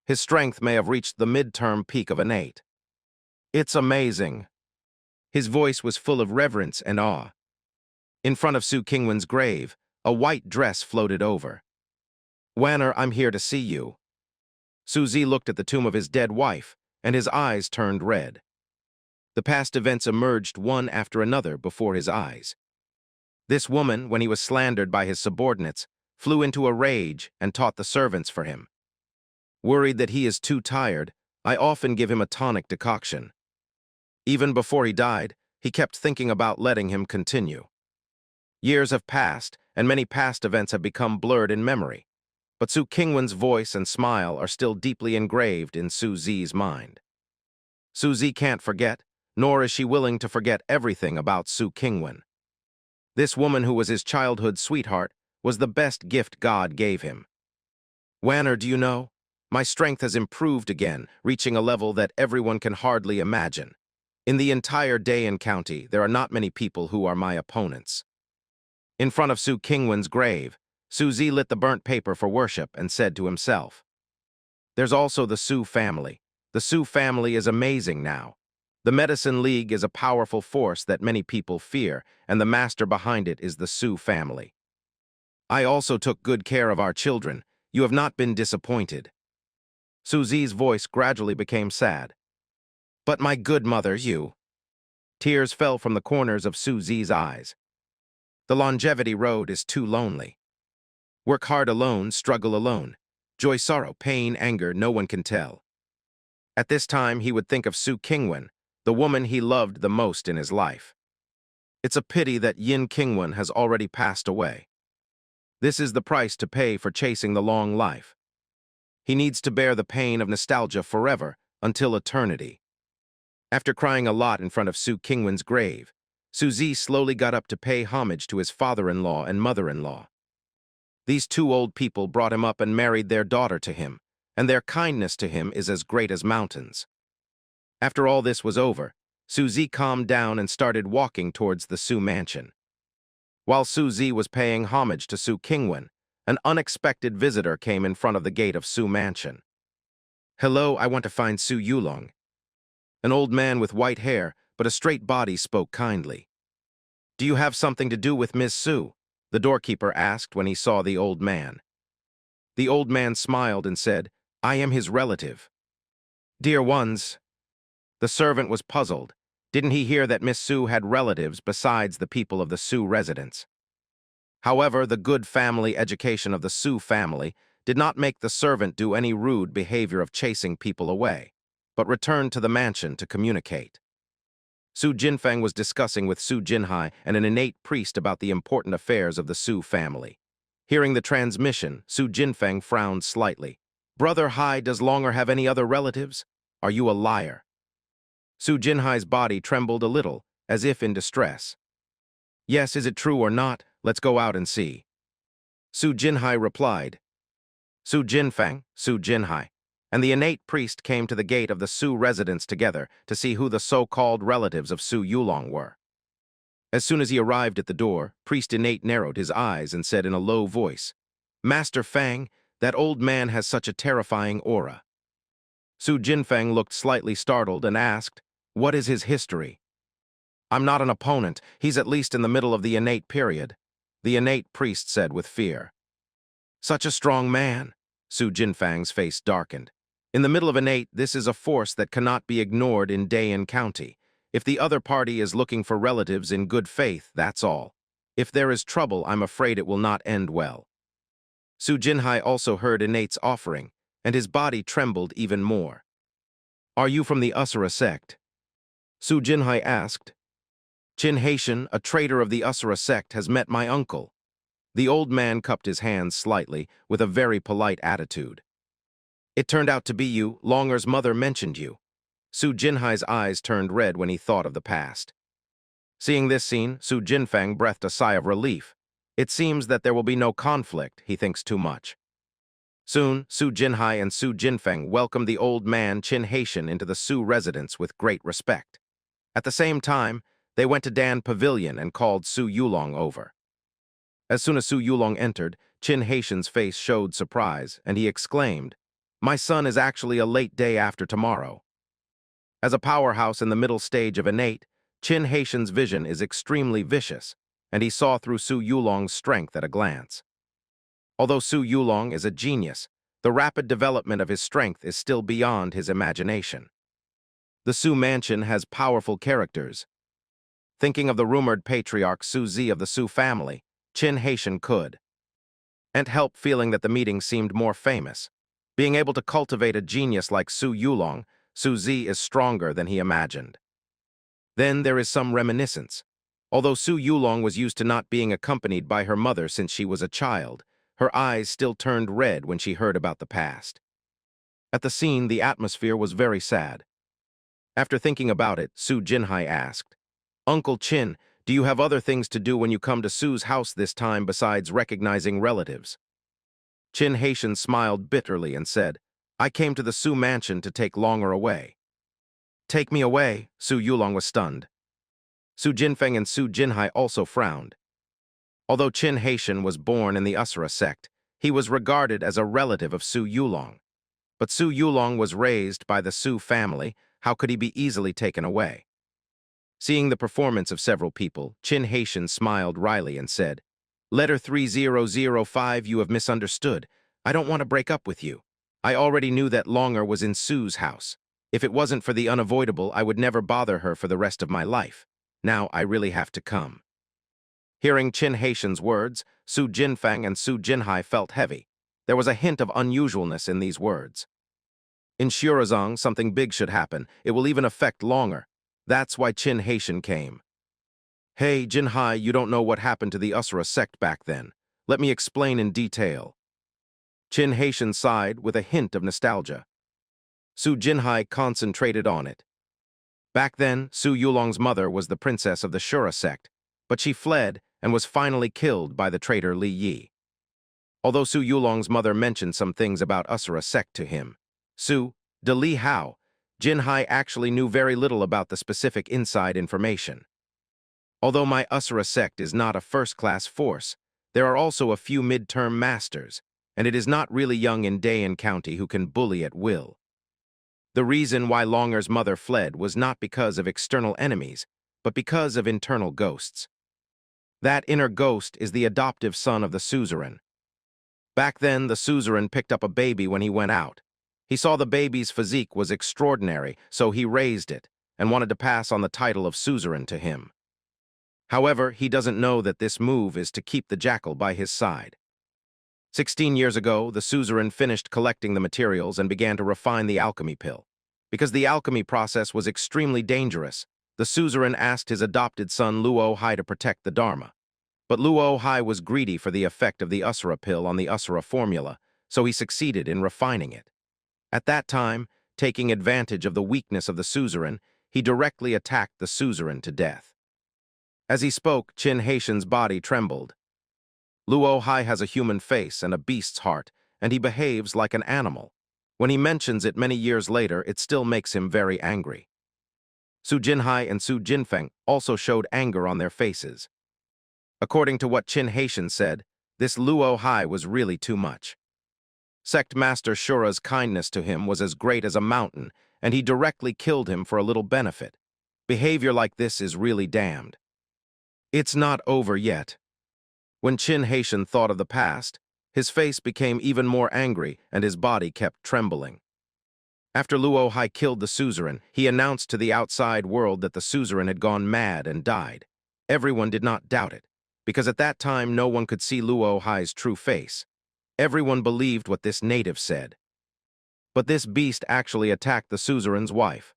His strength may have reached the midterm peak of innate. It's amazing. His voice was full of reverence and awe. In front of Su Qingwen's grave, a white dress floated over. Wanner, I'm here to see you. Su Zi looked at the tomb of his dead wife, and his eyes turned red. The past events emerged one after another before his eyes. This woman, when he was slandered by his subordinates, flew into a rage and taught the servants for him. Worried that he is too tired, I often give him a tonic decoction. Even before he died, he kept thinking about letting him continue. Years have passed, and many past events have become blurred in memory, but Su Qingwen's voice and smile are still deeply engraved in Su Zi's mind. Su Zi can't forget, nor is she willing to forget everything about Su Qingwen. This woman who was his childhood sweetheart was the best gift God gave him. Wanner, do you know? My strength has improved again, reaching a level that everyone can hardly imagine. In the entire Dayan County, there are not many people who are my opponents. In front of Su Qingwen's grave, Su Zi lit the burnt paper for worship and said to himself, "There's also the Su family. The Su family is amazing now. The Medicine League is a powerful force that many people fear, and the master behind it is the Su family. I also took good care of our children. You have not been disappointed." Su Zi's voice gradually became sad. "But my good mother, you..." Tears fell from the corners of Su Zi's eyes. The longevity road is too lonely. Work hard alone, struggle alone. Joy, sorrow, pain, anger, no one can tell. At this time, he would think of Su Qingwen, the woman he loved the most in his life. It's a pity that Yin Qingwen has already passed away. This is the price to pay for chasing the long life. He needs to bear the pain of nostalgia forever, until eternity. After crying a lot in front of Su Qingwen's grave, Su Zi slowly got up to pay homage to his father-in-law and mother-in-law. These two old people brought him up and married their daughter to him, and their kindness to him is as great as mountains. After all this was over, Su Zi calmed down and started walking towards the Su mansion. While Su Zi was paying homage to Su Qingwen, an unexpected visitor came in front of the gate of Su mansion. "Hello, I want to find Su Yulong." An old man with white hair but a straight body spoke kindly. "Do you have something to do with Miss Su?" the doorkeeper asked when he saw the old man. The old man smiled and said, "I am his relative." "Dear ones." The servant was puzzled. Didn't he hear that Miss Su had relatives besides the people of the Su residence? However, the good family education of the Su family did not make the servant do any rude behavior of chasing people away, but returned to the mansion to communicate. Su Jinfeng was discussing with Su Jinhai and an innate priest about the important affairs of the Su family. Hearing the transmission, Su Jinfeng frowned slightly. "Brother Hai, does Longer have any other relatives? Are you a liar?" Su Jinhai's body trembled a little, as if in distress. "Yes, is it true or not? Let's go out and see." Su Jinhai replied. Su Jinfeng, Su Jinhai, and the innate priest came to the gate of the Su residence together to see who the so-called relatives of Su Yulong were. As soon as he arrived at the door, Priest Innate narrowed his eyes and said in a low voice, "Master Fang, that old man has such a terrifying aura." Su Jinfeng looked slightly startled and asked, "What is his history?" "I'm not an opponent. He's at least in the middle of the innate period," the innate priest said with fear. "Such a strong man." Su Jinfeng's face darkened. "In the middle of innate, this is a force that cannot be ignored in Dayan County. If the other party is looking for relatives in good faith, that's all. If there is trouble, I'm afraid it will not end well." Su Jinhai also heard innate's offering, and his body trembled even more. "Are you from the Usura sect?" Su Jinhai asked. "Qin Haitian, a traitor of the Usura sect, has met my uncle." The old man cupped his hands slightly, with a very polite attitude. "It turned out to be you. Longer's mother mentioned you." Su Jinhai's eyes turned red when he thought of the past. Seeing this scene, Su Jinfeng breathed a sigh of relief. It seems that there will be no conflict. He thinks too much. Soon, Su Jinhai and Su Jinfeng welcomed the old man Qin Haitian into the Su residence with great respect. At the same time, they went to Dan Pavilion and called Su Yulong over. As soon as Su Yulong entered, Qin Haitian's face showed surprise, and he exclaimed, "My son is actually a late day after tomorrow." As a powerhouse in the middle stage of innate, Qin Haitian's vision is extremely vicious, and he saw through Su Yulong's strength at a glance. Although Su Yulong is a genius, the rapid development of his strength is still beyond his imagination. The Su mansion has powerful characters. Thinking of the rumored patriarch Su Zi of the Su family, Qin Haitian could and help feeling that the meeting seemed more famous. Being able to cultivate a genius like Su Yulong, Su Zi is stronger than he imagined. Then there is some reminiscence. Although Su Yulong was used to not being accompanied by her mother since she was a child, her eyes still turned red when she heard about the past. At the scene, the atmosphere was very sad. After thinking about it, Su Jinhai asked, "Uncle Qin, do you have other things to do when you come to Su's house this time besides recognizing relatives?" Qin Haitian smiled bitterly and said, "I came to the Su mansion to take Longer away." "Take me away?" Su Yulong was stunned. Su Jinfeng and Su Jinhai also frowned. Although Qin Haitian was born in the Asura sect, he was regarded as a relative of Su Yulong. But Su Yulong was raised by the Su family. How could he be easily taken away? Seeing the performance of several people, Qin Haitian smiled wryly and said, "Letter 3005, you have misunderstood. I don't want to break up with you. I already knew that Longer was in Su's house. If it wasn't for the unavoidable, I would never bother her for the rest of my life. Now I really have to come." Hearing Qin Haitian's words, Su Jinfeng and Su Jinhai felt heavy. There was a hint of unusualness in these words. In Shurazong, something big should happen. It will even affect Longer. That's why Qin Haitian came. "Hey, Jinhai, you don't know what happened to the Asura sect back then. Let me explain in detail." Qin Haitian sighed with a hint of nostalgia. Su Jinhai concentrated on it. Back then, Su Yulong's mother was the princess of the Shura sect, but she fled and was finally killed by the traitor Li Yi. Although Su Yulong's mother mentioned some things about Asura sect to him, Su de Li Hao, Jinhai actually knew very little about the specific inside information. Although my Asura sect is not a first-class force, there are also a few mid-term masters, and it is not really young in Dayan County who can bully at will. The reason why Longer's mother fled was not because of external enemies, but because of internal ghosts. That inner ghost is the adoptive son of the suzerain. Back then, the suzerain picked up a baby when he went out. He saw the baby's physique was extraordinary, so he raised it and wanted to pass on the title of suzerain to him. However, he doesn't know that this move is to keep the jackal by his side. 16 years ago, the suzerain finished collecting the materials and began to refine the alchemy pill. Because the alchemy process was extremely dangerous, the suzerain asked his adopted son Luo Hai to protect the Dharma. But Luo Hai was greedy for the effect of the Asura pill on the Asura formula, so he succeeded in refining it. At that time, taking advantage of the weakness of the suzerain, he directly attacked the suzerain to death. As he spoke, Qin Haitian's body trembled. Luo Hai has a human face and a beast's heart, and he behaves like an animal. When he mentions it many years later, it still makes him very angry. Su Jinhai and Su Jinfeng also showed anger on their faces. According to what Qin Haitian said, this Luo Hai was really too much. Sect Master Shura's kindness to him was as great as a mountain, and he directly killed him for a little benefit. Behavior like this is really damned. It's not over yet. When Qin Haitian thought of the past, his face became even more angry and his body kept trembling. After Luo Hai killed the suzerain, he announced to the outside world that the suzerain had gone mad and died. Everyone did not doubt it, because at that time no one could see Luo Hai's true face. Everyone believed what this native said. But this beast actually attacked the suzerain's wife.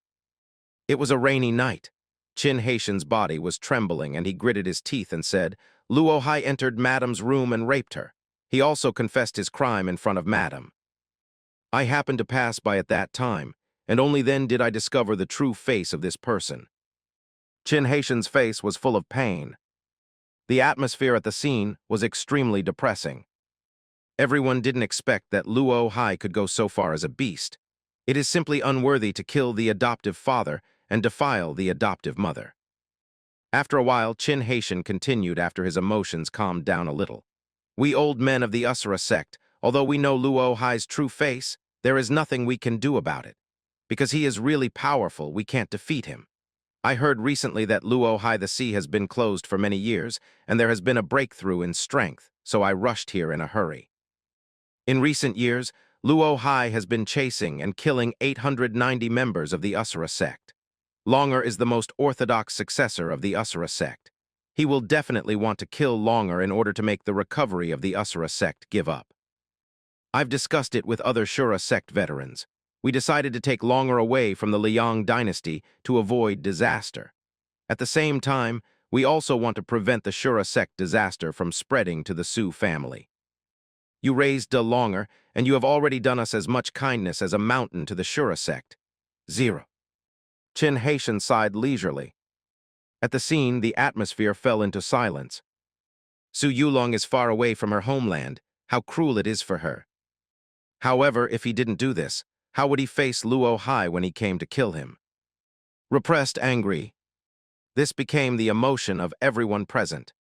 It was a rainy night. Qin Haitian's body was trembling and he gritted his teeth and said, "Luo Hai entered Madam's room and raped her. He also confessed his crime in front of Madam. I happened to pass by at that time, and only then did I discover the true face of this person." Qin Haitian's face was full of pain. The atmosphere at the scene was extremely depressing. Everyone didn't expect that Luo Hai could go so far as a beast. It is simply unworthy to kill the adoptive father and defile the adoptive mother. After a while, Qin Haitian continued after his emotions calmed down a little. We old men of the Asura sect, although we know Luo Hai's true face, there is nothing we can do about it. Because he is really powerful, we can't defeat him. I heard recently that Luo Hai the Sea has been closed for many years, and there has been a breakthrough in strength, so I rushed here in a hurry. In recent years, Luo Hai has been chasing and killing 890 members of the Asura sect. Longer is the most orthodox successor of the Asura sect. He will definitely want to kill Longer in order to make the recovery of the Asura sect give up. I've discussed it with other Shura sect veterans. We decided to take Longer away from the Liang dynasty to avoid disaster. At the same time, we also want to prevent the Shura sect disaster from spreading to the Su family. You raised De Longer, and you have already done us as much kindness as a mountain to the Shura sect. 0. Qin Haitian sighed leisurely. At the scene, the atmosphere fell into silence. Su Yulong is far away from her homeland. How cruel it is for her. However, if he didn't do this, how would he face Luo Hai when he came to kill him? Repressed, angry. This became the emotion of everyone present.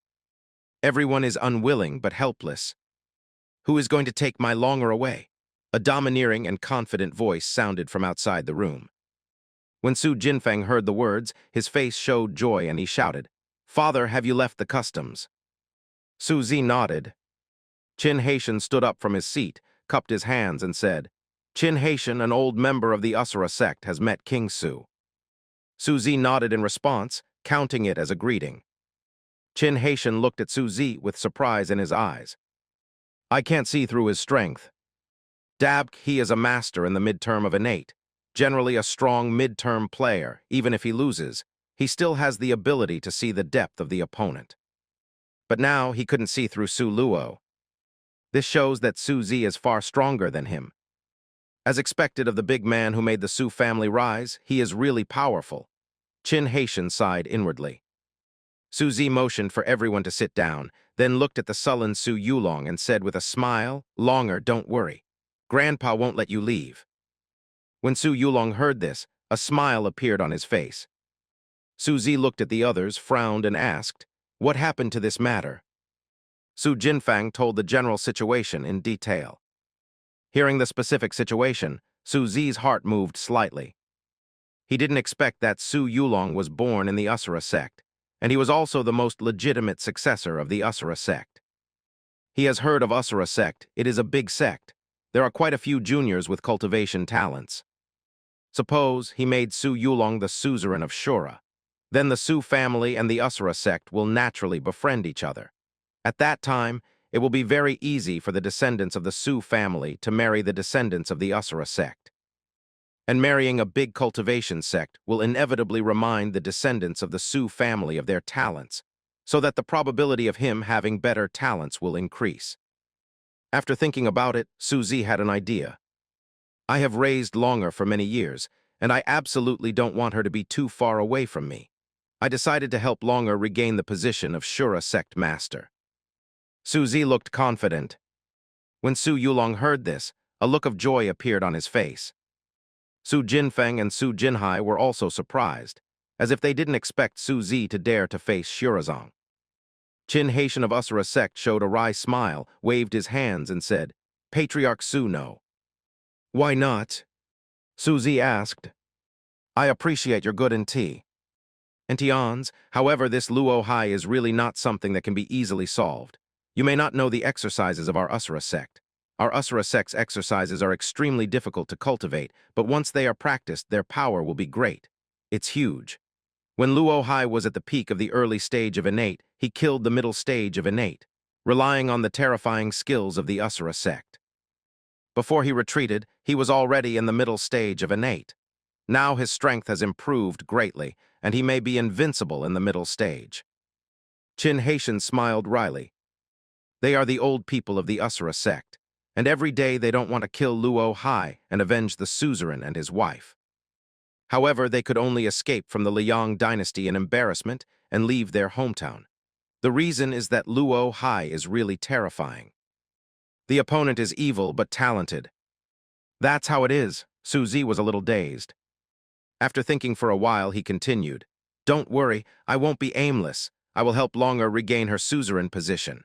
Everyone is unwilling but helpless. Who is going to take my Longer away? A domineering and confident voice sounded from outside the room. When Su Jinfeng heard the words, his face showed joy and he shouted, "Father, have you left the customs?" Su Zi nodded. Qin Haitian stood up from his seat, cupped his hands and said, "Qin Haitian, an old member of the Asura sect, has met King Su." Su Zi nodded in response, counting it as a greeting. Qin Haitian looked at Su Zi with surprise in his eyes. "I can't see through his strength. Dabk, he is a master in the midterm of innate. Generally a strong midterm player, even if he loses, he still has the ability to see the depth of the opponent. But now he couldn't see through Su Luo. This shows that Su Zi is far stronger than him. As expected of the big man who made the Su family rise, he is really powerful." Qin Haitian sighed inwardly. Su Zi motioned for everyone to sit down, then looked at the sullen Su Yulong and said with a smile, "Longer, don't worry. Grandpa won't let you leave." When Su Yulong heard this, a smile appeared on his face. Su Zi looked at the others, frowned, and asked, "What happened to this matter?" Su Jinfang told the general situation in detail. Hearing the specific situation, Su Zi's heart moved slightly. He didn't expect that Su Yulong was born in the Asura sect, and he was also the most legitimate successor of the Asura sect. He has heard of Asura sect. It is a big sect. There are quite a few juniors with cultivation talents. Suppose he made Su Yulong the suzerain of Shura. Then the Su family and the Asura sect will naturally befriend each other. At that time, it will be very easy for the descendants of the Su family to marry the descendants of the Asura sect. And marrying a big cultivation sect will inevitably remind the descendants of the Su family of their talents, so that the probability of him having better talents will increase. After thinking about it, Su Zi had an idea. I have raised Longer for many years, and I absolutely don't want her to be too far away from me. I decided to help Longer regain the position of Shura sect master. Su Zi looked confident. When Su Yulong heard this, a look of joy appeared on his face. Su Jinfeng and Su Jinhai were also surprised, as if they didn't expect Su Zi to dare to face Shurazong. Qin Haitian of Asura sect showed a wry smile, waved his hands, and said, "Patriarch Su, no." "Why not?" Su Zi asked. "I appreciate your good in tea." And Tian's, however, this Luo Hai is really not something that can be easily solved. You may not know the exercises of our Asura sect. Our Asura sect's exercises are extremely difficult to cultivate, but once they are practiced, their power will be great. It's huge. When Luo Hai was at the peak of the early stage of innate, he killed the middle stage of innate, relying on the terrifying skills of the Asura sect. Before he retreated, he was already in the middle stage of innate. Now his strength has improved greatly, and he may be invincible in the middle stage. Qin Haitian smiled wryly. They are the old people of the Asura sect, and every day they don't want to kill Luo Hai and avenge the suzerain and his wife. However, they could only escape from the Liang dynasty in embarrassment and leave their hometown. The reason is that Luo Hai is really terrifying. The opponent is evil but talented. That's how it is. Su Zi was a little dazed. After thinking for a while, he continued, "Don't worry, I won't be aimless. I will help Longer regain her suzerain position."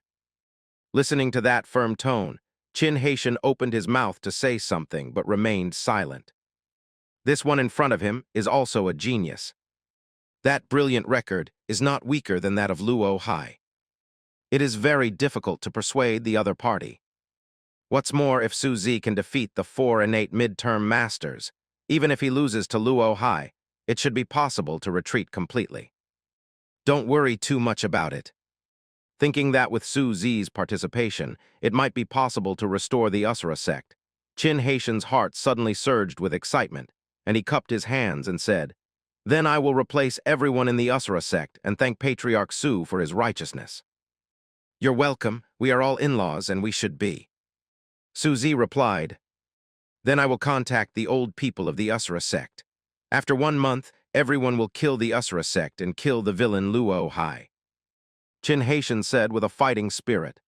Listening to that firm tone, Qin Haitian opened his mouth to say something but remained silent. This one in front of him is also a genius. That brilliant record is not weaker than that of Luo Hai. It is very difficult to persuade the other party. What's more, if Su Zi can defeat the 4 innate midterm masters, even if he loses to Luo Hai, it should be possible to retreat completely. Don't worry too much about it. Thinking that with Su Zi's participation, it might be possible to restore the Asura sect, Qin Haitian's heart suddenly surged with excitement, and he cupped his hands and said, "Then I will replace everyone in the Asura sect and thank Patriarch Su for his righteousness." "You're welcome. We are all in-laws and we should be." Su Zi replied, "Then I will contact the old people of the Asura sect. After 1 month, everyone will kill the Asura sect and kill the villain Luo Hai." Qin Haitian said with a fighting spirit.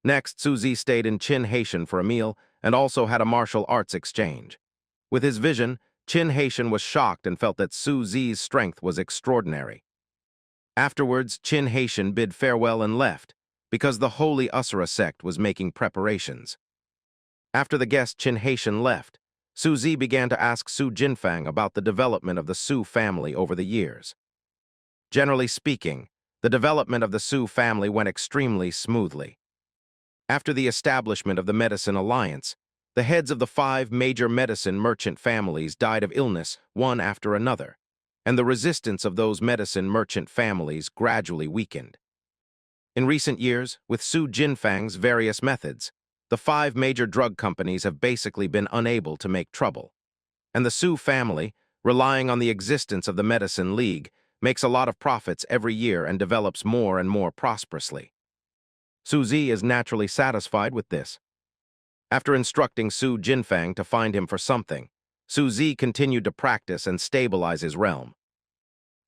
Next, Su Zi stayed in Qin Haitian for a meal and also had a martial arts exchange. With his vision, Qin Haitian was shocked and felt that Su Zi's strength was extraordinary. Afterwards, Qin Haitian bid farewell and left, because the Holy Asura sect was making preparations. After the guest Qin Haitian left, Su Zi began to ask Su Jinfang about the development of the Su family over the years. Generally speaking, the development of the Su family went extremely smoothly. After the establishment of the Medicine Alliance, the heads of the 5 major medicine merchant families died of illness one after another, and the resistance of those medicine merchant families gradually weakened. In recent years, with Su Jinfang's various methods, the 5 major drug companies have basically been unable to make trouble, and the Su family, relying on the existence of the Medicine League, makes a lot of profits every year and develops more and more prosperously. Su Zi is naturally satisfied with this. After instructing Su Jinfang to find him for something, Su Zi continued to practice and stabilize his realm.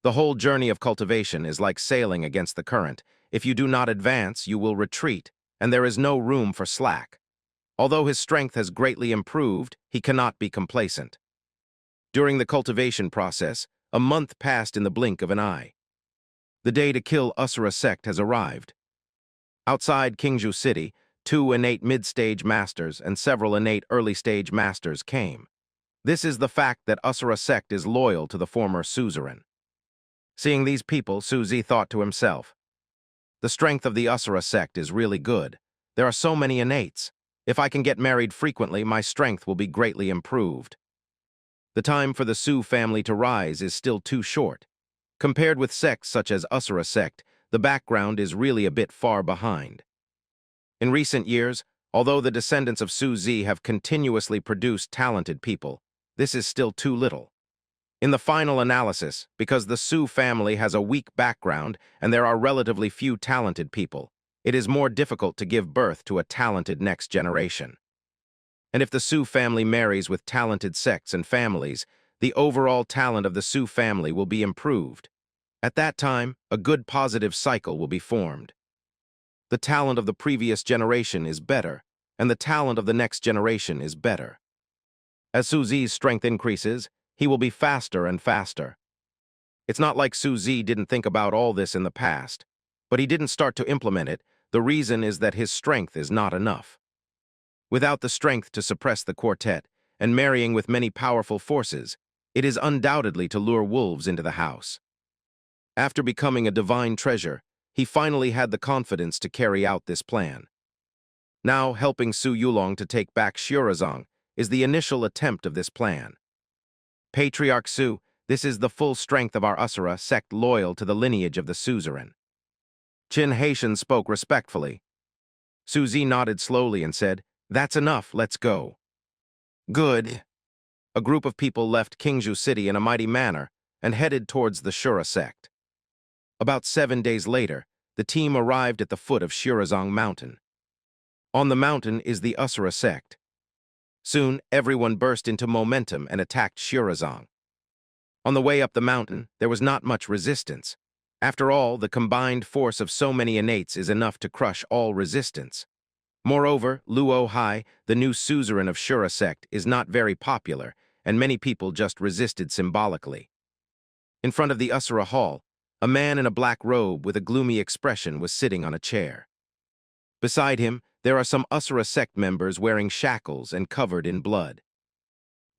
The whole journey of cultivation is like sailing against the current. If you do not advance, you will retreat, and there is no room for slack. Although his strength has greatly improved, he cannot be complacent. During the cultivation process, a month passed in the blink of an eye. The day to kill Asura sect has arrived. Outside Qingzhou City, 2 innate mid-stage masters and several innate early-stage masters came. This is the fact that Asura sect is loyal to the former suzerain. Seeing these people, Su Zi thought to himself, "The strength of the Asura sect is really good. There are so many innates. If I can get married frequently, my strength will be greatly improved." The time for the Su family to rise is still too short. Compared with sects such as Asura sect, the background is really a bit far behind. In recent years, although the descendants of Su Zi have continuously produced talented people, this is still too little. In the final analysis, because the Su family has a weak background and there are relatively few talented people, it is more difficult to give birth to a talented next generation. And if the Su family marries with talented sects and families, the overall talent of the Su family will be improved. At that time, a good positive cycle will be formed. The talent of the previous generation is better, and the talent of the next generation is better. As Su Zi's strength increases, he will be faster and faster. It's not like Su Zi didn't think about all this in the past, but he didn't start to implement it. The reason is that his strength is not enough. Without the strength to suppress the quartet and marrying with many powerful forces, it is undoubtedly to lure wolves into the house. After becoming a divine treasure, he finally had the confidence to carry out this plan. Now, helping Su Yulong to take back Xuerezong is the initial attempt of this plan. Patriarch Su, this is the full strength of our Asura sect loyal to the lineage of the suzerain. Qin Haitian spoke respectfully. Su Zi nodded slowly and said, "That's enough, let's go." Good. A group of people left Qingzhou City in a mighty manner and headed towards the Shura sect. About 7 days later, the team arrived at the foot of Xuerezong Mountain. On the mountain is the Asura sect. Soon, everyone burst into momentum and attacked Xuerezong. On the way up the mountain, there was not much resistance. After all, the combined force of so many innates is enough to crush all resistance. Moreover, Luo Hai, the new suzerain of Shura sect, is not very popular, and many people just resisted symbolically. In front of the Asura Hall, a man in a black robe with a gloomy expression was sitting on a chair. Beside him, there are some Asura sect members wearing shackles and covered in blood.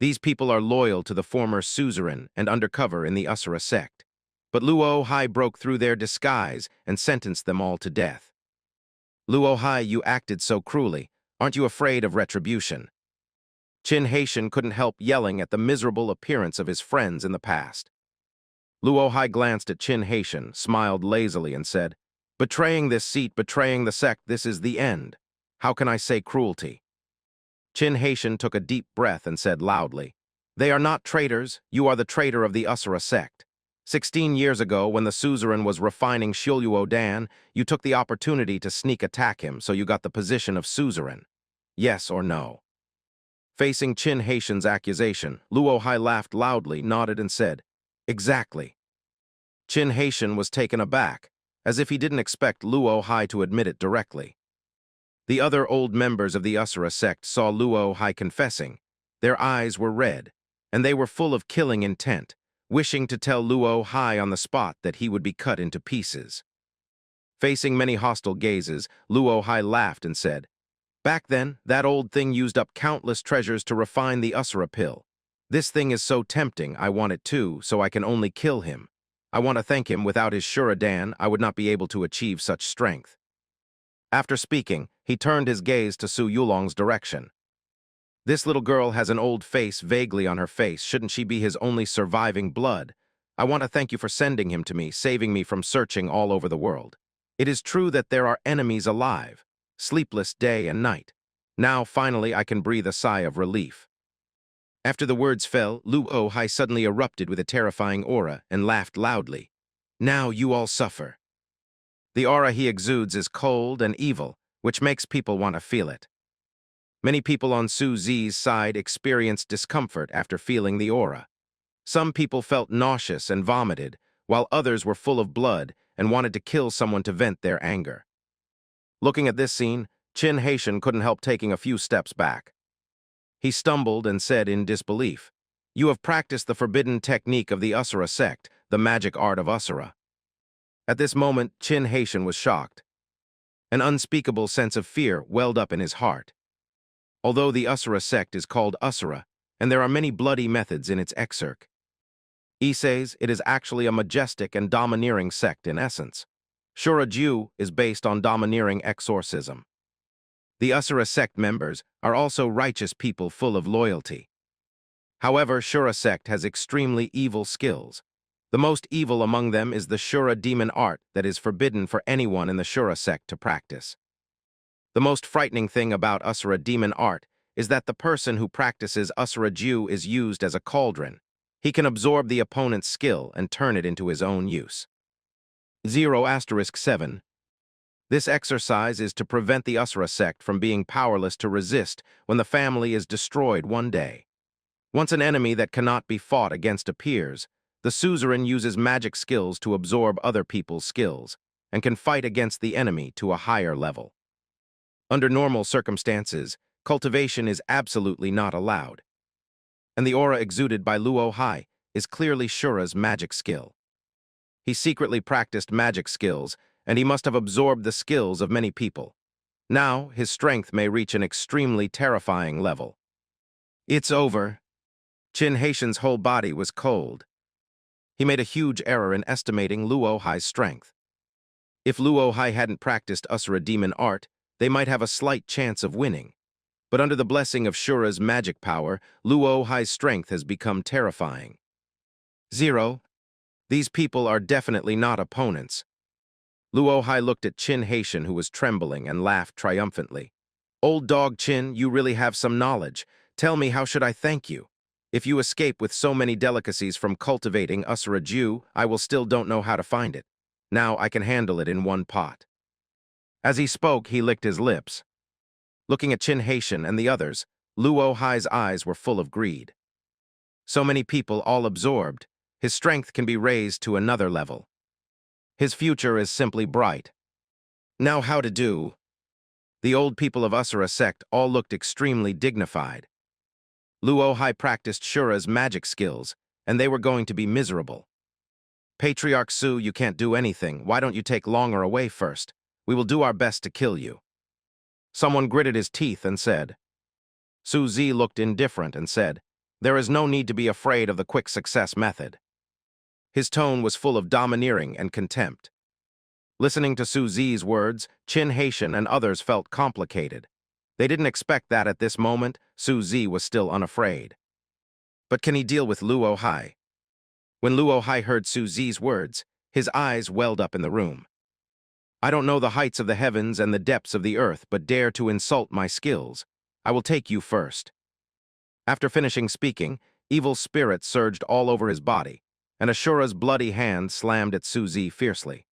These people are loyal to the former suzerain and undercover in the Asura sect. But Luo Hai broke through their disguise and sentenced them all to death. Luo Hai, you acted so cruelly. Aren't you afraid of retribution? Qin Haitian couldn't help yelling at the miserable appearance of his friends in the past. Luo Hai glanced at Qin Haitian, smiled lazily, and said, "Betraying this seat, betraying the sect, this is the end. How can I say cruelty?" Qin Haitian took a deep breath and said loudly, "They are not traitors, you are the traitor of the Asura sect. 16 years ago, when the suzerain was refining Shiluo Dan, you took the opportunity to sneak attack him, so you got the position of suzerain. Yes or no?" Facing Qin Haitian's accusation, Luo Hai laughed loudly, nodded, and said, "Exactly." Qin Haitian was taken aback, as if he didn't expect Luo Hai to admit it directly. The other old members of the Asura sect saw Luo Hai confessing. Their eyes were red, and they were full of killing intent, wishing to tell Luo Hai on the spot that he would be cut into pieces. Facing many hostile gazes, Luo Hai laughed and said, "Back then, that old thing used up countless treasures to refine the Asura pill. This thing is so tempting, I want it too, so I can only kill him. I want to thank him. Without his Shura Dan, I would not be able to achieve such strength." After speaking, he turned his gaze to Su Yulong's direction. "This little girl has an old face vaguely on her face. Shouldn't she be his only surviving blood? I want to thank you for sending him to me, saving me from searching all over the world. It is true that there are enemies alive, sleepless day and night. Now, finally, I can breathe a sigh of relief." After the words fell, Luo Hai suddenly erupted with a terrifying aura and laughed loudly. "Now you all suffer." The aura he exudes is cold and evil, which makes people want to feel it. Many people on Su Zi's side experienced discomfort after feeling the aura. Some people felt nauseous and vomited, while others were full of blood and wanted to kill someone to vent their anger. Looking at this scene, Qin Haitian couldn't help taking a few steps back. He stumbled and said in disbelief, "You have practiced the forbidden technique of the Asura sect, the magic art of Asura." At this moment, Qin Haitian was shocked. An unspeakable sense of fear welled up in his heart. Although the Asura sect is called Asura, and there are many bloody methods in its exarch, he says it is actually a majestic and domineering sect in essence. Shura Ju is based on domineering exorcism. The Asura sect members are also righteous people full of loyalty. However, Shura sect has extremely evil skills. The most evil among them is the Shura demon art that is forbidden for anyone in the Shura sect to practice. The most frightening thing about Asura demon art is that the person who practices Asura Ju is used as a cauldron. He can absorb the opponent's skill and turn it into his own use. 0*7. This exercise is to prevent the Asura sect from being powerless to resist when the family is destroyed one day. Once an enemy that cannot be fought against appears, the suzerain uses magic skills to absorb other people's skills and can fight against the enemy to a higher level. Under normal circumstances, cultivation is absolutely not allowed, and the aura exuded by Luo Hai is clearly Shura's magic skill. He secretly practiced magic skills, and he must have absorbed the skills of many people. Now, his strength may reach an extremely terrifying level. It's over. Qin Haitian's whole body was cold. He made a huge error in estimating Luo Hai's strength. If Luo Hai hadn't practiced Asura demon art, they might have a slight chance of winning. But under the blessing of Shura's magic power, Luo Hai's strength has become terrifying. 0. These people are definitely not opponents. Luo Hai looked at Qin Haitian, who was trembling, and laughed triumphantly. "Old dog Qin, you really have some knowledge. Tell me, how should I thank you? If you escape with so many delicacies from cultivating Asura Ju, I will still don't know how to find it. Now I can handle it in one pot." As he spoke, he licked his lips. Looking at Qin Haitian and the others, Luo Hai's eyes were full of greed. So many people all absorbed, his strength can be raised to another level. His future is simply bright. Now how to do? The old people of Asura sect all looked extremely dignified. Luo Hai practiced Shura's magic skills, and they were going to be miserable. Patriarch Su, you can't do anything. Why don't you take longer away first? We will do our best to kill you. Someone gritted his teeth and said. Su Zi looked indifferent and said, there is no need to be afraid of the quick success method. His tone was full of domineering and contempt. Listening to Su Zi's words, Qin Haitian and others felt complicated. They didn't expect that at this moment, Su Zi was still unafraid. But can he deal with Luo Hai? When Luo Hai heard Su Zi's words, his eyes welled up in the room. I don't know the heights of the heavens and the depths of the earth, but dare to insult my skills. I will take you first. After finishing speaking, evil spirits surged all over his body, and Ashura's bloody hand slammed at Su Zi fiercely.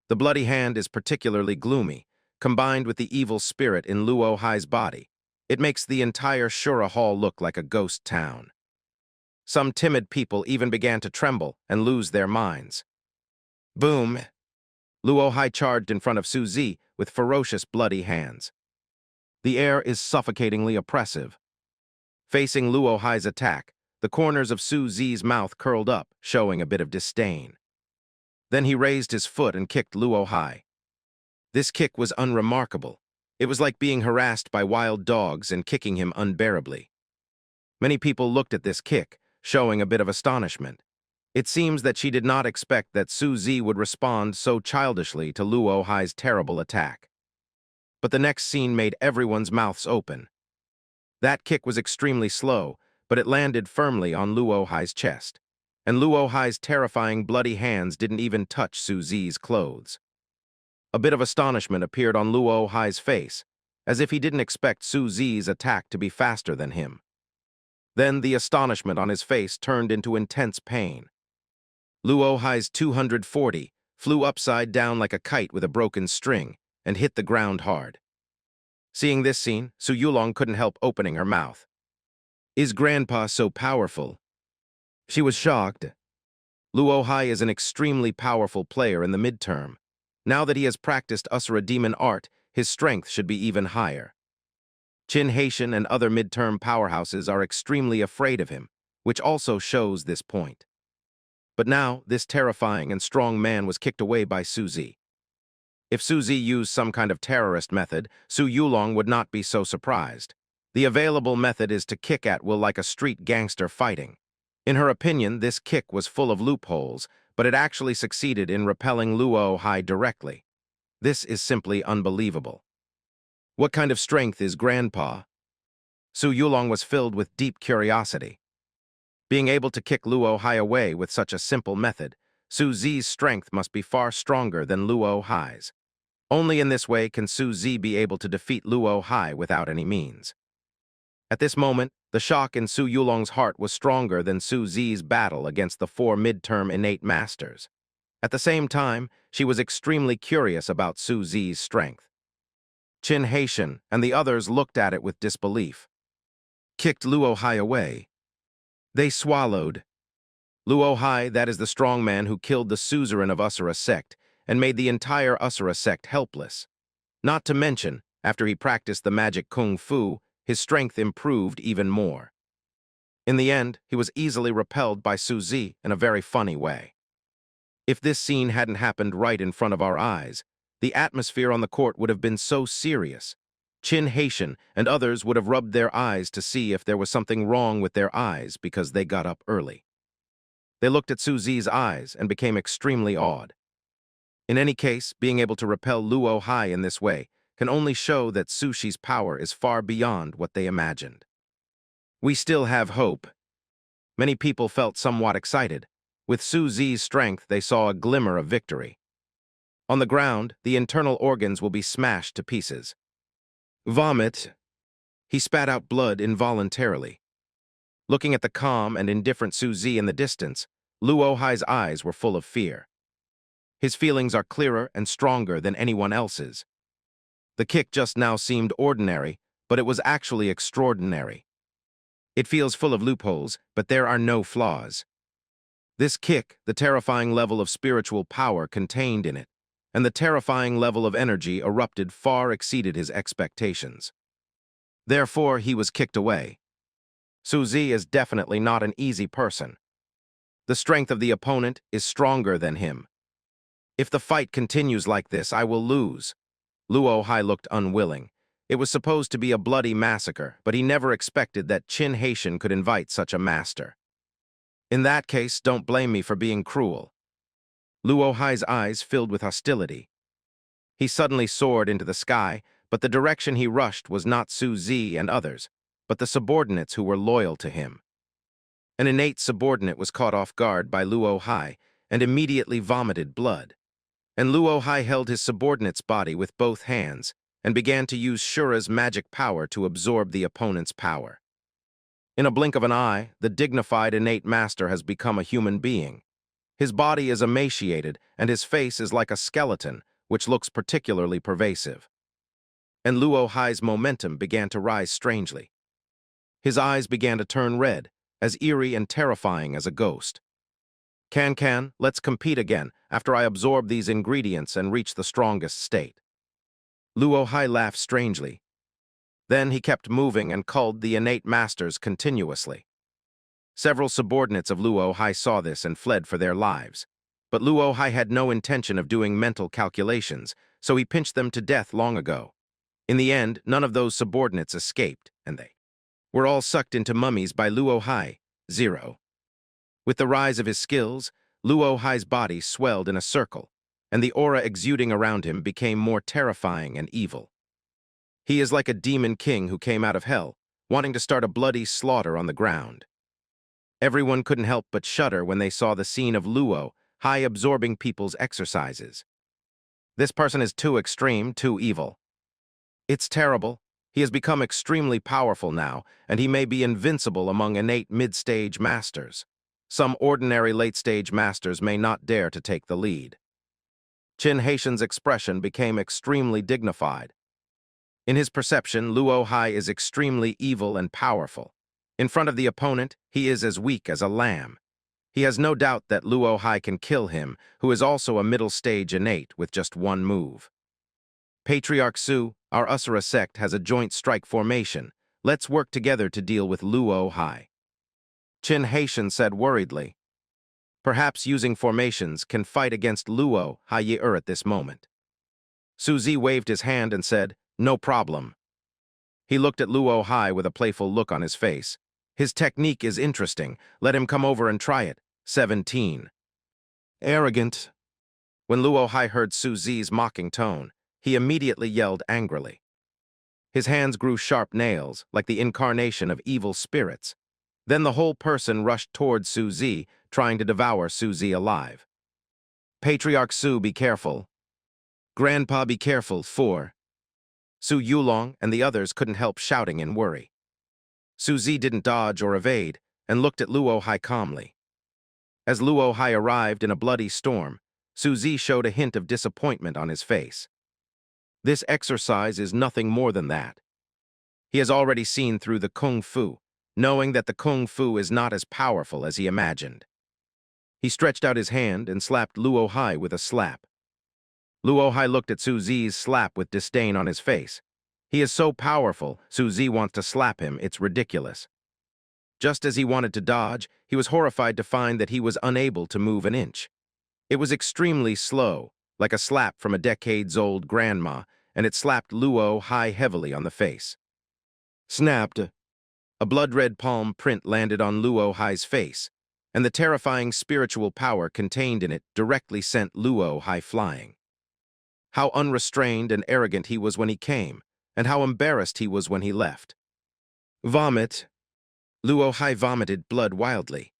The bloody hand is particularly gloomy, combined with the evil spirit in Luo Hai's body. It makes the entire Shura Hall look like a ghost town. Some timid people even began to tremble and lose their minds. Boom! Luo Hai charged in front of Su Zi with ferocious bloody hands. The air is suffocatingly oppressive. Facing Luo Hai's attack, the corners of Su Zi's mouth curled up, showing a bit of disdain. Then he raised his foot and kicked Luo Hai. This kick was unremarkable. It was like being harassed by wild dogs and kicking him unbearably. Many people looked at this kick, showing a bit of astonishment. It seems that she did not expect that Su Zi would respond so childishly to Luo Hai's terrible attack. But the next scene made everyone's mouths open. That kick was extremely slow, but it landed firmly on Luo Hai's chest, and Luo Hai's terrifying bloody hands didn't even touch Su Zi's clothes. A bit of astonishment appeared on Luo Hai's face, as if he didn't expect Su Zi's attack to be faster than him. Then the astonishment on his face turned into intense pain. Luo Hai's 240 flew upside down like a kite with a broken string and hit the ground hard. Seeing this scene, Su Yulong couldn't help opening her mouth. Is Grandpa so powerful? She was shocked. Luo Hai is an extremely powerful player in the midterm. Now that he has practiced Asura demon art, his strength should be even higher. Qin Haitian and other midterm powerhouses are extremely afraid of him, which also shows this point. But now, this terrifying and strong man was kicked away by Su Zi. If Su Zi used some kind of terrorist method, Su Yulong would not be so surprised. The available method is to kick at will like a street gangster fighting. In her opinion, this kick was full of loopholes, but it actually succeeded in repelling Luo Hai directly. This is simply unbelievable. What kind of strength is Grandpa? Su Yulong was filled with deep curiosity. Being able to kick Luo Hai away with such a simple method, Su Zi's strength must be far stronger than Luo Hai's. Only in this way can Su Zi be able to defeat Luo Hai without any means. At this moment, the shock in Su Yulong's heart was stronger than Su Zi's battle against the 4 midterm innate masters. At the same time, she was extremely curious about Su Zi's strength. Qin Haitian and the others looked at it with disbelief. Kicked Luo Hai away. They swallowed. Luo Hai, that is the strong man who killed the suzerain of Asura sect and made the entire Asura sect helpless. Not to mention, after he practiced the magic kung fu, his strength improved even more. In the end, he was easily repelled by Su Zi in a very funny way. If this scene hadn't happened right in front of our eyes, the atmosphere on the court would have been so serious. Qin Haitian and others would have rubbed their eyes to see if there was something wrong with their eyes because they got up early. They looked at Su Zi's eyes and became extremely awed. In any case, being able to repel Luo Hai in this way can only show that Su Shi's power is far beyond what they imagined. We still have hope. Many people felt somewhat excited. With Su Zi's strength, they saw a glimmer of victory. On the ground, the internal organs will be smashed to pieces. Vomit. He spat out blood involuntarily. Looking at the calm and indifferent Su Zi in the distance, Luo Hai's eyes were full of fear. His feelings are clearer and stronger than anyone else's. The kick just now seemed ordinary, but it was actually extraordinary. It feels full of loopholes, but there are no flaws. This kick, the terrifying level of spiritual power contained in it, and the terrifying level of energy erupted far exceeded his expectations. Therefore, he was kicked away. Su Zi is definitely not an easy person. The strength of the opponent is stronger than him. If the fight continues like this, I will lose. Luo Hai looked unwilling. It was supposed to be a bloody massacre, but he never expected that Qin Haitian could invite such a master. In that case, don't blame me for being cruel. Luo Hai's eyes filled with hostility. He suddenly soared into the sky, but the direction he rushed was not Su Zi and others, but the subordinates who were loyal to him. An innate subordinate was caught off guard by Luo Hai and immediately vomited blood. And Luo Hai held his subordinate's body with both hands and began to use Shura's magic power to absorb the opponent's power. In a blink of an eye, the dignified innate master has become a human being. His body is emaciated, and his face is like a skeleton, which looks particularly pervasive. And Luo Hai's momentum began to rise strangely. His eyes began to turn red, as eerie and terrifying as a ghost. Can, let's compete again after I absorb these ingredients and reach the strongest state. Luo Hai laughed strangely. Then he kept moving and called the innate masters continuously. Several subordinates of Luo Hai saw this and fled for their lives. But Luo Hai had no intention of doing mental calculations, so he pinched them to death long ago. In the end, none of those subordinates escaped, and they were all sucked into mummies by Luo Hai, 0. With the rise of his skills, Luo Hai's body swelled in a circle, and the aura exuding around him became more terrifying and evil. He is like a demon king who came out of hell, wanting to start a bloody slaughter on the ground. Everyone couldn't help but shudder when they saw the scene of Luo Hai absorbing people's exercises. This person is too extreme, too evil. It's terrible. He has become extremely powerful now, and he may be invincible among innate mid-stage masters. Some ordinary late-stage masters may not dare to take the lead. Qin Haitian's expression became extremely dignified. In his perception, Luo Hai is extremely evil and powerful. In front of the opponent, he is as weak as a lamb. He has no doubt that Luo Hai can kill him, who is also a middle-stage innate with just one move. Patriarch Su, our Asura sect has a joint strike formation. Let's work together to deal with Luo Hai. Qin Haitian said worriedly. Perhaps using formations can fight against Luo Hai at this moment. Su Zi waved his hand and said, no problem. He looked at Luo Hai with a playful look on his face. His technique is interesting. Let him come over and try it. 17. Arrogant. When Luo Hai heard Su Zi's mocking tone, he immediately yelled angrily. His hands grew sharp nails, like the incarnation of evil spirits. Then the whole person rushed toward Su Zi, trying to devour Su Zi alive. Patriarch Su, be careful. Grandpa, be careful, 4. Su Yulong and the others couldn't help shouting in worry. Su Zi didn't dodge or evade, and looked at Luo Hai calmly. As Luo Hai arrived in a bloody storm, Su Zi showed a hint of disappointment on his face. This exercise is nothing more than that. He has already seen through the Kung Fu, knowing that the Kung Fu is not as powerful as he imagined. He stretched out his hand and slapped Luo Hai with a slap. Luo Hai looked at Su Zi's slap with disdain on his face. He is so powerful, Su Zi wants to slap him, it's ridiculous. Just as he wanted to dodge, he was horrified to find that he was unable to move an inch. It was extremely slow, like a slap from a decades-old grandma, and it slapped Luo Hai heavily on the face. Snapped. A blood-red palm print landed on Luo Hai's face, and the terrifying spiritual power contained in it directly sent Luo Hai flying. How unrestrained and arrogant he was when he came, and how embarrassed he was when he left. Vomit. Luo Hai vomited blood wildly.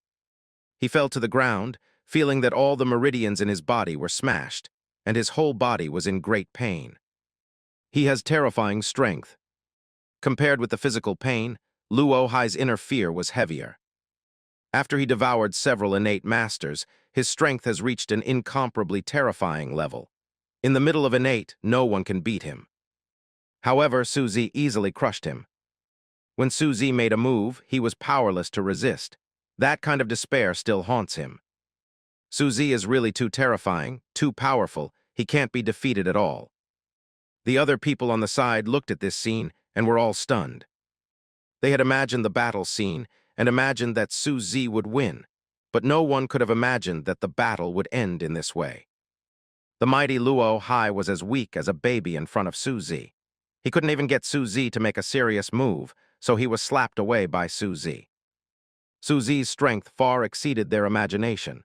He fell to the ground, feeling that all the meridians in his body were smashed, and his whole body was in great pain. He has terrifying strength. Compared with the physical pain, Luo Hai's inner fear was heavier. After he devoured several innate masters, his strength has reached an incomparably terrifying level. In the middle of innate, no one can beat him. However, Su Zi easily crushed him. When Su Zi made a move, he was powerless to resist. That kind of despair still haunts him. Su Zi is really too terrifying, too powerful. He can't be defeated at all. The other people on the side looked at this scene and were all stunned. They had imagined the battle scene and imagined that Su Zi would win, but no one could have imagined that the battle would end in this way. The mighty Luo Hai was as weak as a baby in front of Su Zi. He couldn't even get Su Zi to make a serious move, so he was slapped away by Su Zi. Su Zi's strength far exceeded their imagination.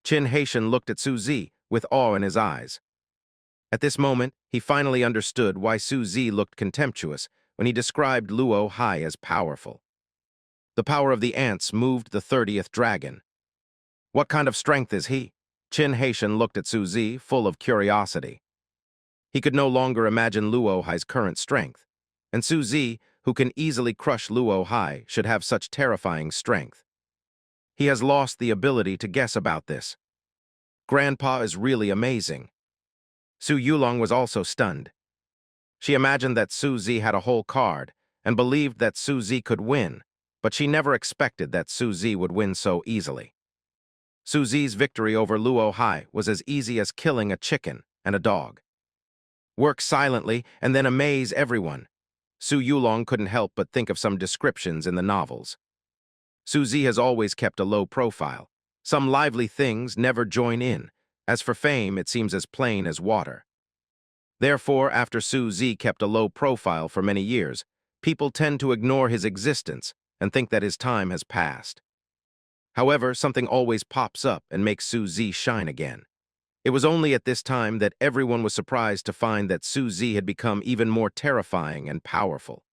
Qin Haitian looked at Su Zi with awe in his eyes. At this moment, he finally understood why Su Zi looked contemptuous when he described Luo Hai as powerful. The power of the ants moved the 30th dragon. What kind of strength is he? Qin Haitian looked at Su Zi, full of curiosity. He could no longer imagine Luo Hai's current strength, and Su Zi, who can easily crush Luo Hai, should have such terrifying strength. He has lost the ability to guess about this. Grandpa is really amazing. Su Yulong was also stunned. She imagined that Su Zi had a whole card and believed that Su Zi could win, but she never expected that Su Zi would win so easily. Su Zi's victory over Luo Hai was as easy as killing a chicken and a dog. Work silently and then amaze everyone. Su Yulong couldn't help but think of some descriptions in the novels. Su Zi has always kept a low profile. Some lively things never join in. As for fame, it seems as plain as water. Therefore, after Su Zi kept a low profile for many years, people tend to ignore his existence and think that his time has passed. However, something always pops up and makes Su Zi shine again. It was only at this time that everyone was surprised to find that Su Zi had become even more terrifying and powerful.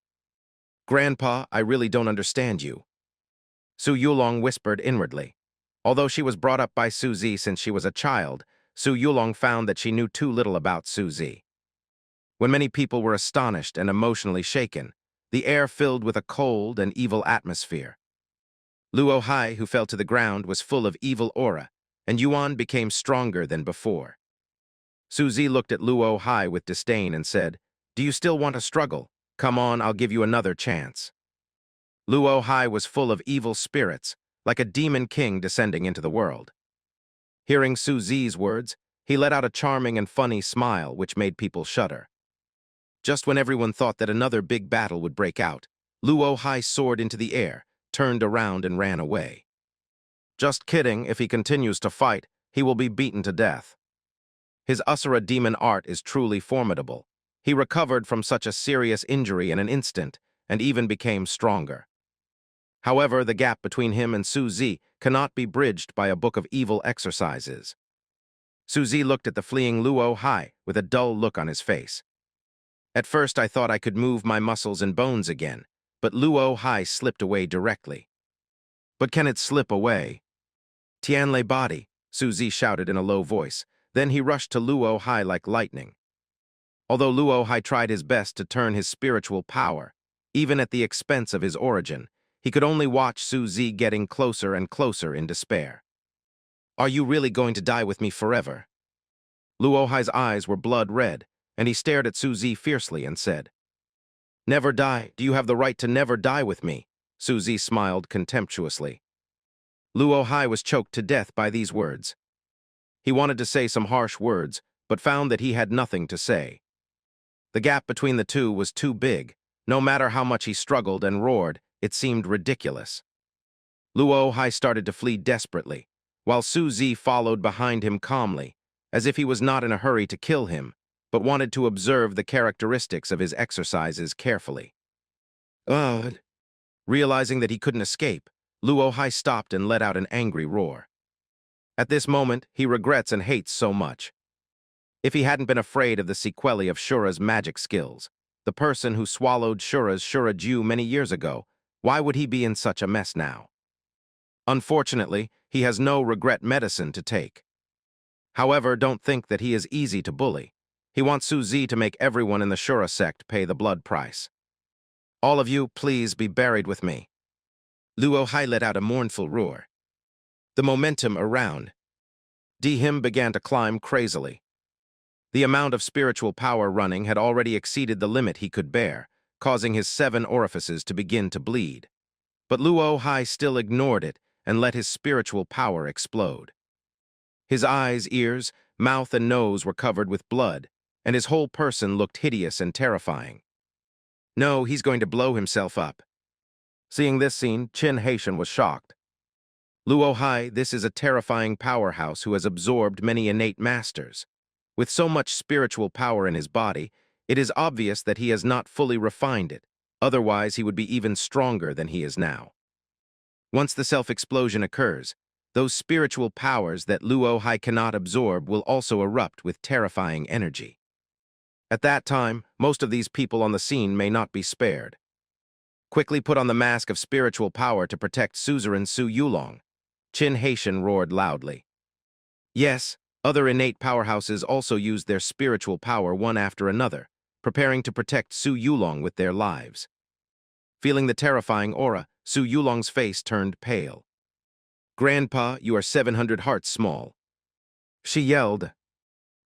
"Grandpa, I really don't understand you," Su Yulong whispered inwardly. Although she was brought up by Su Zi since she was a child, Su Yulong found that she knew too little about Su Zi. When many people were astonished and emotionally shaken, the air filled with a cold and evil atmosphere. Luo Hai, who fell to the ground, was full of evil aura, and Yuan became stronger than before. Su Zi looked at Luo Hai with disdain and said, "Do you still want to struggle? Come on, I'll give you another chance." Luo Hai was full of evil spirits, like a demon king descending into the world. Hearing Su Zi's words, he let out a charming and funny smile which made people shudder. Just when everyone thought that another big battle would break out, Luo Hai soared into the air, turned around and ran away. "Just kidding, if he continues to fight, he will be beaten to death." His Asura demon art is truly formidable. He recovered from such a serious injury in an instant, and even became stronger. However, the gap between him and Su Zi cannot be bridged by a book of evil exercises. Su Zi looked at the fleeing Luo Hai with a dull look on his face. "At first I thought I could move my muscles and bones again, but Luo Hai slipped away directly." "But can it slip away?" "Tianlei body," Su Zi shouted in a low voice. Then he rushed to Luo Hai like lightning. Although Luo Hai tried his best to turn his spiritual power, even at the expense of his origin, he could only watch Su Zi getting closer and closer in despair. "Are you really going to die with me forever?" Luo Hai's eyes were blood red, and he stared at Su Zi fiercely and said, "Never die? Do you have the right to never die with me?" Su Zi smiled contemptuously. Luo Hai was choked to death by these words. He wanted to say some harsh words, but found that he had nothing to say. The gap between the two was too big. No matter how much he struggled and roared, it seemed ridiculous. Luo Hai started to flee desperately, while Su Zi followed behind him calmly, as if he was not in a hurry to kill him, but wanted to observe the characteristics of his exercises carefully. "Ugh!" Realizing that he couldn't escape, Luo Hai stopped and let out an angry roar. At this moment, he regrets and hates so much. If he hadn't been afraid of the sequelae of Shura's magic skills, the person who swallowed Shura's Shura-Ju many years ago, why would he be in such a mess now? Unfortunately, he has no regret medicine to take. However, don't think that he is easy to bully. He wants Su Zi to make everyone in the Shura sect pay the blood price. "All of you, please be buried with me." Luo Hai let out a mournful roar. The momentum around him began to climb crazily. The amount of spiritual power running had already exceeded the limit he could bear, causing his 7 orifices to begin to bleed. But Luo Hai still ignored it and let his spiritual power explode. His eyes, ears, Mouth and nose were covered with blood, and his whole person looked hideous and terrifying. No, he's going to blow himself up. Seeing this scene, Qin Haishan was shocked. Luo Hai, this is a terrifying powerhouse who has absorbed many innate masters. With so much spiritual power in his body, it is obvious that he has not fully refined it, otherwise he would be even stronger than he is now. Once the self-explosion occurs, those spiritual powers that Luo Hai cannot absorb will also erupt with terrifying energy. At that time, most of these people on the scene may not be spared. Quickly put on the mask of spiritual power to protect suzerain Su Yulong. Qin Haishan roared loudly. Yes, other innate powerhouses also used their spiritual power one after another, preparing to protect Su Yulong with their lives. Feeling the terrifying aura, Su Yulong's face turned pale. "Grandpa, you are 700 hearts small," she yelled.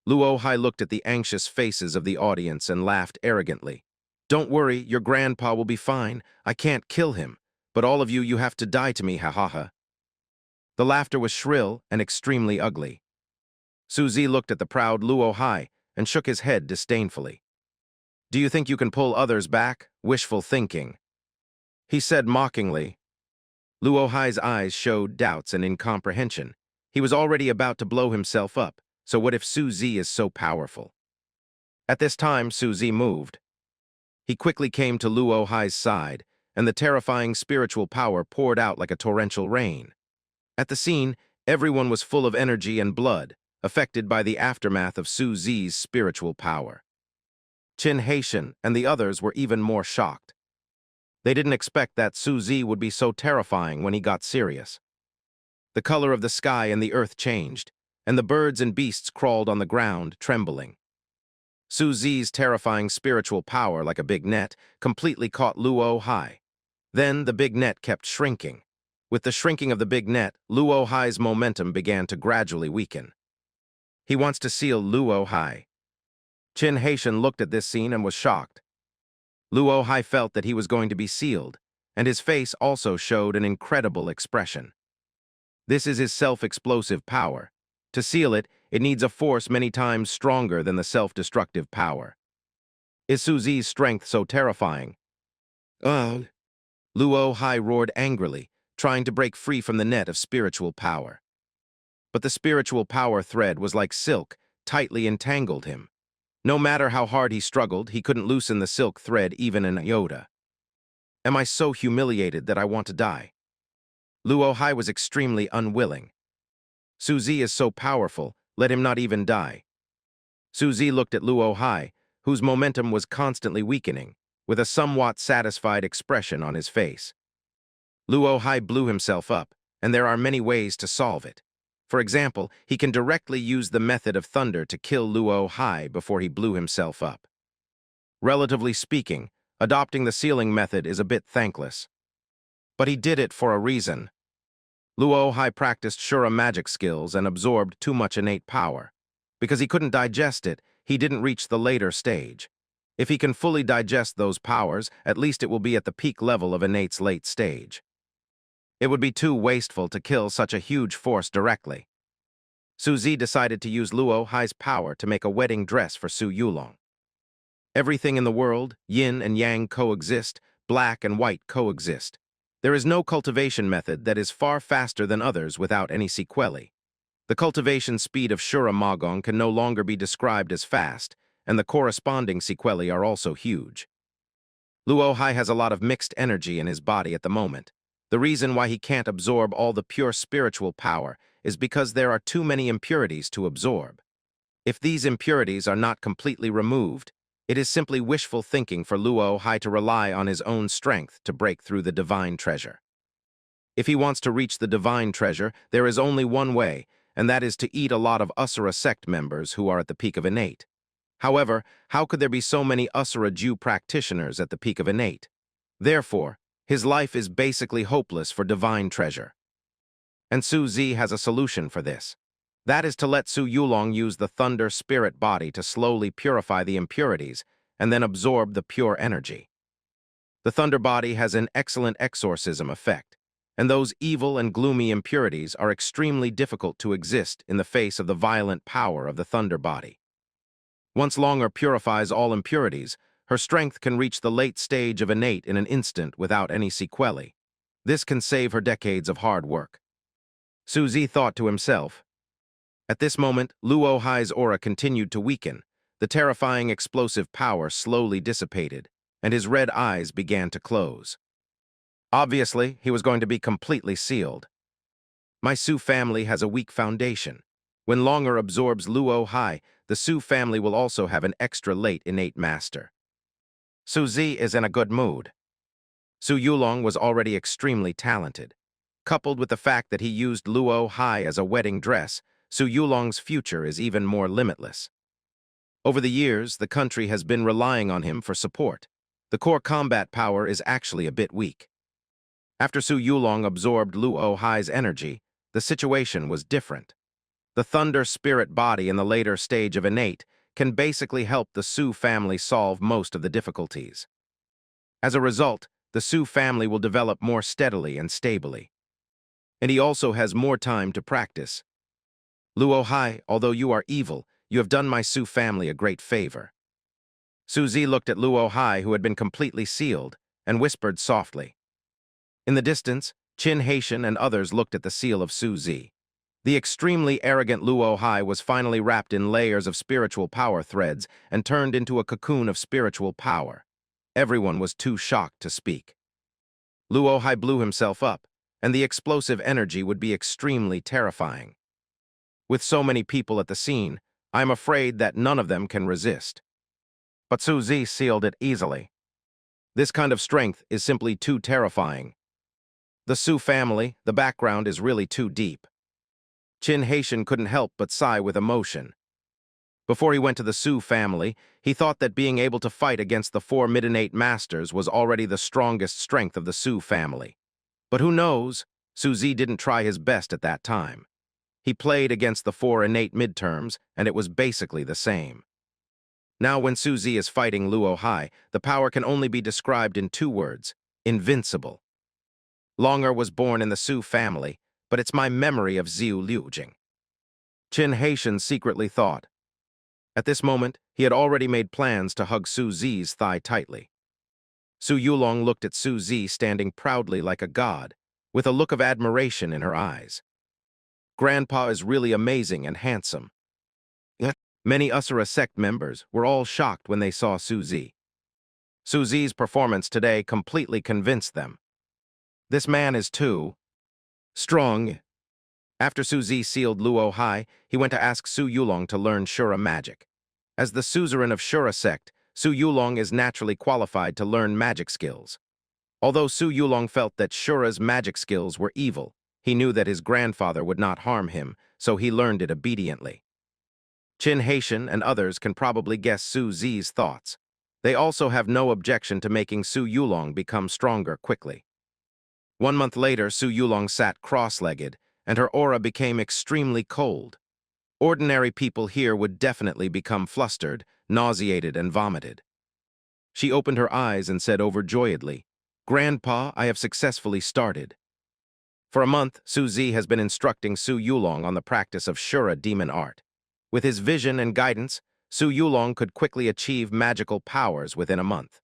Luo Hai looked at the anxious faces of the audience and laughed arrogantly. "Don't worry, your grandpa will be fine. I can't kill him, but all of you have to die to me, ha ha ha." The laughter was shrill and extremely ugly. Su Zi looked at the proud Luo Hai and shook his head disdainfully. "Do you think you can pull others back? Wishful thinking," he said mockingly. Luo Hai's eyes showed doubts and incomprehension. He was already about to blow himself up, so what if Su Zi is so powerful? At this time, Su Zi moved. He quickly came to Luo Hai's side, and the terrifying spiritual power poured out like a torrential rain. At the scene, everyone was full of energy and blood, affected by the aftermath of Su Zi's spiritual power. Qin Haishan and the others were even more shocked. They didn't expect that Su Zi would be so terrifying when he got serious. The color of the sky and the earth changed, and the birds and beasts crawled on the ground, trembling. Su Zi's terrifying spiritual power, like a big net, completely caught Luo Hai. Then the big net kept shrinking. With the shrinking of the big net, Luo Hai's momentum began to gradually weaken. He wants to seal Luo Hai. Qin Haishan looked at this scene and was shocked. Luo Hai felt that he was going to be sealed, and his face also showed an incredible expression. This is his self-explosive power. To seal it, it needs a force many times stronger than the self-destructive power. Is Su Zi's strength so terrifying? Ugh! Luo Hai roared angrily, trying to break free from the net of spiritual power. But the spiritual power thread was like silk, tightly entangled him. No matter how hard he struggled, he couldn't loosen the silk thread even an iota. Am I so humiliated that I want to die? Luo Hai was extremely unwilling. Su Zi is so powerful, let him not even die. Su Zi looked at Luo Hai, whose momentum was constantly weakening, with a somewhat satisfied expression on his face. Luo Hai blew himself up, and there are many ways to solve it. For example, he can directly use the method of thunder to kill Luo Hai before he blew himself up. Relatively speaking, adopting the sealing method is a bit thankless. But he did it for a reason. Luo Hai practiced Shura magic skills and absorbed too much innate power. Because he couldn't digest it, he didn't reach the later stage. If he can fully digest those powers, at least it will be at the peak level of innate's late stage. It would be too wasteful to kill such a huge force directly. Su Zi decided to use Luo Hai's power to make a wedding dress for Su Yulong. Everything in the world, yin and yang coexist, black and white coexist. There is no cultivation method that is far faster than others without any sequelae. The cultivation speed of Shura Magong can no longer be described as fast, and the corresponding sequelae are also huge. Luo Hai has a lot of mixed energy in his body at the moment. The reason why he can't absorb all the pure spiritual power is because there are too many impurities to absorb. If these impurities are not completely removed, it is simply wishful thinking for Luo Hai to rely on his own strength to break through the divine treasure. If he wants to reach the divine treasure, there is only one way, and that is to eat a lot of Asura sect members who are at the peak of innate. However, how could there be so many Asura Jew practitioners at the peak of innate? Therefore, his life is basically hopeless for divine treasure. And Su Zi has a solution for this. That is to let Su Yulong use the thunder spirit body to slowly purify the impurities and then absorb the pure energy. The thunder body has an excellent exorcism effect. and those evil and gloomy impurities are extremely difficult to exist in the face of the violent power of the Thunder Body. Once Longer purifies all impurities, her strength can reach the late stage of innate in an instant without any sequelae. This can save her decades of hard work. Su Zi thought to himself. At this moment, Luo Hai's aura continued to weaken. The terrifying explosive power slowly dissipated, and his red eyes began to close. Obviously, he was going to be completely sealed. My Su family has a weak foundation. When Longer absorbs Luo Hai, the Su family will also have an extra late innate master. Su Zi is in a good mood. Su Yulong was already extremely talented. Coupled with the fact that he used Luo Hai as a wedding dress, Su Yulong's future is even more limitless. Over the years, the country has been relying on him for support. The core combat power is actually a bit weak. After Su Yulong absorbed Luo Hai's energy, the situation was different. The Thunder Spirit Body in the later stage of innate can basically help the Su family solve most of the difficulties. As a result, the Su family will develop more steadily and stably. And he also has more time to practice. Luo Hai, although you are evil, you have done my Su family a great favor. Su Zi looked at Luo Hai, who had been completely sealed, and whispered softly. In the distance, Qin Haitian and others looked at the seal of Su Zi. The extremely arrogant Luo Hai was finally wrapped in layers of spiritual power threads and turned into a cocoon of spiritual power. Everyone was too shocked to speak. Luo Hai blew himself up, and the explosive energy would be extremely terrifying. With so many people at the scene, I am afraid that none of them can resist. But Su Zi sealed it easily. This kind of strength is simply too terrifying. The Su family, the background is really too deep. Qin Haitian couldn't help but sigh with emotion. Before he went to the Su family, he thought that being able to fight against the 4 mid-innate masters was already the strongest strength of the Su family. But who knows, Su Zi didn't try his best at that time. He played against the 4 innate midterms, and it was basically the same. Now when Su Zi is fighting Luo Hai, the power can only be described in 2 words, invincible. Longer was born in the Su family, but it's my memory of Xiu Liujing. Qin Haitian secretly thought. At this moment, he had already made plans to hug Su Zi's thigh tightly. Su Yulong looked at Su Zi standing proudly like a god, with a look of admiration in her eyes. Grandpa is really amazing and handsome. Many Asura sect members were all shocked when they saw Su Zi. Su Zi's performance today completely convinced them. This man is too strong. After Su Zi sealed Luo Hai, he went to ask Su Yulong to learn Shura magic. As the suzerain of Shura sect, Su Yulong is naturally qualified to learn magic skills. Although Su Yulong felt that Shura's magic skills were evil, he knew that his grandfather would not harm him, so he learned it obediently. Qin Haitian and others can probably guess Su Zi's thoughts. They also have no objection to making Su Yulong become stronger quickly. 1 month later, Su Yulong sat cross-legged, and her aura became extremely cold. Ordinary people here would definitely become flustered, nauseated, and vomited. She opened her eyes and said overjoyedly, "Grandpa, I have successfully started." For a month, Su Zi has been instructing Su Yulong on the practice of Shura demon art. With his vision and guidance, Su Yulong could quickly achieve magical powers within a month.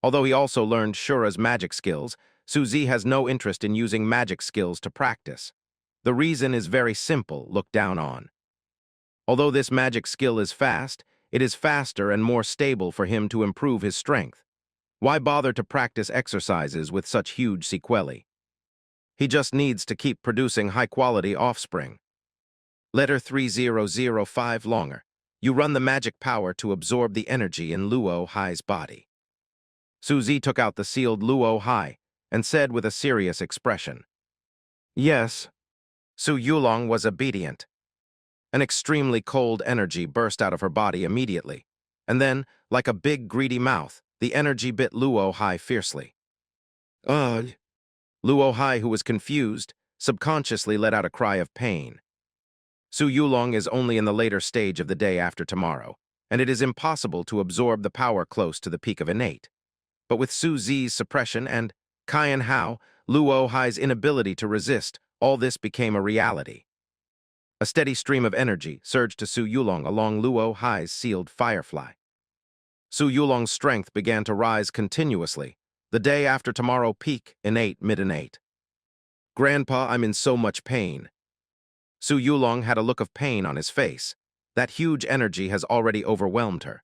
Although he also learned Shura's magic skills, Su Zi has no interest in using magic skills to practice. The reason is very simple, look down on. Although this magic skill is fast, it is faster and more stable for him to improve his strength. Why bother to practice exercises with such huge sequelae? He just needs to keep producing high-quality offspring. Letter 3005 Longer. You run the magic power to absorb the energy in Luo Hai's body. Su Zi took out the sealed Luo Hai and said with a serious expression. Yes. Su Yulong was obedient. An extremely cold energy burst out of her body immediately, and then, like a big greedy mouth, the energy bit Luo Hai fiercely. Ugh. Luo Hai, who was confused, subconsciously let out a cry of pain. Su Yulong is only in the later stage of the day after tomorrow, and it is impossible to absorb the power close to the peak of innate. But with Su Zi's suppression and Caiyan Hao, Luo Hai's inability to resist, all this became a reality. A steady stream of energy surged to Su Yulong along Luo Hai's sealed firefly. Su Yulong's strength began to rise continuously, the day after tomorrow peak, innate, mid-innate. "Grandpa, I'm in so much pain." Su Yulong had a look of pain on his face. That huge energy has already overwhelmed her.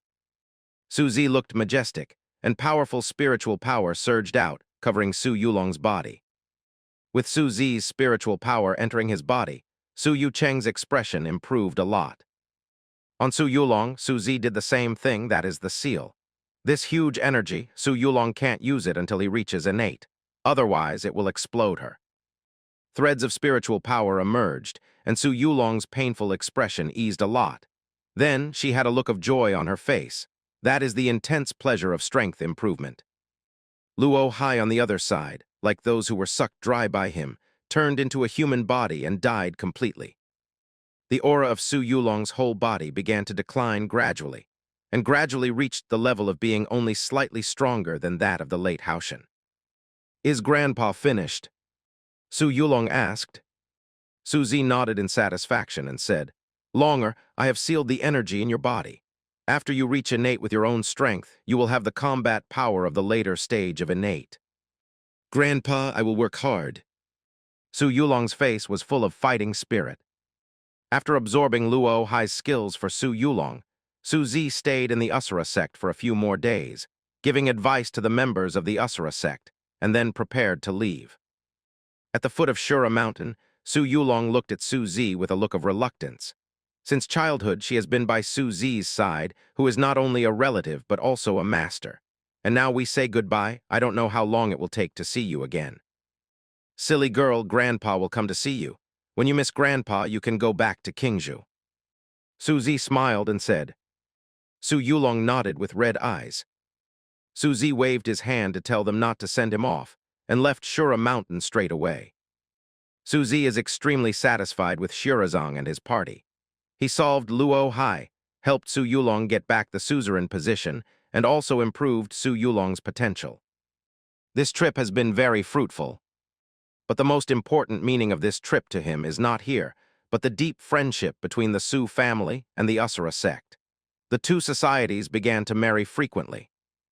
Su Zi looked majestic, and powerful spiritual power surged out, covering Su Yulong's body. With Su Zi's spiritual power entering his body, Su Yucheng's expression improved a lot. On Su Yulong, Su Zi did the same thing, that is the seal. This huge energy, Su Yulong can't use it until he reaches innate. Otherwise, it will explode her. Threads of spiritual power emerged, and Su Yulong's painful expression eased a lot. Then she had a look of joy on her face. That is the intense pleasure of strength improvement. Luo Hai on the other side, like those who were sucked dry by him, turned into a human body and died completely. The aura of Su Yulong's whole body began to decline gradually, and gradually reached the level of being only slightly stronger than that of the late Haoshan. "Is Grandpa finished?" Su Yulong asked. Su Zi nodded in satisfaction and said, "Longer, I have sealed the energy in your body. After you reach innate with your own strength, you will have the combat power of the later stage of innate." "Grandpa, I will work hard." Su Yulong's face was full of fighting spirit. After absorbing Luo Hai's skills for Su Yulong, Su Zi stayed in the Asura sect for a few more days, giving advice to the members of the Asura sect, and then prepared to leave. At the foot of Shura Mountain, Su Yulong looked at Su Zi with a look of reluctance. Since childhood, she has been by Su Zi's side, who is not only a relative but also a master. And now we say goodbye. I don't know how long it will take to see you again. "Silly girl, Grandpa will come to see you. When you miss Grandpa, you can go back to Qingzhou." Su Zi smiled and said. Su Yulong nodded with red eyes. Su Zi waved his hand to tell them not to send him off, and left Shura Mountain straight away. Su Zi is extremely satisfied with Shirazong and his party. He solved Luo Hai, helped Su Yulong get back the suzerain position, and also improved Su Yulong's potential. This trip has been very fruitful. But the most important meaning of this trip to him is not here, but the deep friendship between the Su family and the Asura sect. The two societies began to marry frequently.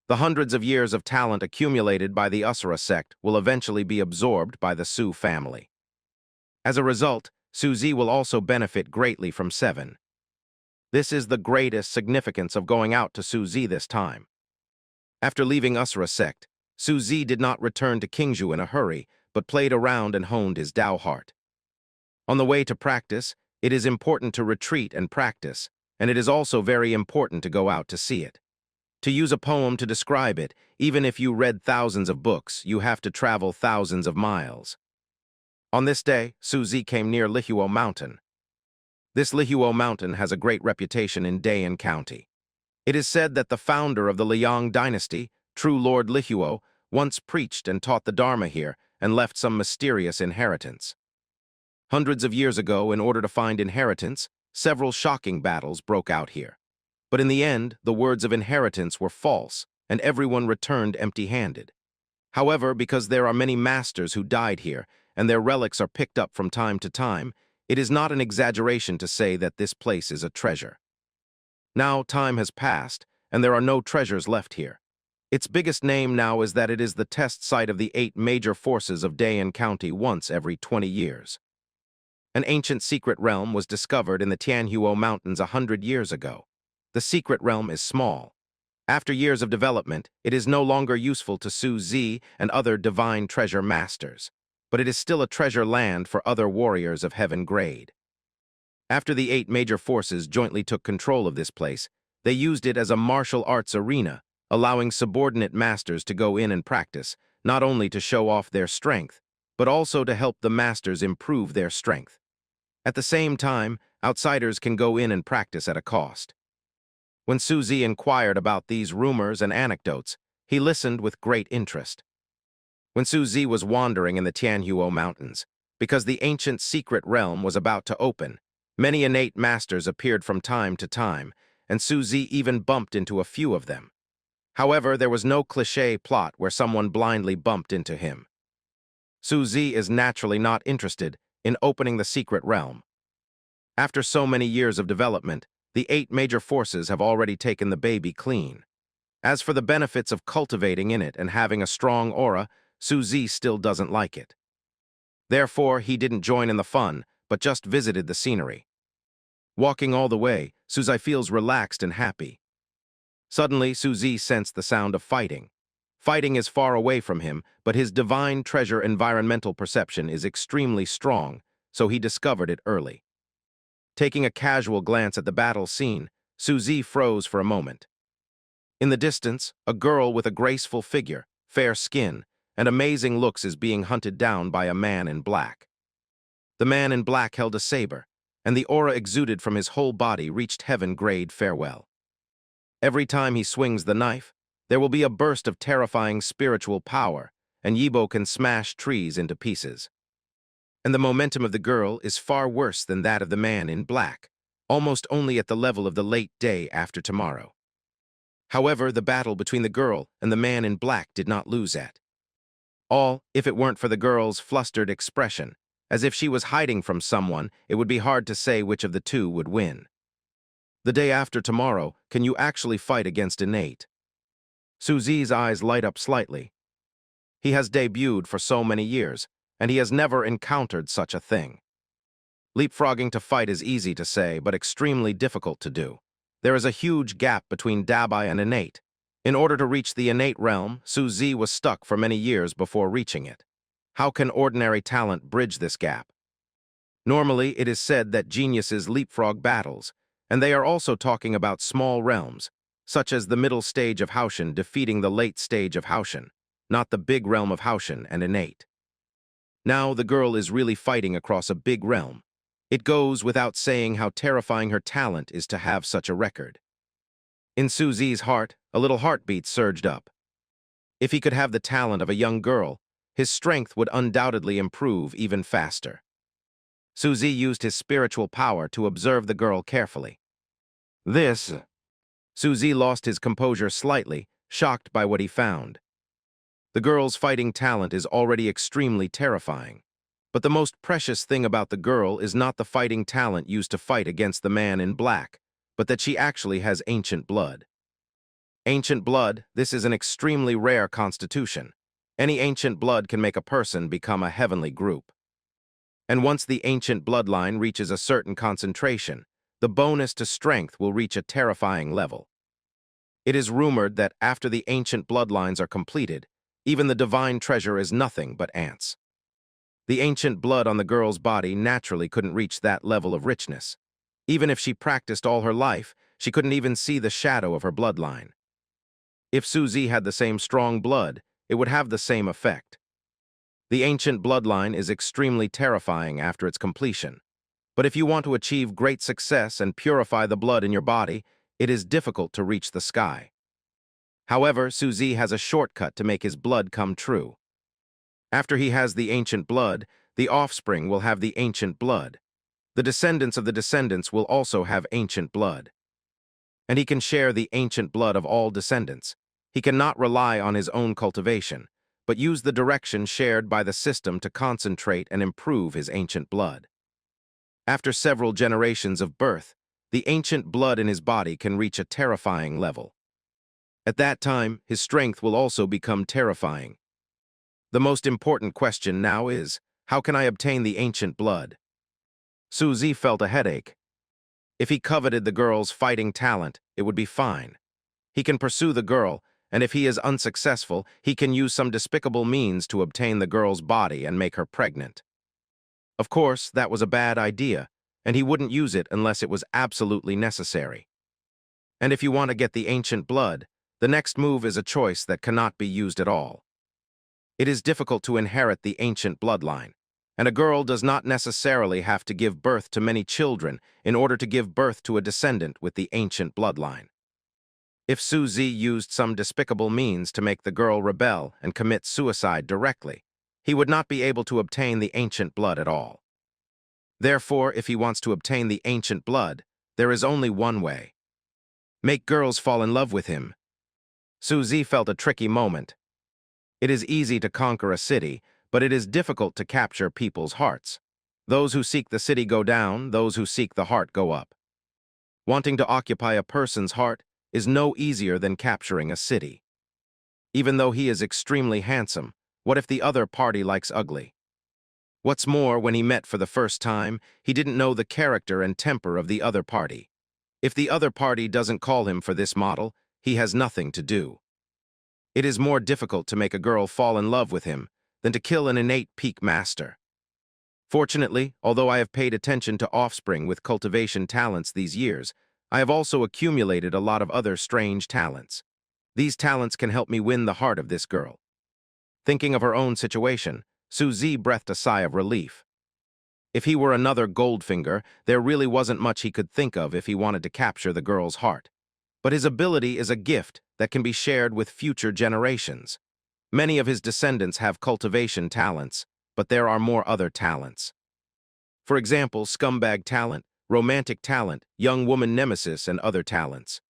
The hundreds of years of talent accumulated by the Asura sect will eventually be absorbed by the Su family. As a result, Su Zi will also benefit greatly from Seven. This is the greatest significance of going out to Su Zi this time. After leaving Asura sect, Su Zi did not return to Qingzhou in a hurry, but played around and honed his Dao heart. On the way to practice, it is important to retreat and practice, and it is also very important to go out to see it. To use a poem to describe it, even if you read thousands of books, you have to travel thousands of miles. On this day, Su Zi came near Lihuo Mountain. This Lihuo Mountain has a great reputation in Dayan County. It is said that the founder of the Liang dynasty, true Lord Lihuo, once preached and taught the Dharma here and left some mysterious inheritance. Hundreds of years ago, in order to find inheritance, several shocking battles broke out here. But in the end, the words of inheritance were false, and everyone returned empty-handed. However, because there are many masters who died here, and their relics are picked up from time to time, it is not an exaggeration to say that this place is a treasure. Now time has passed, and there are no treasures left here. Its biggest name now is that it is the test site of the 8 major forces of Dayan County once every 20 years. An ancient secret realm was discovered in the Tianhuo Mountains 100 years ago. The secret realm is small. After years of development, it is no longer useful to Su Zi and other divine treasure masters, but it is still a treasure land for other warriors of heaven grade. After the 8 major forces jointly took control of this place, they used it as a martial arts arena, allowing subordinate masters to go in and practice, not only to show off their strength, but also to help the masters improve their strength. At the same time, outsiders can go in and practice at a cost. When Su Zi inquired about these rumors and anecdotes, he listened with great interest. When Su Zi was wandering in the Tianhuo Mountains, because the ancient secret realm was about to open, many innate masters appeared from time to time, and Su Zi even bumped into a few of them. However, there was no cliché plot where someone blindly bumped into him. Su Zi is naturally not interested in opening the secret realm. After so many years of development, the 8 major forces have already taken the baby clean. As for the benefits of cultivating in it and having a strong aura, Su Zi still doesn't like it. Therefore, he didn't join in the fun, but just visited the scenery. Walking all the way, Su Zi feels relaxed and happy. Suddenly, Su Zi sensed the sound of fighting. Fighting is far away from him, but his divine treasure environmental perception is extremely strong, so he discovered it early. Taking a casual glance at the battle scene, Su Zi froze for a moment. In the distance, a girl with a graceful figure, fair skin, and amazing looks is being hunted down by a man in black. The man in black held a saber, and the aura exuded from his whole body reached heaven-grade farewell. Every time he swings the knife, there will be a burst of terrifying spiritual power, and Yibo can smash trees into pieces. And the momentum of the girl is far worse than that of the man in black, almost only at the level of the late day after tomorrow. However, the battle between the girl and the man in black did not lose at all. If it weren't for the girl's flustered expression, as if she was hiding from someone, it would be hard to say which of the two would win. The day after tomorrow, can you actually fight against innate? Su Zi's eyes light up slightly. He has debuted for so many years, and he has never encountered such a thing. Leapfrogging to fight is easy to say, but extremely difficult to do. There is a huge gap between Dabai and innate. In order to reach the innate realm, Su Zi was stuck for many years before reaching it. How can ordinary talent bridge this gap? Normally, it is said that geniuses leapfrog battles, and they are also talking about small realms, such as the middle stage of Haoshan defeating the late stage of Haoshan, not the big realm of Haoshan and innate. Now the girl is really fighting across a big realm. It goes without saying how terrifying her talent is to have such a record. In Su Zi's heart, a little heartbeat surged up. If he could have the talent of a young girl, his strength would undoubtedly improve even faster. Su Zi used his spiritual power to observe the girl carefully. Su Zi lost his composure slightly, shocked by what he found. The girl's fighting talent is already extremely terrifying. But the most precious thing about the girl is not the fighting talent used to fight against the man in black, but that she actually has ancient blood. Ancient blood, this is an extremely rare constitution. Any ancient blood can make a person become a heavenly group. And once the ancient bloodline reaches a certain concentration, the bonus to strength will reach a terrifying level. It is rumored that after the ancient bloodlines are completed, even the divine treasure is nothing but ants. The ancient blood on the girl's body naturally couldn't reach that level of richness. Even if she practiced all her life, she couldn't even see the shadow of her bloodline. If Su Zi had the same strong blood, it would have the same effect. The ancient bloodline is extremely terrifying after its completion. But if you want to achieve great success and purify the blood in your body, it is difficult to reach the sky. However, Su Zi has a shortcut to make his blood come true. After he has the ancient blood, the offspring will have the ancient blood. The descendants of the descendants will also have ancient blood. And he can share the ancient blood of all descendants. He cannot rely on his own cultivation, but use the direction shared by the system to concentrate and improve his ancient blood. After several generations of birth, the ancient blood in his body can reach a terrifying level. At that time, his strength will also become terrifying. The most important question now is, how can I obtain the ancient blood? Su Zi felt a headache. If he coveted the girl's fighting talent, it would be fine. He can pursue the girl, and if he is unsuccessful, he can use some despicable means to obtain the girl's body and make her pregnant. Of course, that was a bad idea, and he wouldn't use it unless it was absolutely necessary. And if you want to get the ancient blood, the next move is a choice that cannot be used at all. It is difficult to inherit the ancient bloodline, and a girl does not necessarily have to give birth to many children in order to give birth to a descendant with the ancient bloodline. If Su Zi used some despicable means to make the girl rebel and commit suicide directly, he would not be able to obtain the ancient blood at all. Therefore, if he wants to obtain the ancient blood, there is only one way. Make girls fall in love with him. Su Zi felt a tricky moment. It is easy to conquer a city, but it is difficult to capture people's hearts. Those who seek the city go down, those who seek the heart go up. Wanting to occupy a person's heart is no easier than capturing a city. Even though he is extremely handsome, what if the other party likes ugly? What's more, when he met for the first time, he didn't know the character and temper of the other party. If the other party doesn't call him for this model, he has nothing to do. It is more difficult to make a girl fall in love with him than to kill an innate peak master. Fortunately, although I have paid attention to offspring with cultivation talents these years, I have also accumulated a lot of other strange talents. These talents can help me win the heart of this girl. Thinking of her own situation, Suzy breathed a sigh of relief. If he were another Goldfinger, there really wasn't much he could think of if he wanted to capture the girl's heart. But his ability is a gift that can be shared with future generations. Many of his descendants have cultivation talents, but there are more other talents. For example, scumbag talent, romantic talent, young woman nemesis, and other talents.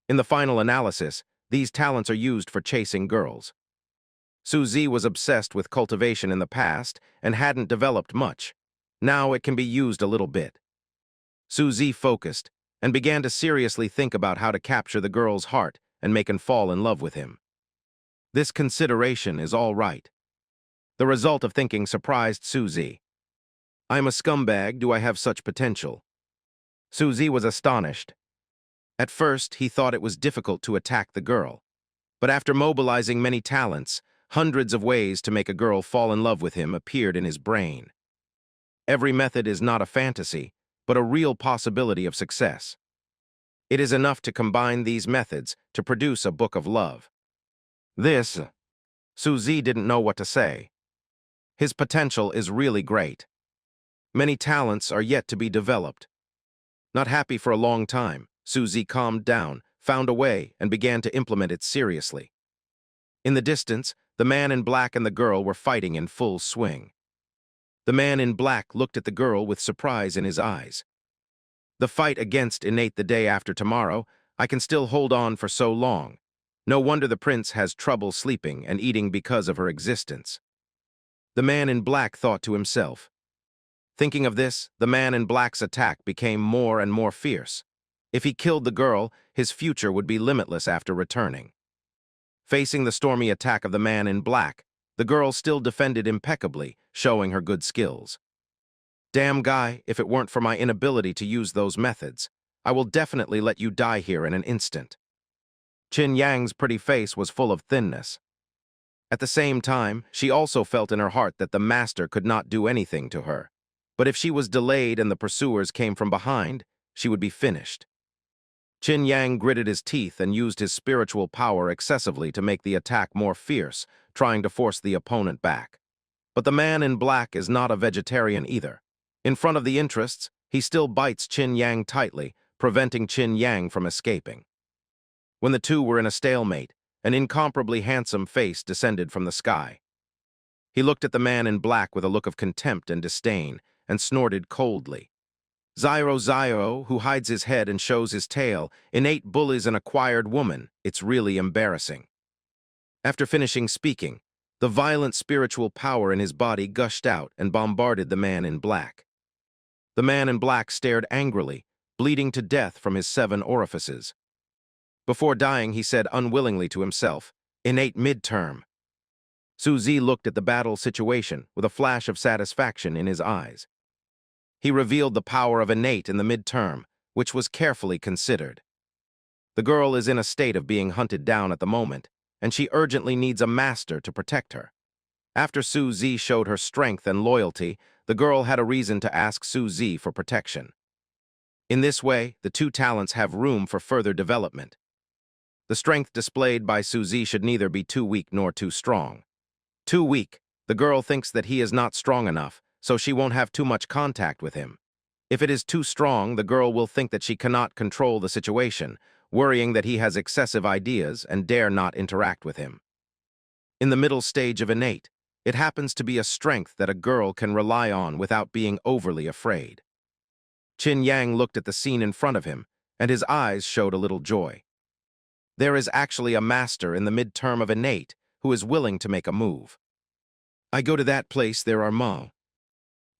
In the final analysis, these talents are used for chasing girls. Suzy was obsessed with cultivation in the past and hadn't developed much. Now it can be used a little bit. Suzy focused and began to seriously think about how to capture the girl's heart and make her fall in love with him. This consideration is all right. The result of thinking surprised Suzy. I'm a scumbag, do I have such potential? Suzy was astonished. At first, he thought it was difficult to attack the girl. But after mobilizing many talents, hundreds of ways to make a girl fall in love with him appeared in his brain. Every method is not a fantasy, but a real possibility of success. It is enough to combine these methods to produce a book of love. Suzy didn't know what to say. His potential is really great. Many talents are yet to be developed. Not happy for a long time, Suzy calmed down, found a way, and began to implement it seriously. In the distance, the man in black and the girl were fighting in full swing. The man in black looked at the girl with surprise in his eyes. The fight against innate the day after tomorrow, I can still hold on for so long. No wonder the prince has trouble sleeping and eating because of her existence. The man in black thought to himself. Thinking of this, the man in black's attack became more and more fierce. If he killed the girl, his future would be limitless after returning. Facing the stormy attack of the man in black, the girl still defended impeccably, showing her good skills. Damn guy, if it weren't for my inability to use those methods, I will definitely let you die here in an instant. Qin Yang's pretty face was full of thinness. At the same time, she also felt in her heart that the master could not do anything to her. But if she was delayed and the pursuers came from behind, she would be finished. Qin Yang gritted his teeth and used his spiritual power excessively to make the attack more fierce, trying to force the opponent back. But the man in black is not a vegetarian either. In front of the interests, he still bites Qin Yang tightly, preventing Qin Yang from escaping. When the two were in a stalemate, an incomparably handsome face descended from the sky. He looked at the man in black with a look of contempt and disdain, and snorted coldly. Zyro, who hides his head and shows his tail, innate bullies an acquired woman. It's really embarrassing. After finishing speaking, the violent spiritual power in his body gushed out and bombarded the man in black. The man in black stared angrily, bleeding to death from his 7 orifices. Before dying, he said unwillingly to himself, "Innate midterm." Suzy looked at the battle situation with a flash of satisfaction in his eyes. He revealed the power of innate in the midterm, which was carefully considered. The girl is in a state of being hunted down at the moment, and she urgently needs a master to protect her. After Suzy showed her strength and loyalty, the girl had a reason to ask Suzy for protection. In this way, the two talents have room for further development. The strength displayed by Suzy should neither be too weak nor too strong. Too weak, the girl thinks that he is not strong enough, so she won't have too much contact with him. If it is too strong, the girl will think that she cannot control the situation, worrying that he has excessive ideas and dare not interact with him. In the middle stage of innate, it happens to be a strength that a girl can rely on without being overly afraid. Qin Yang looked at the scene in front of him, and his eyes showed a little joy. There is actually a master in the midterm of innate who is willing to make a move. I go to that place, there are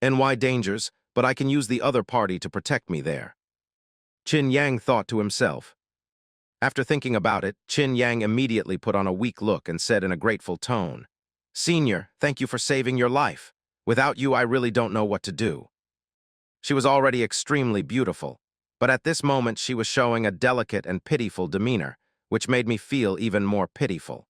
NY dangers, but I can use the other party to protect me there. Qin Yang thought to himself. After thinking about it, Qin Yang immediately put on a weak look and said in a grateful tone, "Senior, thank you for saving your life. Without you, I really don't know what to do." She was already extremely beautiful, but at this moment she was showing a delicate and pitiful demeanor, which made me feel even more pitiful.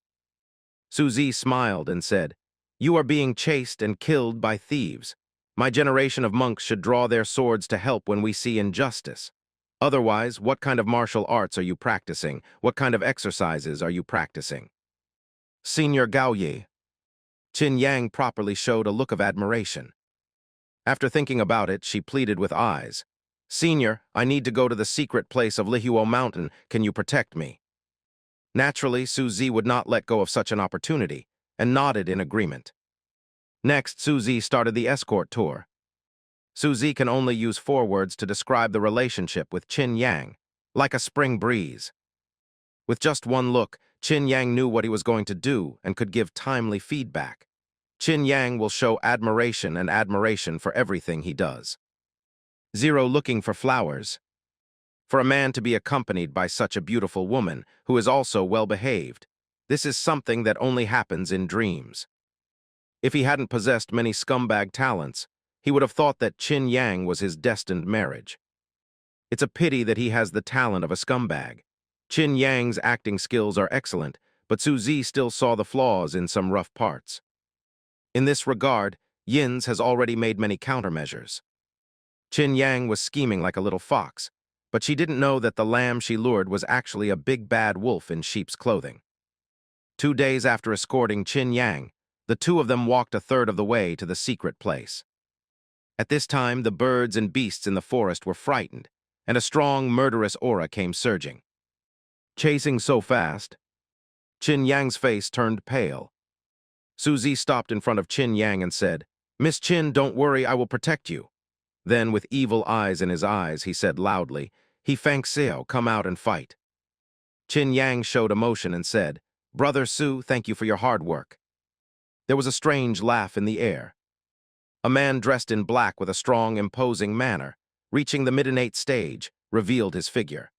Su Zi smiled and said, "You are being chased and killed by thieves. My generation of monks should draw their swords to help when we see injustice. Otherwise, what kind of martial arts are you practicing? What kind of exercises are you practicing?" Senior Gao Yi. Qin Yang properly showed a look of admiration. After thinking about it, she pleaded with eyes. "Senior, I need to go to the secret place of Lihuo Mountain. Can you protect me?" Naturally, Su Zi would not let go of such an opportunity, and nodded in agreement. Next, Su Zi started the escort tour. Su Zi can only use 4 words to describe the relationship with Qin Yang, like a spring breeze. With just one look, Qin Yang knew what he was going to do and could give timely feedback. Qin Yang will show admiration and admiration for everything he does. 0 looking for flowers. For a man to be accompanied by such a beautiful woman, who is also well-behaved, this is something that only happens in dreams. If he hadn't possessed many scumbag talents, he would have thought that Qin Yang was his destined marriage. It's a pity that he has the talent of a scumbag. Qin Yang's acting skills are excellent, but Su Zi still saw the flaws in some rough parts. In this regard, Yin's has already made many countermeasures. Qin Yang was scheming like a little fox, but she didn't know that the lamb she lured was actually a big bad wolf in sheep's clothing. 2 days after escorting Qin Yang, the 2 of them walked a third of the way to the secret place. At this time, the birds and beasts in the forest were frightened, and a strong, murderous aura came surging. Chasing so fast, Qin Yang's face turned pale. Su Zi stopped in front of Qin Yang and said, "Miss Qin, don't worry, I will protect you." Then, with evil eyes in his eyes, he said loudly, "He Fang Xiao, come out and fight." Qin Yang showed emotion and said, "Brother Su, thank you for your hard work." There was a strange laugh in the air. A man dressed in black with a strong, imposing manner, reaching the midnight stage, revealed his figure.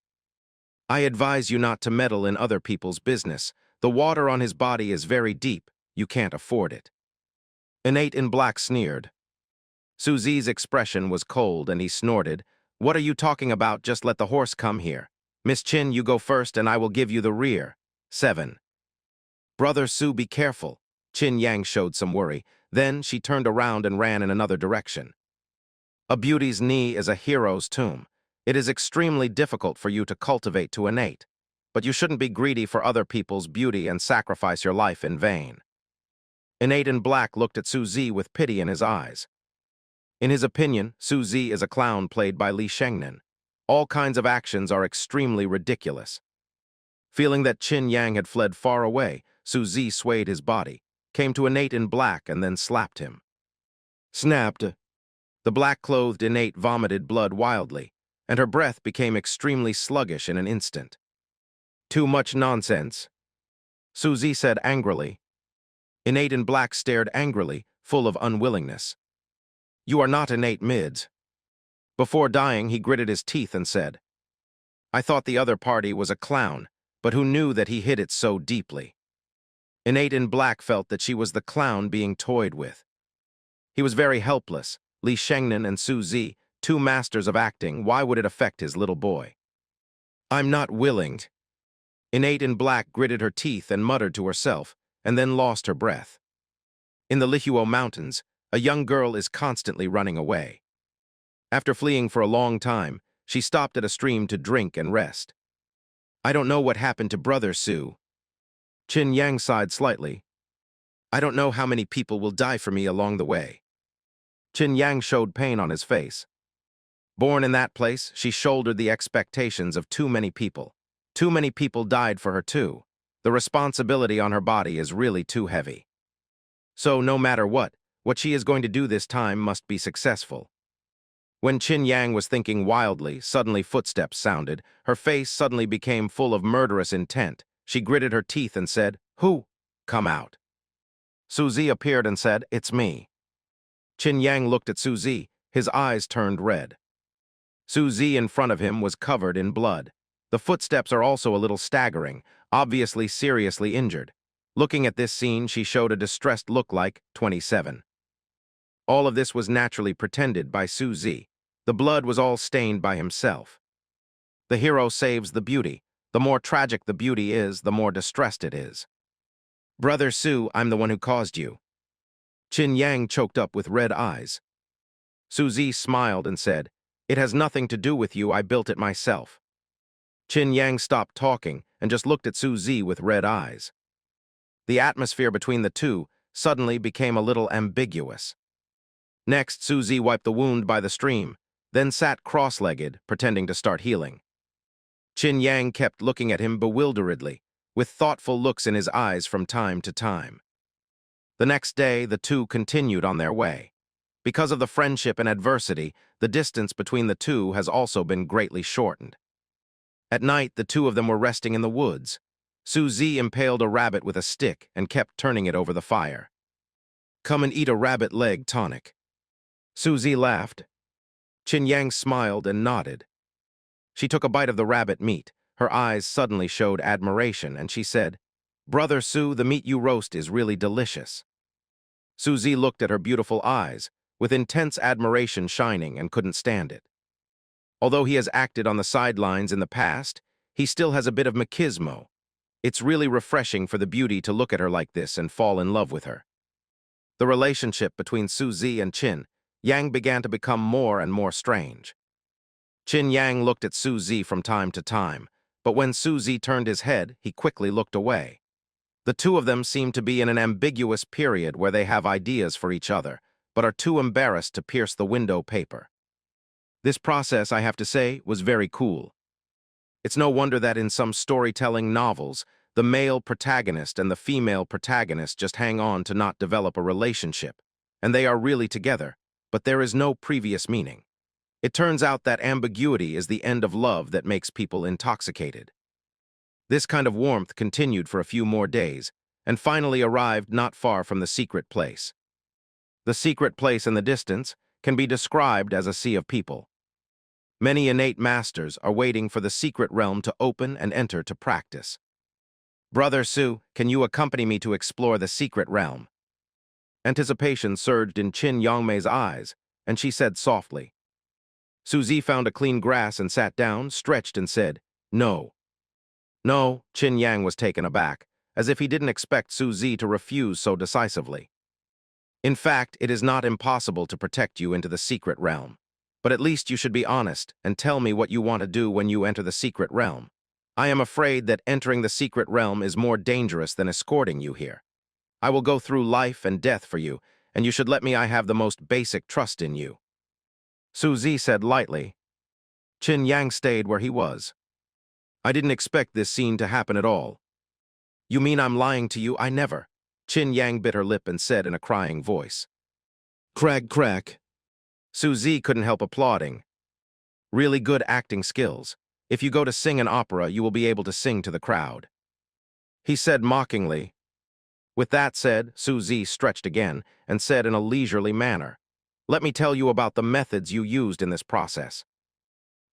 "I advise you not to meddle in other people's business. The water on his body is very deep. You can't afford it." Innate in black sneered. Su Zi's expression was cold and he snorted, "What are you talking about? Just let the horse come here. Miss Qin, you go first and I will give you the rear." 7. "Brother Su, be careful." Qin Yang showed some worry. Then she turned around and ran in another direction. A beauty's knee is a hero's tomb. It is extremely difficult for you to cultivate to innate, but you shouldn't be greedy for other people's beauty and sacrifice your life in vain. Innate in black looked at Su Zi with pity in his eyes. In his opinion, Su Zi is a clown played by Li Shengnan. All kinds of actions are extremely ridiculous. Feeling that Qin Yang had fled far away, Su Zi swayed his body, came to Innate in black and then slapped him. Snapped. The black-clothed Innate vomited blood wildly, and her breath became extremely sluggish in an instant. "Too much nonsense," Su Zi said angrily. Innate in black stared angrily, full of unwillingness. "You are not Innate Mids." Before dying, he gritted his teeth and said, "I thought the other party was a clown, but who knew that he hid it so deeply?" Innate in black felt that she was the clown being toyed with. He was very helpless. Li Shengnan and Su Zi, 2 masters of acting, why would it affect his little boy? "I'm not willing." Innate in black gritted her teeth and muttered to herself, and then lost her breath. In the Lihuo Mountains, a young girl is constantly running away. After fleeing for a long time, she stopped at a stream to drink and rest. "I don't know what happened to Brother Su." Qin Yang sighed slightly. "I don't know how many people will die for me along the way." Qin Yang showed pain on his face. Born in that place, she shouldered the expectations of too many people. Too many people died for her too. The responsibility on her body is really too heavy. So no matter what she is going to do this time must be successful. When Qin Yang was thinking wildly, suddenly footsteps sounded. Her face suddenly became full of murderous intent. She gritted her teeth and said, "Who? Come out." Suzy appeared and said, "It's me." Qin Yang looked at Suzy, his eyes turned red. Suzy in front of him was covered in blood. The footsteps are also a little staggering, obviously seriously injured. Looking at this scene, she showed a distressed look like 27. All of this was naturally pretended by Suzy. The blood was all stained by himself. The hero saves the beauty. The more tragic the beauty is, the more distressed it is. "Brother Su, I'm the one who caused you." Qin Yang choked up with red eyes. Suzy smiled and said, "It has nothing to do with you, I built it myself." Qin Yang stopped talking and just looked at Suzy with red eyes. The atmosphere between the two suddenly became a little ambiguous. Next, Suzy wiped the wound by the stream, then sat cross-legged, pretending to start healing. Qin Yang kept looking at him bewilderedly, with thoughtful looks in his eyes from time to time. The next day, the two continued on their way. Because of the friendship and adversity, the distance between the two has also been greatly shortened. At night, the two of them were resting in the woods. Suzy impaled a rabbit with a stick and kept turning it over the fire. "Come and eat a rabbit leg tonic." Suzy laughed. Qin Yang smiled and nodded. She took a bite of the rabbit meat. Her eyes suddenly showed admiration, and she said, "Brother Su, the meat you roast is really delicious." Suzy looked at her beautiful eyes, with intense admiration shining, and couldn't stand it. Although he has acted on the sidelines in the past, he still has a bit of machismo. It's really refreshing for the beauty to look at her like this and fall in love with her. The relationship between Suzy and Qin Yang began to become more and more strange. Qin Yang looked at Suzy from time to time, but when Suzy turned his head, he quickly looked away. The two of them seem to be in an ambiguous period where they have ideas for each other, but are too embarrassed to pierce the window paper. This process, I have to say, was very cool. It's no wonder that in some storytelling novels, the male protagonist and the female protagonist just hang on to not develop a relationship, and they are really together, but there is no previous meaning. It turns out that ambiguity is the end of love that makes people intoxicated. This kind of warmth continued for a few more days, and finally arrived not far from the secret place. The secret place in the distance can be described as a sea of people. Many innate masters are waiting for the secret realm to open and enter to practice. "Brother Su, can you accompany me to explore the secret realm?" Anticipation surged in Qin Yangmei's eyes, and she said softly. Suzy found a clean grass and sat down, stretched, and said, "No." "No," Qin Yang was taken aback, as if he didn't expect Suzy to refuse so decisively. "In fact, it is not impossible to protect you into the secret realm. But at least you should be honest and tell me what you want to do when you enter the secret realm. I am afraid that entering the secret realm is more dangerous than escorting you here. I will go through life and death for you, and you should let me I have the most basic trust in you." Suzy said lightly. Qin Yang stayed where he was. "I didn't expect this scene to happen at all." "You mean I'm lying to you? I never." Qin Yang bit her lip and said in a crying voice. "Crack, crack." Suzy couldn't help applauding. "Really good acting skills. If you go to sing an opera, you will be able to sing to the crowd." He said mockingly. With that said, Suzy stretched again and said in a leisurely manner, "Let me tell you about the methods you used in this process.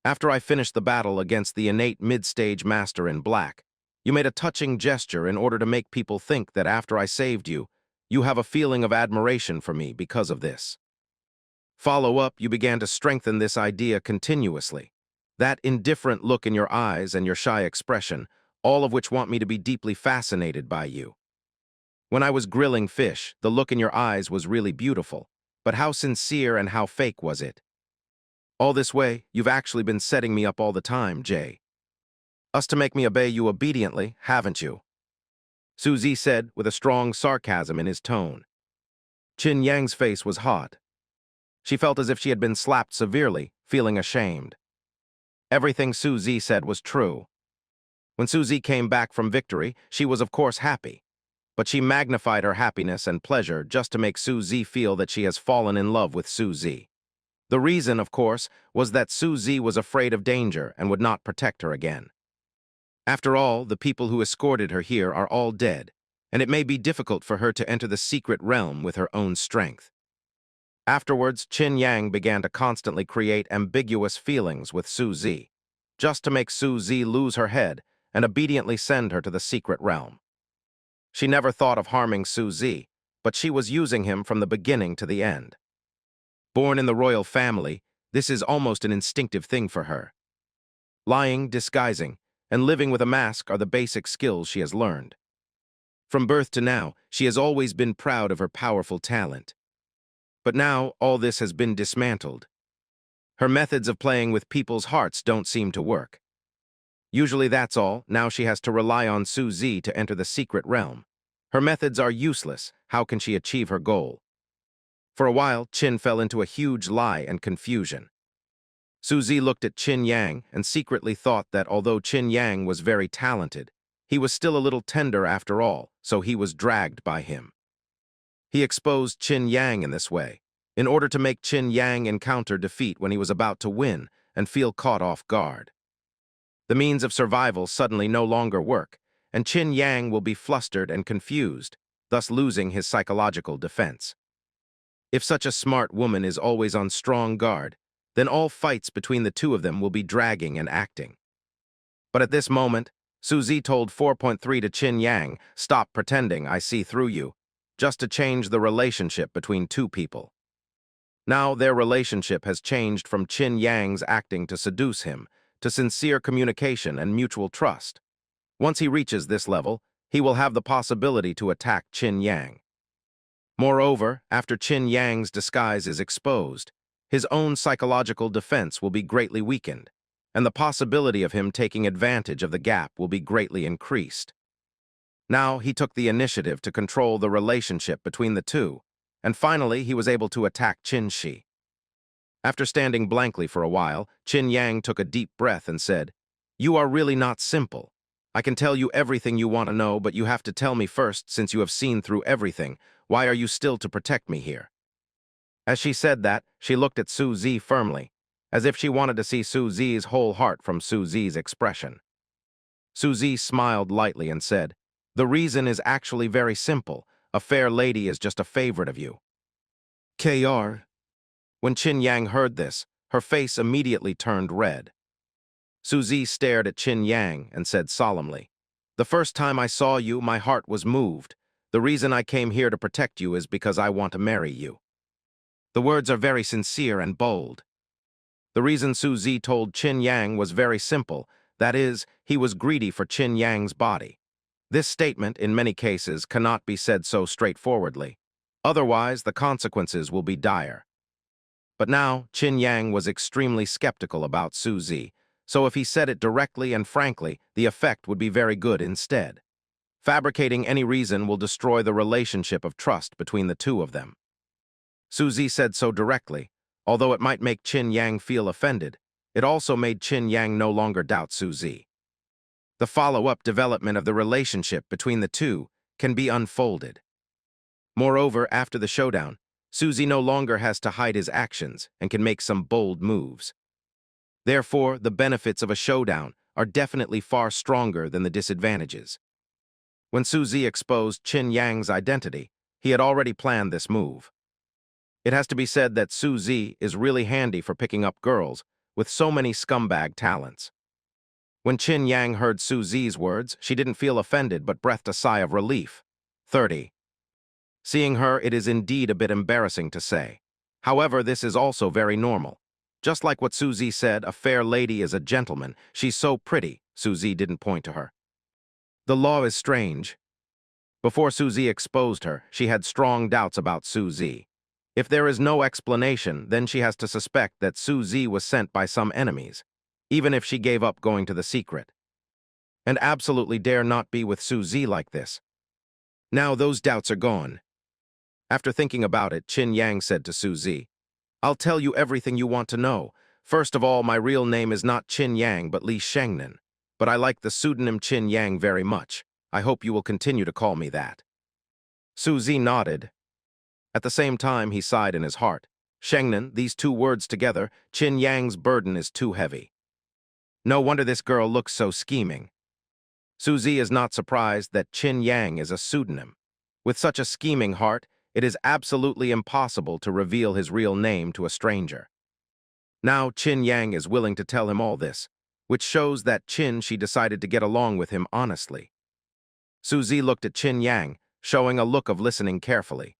After I finished the battle against the innate mid-stage master in black, you made a touching gesture in order to make people think that after I saved you, you have a feeling of admiration for me because of this. Follow up, you began to strengthen this idea continuously. That indifferent look in your eyes and your shy expression, all of which want me to be deeply fascinated by you. When I was grilling fish, the look in your eyes was really beautiful, but how sincere and how fake was it? All this way, you've actually been setting me up all the time, Jay. Us to make me obey you obediently, haven't you?" Suzy said with a strong sarcasm in his tone. Qin Yang's face was hot. She felt as if she had been slapped severely, feeling ashamed. Everything Suzy said was true. When Suzy came back from victory, she was of course happy. But she magnified her happiness and pleasure just to make Suzy feel that she has fallen in love with Suzy. The reason, of course, was that Suzy was afraid of danger and would not protect her again. After all, the people who escorted her here are all dead. and it may be difficult for her to enter the secret realm with her own strength. Afterwards, Qin Yang began to constantly create ambiguous feelings with Su Zi, just to make Su Zi lose her head and obediently send her to the secret realm. She never thought of harming Su Zi, but she was using him from the beginning to the end. Born in the royal family, this is almost an instinctive thing for her. Lying, disguising, and living with a mask are the basic skills she has learned. From birth to now, she has always been proud of her powerful talent. But now, all this has been dismantled. Her methods of playing with people's hearts don't seem to work. Usually that's all. Now she has to rely on Su Zi to enter the secret realm. Her methods are useless. How can she achieve her goal? For a while, Qin fell into a huge lie and confusion. Su Zi looked at Qin Yang and secretly thought that although Qin Yang was very talented, he was still a little tender after all, so he was dragged by him. He exposed Qin Yang in this way, in order to make Qin Yang encounter defeat when he was about to win and feel caught off guard. The means of survival suddenly no longer work, and Qin Yang will be flustered and confused, thus losing his psychological defense. If such a smart woman is always on strong guard, then all fights between the two of them will be dragging and acting. But at this moment, Su Zi told 4.3 to Qin Yang, "Stop pretending, I see through you," just to change the relationship between two people. Now their relationship has changed from Qin Yang's acting to seduce him, to sincere communication and mutual trust. Once he reaches this level, he will have the possibility to attack Qin Yang. Moreover, after Qin Yang's disguise is exposed, his own psychological defense will be greatly weakened, and the possibility of him taking advantage of the gap will be greatly increased. Now he took the initiative to control the relationship between the two, and finally he was able to attack Qin Shi. After standing blankly for a while, Qin Yang took a deep breath and said, "You are really not simple. I can tell you everything you want to know, but you have to tell me first, since you have seen through everything. Why are you still to protect me here?" As she said that, she looked at Su Zi firmly, as if she wanted to see Su Zi's whole heart from Su Zi's expression. Su Zi smiled lightly and said, "The reason is actually very simple. A fair lady is just a favorite of you." Kr. When Qin Yang heard this, her face immediately turned red. Su Zi stared at Qin Yang and said solemnly, "The first time I saw you, my heart was moved. The reason I came here to protect you is because I want to marry you." The words are very sincere and bold. The reason Su Zi told Qin Yang was very simple, that is, he was greedy for Qin Yang's body. This statement, in many cases, cannot be said so straightforwardly. Otherwise, the consequences will be dire. But now, Qin Yang was extremely skeptical about Su Zi, so if he said it directly and frankly, the effect would be very good instead. Fabricating any reason will destroy the relationship of trust between the two of them. Su Zi said so directly. Although it might make Qin Yang feel offended, it also made Qin Yang no longer doubt Su Zi. The follow-up development of the relationship between the two can be unfolded. Moreover, after the showdown, Su Zi no longer has to hide his actions and can make some bold moves. Therefore, the benefits of a showdown are definitely far stronger than the disadvantages. When Su Zi exposed Qin Yang's identity, he had already planned this move. It has to be said that Su Zi is really handy for picking up girls with so many scumbag talents. When Qin Yang heard Su Zi's words, she didn't feel offended but breathed a sigh of relief. 30. Seeing her, it is indeed a bit embarrassing to say. However, this is also very normal. Just like what Su Zi said, a fair lady is a gentleman. She's so pretty. Su Zi didn't point to her. The law is strange. Before Su Zi exposed her, she had strong doubts about Su Zi. If there is no explanation, then she has to suspect that Su Zi was sent by some enemies, even if she gave up going to the secret. And absolutely dare not be with Su Zi like this. Now those doubts are gone. After thinking about it, Qin Yang said to Su Zi, "I'll tell you everything you want to know. First of all, my real name is not Qin Yang but Li Shengnan, but I like the pseudonym Qin Yang very much. I hope you will continue to call me that." Su Zi nodded. At the same time, he sighed in his heart. Shengnan, these two words together, Qin Yang's burden is too heavy. No wonder this girl looks so scheming. Suzy is not surprised that Qin Yang is a pseudonym. With such a scheming heart, it is absolutely impossible to reveal his real name to a stranger. Now Qin Yang is willing to tell him all this, which shows that she decided to get along with him honestly. Suzy looked at Qin Yang, showing a look of listening carefully.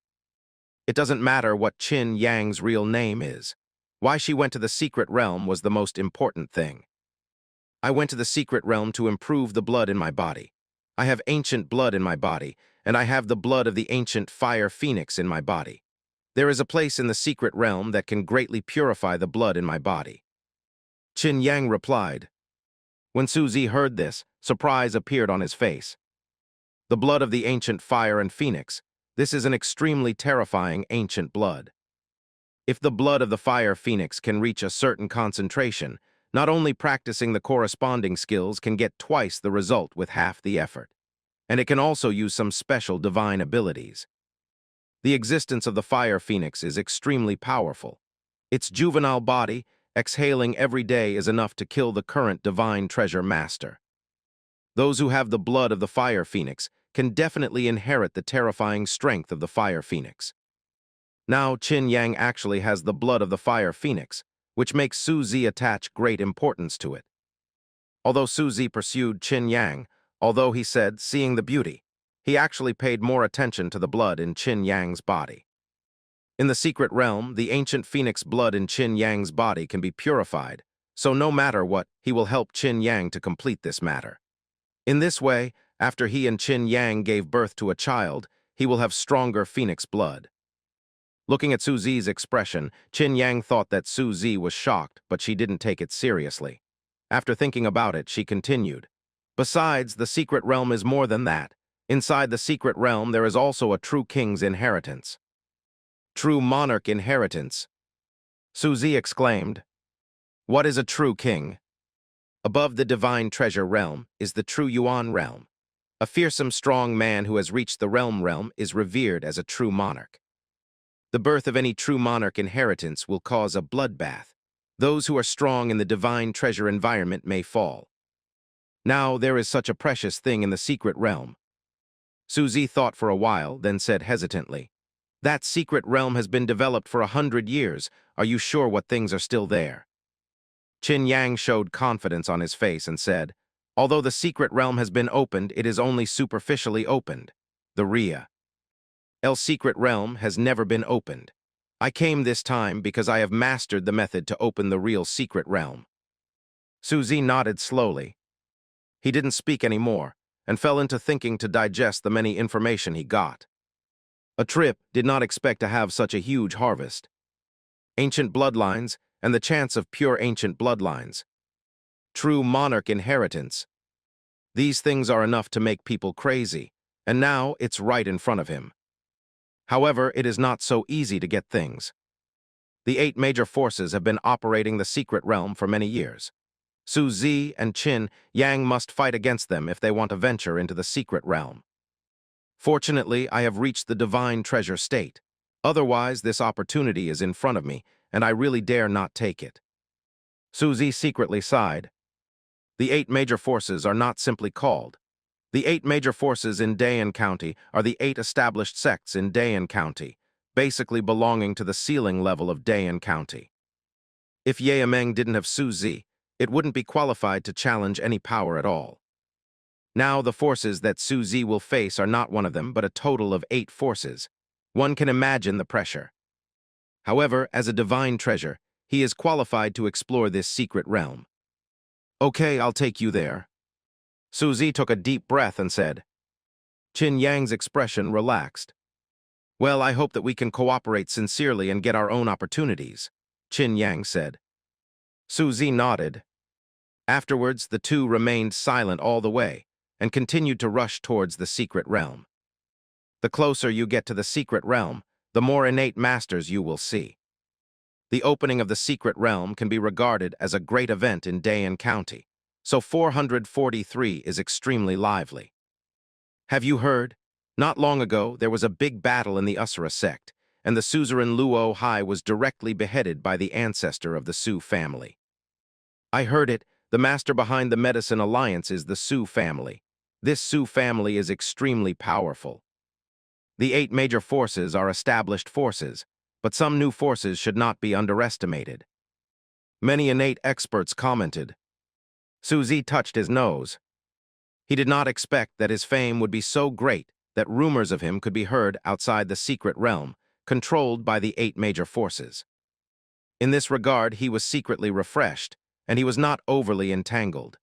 It doesn't matter what Qin Yang's real name is. Why she went to the secret realm was the most important thing. I went to the secret realm to improve the blood in my body. I have ancient blood in my body, and I have the blood of the ancient fire phoenix in my body. There is a place in the secret realm that can greatly purify the blood in my body. Qin Yang replied. When Suzy heard this, surprise appeared on his face. The blood of the ancient fire and phoenix. This is an extremely terrifying ancient blood. If the blood of the fire phoenix can reach a certain concentration, not only practicing the corresponding skills can get twice the result with half the effort. And it can also use some special divine abilities. The existence of the fire phoenix is extremely powerful. Its juvenile body, exhaling every day, is enough to kill the current divine treasure master. Those who have the blood of the fire phoenix can definitely inherit the terrifying strength of the fire phoenix. Now Qin Yang actually has the blood of the fire phoenix, which makes Suzy attach great importance to it. Although Suzy pursued Qin Yang, although he said seeing the beauty, he actually paid more attention to the blood in Qin Yang's body. In the secret realm, the ancient phoenix blood in Qin Yang's body can be purified, so no matter what, he will help Qin Yang to complete this matter. In this way, after he and Qin Yang gave birth to a child, he will have stronger phoenix blood. Looking at Suzy's expression, Qin Yang thought that Suzy was shocked, but she didn't take it seriously. After thinking about it, she continued. Besides, the secret realm is more than that. Inside the secret realm, there is also a true king's inheritance. True monarch inheritance. Suzy exclaimed. What is a true king? Above the divine treasure realm is the true Yuan realm. A fearsome, strong man who has reached the realm is revered as a true monarch. The birth of any true monarch inheritance will cause a bloodbath. Those who are strong in the divine treasure environment may fall. Now there is such a precious thing in the secret realm. Suzy thought for a while, then said hesitantly, That secret realm has been developed for 100 years. Are you sure what things are still there? Qin Yang showed confidence on his face and said, Although the secret realm has been opened, it is only superficially opened. The El secret realm has never been opened. I came this time because I have mastered the method to open the real secret realm. Suzy nodded slowly. He didn't speak anymore, and fell into thinking to digest the many information he got. A trip did not expect to have such a huge harvest. Ancient bloodlines, and the chance of pure ancient bloodlines. True monarch inheritance. These things are enough to make people crazy, and now it's right in front of him. However, it is not so easy to get things. The 8 major forces have been operating the secret realm for many years. Suzy and Qin Yang must fight against them if they want to venture into the secret realm. Fortunately, I have reached the divine treasure state. Otherwise, this opportunity is in front of me, and I really dare not take it. Suzy secretly sighed. The 8 major forces are not simply called. The 8 major forces in Dayan County are the 8 established sects in Dayan County, basically belonging to the ceiling level of Dayan County. If Yameng didn't have Suzy, it wouldn't be qualified to challenge any power at all. Now the forces that Suzy will face are not one of them, but a total of 8 forces. One can imagine the pressure. However, as a divine treasure, he is qualified to explore this secret realm. Okay, I'll take you there. Suzy took a deep breath and said. Qin Yang's expression relaxed. Well, I hope that we can cooperate sincerely and get our own opportunities, Qin Yang said. Suzy nodded. Afterwards, the two remained silent all the way and continued to rush towards the secret realm. The closer you get to the secret realm, the more innate masters you will see. The opening of the secret realm can be regarded as a great event in Dayan County, so 443 is extremely lively. Have you heard? Not long ago, there was a big battle in the Usura sect, and the suzerain Luo Hai was directly beheaded by the ancestor of the Su family. I heard it. The master behind the Medicine Alliance is the Su family. This Su family is extremely powerful. The 8 major forces are established forces, but some new forces should not be underestimated. Many innate experts commented. Su Zi touched his nose. He did not expect that his fame would be so great that rumors of him could be heard outside the secret realm, controlled by the 8 major forces. In this regard, he was secretly refreshed, and he was not overly entangled.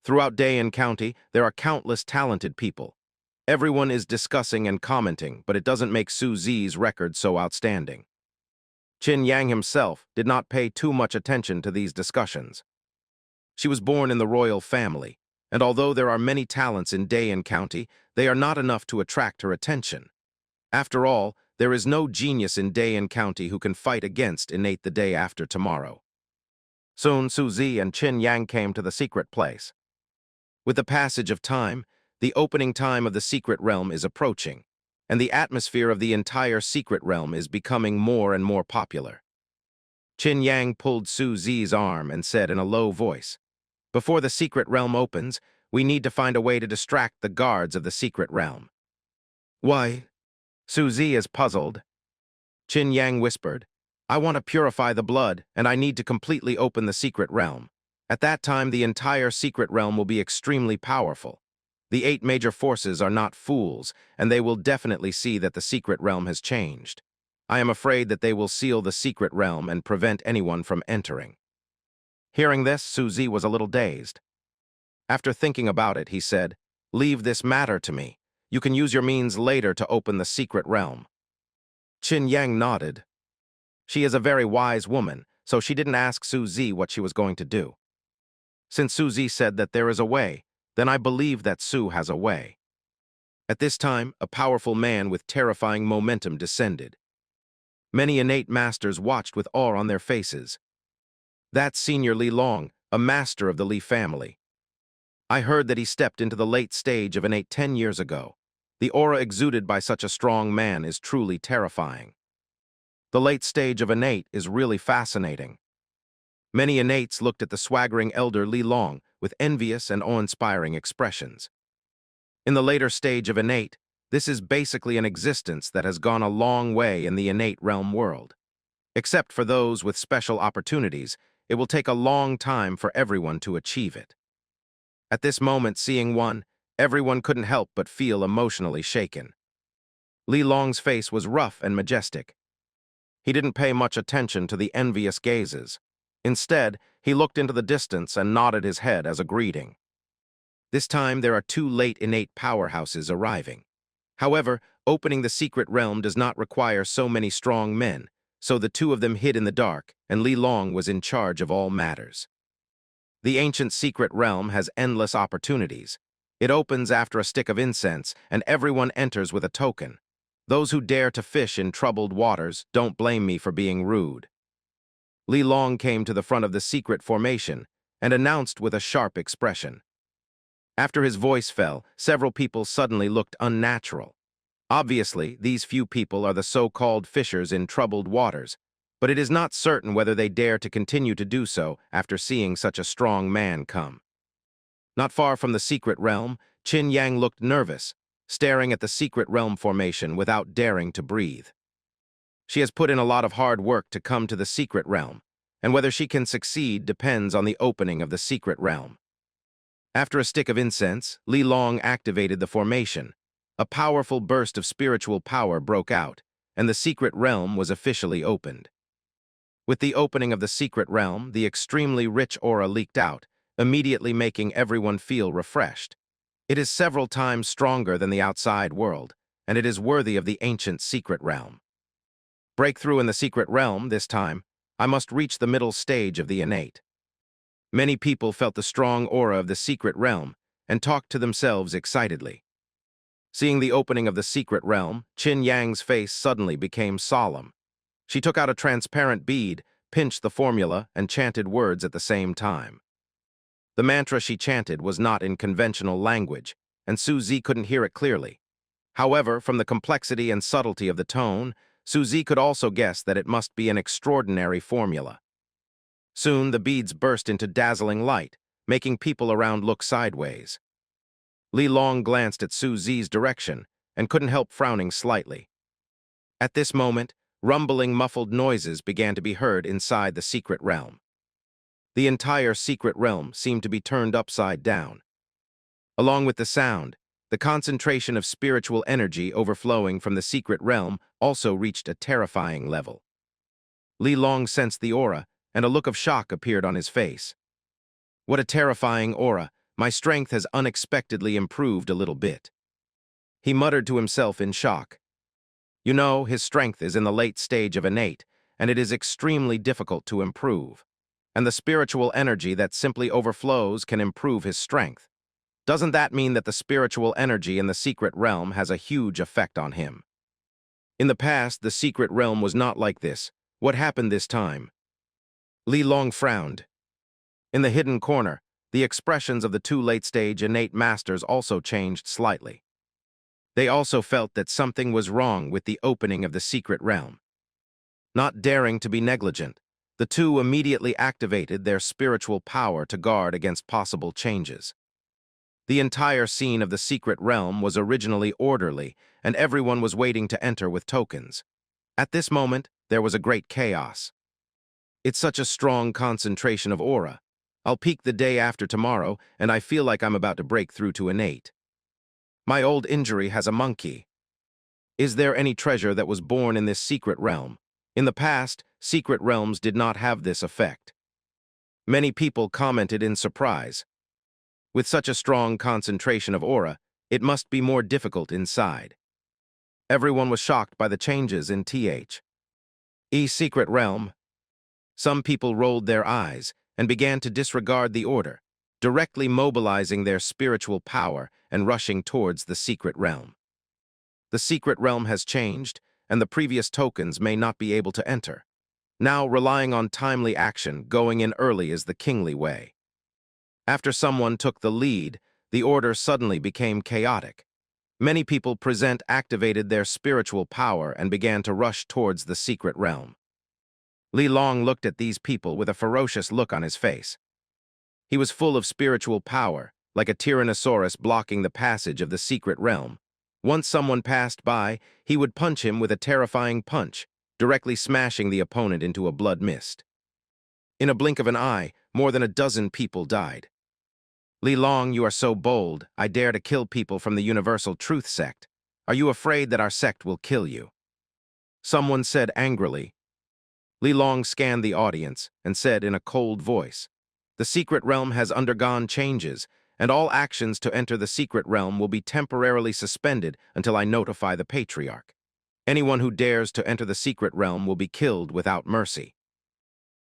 Throughout Dayan County, there are countless talented people. Everyone is discussing and commenting, but it doesn't make Su Zi's record so outstanding. Qin Yang himself did not pay too much attention to these discussions. She was born in the royal family, and although there are many talents in Dayan County, they are not enough to attract her attention. After all, there is no genius in Dayan County who can fight against innate the day after tomorrow. Soon Su Zi and Qin Yang came to the secret place. With the passage of time, the opening time of the secret realm is approaching, and the atmosphere of the entire secret realm is becoming more and more popular. Qin Yang pulled Su Zi's arm and said in a low voice, "Before the secret realm opens, we need to find a way to distract the guards of the secret realm." "Why?" Su Zi is puzzled. Qin Yang whispered, "I want to purify the blood, and I need to completely open the secret realm. At that time, the entire secret realm will be extremely powerful. The 8 major forces are not fools, and they will definitely see that the secret realm has changed. I am afraid that they will seal the secret realm and prevent anyone from entering." Hearing this, Su Zi was a little dazed. After thinking about it, he said, "Leave this matter to me. You can use your means later to open the secret realm." Qin Yang nodded. She is a very wise woman, so she didn't ask Su Zi what she was going to do. Since Su Zi said that there is a way, then I believe that Su has a way. At this time, a powerful man with terrifying momentum descended. Many innate masters watched with awe on their faces. That's Senior Li Long, a master of the Li family. I heard that he stepped into the late stage of innate 10 years ago. The aura exuded by such a strong man is truly terrifying. The late stage of innate is really fascinating. Many innates looked at the swaggering elder Li Long with envious and awe-inspiring expressions. In the later stage of innate, this is basically an existence that has gone a long way in the innate realm world. Except for those with special opportunities, it will take a long time for everyone to achieve it. At this moment, seeing one, everyone couldn't help but feel emotionally shaken. Li Long's face was rough and majestic. He didn't pay much attention to the envious gazes. Instead, he looked into the distance and nodded his head as a greeting. This time, there are 2 late innate powerhouses arriving. However, opening the secret realm does not require so many strong men, so the 2 of them hid in the dark, and Li Long was in charge of all matters. The ancient secret realm has endless opportunities. It opens after a stick of incense, and everyone enters with a token. Those who dare to fish in troubled waters don't blame me for being rude. Li Long came to the front of the secret formation and announced with a sharp expression. After his voice fell, several people suddenly looked unnatural. Obviously, these few people are the so-called fishers in troubled waters, but it is not certain whether they dare to continue to do so after seeing such a strong man come. Not far from the secret realm, Qin Yang looked nervous, staring at the secret realm formation without daring to breathe. She has put in a lot of hard work to come to the secret realm, and whether she can succeed depends on the opening of the secret realm. After a stick of incense, Li Long activated the formation. A powerful burst of spiritual power broke out, and the secret realm was officially opened. With the opening of the secret realm, the extremely rich aura leaked out, immediately making everyone feel refreshed. It is several times stronger than the outside world, and it is worthy of the ancient secret realm. Breakthrough in the secret realm, this time, I must reach the middle stage of the innate. Many people felt the strong aura of the secret realm and talked to themselves excitedly. Seeing the opening of the secret realm, Qin Yang's face suddenly became solemn. She took out a transparent bead, pinched the formula, and chanted words at the same time. The mantra she chanted was not in conventional language, and Su Zi couldn't hear it clearly. However, from the complexity and subtlety of the tone, Su Zi could also guess that it must be an extraordinary formula. Soon, the beads burst into dazzling light, making people around look sideways. Li Long glanced at Su Zi's direction and couldn't help frowning slightly. At this moment, rumbling, muffled noises began to be heard inside the secret realm. The entire secret realm seemed to be turned upside down. Along with the sound, the concentration of spiritual energy overflowing from the secret realm also reached a terrifying level. Li Long sensed the aura, and a look of shock appeared on his face. What a terrifying aura! My strength has unexpectedly improved a little bit. He muttered to himself in shock. You know, his strength is in the late stage of innate, and it is extremely difficult to improve. And the spiritual energy that simply overflows can improve his strength. Doesn't that mean that the spiritual energy in the secret realm has a huge effect on him? In the past, the secret realm was not like this. What happened this time? Li Long frowned. In the hidden corner, the expressions of the two late-stage innate masters also changed slightly. They also felt that something was wrong with the opening of the secret realm. Not daring to be negligent, the two immediately activated their spiritual power to guard against possible changes. The entire scene of the secret realm was originally orderly, and everyone was waiting to enter with tokens. At this moment, there was a great chaos. It's such a strong concentration of aura. I'll peak the day after tomorrow, and I feel like I'm about to break through to innate. My old injury has a monkey. Is there any treasure that was born in this secret realm? In the past, secret realms did not have this effect. Many people commented in surprise. With such a strong concentration of aura, it must be more difficult inside. Everyone was shocked by the changes in secret realm. Some people rolled their eyes and began to disregard the order, directly mobilizing their spiritual power and rushing towards the secret realm. The secret realm has changed, and the previous tokens may not be able to enter. Now, relying on timely action, going in early is the kingly way. After someone took the lead, the order suddenly became chaotic. Many people activated their spiritual power and began to rush towards the secret realm. Li Long looked at these people with a ferocious look on his face. He was full of spiritual power, like a tyrannosaurus blocking the passage of the secret realm. Once someone passed by, he would punch him with a terrifying punch, directly smashing the opponent into a blood mist. In a blink of an eye, more than a dozen people died. Li Long, you are so bold. I dare to kill people from the Universal Truth sect. Are you afraid that our sect will kill you? Someone said angrily. Li Long scanned the audience and said in a cold voice, the secret realm has undergone changes, and all actions to enter the secret realm will be temporarily suspended until I notify the Patriarch. Anyone who dares to enter the secret realm will be killed without mercy.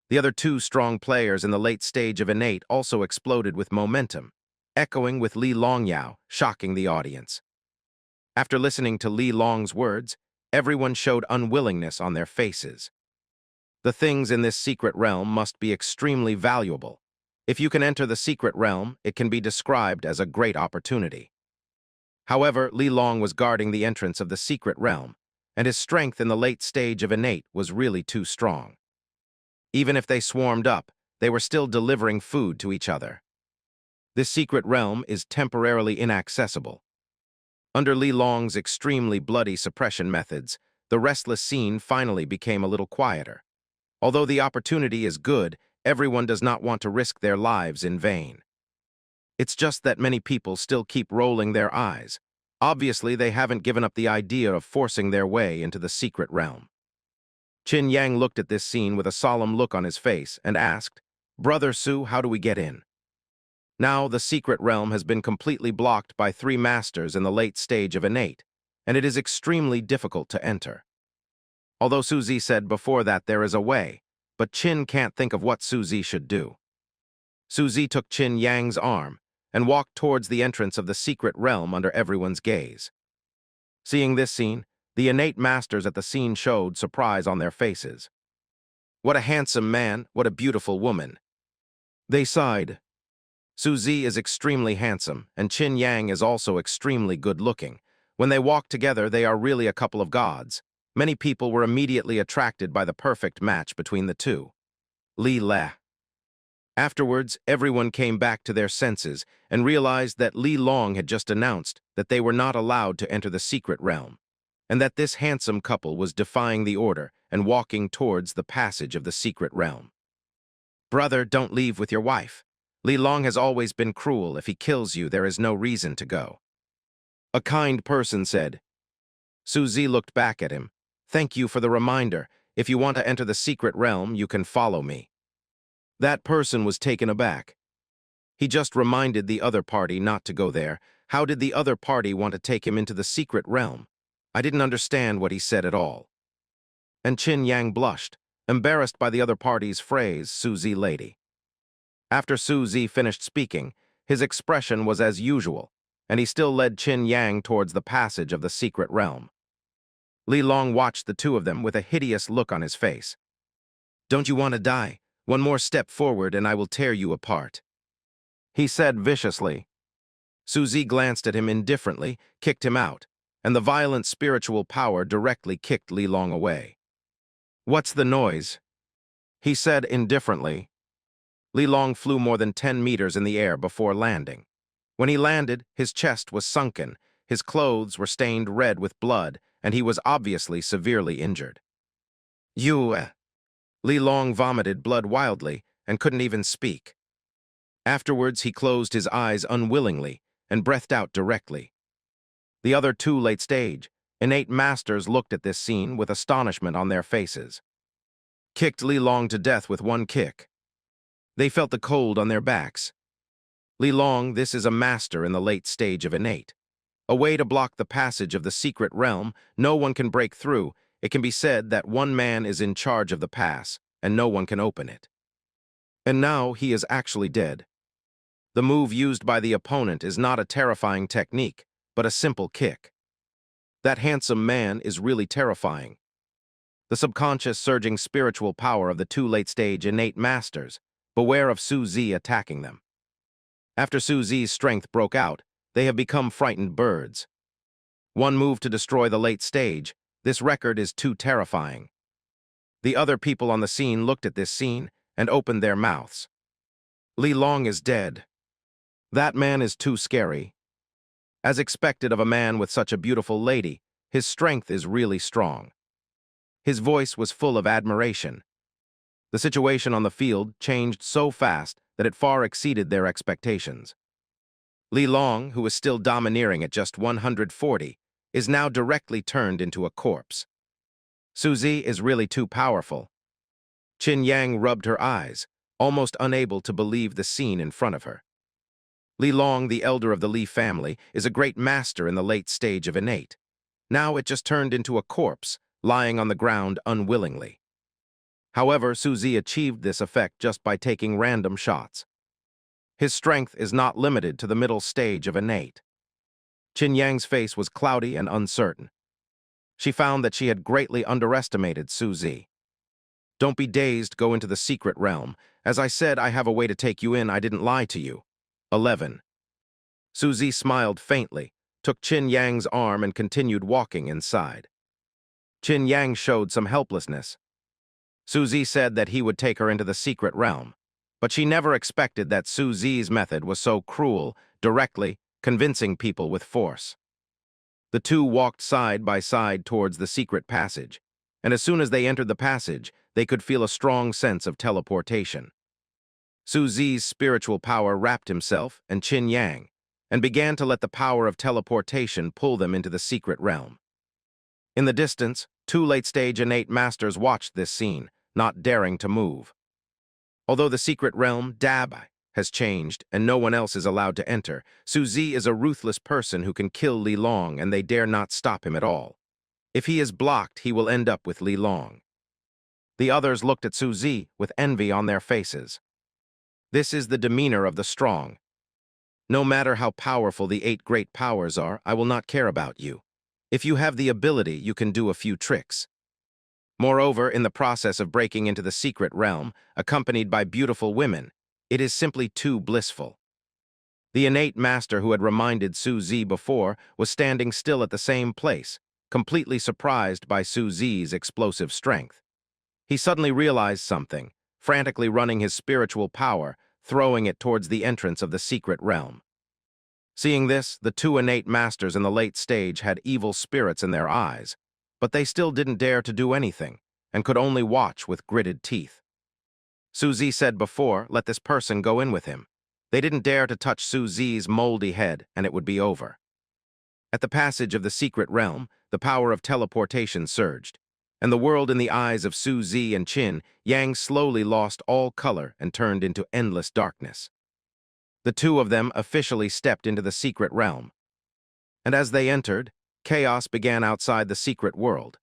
The other two strong players in the late stage of innate also exploded with momentum, echoing with Li Longyao, shocking the audience. After listening to Li Long's words, everyone showed unwillingness on their faces. The things in this secret realm must be extremely valuable. If you can enter the secret realm, it can be described as a great opportunity. However, Li Long was guarding the entrance of the secret realm, and his strength in the late stage of innate was really too strong. Even if they swarmed up, they were still delivering food to each other. This secret realm is temporarily inaccessible. Under Li Long's extremely bloody suppression methods, the restless scene finally became a little quieter. Although the opportunity is good, everyone does not want to risk their lives in vain. It's just that many people still keep rolling their eyes. Obviously, they haven't given up the idea of forcing their way into the secret realm. Qin Yang looked at this scene with a solemn look on his face and asked, Brother Su, how do we get in? Now, the secret realm has been completely blocked by 3 masters in the late stage of innate, and it is extremely difficult to enter. Although Su Zi said before that there is a way, but Qin can't think of what Su Zi should do. Su Zi took Qin Yang's arm and walked towards the entrance of the secret realm under everyone's gaze. Seeing this scene, the innate masters at the scene showed surprise on their faces. What a handsome man, what a beautiful woman. They sighed. Su Zi is extremely handsome, and Qin Yang is also extremely good-looking. When they walk together, they are really a couple of gods. Many people were immediately attracted by the perfect match between the two. Li Le. Afterwards, everyone came back to their senses and realized that Li Long had just announced that they were not allowed to enter the secret realm, and that this handsome couple was defying the order and walking towards the passage of the secret realm. "Brother, don't leave with your wife. Li Long has always been cruel. If he kills you, there is no reason to go," a kind person said. Su Zi looked back at him. "Thank you for the reminder. If you want to enter the secret realm, you can follow me." That person was taken aback. He just reminded the other party not to go there. How did the other party want to take him into the secret realm? I didn't understand what he said at all. And Qin Yang blushed, embarrassed by the other party's phrase, "Su Zi lady." After Su Zi finished speaking, his expression was as usual, and he still led Qin Yang towards the passage of the secret realm. Li Long watched the two of them with a hideous look on his face. "Don't you want to die? One more step forward and I will tear you apart," he said viciously. Su Zi glanced at him indifferently, kicked him out, and the violent spiritual power directly kicked Li Long away. "What's the noise?" he said indifferently. Li Long flew more than 10 meters in the air before landing. When he landed, his chest was sunken, his clothes were stained red with blood, and he was obviously severely injured. "You..." Li Long vomited blood wildly and couldn't even speak. Afterwards, he closed his eyes unwillingly and breathed out directly. The other two late stage, innate masters looked at this scene with astonishment on their faces. Kicked Li Long to death with one kick. They felt the cold on their backs. Li Long, this is a master in the late stage of innate. A way to block the passage of the secret realm. No one can break through. It can be said that one man is in charge of the pass, and no one can open it. And now he is actually dead. The move used by the opponent is not a terrifying technique, but a simple kick. That handsome man is really terrifying. The subconscious surging spiritual power of the two late-stage innate masters. Beware of Su Zi attacking them. After Su Zi's strength broke out, they have become frightened birds. One move to destroy the late stage. This record is too terrifying. The other people on the scene looked at this scene and opened their mouths. Li Long is dead. That man is too scary. As expected of a man with such a beautiful lady, his strength is really strong. His voice was full of admiration. The situation on the field changed so fast that it far exceeded their expectations. Li Long, who was still domineering at just 140, is now directly turned into a corpse. Su Zi is really too powerful. Qin Yang rubbed her eyes, almost unable to believe the scene in front of her. Li Long, the elder of the Li family, is a great master in the late stage of innate. Now it just turned into a corpse, lying on the ground unwillingly. However, Su Zi achieved this effect just by taking random shots. His strength is not limited to the middle stage of innate. Qin Yang's face was cloudy and uncertain. She found that she had greatly underestimated Su Zi. "Don't be dazed, go into the secret realm. As I said, I have a way to take you in, I didn't lie to you." 11. Su Zi smiled faintly, took Qin Yang's arm and continued walking inside. Qin Yang showed some helplessness. Su Zi said that he would take her into the secret realm, but she never expected that Su Zi's method was so cruel, directly convincing people with force. The two walked side by side towards the secret passage, and as soon as they entered the passage, they could feel a strong sense of teleportation. Su Zi's spiritual power wrapped himself and Qin Yang, and began to let the power of teleportation pull them into the secret realm. In the distance, two late-stage innate masters watched this scene, not daring to move. Although the secret realm, Dab, has changed and no one else is allowed to enter, Su Zi is a ruthless person who can kill Li Long and they dare not stop him at all. If he is blocked, he will end up with Li Long. The others looked at Su Zi with envy on their faces. This is the demeanor of the strong. No matter how powerful the 8 great powers are, I will not care about you. If you have the ability, you can do a few tricks. Moreover, in the process of breaking into the secret realm, accompanied by beautiful women, it is simply too blissful. The innate master who had reminded Su Zi before was standing still at the same place, completely surprised by Su Zi's explosive strength. He suddenly realized something, frantically running his spiritual power, throwing it towards the entrance of the secret realm. Seeing this, the two innate masters in the late stage had evil spirits in their eyes, but they still didn't dare to do anything, and could only watch with gritted teeth. Su Zi said before, let this person go in with him. They didn't dare to touch Su Zi's moldy head, and it would be over. At the passage of the secret realm, the power of teleportation surged, and the world in the eyes of Su Zi and Qin Yang slowly lost all color and turned into endless darkness. The two of them officially stepped into the secret realm. And as they entered, chaos began outside the secret world.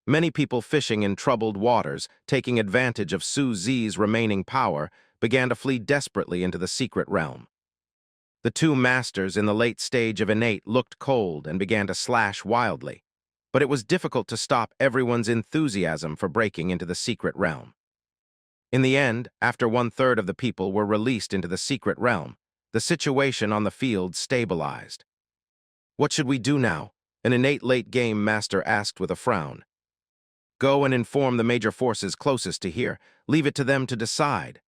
Many people fishing in troubled waters, taking advantage of Su Zi's remaining power, began to flee desperately into the secret realm. The two masters in the late stage of innate looked cold and began to slash wildly, but it was difficult to stop everyone's enthusiasm for breaking into the secret realm. In the end, after 1/3 of the people were released into the secret realm, the situation on the field stabilized. What should we do now? An innate late-game master asked with a frown. Go and inform the major forces closest to here. Leave it to them to decide.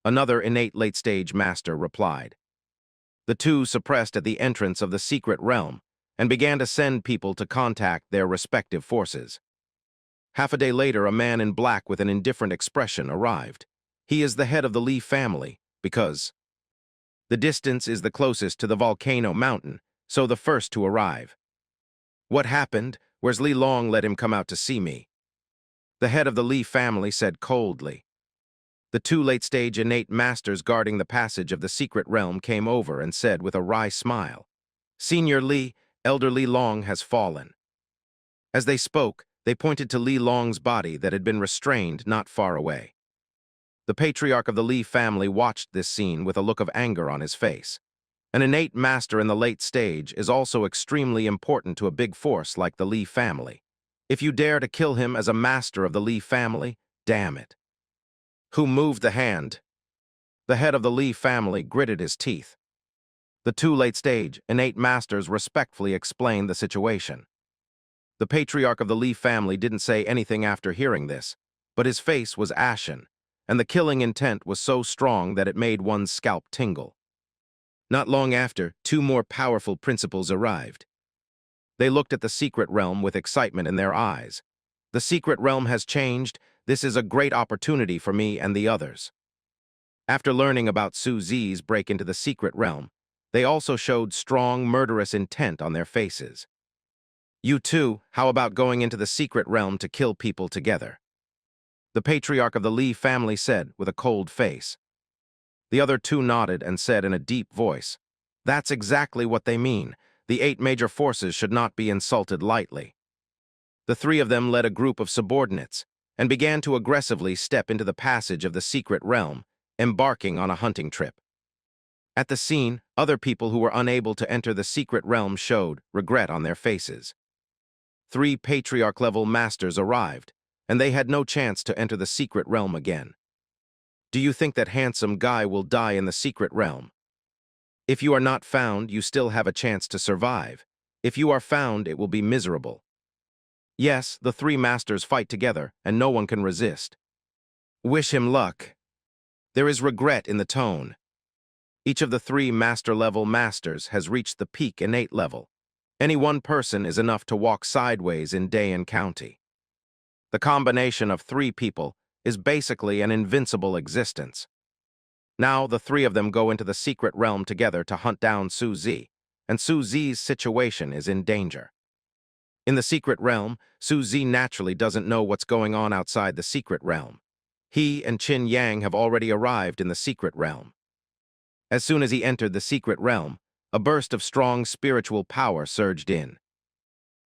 Another innate late-stage master replied. The two suppressed at the entrance of the secret realm and began to send people to contact their respective forces. Half a day later, a man in black with an indifferent expression arrived. He is the head of the Li family, because the distance is the closest to the volcano mountain, so the first to arrive. What happened? Where's Li Long? Let him come out to see me. The head of the Li family said coldly. The two late-stage innate masters guarding the passage of the secret realm came over and said with a wry smile, Senior Li, Elder Li Long has fallen. As they spoke, they pointed to Li Long's body that had been restrained not far away. The patriarch of the Li family watched this scene with a look of anger on his face. An innate master in the late stage is also extremely important to a big force like the Li family. If you dare to kill him as a master of the Li family, damn it. Who moved the hand? The head of the Li family gritted his teeth. The two late-stage, innate masters respectfully explained the situation. The patriarch of the Li family didn't say anything after hearing this, but his face was ashen, and the killing intent was so strong that it made one's scalp tingle. Not long after, two more powerful principals arrived. They looked at the secret realm with excitement in their eyes. The secret realm has changed. This is a great opportunity for me and the others. After learning about Su Zi's break into the secret realm, they also showed strong, murderous intent on their faces. You too, how about going into the secret realm to kill people together? The patriarch of the Li family said with a cold face. The other two nodded and said in a deep voice, That's exactly what they mean. The 8 major forces should not be insulted lightly. The three of them led a group of subordinates and began to aggressively step into the passage of the secret realm, embarking on a hunting trip. At the scene, other people who were unable to enter the secret realm showed regret on their faces. 3 patriarch-level masters arrived, and they had no chance to enter the secret realm again. Do you think that handsome guy will die in the secret realm? If you are not found, you still have a chance to survive. If you are found, it will be miserable. Yes, the 3 masters fight together, and no one can resist. Wish him luck. There is regret in the tone. Each of the 3 master-level masters has reached the peak innate level. Any one person is enough to walk sideways in Dayan County. The combination of 3 people is basically an invincible existence. Now the 3 of them go into the secret realm together to hunt down Su Zi, and Su Zi's situation is in danger. In the secret realm, Su Zi naturally doesn't know what's going on outside the secret realm. He and Qin Yang have already arrived in the secret realm. As soon as he entered the secret realm, a burst of strong spiritual power surged in.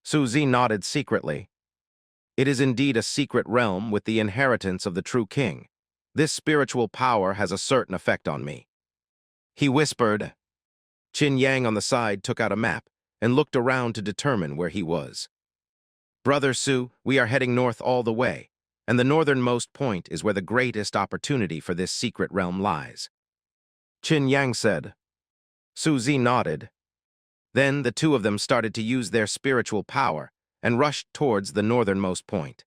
Su Zi nodded secretly. It is indeed a secret realm with the inheritance of the true king. This spiritual power has a certain effect on me. He whispered. Qin Yang on the side took out a map and looked around to determine where he was. Brother Su, we are heading north all the way, and the northernmost point is where the greatest opportunity for this secret realm lies. Qin Yang said. Su Zi nodded. Then the two of them started to use their spiritual power and rushed towards the northernmost point.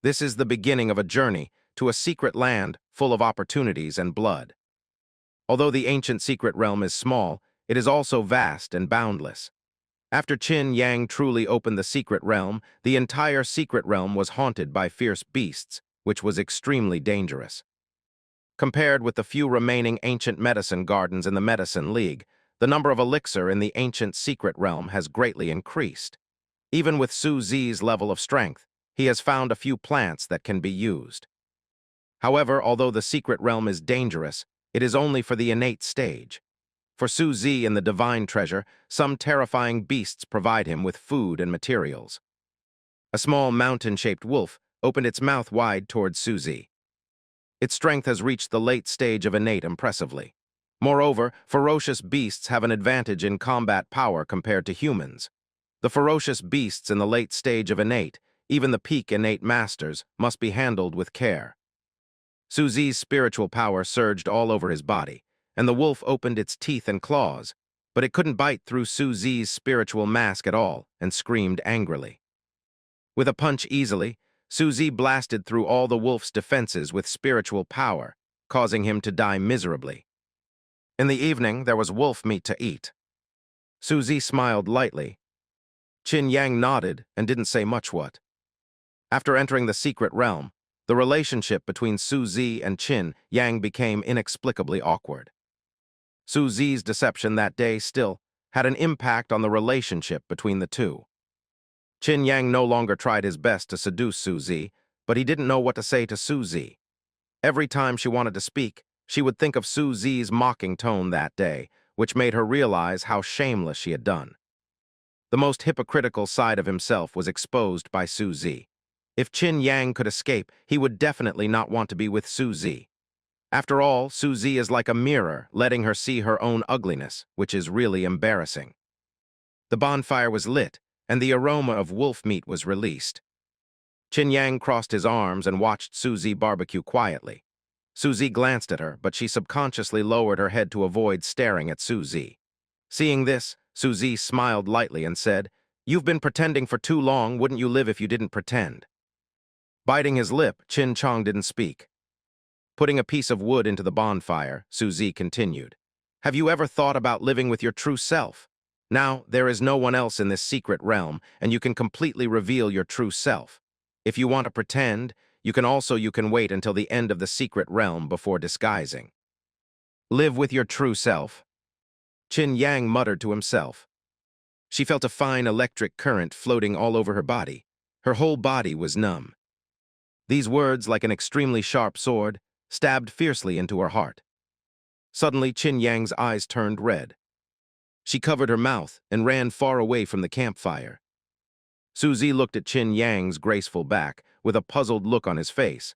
This is the beginning of a journey to a secret land full of opportunities and blood. Although the ancient secret realm is small, it is also vast and boundless. After Qin Yang truly opened the secret realm, the entire secret realm was haunted by fierce beasts, which was extremely dangerous. Compared with the few remaining ancient medicine gardens in the Medicine League, the number of elixir in the ancient secret realm has greatly increased. Even with Su Zi's level of strength, he has found a few plants that can be used. However, although the secret realm is dangerous, it is only for the innate stage. For Su Zi and the divine treasure, some terrifying beasts provide him with food and materials. A small mountain-shaped wolf opened its mouth wide towards Su Zi. Its strength has reached the late stage of innate impressively. Moreover, ferocious beasts have an advantage in combat power compared to humans. The ferocious beasts in the late stage of innate, even the peak innate masters, must be handled with care. Su Zi's spiritual power surged all over his body, and the wolf opened its teeth and claws, but it couldn't bite through Su Zi's spiritual mask at all and screamed angrily. With a punch easily, Su Zi blasted through all the wolf's defenses with spiritual power, causing him to die miserably. In the evening, there was wolf meat to eat. Su Zi smiled lightly. Qin Yang nodded and didn't say much what. After entering the secret realm, the relationship between Su Zi and Qin Yang became inexplicably awkward. Su Zi's deception that day still had an impact on the relationship between the two. Qin Yang no longer tried his best to seduce Su Zi, but he didn't know what to say to Su Zi. Every time she wanted to speak, she would think of Su Zi's mocking tone that day, which made her realize how shameless she had done. The most hypocritical side of himself was exposed by Su Zi. If Qin Yang could escape, he would definitely not want to be with Su Zi. After all, Su Zi is like a mirror, letting her see her own ugliness, which is really embarrassing. The bonfire was lit, and the aroma of wolf meat was released. Qin Yang crossed his arms and watched Su Zi barbecue quietly. Su Zi glanced at her, but she subconsciously lowered her head to avoid staring at Su Zi. Seeing this, Su Zi smiled lightly and said, "You've been pretending for too long, wouldn't you live if you didn't pretend?" Biting his lip, Qin Chong didn't speak. Putting a piece of wood into the bonfire, Su Zi continued, "Have you ever thought about living with your true self? Now, there is no one else in this secret realm, and you can completely reveal your true self. If you want to pretend, you can wait until the end of the secret realm before disguising. Live with your true self." Qin Yang muttered to himself. She felt a fine electric current floating all over her body. Her whole body was numb. These words, like an extremely sharp sword, stabbed fiercely into her heart. Suddenly, Qin Yang's eyes turned red. She covered her mouth and ran far away from the campfire. Su Zi looked at Qin Yang's graceful back with a puzzled look on his face.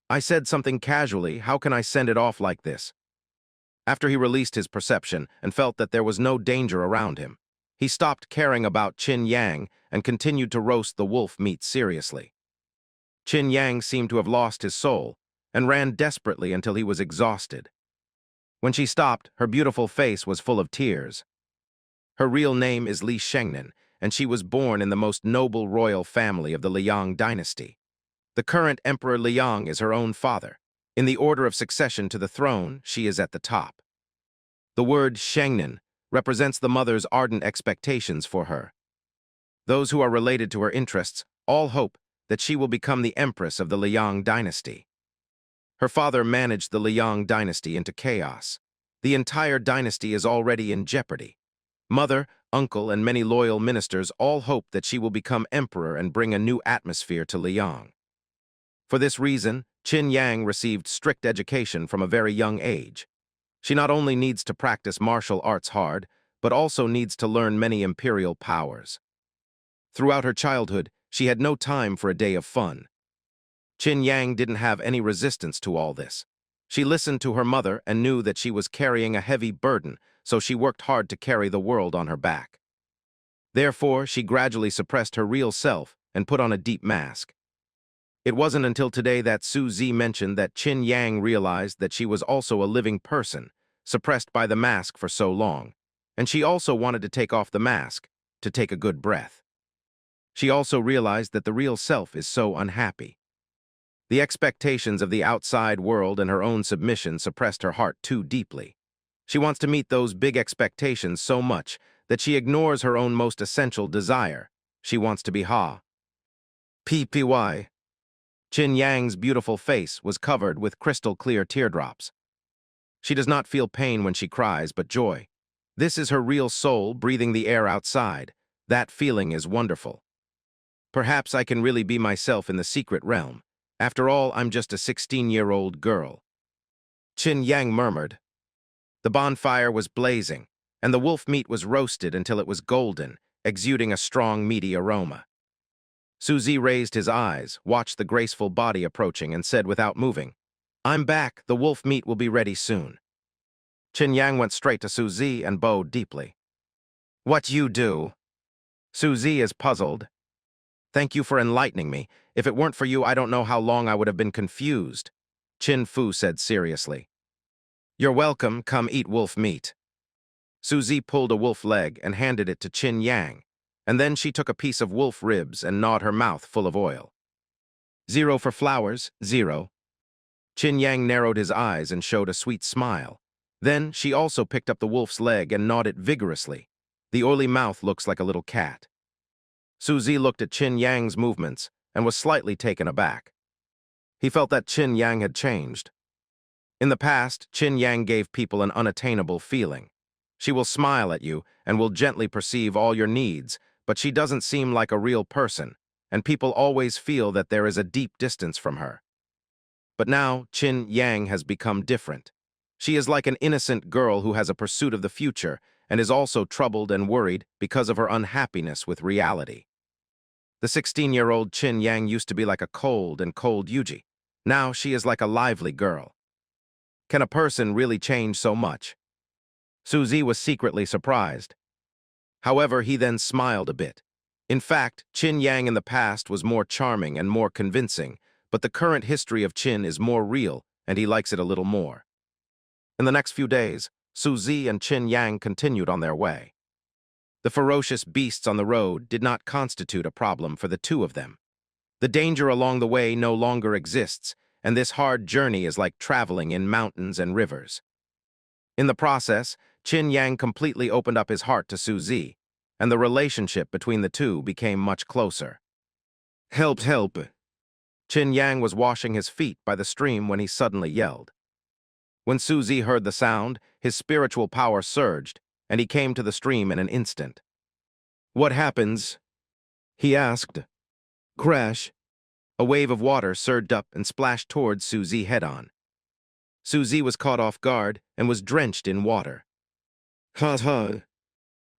"I said something casually, how can I send it off like this?" After he released his perception and felt that there was no danger around him, he stopped caring about Qin Yang and continued to roast the wolf meat seriously. Qin Yang seemed to have lost his soul and ran desperately until he was exhausted. When she stopped, her beautiful face was full of tears. Her real name is Li Shengnan, and she was born in the most noble royal family of the Liang dynasty. The current Emperor Liang is her own father. In the order of succession to the throne, she is at the top. The word Shengnan represents the mother's ardent expectations for her. Those who are related to her interests all hope that she will become the empress of the Liang dynasty. Her father managed the Liang dynasty into chaos. The entire dynasty is already in jeopardy. Mother, uncle, and many loyal ministers all hope that she will become emperor and bring a new atmosphere to Liang. For this reason, Qin Yang received strict education from a very young age. She not only needs to practice martial arts hard, but also needs to learn many imperial powers. Throughout her childhood, she had no time for a day of fun. Qin Yang didn't have any resistance to all this. She listened to her mother and knew that she was carrying a heavy burden, so she worked hard to carry the world on her back. Therefore, she gradually suppressed her real self and put on a deep mask. It wasn't until today that Su Zi mentioned that Qin Yang realized that she was also a living person, suppressed by the mask for so long, and she also wanted to take off the mask, to take a good breath. She also realized that the real self is so unhappy. The expectations of the outside world and her own submission suppressed her heart too deeply. She wants to meet those big expectations so much that she ignores her own most essential desire. She wants to be Ha. PPY. Qin Yang's beautiful face was covered with crystal-clear teardrops. She does not feel pain when she cries, but joy. This is her real soul breathing the air outside. That feeling is wonderful. Perhaps I can really be myself in the secret realm. After all, I'm just a 16-year-old girl. Qin Yang murmured. The bonfire was blazing, and the wolf meat was roasted until it was golden, exuding a strong, meaty aroma. Suzy raised his eyes, watched the graceful body approaching, and said without moving, "I'm back. The wolf meat will be ready soon." Qin Yang went straight to Suzy and bowed deeply. "What you do?" Suzy is puzzled. "Thank you for enlightening me. If it weren't for you, I don't know how long I would have been confused," Qin Fu said seriously. "You're welcome. Come eat wolf meat." Suzy pulled a wolf leg and handed it to Qin Yang, and then she took a piece of wolf ribs and gnawed her mouth full of oil. 0 for flowers, 0. Qin Yang narrowed his eyes and showed a sweet smile. Then she also picked up the wolf's leg and gnawed it vigorously. The oily mouth looks like a little cat. Suzy looked at Qin Yang's movements and was slightly taken aback. He felt that Qin Yang had changed. In the past, Qin Yang gave people an unattainable feeling. She will smile at you and will gently perceive all your needs, but she doesn't seem like a real person, and people always feel that there is a deep distance from her. But now, Qin Yang has become different. She is like an innocent girl who has a pursuit of the future and is also troubled and worried because of her unhappiness with reality. The 16-year-old Qin Yang used to be like a cold Yuji. Now she is like a lively girl. Can a person really change so much? Suzy was secretly surprised. However, he then smiled a bit. In fact, Qin Yang in the past was more charming and more convincing, but the current history of Qin is more real, and he likes it a little more. In the next few days, Suzy and Qin Yang continued on their way. The ferocious beasts on the road did not constitute a problem for the two of them. The danger along the way no longer exists, and this hard journey is like traveling in mountains and rivers. In the process, Qin Yang completely opened up his heart to Suzy, and the relationship between the two became much closer. "Help, help!" Qin Yang was washing his feet by the stream when he suddenly yelled. When Suzy heard the sound, his spiritual power surged, and he came to the stream in an instant. "What happens?" he asked. Crash! A wave of water surged up and splashed towards Suzy head-on. Suzy was caught off guard and was drenched in water. "Ha ha!"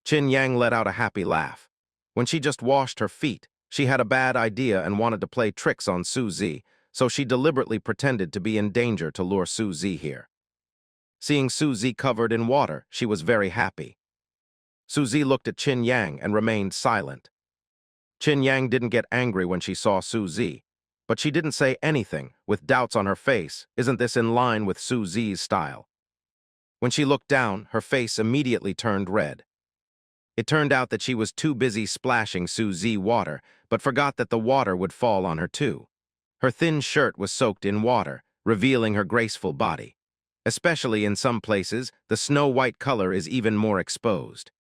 Qin Yang let out a happy laugh. When she just washed her feet, she had a bad idea and wanted to play tricks on Suzy, so she deliberately pretended to be in danger to lure Suzy here. Seeing Suzy covered in water, she was very happy. Suzy looked at Qin Yang and remained silent. Qin Yang didn't get angry when she saw Suzy, but she didn't say anything, with doubts on her face. Isn't this in line with Suzy's style? When she looked down, her face immediately turned red. It turned out that she was too busy splashing Suzy water, but forgot that the water would fall on her too. Her thin shirt was soaked in water, revealing her graceful body. Especially in some places, the snow-white color is even more exposed.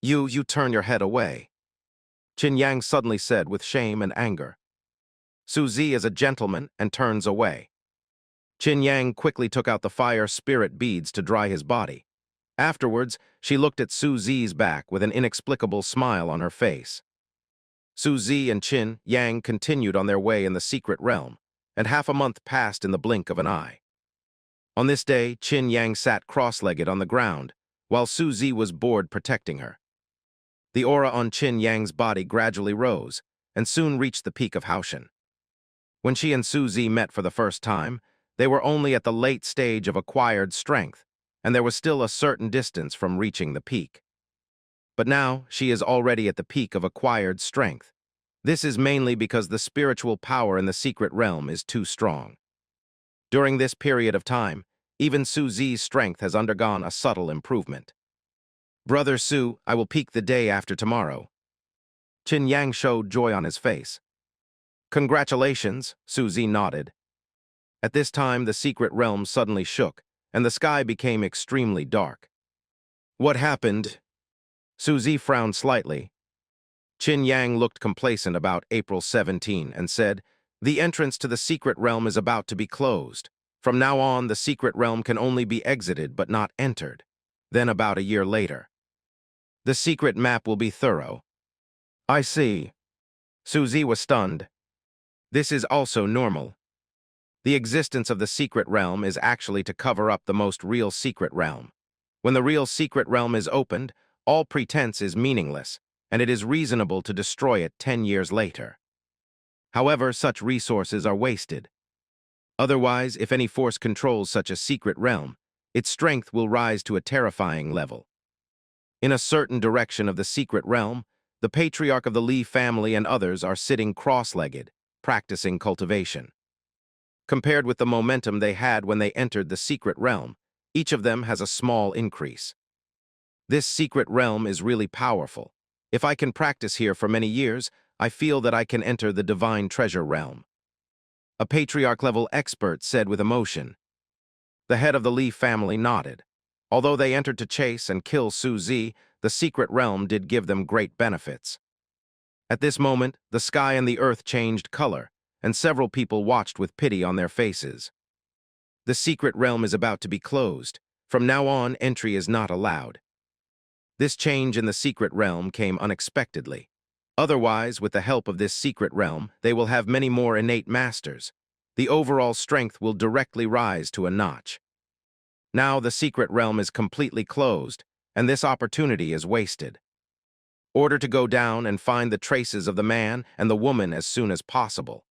You turn your head away," Qin Yang suddenly said with shame and anger. Suzy is a gentleman and turns away. Qin Yang quickly took out the fire spirit beads to dry his body. Afterwards, she looked at Suzy's back with an inexplicable smile on her face. Suzy and Qin Yang continued on their way in the secret realm, and half a month passed in the blink of an eye. On this day, Qin Yang sat cross-legged on the ground, while Suzy was bored protecting her. The aura on Qin Yang's body gradually rose, and soon reached the peak of Haoshan. When she and Suzy met for the first time, they were only at the late stage of acquired strength, and there was still a certain distance from reaching the peak. But now, she is already at the peak of acquired strength. This is mainly because the spiritual power in the secret realm is too strong. During this period of time, even Suzy's strength has undergone a subtle improvement. "Brother Su, I will peak the day after tomorrow." Qin Yang showed joy on his face. "Congratulations," Suzy nodded. At this time, the secret realm suddenly shook, and the sky became extremely dark. What happened? Suzy frowned slightly. Qin Yang looked complacent about April 17 and said, "The entrance to the secret realm is about to be closed. From now on, the secret realm can only be exited but not entered." Then about a year later, "The secret map will be thorough." "I see." Suzy was stunned. This is also normal. The existence of the secret realm is actually to cover up the most real secret realm. When the real secret realm is opened, all pretense is meaningless, and it is reasonable to destroy it 10 years later. However, such resources are wasted. Otherwise, if any force controls such a secret realm, its strength will rise to a terrifying level. In a certain direction of the secret realm, the patriarch of the Li family and others are sitting cross-legged, practicing cultivation. Compared with the momentum they had when they entered the secret realm, each of them has a small increase. This secret realm is really powerful. If I can practice here for many years, I feel that I can enter the divine treasure realm. A patriarch-level expert said with emotion. The head of the Li family nodded. Although they entered to chase and kill Suzy, the secret realm did give them great benefits. At this moment, the sky and the earth changed color, and several people watched with pity on their faces. The secret realm is about to be closed. From now on, entry is not allowed. This change in the secret realm came unexpectedly. Otherwise, with the help of this secret realm, they will have many more innate masters. The overall strength will directly rise to a notch. Now the secret realm is completely closed, and this opportunity is wasted. Order to go down and find the traces of the man and the woman as soon as possible.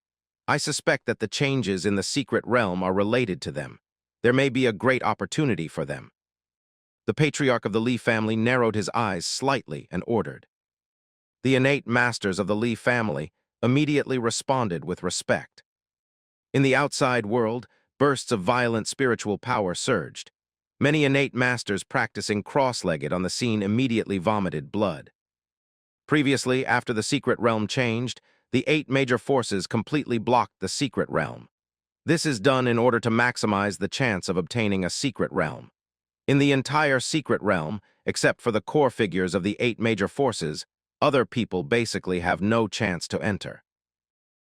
I suspect that the changes in the secret realm are related to them. There may be a great opportunity for them. The patriarch of the Li family narrowed his eyes slightly and ordered. The innate masters of the Li family immediately responded with respect. In the outside world, bursts of violent spiritual power surged. Many innate masters practicing cross-legged on the scene immediately vomited blood. Previously, after the secret realm changed, the 8 major forces completely blocked the secret realm. This is done in order to maximize the chance of obtaining a secret realm. In the entire secret realm, except for the core figures of the 8 major forces, other people basically have no chance to enter.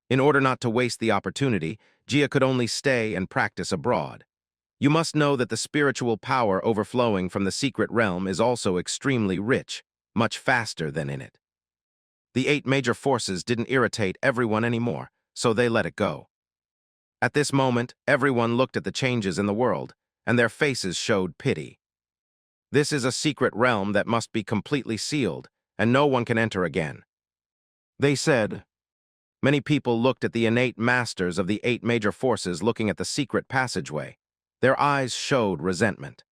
In order not to waste the opportunity, Jia could only stay and practice abroad. You must know that the spiritual power overflowing from the secret realm is also extremely rich, much faster than in it. The 8 major forces didn't irritate everyone anymore, so they let it go. At this moment, everyone looked at the changes in the world, and their faces showed pity. This is a secret realm that must be completely sealed, and no one can enter again. They said. Many people looked at the innate masters of the 8 major forces looking at the secret passageway. Their eyes showed resentment.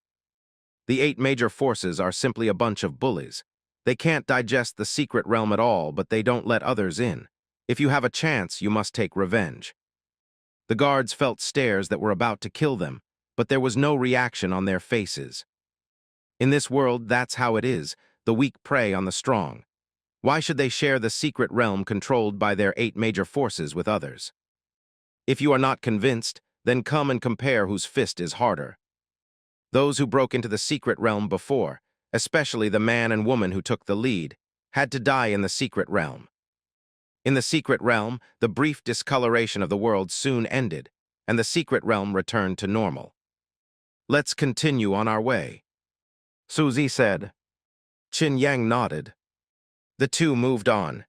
The 8 major forces are simply a bunch of bullies. They can't digest the secret realm at all, but they don't let others in. If you have a chance, you must take revenge. The guards felt stares that were about to kill them, but there was no reaction on their faces. In this world, that's how it is. The weak prey on the strong. Why should they share the secret realm controlled by their 8 major forces with others? If you are not convinced, then come and compare whose fist is harder. Those who broke into the secret realm before, especially the man and woman who took the lead, had to die in the secret realm. In the secret realm, the brief discoloration of the world soon ended, and the secret realm returned to normal. Let's continue on our way, Suzy said. Qin Yang nodded. The two moved on.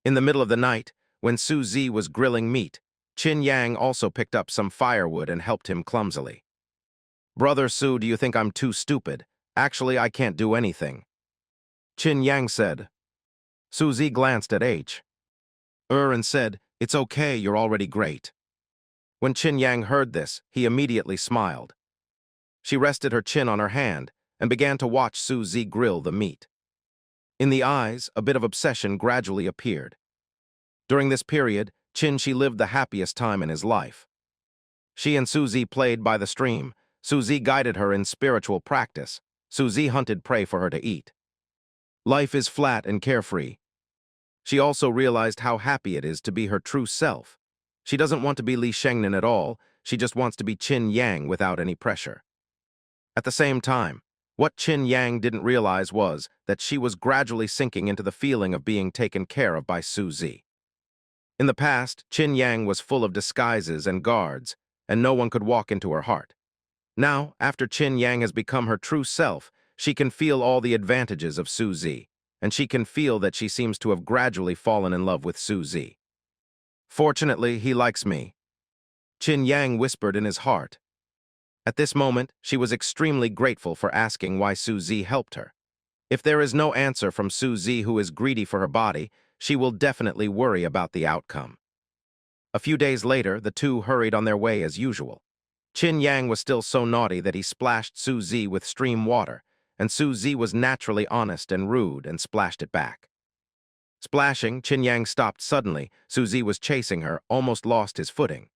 In the middle of the night, when Suzy was grilling meat, Qin Yang also picked up some firewood and helped him clumsily. Brother Su, do you think I'm too stupid? Actually, I can't do anything, Qin Yang said. Suzy glanced at H. And said, it's okay, you're already great. When Qin Yang heard this, he immediately smiled. She rested her chin on her hand and began to watch Suzy grill the meat. In the eyes, a bit of obsession gradually appeared. During this period, Qin lived the happiest time in his life. She and Suzy played by the stream. Suzy guided her in spiritual practice. Suzy hunted prey for her to eat. Life is flat and carefree. She also realized how happy it is to be her true self. She doesn't want to be Li Shengnan at all, she just wants to be Qin Yang without any pressure. At the same time, what Qin Yang didn't realize was that she was gradually sinking into the feeling of being taken care of by Su Zi. In the past, Qin Yang was full of disguises and guards, and no one could walk into her heart. Now, after Qin Yang has become her true self, she can feel all the advantages of Su Zi, and she can feel that she seems to have gradually fallen in love with Su Zi. Fortunately, he likes me, Qin Yang whispered in his heart. At this moment, she was extremely grateful for asking why Su Zi helped her. If there is no answer from Su Zi, who is greedy for her body, she will definitely worry about the outcome. A few days later, the two hurried on their way as usual. Qin Yang was still so naughty that he splashed Su Zi with stream water, and Su Zi was naturally honest and rude and splashed it back. Splashing, Qin Yang stopped suddenly. Su Zi was chasing her, almost lost his footing.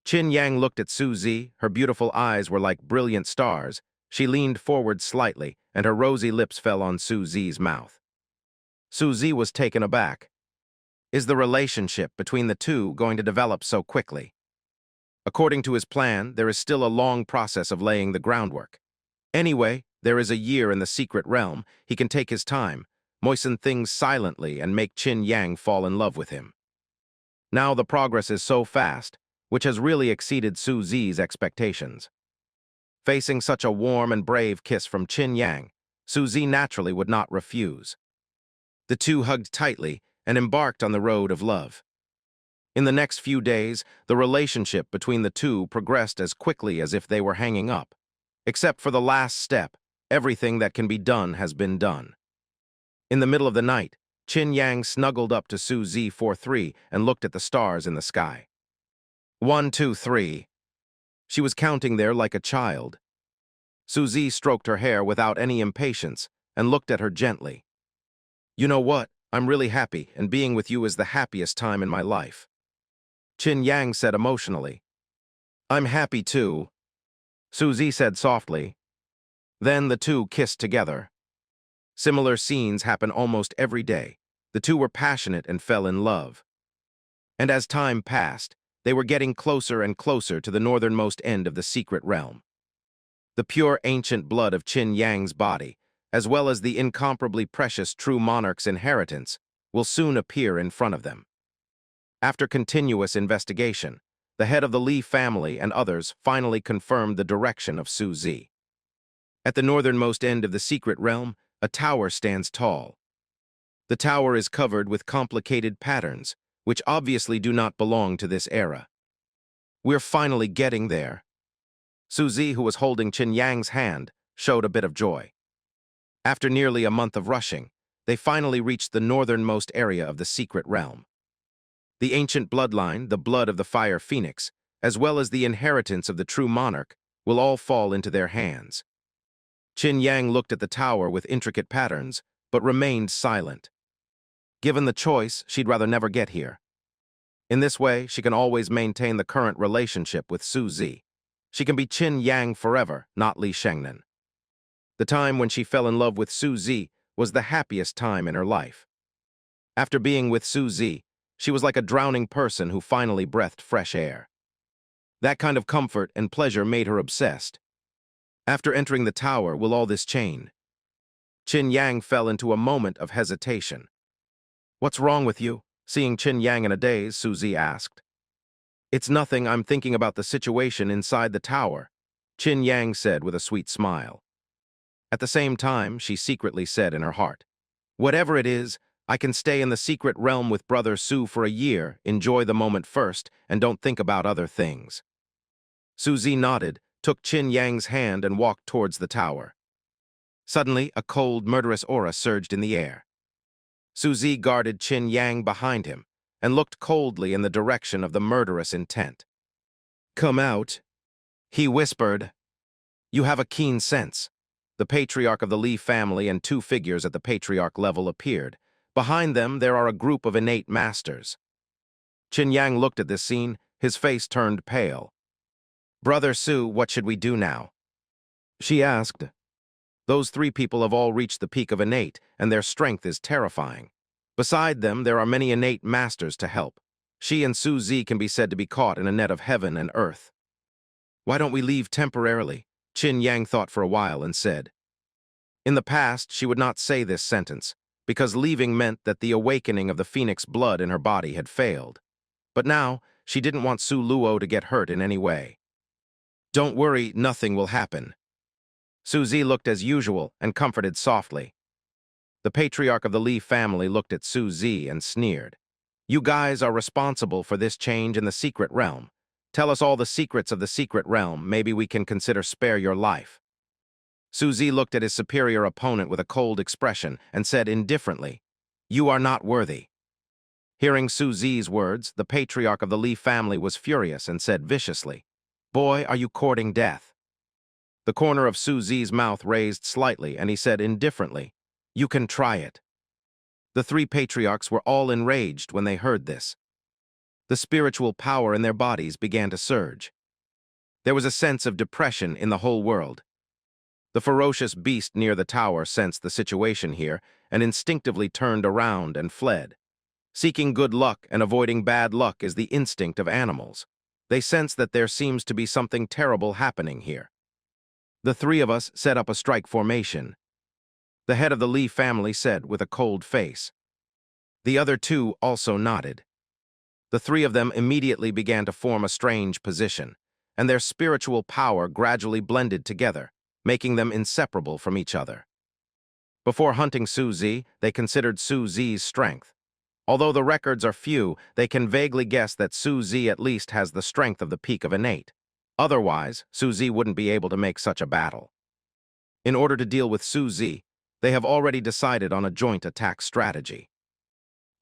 Qin Yang looked at Su Zi. Her beautiful eyes were like brilliant stars. She leaned forward slightly, and her rosy lips fell on Su Zi's mouth. Su Zi was taken aback. Is the relationship between the two going to develop so quickly? According to his plan, there is still a long process of laying the groundwork. Anyway, there is a year in the secret realm. He can take his time, moisten things silently, and make Qin Yang fall in love with him. Now the progress is so fast, which has really exceeded Su Zi's expectations. Facing such a warm and brave kiss from Qin Yang, Su Zi naturally would not refuse. The two hugged tightly and embarked on the road of love. In the next few days, the relationship between the two progressed as quickly as if they were hanging up. Except for the last step, everything that can be done has been done. In the middle of the night, Qin Yang snuggled up to Su Zi for 3 and looked at the stars in the sky. 1, 2, 3. She was counting there like a child. Su Zi stroked her hair without any impatience and looked at her gently. You know what? I'm really happy, and being with you is the happiest time in my life. Qin Yang said emotionally. I'm happy too, Su Zi said softly. Then the two kissed together. Similar scenes happen almost every day. The two were passionate and fell in love. And as time passed, they were getting closer and closer to the northernmost end of the secret realm. The pure ancient blood of Qin Yang's body, as well as the incomparably precious true monarch's inheritance, will soon appear in front of them. After continuous investigation, the head of the Li family and others finally confirmed the direction of Su Zi. At the northernmost end of the secret realm, a tower stands tall. The tower is covered with complicated patterns, which obviously do not belong to this era. We're finally getting there. Su Zi, who was holding Qin Yang's hand, showed a bit of joy. After nearly a month of rushing, they finally reached the northernmost area of the secret realm. The ancient bloodline, the blood of the Fire Phoenix, as well as the inheritance of the true monarch, will all fall into their hands. Qin Yang looked at the tower with intricate patterns, but remained silent. Given the choice, she'd rather never get here. In this way, she can always maintain the current relationship with Su Zi. She can be Qin Yang forever, not Li Shengnan. The time when she fell in love with Su Zi was the happiest time in her life. After being with Su Zi, she was like a drowning person who finally breathed fresh air. That kind of comfort and pleasure made her obsessed. After entering the tower, will all this change? Qin Yang fell into a moment of hesitation. What's wrong with you? Seeing Qin Yang in a daze, Su Zi asked. It's nothing, I'm thinking about the situation inside the tower, Qin Yang said with a sweet smile. At the same time, she secretly said in her heart, whatever it is, I can stay in the secret realm with Brother Su for a year, enjoy the moment first, and don't think about other things. Su Zi nodded, took Qin Yang's hand and walked towards the tower. Suddenly, a cold, murderous aura surged in the air. Su Zi guarded Qin Yang behind him and looked coldly in the direction of the murderous intent. Come out, he whispered. You have a keen sense. The patriarch of the Li family and 2 figures at the patriarch level appeared. Behind them, there are a group of innate masters. Qin Yang looked at this scene, his face turned pale. Brother Su, what should we do now? She asked. Those 3 people have all reached the peak of innate, and their strength is terrifying. Beside them, there are many innate masters to help. She and Su Zi can be said to be caught in a net of heaven and earth. Why don't we leave temporarily? Qin Yang thought for a while and said, in the past, she would not say this sentence, because leaving meant that the awakening of the phoenix blood in her body had failed. But now, she didn't want Su Luo to get hurt in any way. Don't worry, nothing will happen. Su Zi looked as usual and comforted softly. The patriarch of the Li family looked at Su Zi and sneered. You guys are responsible for this change in the secret realm. Tell us all the secrets of the secret realm, maybe we can consider spare your life. Su Zi looked at his superior opponent with a cold expression and said indifferently, you are not worthy. Hearing Su Zi's words, the patriarch of the Li family was furious and said viciously, boy, are you courting death? The corner of Su Zi's mouth raised slightly and he said indifferently, you can try it. The three patriarchs were all enraged when they heard this. The spiritual power in their bodies began to surge. There was a sense of depression in the whole world. The ferocious beast near the tower sensed the situation here and instinctively turned around and fled. Seeking good luck and avoiding bad luck is the instinct of animals. They sense that there seems to be something terrible happening here. The three of us set up a strike formation. The head of the Li family said with a cold face. The other two also nodded. The three of them immediately began to form a strange position, and their spiritual power gradually blended together, making them inseparable from each other. Before hunting Su Zi, they considered Su Zi's strength. Although the records are few, they can vaguely guess that Su Zi at least has the strength of the peak of innate. Otherwise, Su Zi wouldn't be able to make such a battle. In order to deal with Su Zi, they have already decided on a joint attack strategy.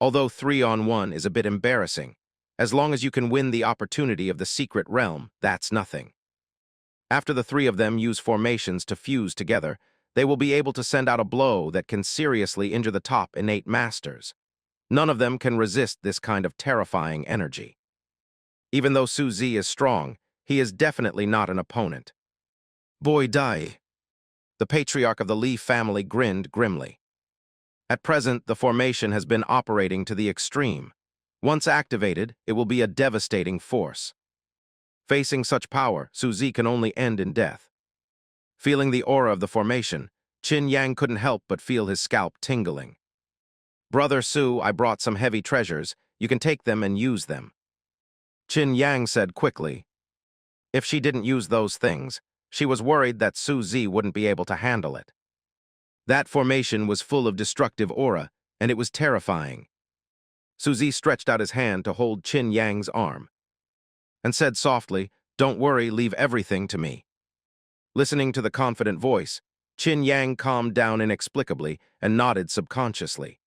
Although 3-on-1 is a bit embarrassing, as long as you can win the opportunity of the secret realm, that's nothing. After the three of them use formations to fuse together, they will be able to send out a blow that can seriously injure the top innate masters. None of them can resist this kind of terrifying energy. Even though Su Zi is strong, he is definitely not an opponent. Boy Dai. The patriarch of the Li family grinned grimly. At present, the formation has been operating to the extreme. Once activated, it will be a devastating force. Facing such power, Su Zi can only end in death. Feeling the aura of the formation, Qin Yang couldn't help but feel his scalp tingling. Brother Su, I brought some heavy treasures. You can take them and use them. Qin Yang said quickly. If she didn't use those things, she was worried that Su Zi wouldn't be able to handle it. That formation was full of destructive aura, and it was terrifying. Su Zi stretched out his hand to hold Qin Yang's arm and said softly, don't worry, leave everything to me. Listening to the confident voice, Qin Yang calmed down inexplicably and nodded subconsciously.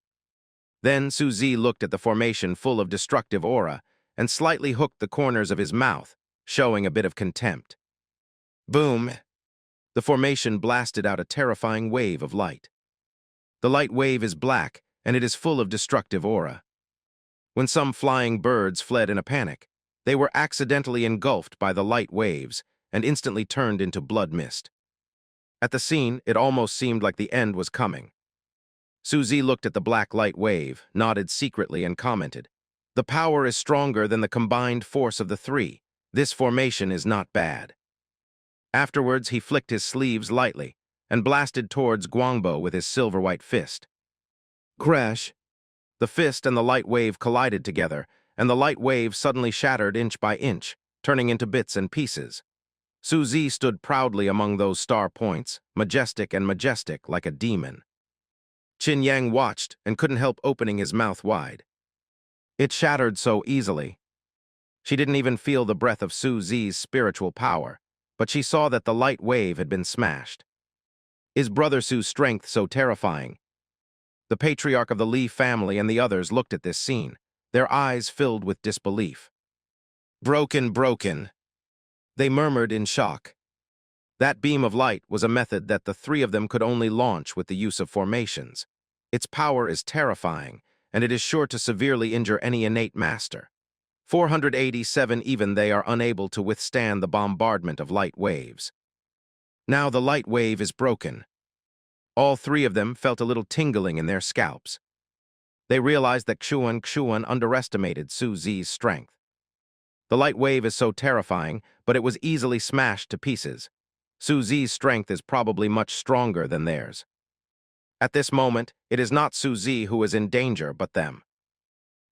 Then Su Zi looked at the formation full of destructive aura and slightly hooked the corners of his mouth, showing a bit of contempt. Boom! The formation blasted out a terrifying wave of light. The light wave is black, and it is full of destructive aura. When some flying birds fled in a panic, they were accidentally engulfed by the light waves and instantly turned into blood mist. At the scene, it almost seemed like the end was coming. Su Zi looked at the black light wave, nodded secretly, and commented, the power is stronger than the combined force of the three. This formation is not bad. Afterwards, he flicked his sleeves lightly and blasted towards Guangbo with his silver-white fist. Crash! The fist and the light wave collided together, and the light wave suddenly shattered inch by inch, turning into bits and pieces. Su Zi stood proudly among those star points, majestic like a demon. Qin Yang watched and couldn't help opening his mouth wide. It shattered so easily. She didn't even feel the breath of Su Zi's spiritual power, but she saw that the light wave had been smashed. Is Brother Su's strength so terrifying? The patriarch of the Li family and the others looked at this scene, their eyes filled with disbelief. Broken. They murmured in shock. That beam of light was a method that the three of them could only launch with the use of formations. Its power is terrifying, and it is sure to severely injure any innate master. 487 even they are unable to withstand the bombardment of light waves. Now the light wave is broken. All three of them felt a little tingling in their scalps. They realized that Xuan underestimated Su Zi's strength. The light wave is so terrifying, but it was easily smashed to pieces. Su Zi's strength is probably much stronger than theirs. At this moment, it is not Su Zi who is in danger, but them.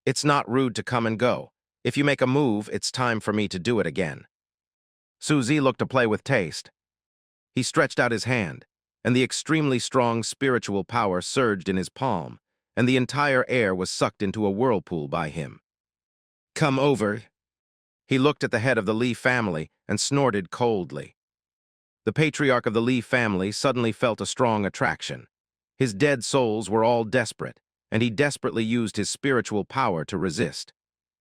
It's not rude to come and go. If you make a move, it's time for me to do it again. Su Zi looked to play with taste. He stretched out his hand, and the extremely strong spiritual power surged in his palm, and the entire air was sucked into a whirlpool by him. Come over. He looked at the head of the Li family and snorted coldly. The patriarch of the Li family suddenly felt a strong attraction. His dead souls were all desperate, and he desperately used his spiritual power to resist.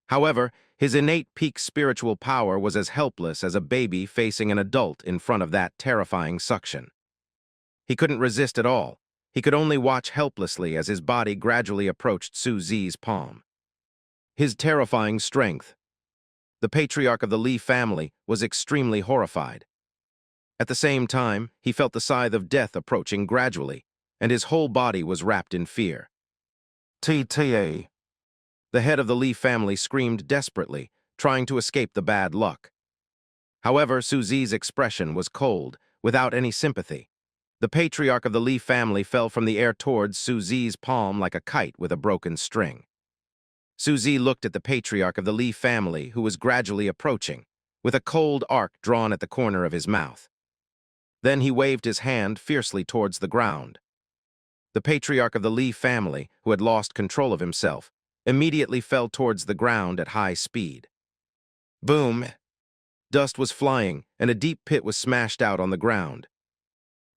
However, his innate peak spiritual power was as helpless as a baby facing an adult in front of that terrifying suction. He couldn't resist at all. He could only watch helplessly as his body gradually approached Su Zi's palm. His terrifying strength. The patriarch of the Li family was extremely horrified. At the same time, he felt the scythe of death approaching gradually, and his whole body was wrapped in fear. TTA. The head of the Li family screamed desperately, trying to escape the bad luck. However, Su Zi's expression was cold, without any sympathy. The patriarch of the Li family fell from the air towards Su Zi's palm like a kite with a broken string. Su Zi looked at the patriarch of the Li family, who was gradually approaching, with a cold arc drawn at the corner of his mouth. Then he waved his hand fiercely towards the ground. The patriarch of the Li family, who had lost control of himself, immediately fell towards the ground at high speed. Boom! Dust was flying, and a deep pit was smashed out on the ground.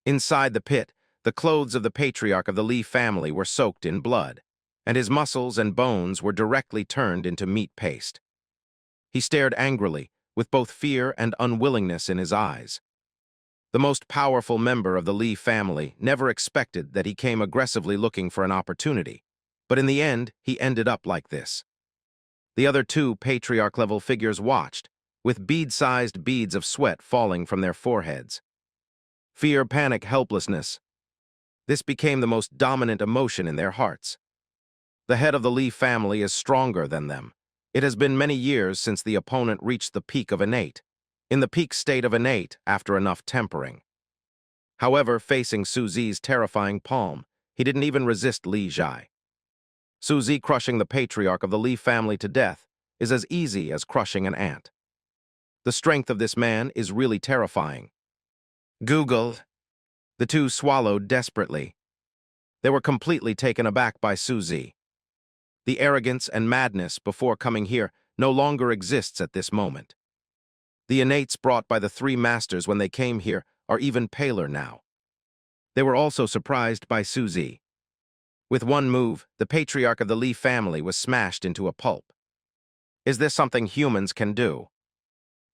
Inside the pit, the clothes of the patriarch of the Li family were soaked in blood, and his muscles and bones were directly turned into meat paste. He stared angrily, with both fear and unwillingness in his eyes. The most powerful member of the Li family never expected that he came aggressively looking for an opportunity, but in the end, he ended up like this. The other two patriarch-level figures watched, with bead-sized beads of sweat falling from their foreheads. Fear, panic, helplessness. This became the most dominant emotion in their hearts. The head of the Li family is stronger than them. It has been many years since the opponent reached the peak of innate, in the peak state of innate after enough tempering. However, facing Su Zi's terrifying palm, he didn't even resist Li Zhai. Su Zi crushing the patriarch of the Li family to death is as easy as crushing an ant. The strength of this man is really terrifying. Google. The two swallowed desperately. They were completely taken aback by Su Zi. The arrogance and madness before coming here no longer exists at this moment. The innates brought by the three masters when they came here are even paler now. They were also surprised by Su Zi. With one move, the patriarch of the Li family was smashed into a pulp. Is this something humans can do?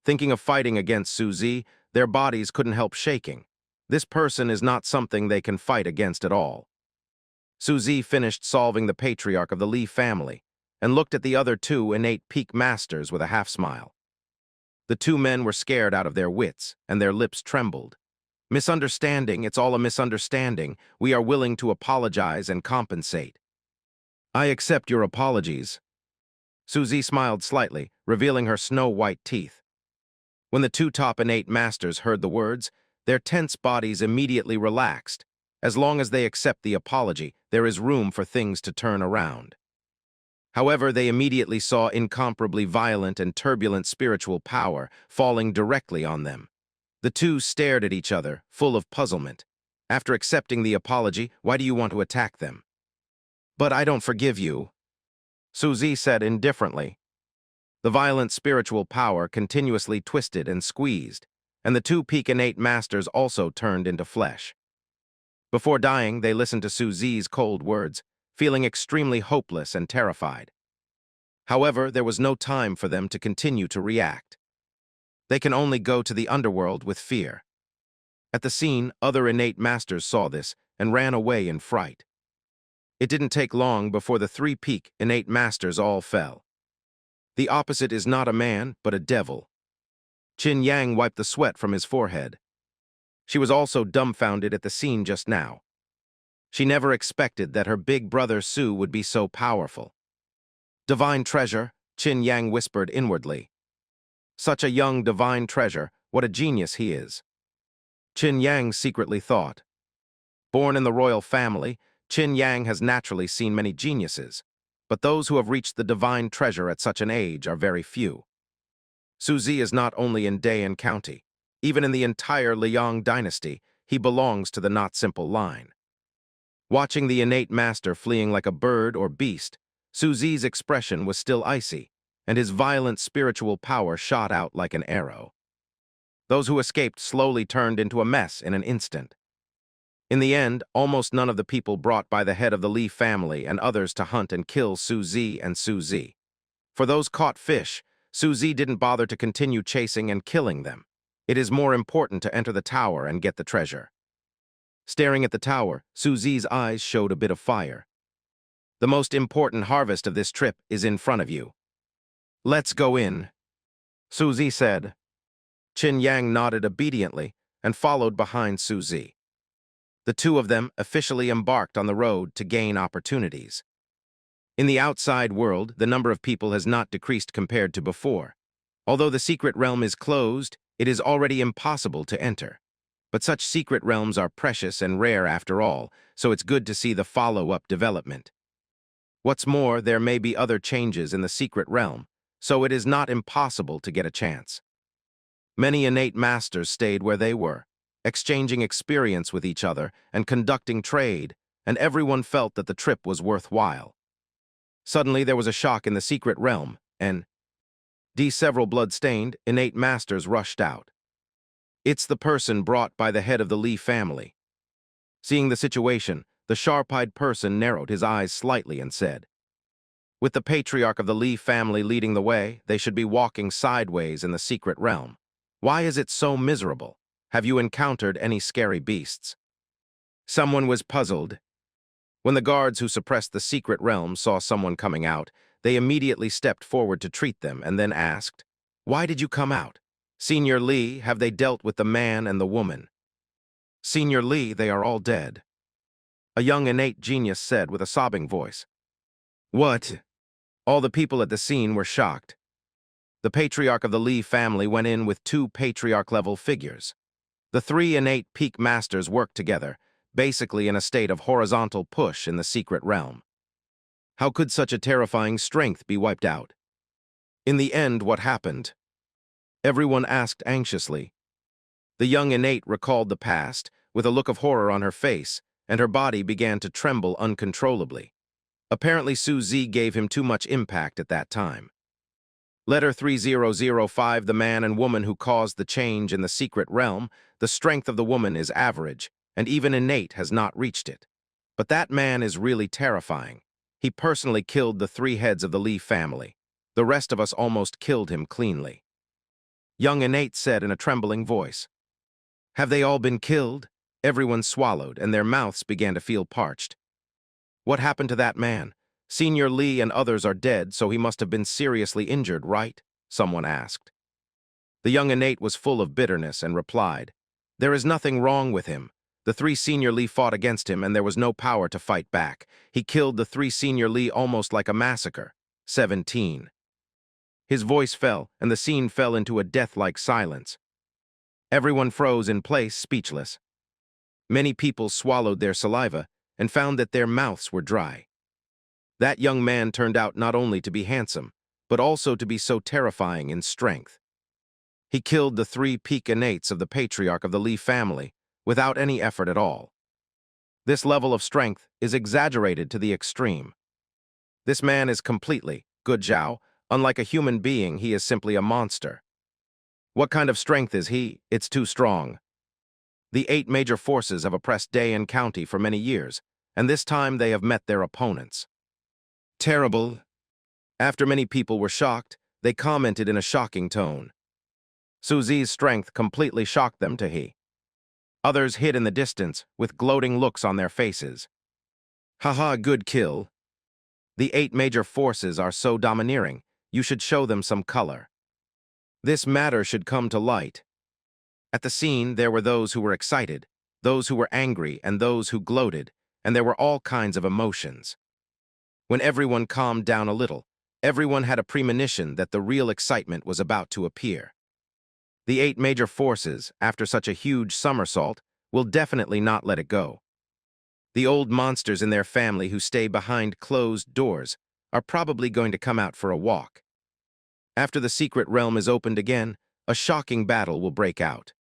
Thinking of fighting against Su Zi, their bodies couldn't help shaking. This person is not something they can fight against at all. Su Zi finished solving the patriarch of the Li family and looked at the other two innate peak masters with a half-smile. The two men were scared out of their wits, and their lips trembled. Misunderstanding, it's all a misunderstanding. We are willing to apologize and compensate. I accept your apologies. Su Zi smiled slightly, revealing her snow-white teeth. When the two top innate masters heard the words, their tense bodies immediately relaxed. As long as they accept the apology, there is room for things to turn around. However, they immediately saw incomparably violent and turbulent spiritual power falling directly on them. The two stared at each other, full of puzzlement. After accepting the apology, why do you want to attack them? But I don't forgive you, Su Zi said indifferently. The violent spiritual power continuously twisted and squeezed, and the two peak innate masters also turned into flesh. Before dying, they listened to Su Zi's cold words, feeling extremely hopeless and terrified. However, there was no time for them to continue to react. They can only go to the underworld with fear. At the scene, other innate masters saw this and ran away in fright. It didn't take long before the three peak innate masters all fell. The opposite is not a man, but a devil. Qin Yang wiped the sweat from his forehead. She was also dumbfounded at the scene just now. She never expected that her big brother Su would be so powerful. Divine treasure, Qin Yang whispered inwardly. Such a young divine treasure, what a genius he is. Qin Yang secretly thought. Born in the royal family, Qin Yang has naturally seen many geniuses, but those who have reached the divine treasure at such an age are very few. Su Zi is not only in Dayan County. Even in the entire Liang dynasty, he belongs to the not-simple line. Watching the innate master fleeing like a bird or beast, Su Zi's expression was still icy, and his violent spiritual power shot out like an arrow. Those who escaped slowly turned into a mess in an instant. In the end, almost none of the people brought by the head of the Li family and others to hunt and kill Su Zi and Su Zi. For those caught fish, Su Zi didn't bother to continue chasing and killing them. It is more important to enter the tower and get the treasure. Staring at the tower, Su Zi's eyes showed a bit of fire. The most important harvest of this trip is in front of you. Let's go in, Su Zi said. Qin Yang nodded obediently and followed behind Su Zi. The two of them officially embarked on the road to gain opportunities. In the outside world, the number of people has not decreased compared to before. Although the secret realm is closed, it is already impossible to enter. But such secret realms are precious and rare after all, so it's good to see the follow-up development. What's more, there may be other changes in the secret realm, so it is not impossible to get a chance. Many innate masters stayed where they were, exchanging experience with each other and conducting trade, and everyone felt that the trip was worthwhile. Suddenly there was a shock in the secret realm, and several blood-stained, innate masters rushed out. It's the person brought by the head of the Li family. Seeing the situation, the sharp-eyed person narrowed his eyes slightly and said, with the patriarch of the Li family leading the way, they should be walking sideways in the secret realm. Why is it so miserable? Have you encountered any scary beasts? Someone was puzzled. When the guards who suppressed the secret realm saw someone coming out, they immediately stepped forward to treat them and then asked, "Why did you come out? Senior Li, have they dealt with the man and the woman?" "Senior Li, they are all dead," a young innate genius said with a sobbing voice. "What?" All the people at the scene were shocked. The patriarch of the Li family went in with two patriarch-level figures. The three innate peak masters worked together, basically in a state of horizontal push in the secret realm. How could such a terrifying strength be wiped out? In the end, what happened? Everyone asked anxiously. The young innate recalled the past, with a look of horror on her face, and her body began to tremble uncontrollably. Apparently Su Zi gave him too much impact at that time. Letter 3005, the man and woman who caused the change in the secret realm, the strength of the woman is average, and even innate has not reached it. But that man is really terrifying. He personally killed the three heads of the Li family. The rest of us almost killed him cleanly. Young innate said in a trembling voice. Have they all been killed? Everyone swallowed, and their mouths began to feel parched. What happened to that man? Senior Li and others are dead, so he must have been seriously injured, right? Someone asked. The young innate was full of bitterness and replied, There is nothing wrong with him. The three Senior Li fought against him and there was no power to fight back. He killed the three Senior Li almost like a massacre. 17. His voice fell, and the scene fell into a death-like silence. Everyone froze in place, speechless. Many people swallowed their saliva and found that their mouths were dry. That young man turned out not only to be handsome, but also to be so terrifying in strength. He killed the three peak innates of the patriarch of the Li family without any effort at all. This level of strength is exaggerated to the extreme. This man is completely, Good Zhao, unlike a human being, he is simply a monster. What kind of strength is he? It's too strong. The 8 major forces have oppressed Dayan County for many years, and this time they have met their opponents. Terrible. After many people were shocked, they commented in a shocking tone. Su Zi's strength completely shocked them to he. Others hid in the distance, with gloating looks on their faces. Haha, good kill. The 8 major forces are so domineering, you should show them some color. This matter should come to light. At the scene, there were those who were excited, those who were angry, and those who gloated, and there were all kinds of emotions. When everyone calmed down a little, everyone had a premonition that the real excitement was about to appear. The 8 major forces, after such a huge somersault, will definitely not let it go. The old monsters in their family who stay behind closed doors are probably going to come out for a walk. After the secret realm is opened again, a shocking battle will break out.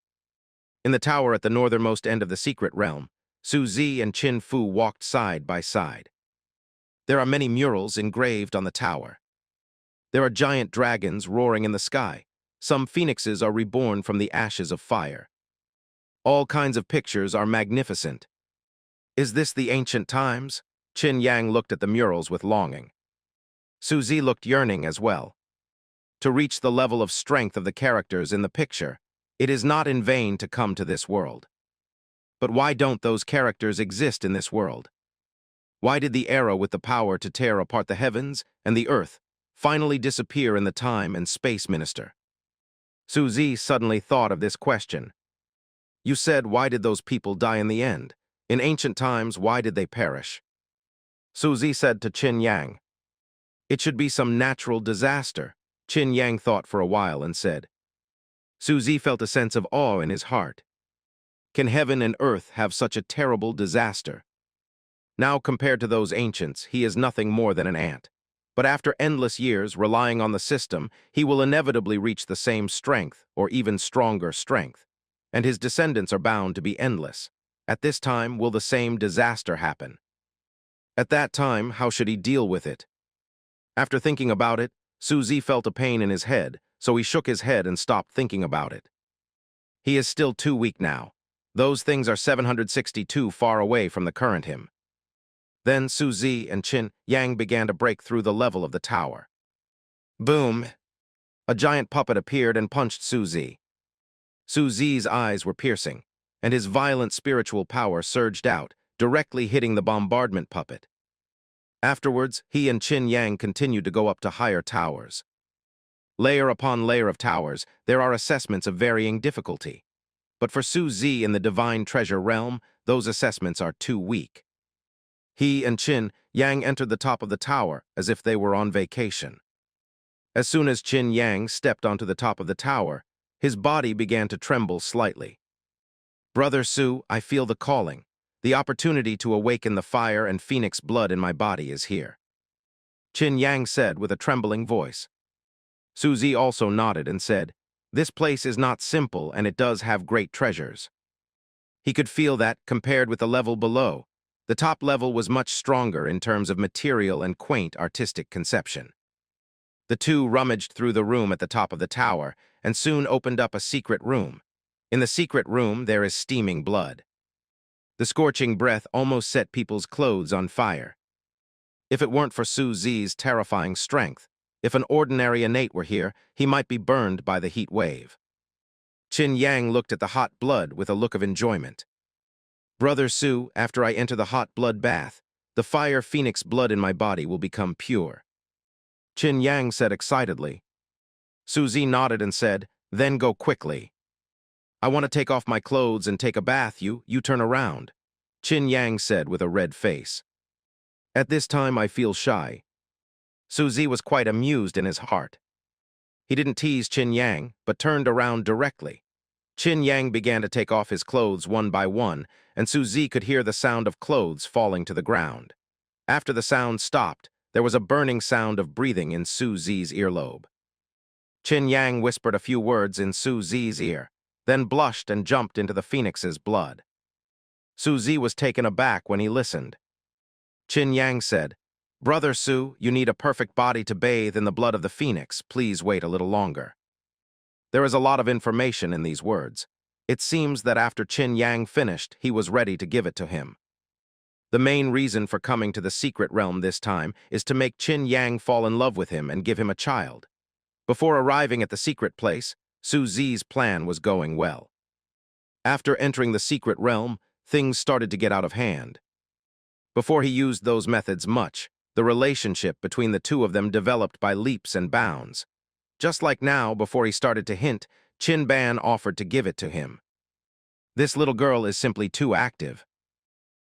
In the tower at the northernmost end of the secret realm, Su Zi and Qin Fu walked side by side. There are many murals engraved on the tower. There are giant dragons roaring in the sky. Some phoenixes are reborn from the ashes of fire. All kinds of pictures are magnificent. Is this the ancient times? Qin Yang looked at the murals with longing. Su Zi looked yearning as well. To reach the level of strength of the characters in the picture, it is not in vain to come to this world. But why don't those characters exist in this world? Why did the arrow with the power to tear apart the heavens and the earth finally disappear in the time and space minister? Su Zi suddenly thought of this question. You said, why did those people die in the end? In ancient times, why did they perish? Su Zi said to Qin Yang, it should be some natural disaster. Qin Yang thought for a while and said. Su Zi felt a sense of awe in his heart. Can heaven and earth have such a terrible disaster? Now, compared to those ancients, he is nothing more than an ant. But after endless years relying on the system, he will inevitably reach the same strength, or even stronger strength. And his descendants are bound to be endless. At this time, will the same disaster happen? At that time, how should he deal with it? After thinking about it, Su Zi felt a pain in his head, so he shook his head and stopped thinking about it. He is still too weak now. Those things are 762 far away from the current him. Then Su Zi and Qin Yang began to break through the level of the tower. Boom! A giant puppet appeared and punched Su Zi. Su Zi's eyes were piercing, and his violent spiritual power surged out, directly hitting the bombardment puppet. Afterwards, he and Qin Yang continued to go up to higher towers. Layer upon layer of towers, there are assessments of varying difficulty. But for Su Zi in the Divine Treasure Realm, those assessments are too weak. He and Qin Yang entered the top of the tower as if they were on vacation. As soon as Qin Yang stepped onto the top of the tower, his body began to tremble slightly. Brother Su, I feel the calling. The opportunity to awaken the fire and phoenix blood in my body is here. Qin Yang said with a trembling voice. Su Zi also nodded and said, this place is not simple and it does have great treasures. He could feel that, compared with the level below, the top level was much stronger in terms of material and quaint artistic conception. The two rummaged through the room at the top of the tower and soon opened up a secret room. In the secret room, there is steaming blood. The scorching breath almost set people's clothes on fire. If it weren't for Su Zi's terrifying strength, if an ordinary innate were here, he might be burned by the heat wave. Qin Yang looked at the hot blood with a look of enjoyment. Brother Su, after I enter the hot blood bath, the fire phoenix blood in my body will become pure. Qin Yang said excitedly. Su Zi nodded and said, then go quickly. I want to take off my clothes and take a bath, you turn around. Qin Yang said with a red face. At this time I feel shy. Su Zi was quite amused in his heart. He didn't tease Qin Yang, but turned around directly. Qin Yang began to take off his clothes one by one, and Su Zi could hear the sound of clothes falling to the ground. After the sound stopped, there was a burning sound of breathing in Su Zi's earlobe. Qin Yang whispered a few words in Su Zi's ear, then blushed and jumped into the phoenix's blood. Su Zi was taken aback when he listened. Qin Yang said, Brother Su, you need a perfect body to bathe in the blood of the phoenix. Please wait a little longer. There is a lot of information in these words. It seems that after Qin Yang finished, he was ready to give it to him. The main reason for coming to the secret realm this time is to make Qin Yang fall in love with him and give him a child. Before arriving at the secret place, Su Zi's plan was going well. After entering the secret realm, things started to get out of hand. Before he used those methods much, the relationship between the two of them developed by leaps and bounds. Just like now, before he started to hint, Qin Ban offered to give it to him. This little girl is simply too active.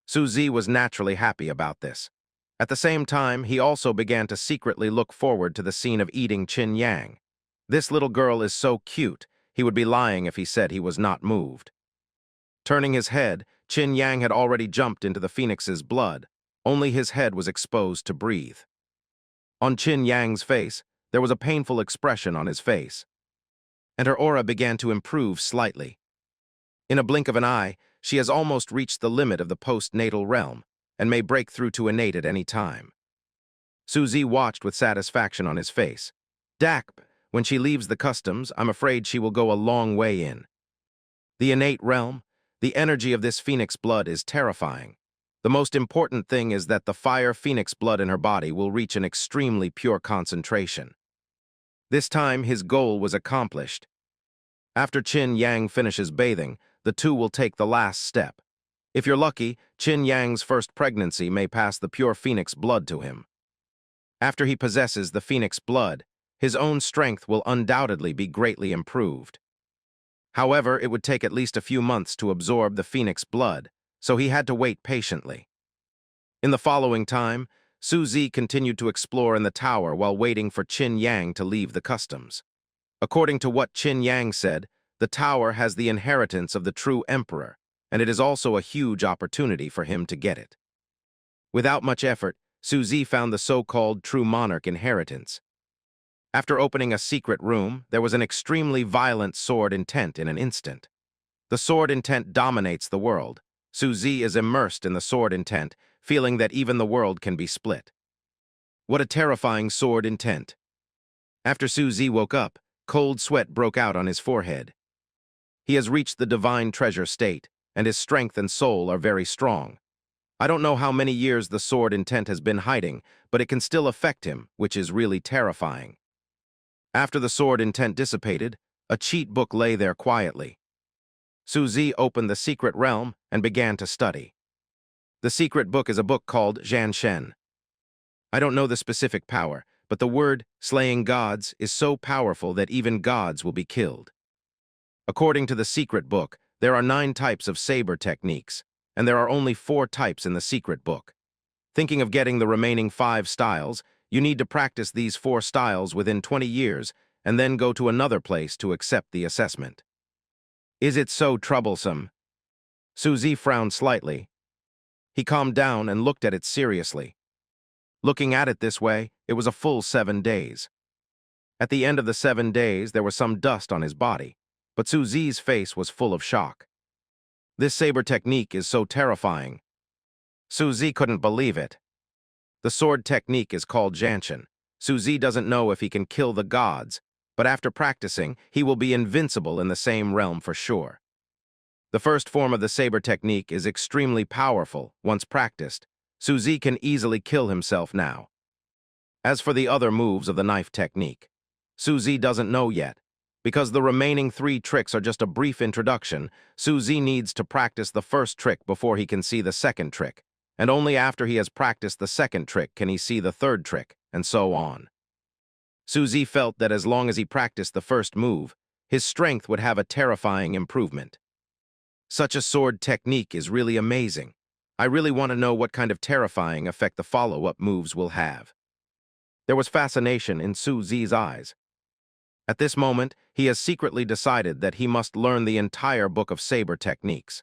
Su Zi was naturally happy about this. At the same time, he also began to secretly look forward to the scene of eating Qin Yang. This little girl is so cute, He would be lying if he said he was not moved. Turning his head, Qin Yang had already jumped into the phoenix's blood. Only his head was exposed to breathe. On Qin Yang's face, there was a painful expression on his face, and her aura began to improve slightly. In a blink of an eye, she has almost reached the limit of the postnatal realm and may break through to innate at any time. Su Zi watched with satisfaction on his face. Dak, when she leaves the customs, I'm afraid she will go a long way in. The innate realm, the energy of this phoenix blood is terrifying. The most important thing is that the fire phoenix blood in her body will reach an extremely pure concentration. This time, his goal was accomplished. After Qin Yang finishes bathing, the two will take the last step. If you're lucky, Qin Yang's first pregnancy may pass the pure phoenix blood to him. After he possesses the phoenix blood, his own strength will undoubtedly be greatly improved. However, it would take at least a few months to absorb the phoenix blood, so he had to wait patiently. In the following time, Su Zi continued to explore in the tower while waiting for Qin Yang to leave the customs. According to what Qin Yang said, the tower has the inheritance of the true emperor, and it is also a huge opportunity for him to get it. Without much effort, Su Zi found the so-called true monarch inheritance. After opening a secret room, there was an extremely violent sword intent in an instant. The sword intent dominates the world. Su Zi is immersed in the sword intent, feeling that even the world can be split. What a terrifying sword intent. After Su Zi woke up, cold sweat broke out on his forehead. He has reached the divine treasure state, and his strength and soul are very strong. I don't know how many years the sword intent has been hiding, but it can still affect him, which is really terrifying. After the sword intent dissipated, a cheat book lay there quietly. Su Zi opened the secret realm and began to study. The secret book is a book called Zhanshen. I don't know the specific power, but the word slaying gods is so powerful that even gods will be killed. According to the secret book, there are 9 types of saber techniques, and there are only 4 types in the secret book. Thinking of getting the remaining 5 styles, you need to practice these 4 styles within 20 years and then go to another place to accept the assessment. Is it so troublesome? Su Zi frowned slightly. He calmed down and looked at it seriously. Looking at it this way, it was a full 7 days. At the end of the 7 days, there was some dust on his body, but Su Zi's face was full of shock. This saber technique is so terrifying. Su Zi couldn't believe it. The sword technique is called Zhanshen. Su Zi doesn't know if he can kill the gods, but after practicing, he will be invincible in the same realm for sure. The first form of the saber technique is extremely powerful. Once practiced, Su Zi can easily kill himself now. As for the other moves of the knife technique, Su Zi doesn't know yet. Because the remaining 3 tricks are just a brief introduction, Su Zi needs to practice the first trick before he can see the second trick, and only after he has practiced the second trick can he see the third trick, and so on. Su Zi felt that as long as he practiced the first move, his strength would have a terrifying improvement. Such a sword technique is really amazing. I really want to know what kind of terrifying effect the follow-up moves will have. There was fascination in Su Zi's eyes. At this moment, he has secretly decided that he must learn the entire book of saber techniques.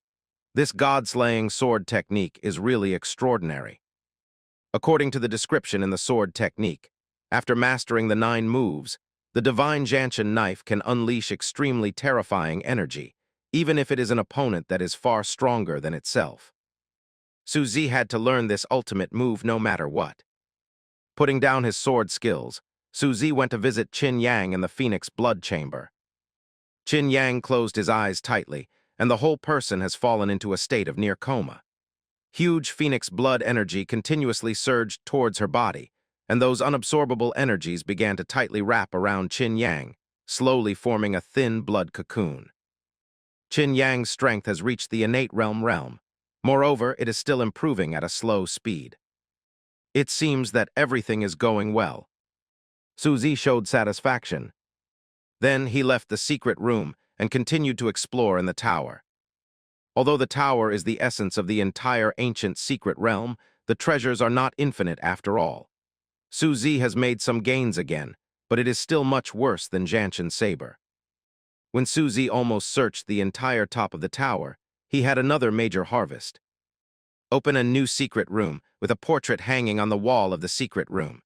This god-slaying sword technique is really extraordinary. According to the description in the sword technique, after mastering the 9 moves, the divine Zhanshen knife can unleash extremely terrifying energy, even if it is an opponent that is far stronger than itself. Su Zi had to learn this ultimate move no matter what. Putting down his sword skills, Su Zi went to visit Qin Yang in the Phoenix Blood Chamber. Qin Yang closed his eyes tightly, and the whole person has fallen into a state of near coma. Huge Phoenix blood energy continuously surged towards her body, and those unabsorbable energies began to tightly wrap around Qin Yang, slowly forming a thin blood cocoon. Qin Yang's strength has reached the innate realm. Moreover, it is still improving at a slow speed. It seems that everything is going well. Su Zi showed satisfaction. Then he left the secret room and continued to explore in the tower. Although the tower is the essence of the entire ancient secret realm, the treasures are not infinite after all. Su Zi has made some gains again, but it is still much worse than Zhanshen saber. When Suzy almost searched the entire top of the tower, he had another major harvest. Open a new secret room with a portrait hanging on the wall of the secret room.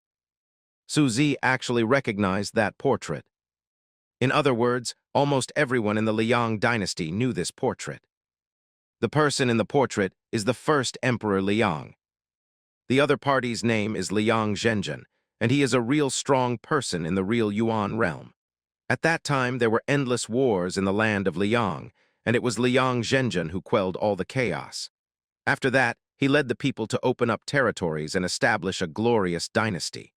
Suzy actually recognized that portrait. In other words, almost everyone in the Liang dynasty knew this portrait. The person in the portrait is the first Emperor Liang. The other party's name is Liang Zhenjun, and he is a real strong person in the real Yuan realm. At that time, there were endless wars in the land of Liang, and it was Liang Zhenjun who quelled all the chaos. After that, he led the people to open up territories and establish a glorious dynasty.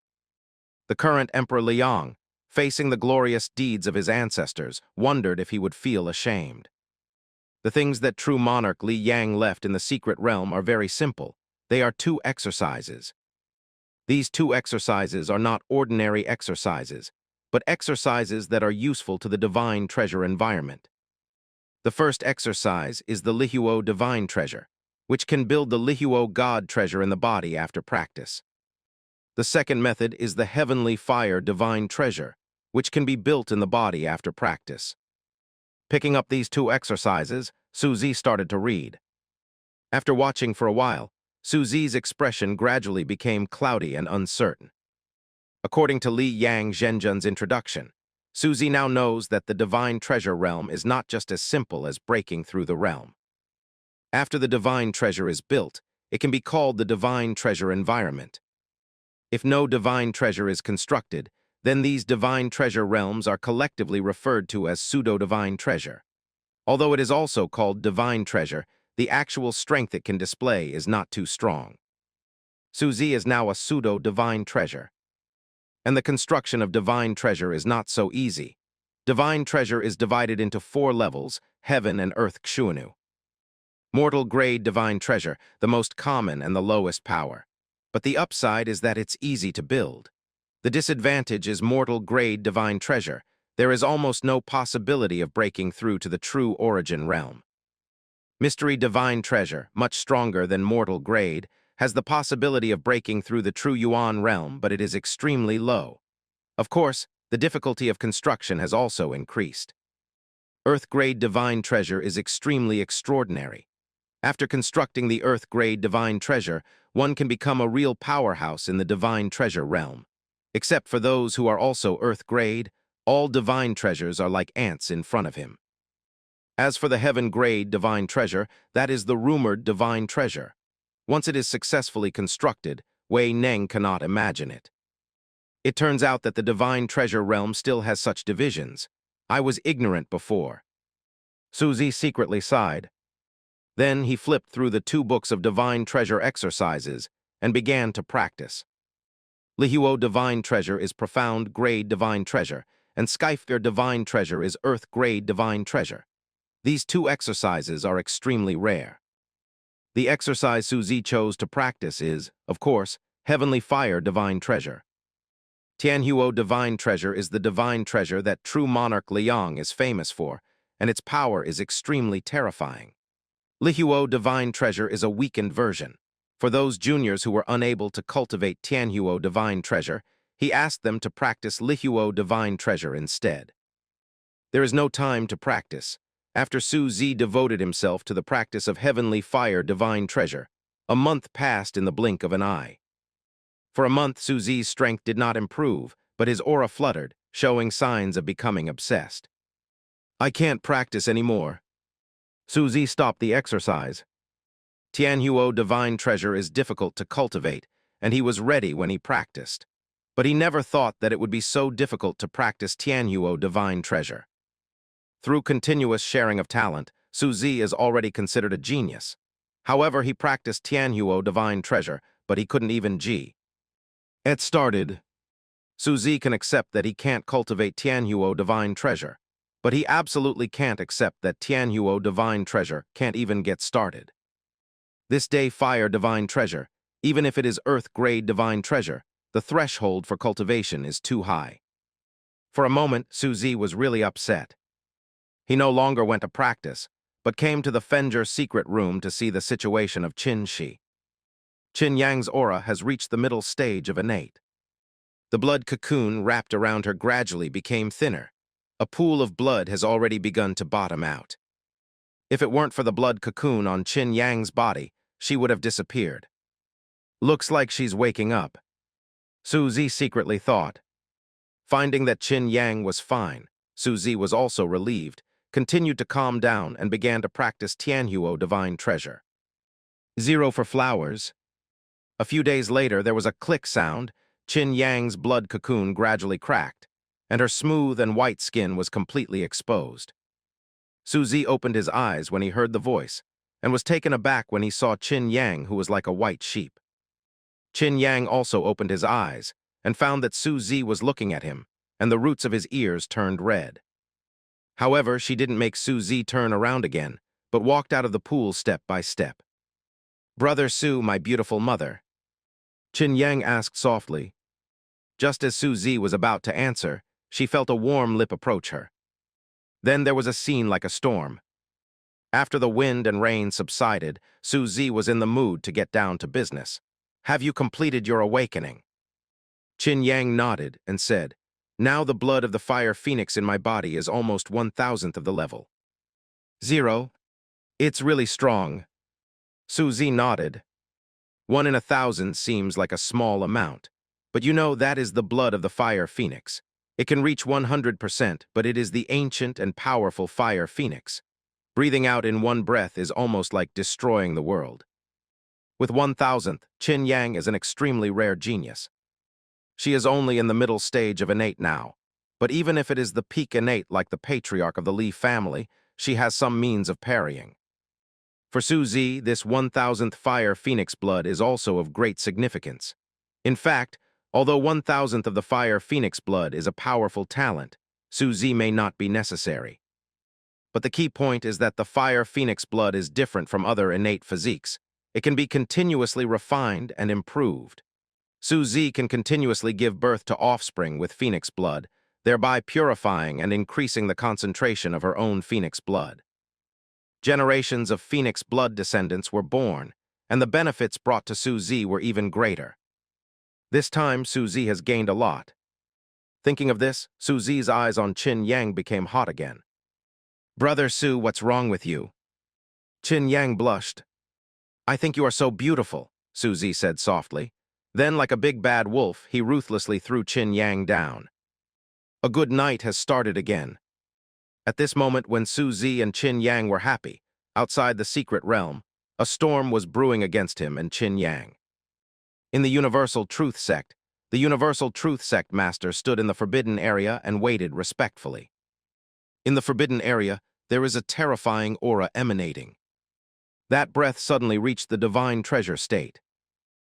The current Emperor Liang, facing the glorious deeds of his ancestors, wondered if he would feel ashamed. The things that true monarch Li Yang left in the secret realm are very simple. They are 2 exercises. These 2 exercises are not ordinary exercises, but exercises that are useful to the divine treasure environment. The first exercise is the Lihuo divine treasure, which can build the Lihuo God treasure in the body after practice. The second method is the heavenly fire divine treasure, which can be built in the body after practice. Picking up these 2 exercises, Suzy started to read. After watching for a while, Suzy's expression gradually became cloudy and uncertain. According to Liang Zhenjun's introduction, Suzy now knows that the divine treasure realm is not just as simple as breaking through the realm. After the divine treasure is built, it can be called the divine treasure environment. If no divine treasure is constructed, then these divine treasure realms are collectively referred to as pseudo-divine treasure. Although it is also called divine treasure, the actual strength it can display is not too strong. Suzy is now a pseudo-divine treasure. And the construction of divine treasure is not so easy. Divine treasure is divided into 4 levels, heaven and earth Xuanu. Mortal grade divine treasure, the most common and the lowest power. But the upside is that it's easy to build. The disadvantage is mortal grade divine treasure. There is almost no possibility of breaking through to the true origin realm. Mystery divine treasure, much stronger than mortal grade, has the possibility of breaking through the true Yuan realm, but it is extremely low. Of course, the difficulty of construction has also increased. Earth-grade divine treasure is extremely extraordinary. After constructing the Earth-grade divine treasure, one can become a real powerhouse in the divine treasure realm. Except for those who are also Earth-grade, all divine treasures are like ants in front of him. As for the heaven-grade divine treasure, that is the rumored divine treasure. Once it is successfully constructed, Wei Neng cannot imagine it. It turns out that the divine treasure realm still has such divisions. I was ignorant before. Suzy secretly sighed. Then he flipped through the 2 books of divine treasure exercises and began to practice. Lihuo divine treasure is profound grade divine treasure, and Skyfir divine treasure is earth grade divine treasure. These 2 exercises are extremely rare. The exercise Suzy chose to practice is, of course, heavenly fire divine treasure. Tianhuo divine treasure is the divine treasure that true monarch Liang is famous for, and its power is extremely terrifying. Lihuo divine treasure is a weakened version. For those juniors who were unable to cultivate Tianhuo divine treasure, he asked them to practice Lihuo divine treasure instead. There is no time to practice. After Suzy devoted himself to the practice of heavenly fire divine treasure, a month passed in the blink of an eye. For a month, Suzy's strength did not improve, but his aura fluttered, showing signs of becoming obsessed. I can't practice anymore. Suzy stopped the exercise. Tianhuo divine treasure is difficult to cultivate, and he was ready when he practiced. But he never thought that it would be so difficult to practice Tianhuo divine treasure. Through continuous sharing of talent, Suzy is already considered a genius. However, he practiced Tianhuo divine treasure, but he couldn't even It started. Suzy can accept that he can't cultivate Tianhuo divine treasure, but he absolutely can't accept that Tianhuo divine treasure can't even get started. This day fire divine treasure, even if it is earth-grade divine treasure, the threshold for cultivation is too high. For a moment, Suzy was really upset. He no longer went to practice, but came to the Fenjer secret room to see the situation of Qin Shi. Qin Yang's aura has reached the middle stage of innate. The blood cocoon wrapped around her gradually became thinner. A pool of blood has already begun to bottom out. If it weren't for the blood cocoon on Qin Yang's body, she would have disappeared. Looks like she's waking up, Su Zi secretly thought. Finding that Qin Yang was fine, Su Zi was also relieved, continued to calm down, and began to practice Tianhuo Divine Treasure. 0 for flowers. A few days later, there was a click sound. Qin Yang's blood cocoon gradually cracked, and her smooth and white skin was completely exposed. Su Zi opened his eyes when he heard the voice, and was taken aback when he saw Qin Yang, who was like a white sheep. Qin Yang also opened his eyes, and found that Su Zi was looking at him, and the roots of his ears turned red. However, she didn't make Su Zi turn around again, but walked out of the pool step by step. "Brother Su, my beautiful mother," Qin Yang asked softly. Just as Su Zi was about to answer, she felt a warm lip approach her. Then there was a scene like a storm. After the wind and rain subsided, Su Zi was in the mood to get down to business. "Have you completed your awakening?" Qin Yang nodded and said, "Now the blood of the fire phoenix in my body is almost 1,000th of the level." 0. It's really strong. Su Zi nodded. 1 in 1,000 seems like a small amount, but you know that is the blood of the fire phoenix. It can reach 100%, but it is the ancient and powerful fire phoenix. Breathing out in one breath is almost like destroying the world. With 1,000th, Qin Yang is an extremely rare genius. She is only in the middle stage of innate now, but even if it is the peak innate like the patriarch of the Li family, she has some means of parrying. For Su Zi, this 1,000th fire phoenix blood is also of great significance. In fact, although 1,000th of the fire phoenix blood is a powerful talent, Su Zi may not be necessary. But the key point is that the fire phoenix blood is different from other innate physiques. It can be continuously refined and improved. Su Zi can continuously give birth to offspring with phoenix blood, thereby purifying and increasing the concentration of her own phoenix blood. Generations of phoenix blood descendants were born, and the benefits brought to Su Zi were even greater. This time, Su Zi has gained a lot. Thinking of this, Su Zi's eyes on Qin Yang became hot again. "Brother Su, what's wrong with you?" Qin Yang blushed. "I think you are so beautiful," Su Zi said softly. Then, like a big bad wolf, he ruthlessly threw Qin Yang down. A good night has started again. At this moment, when Su Zi and Qin Yang were happy, outside the secret realm, a storm was brewing against him and Qin Yang. In the Universal Truth Sect, the Universal Truth Sect master stood in the forbidden area and waited respectfully. In the forbidden area, there is a terrifying aura emanating. That breath suddenly reached the divine treasure state.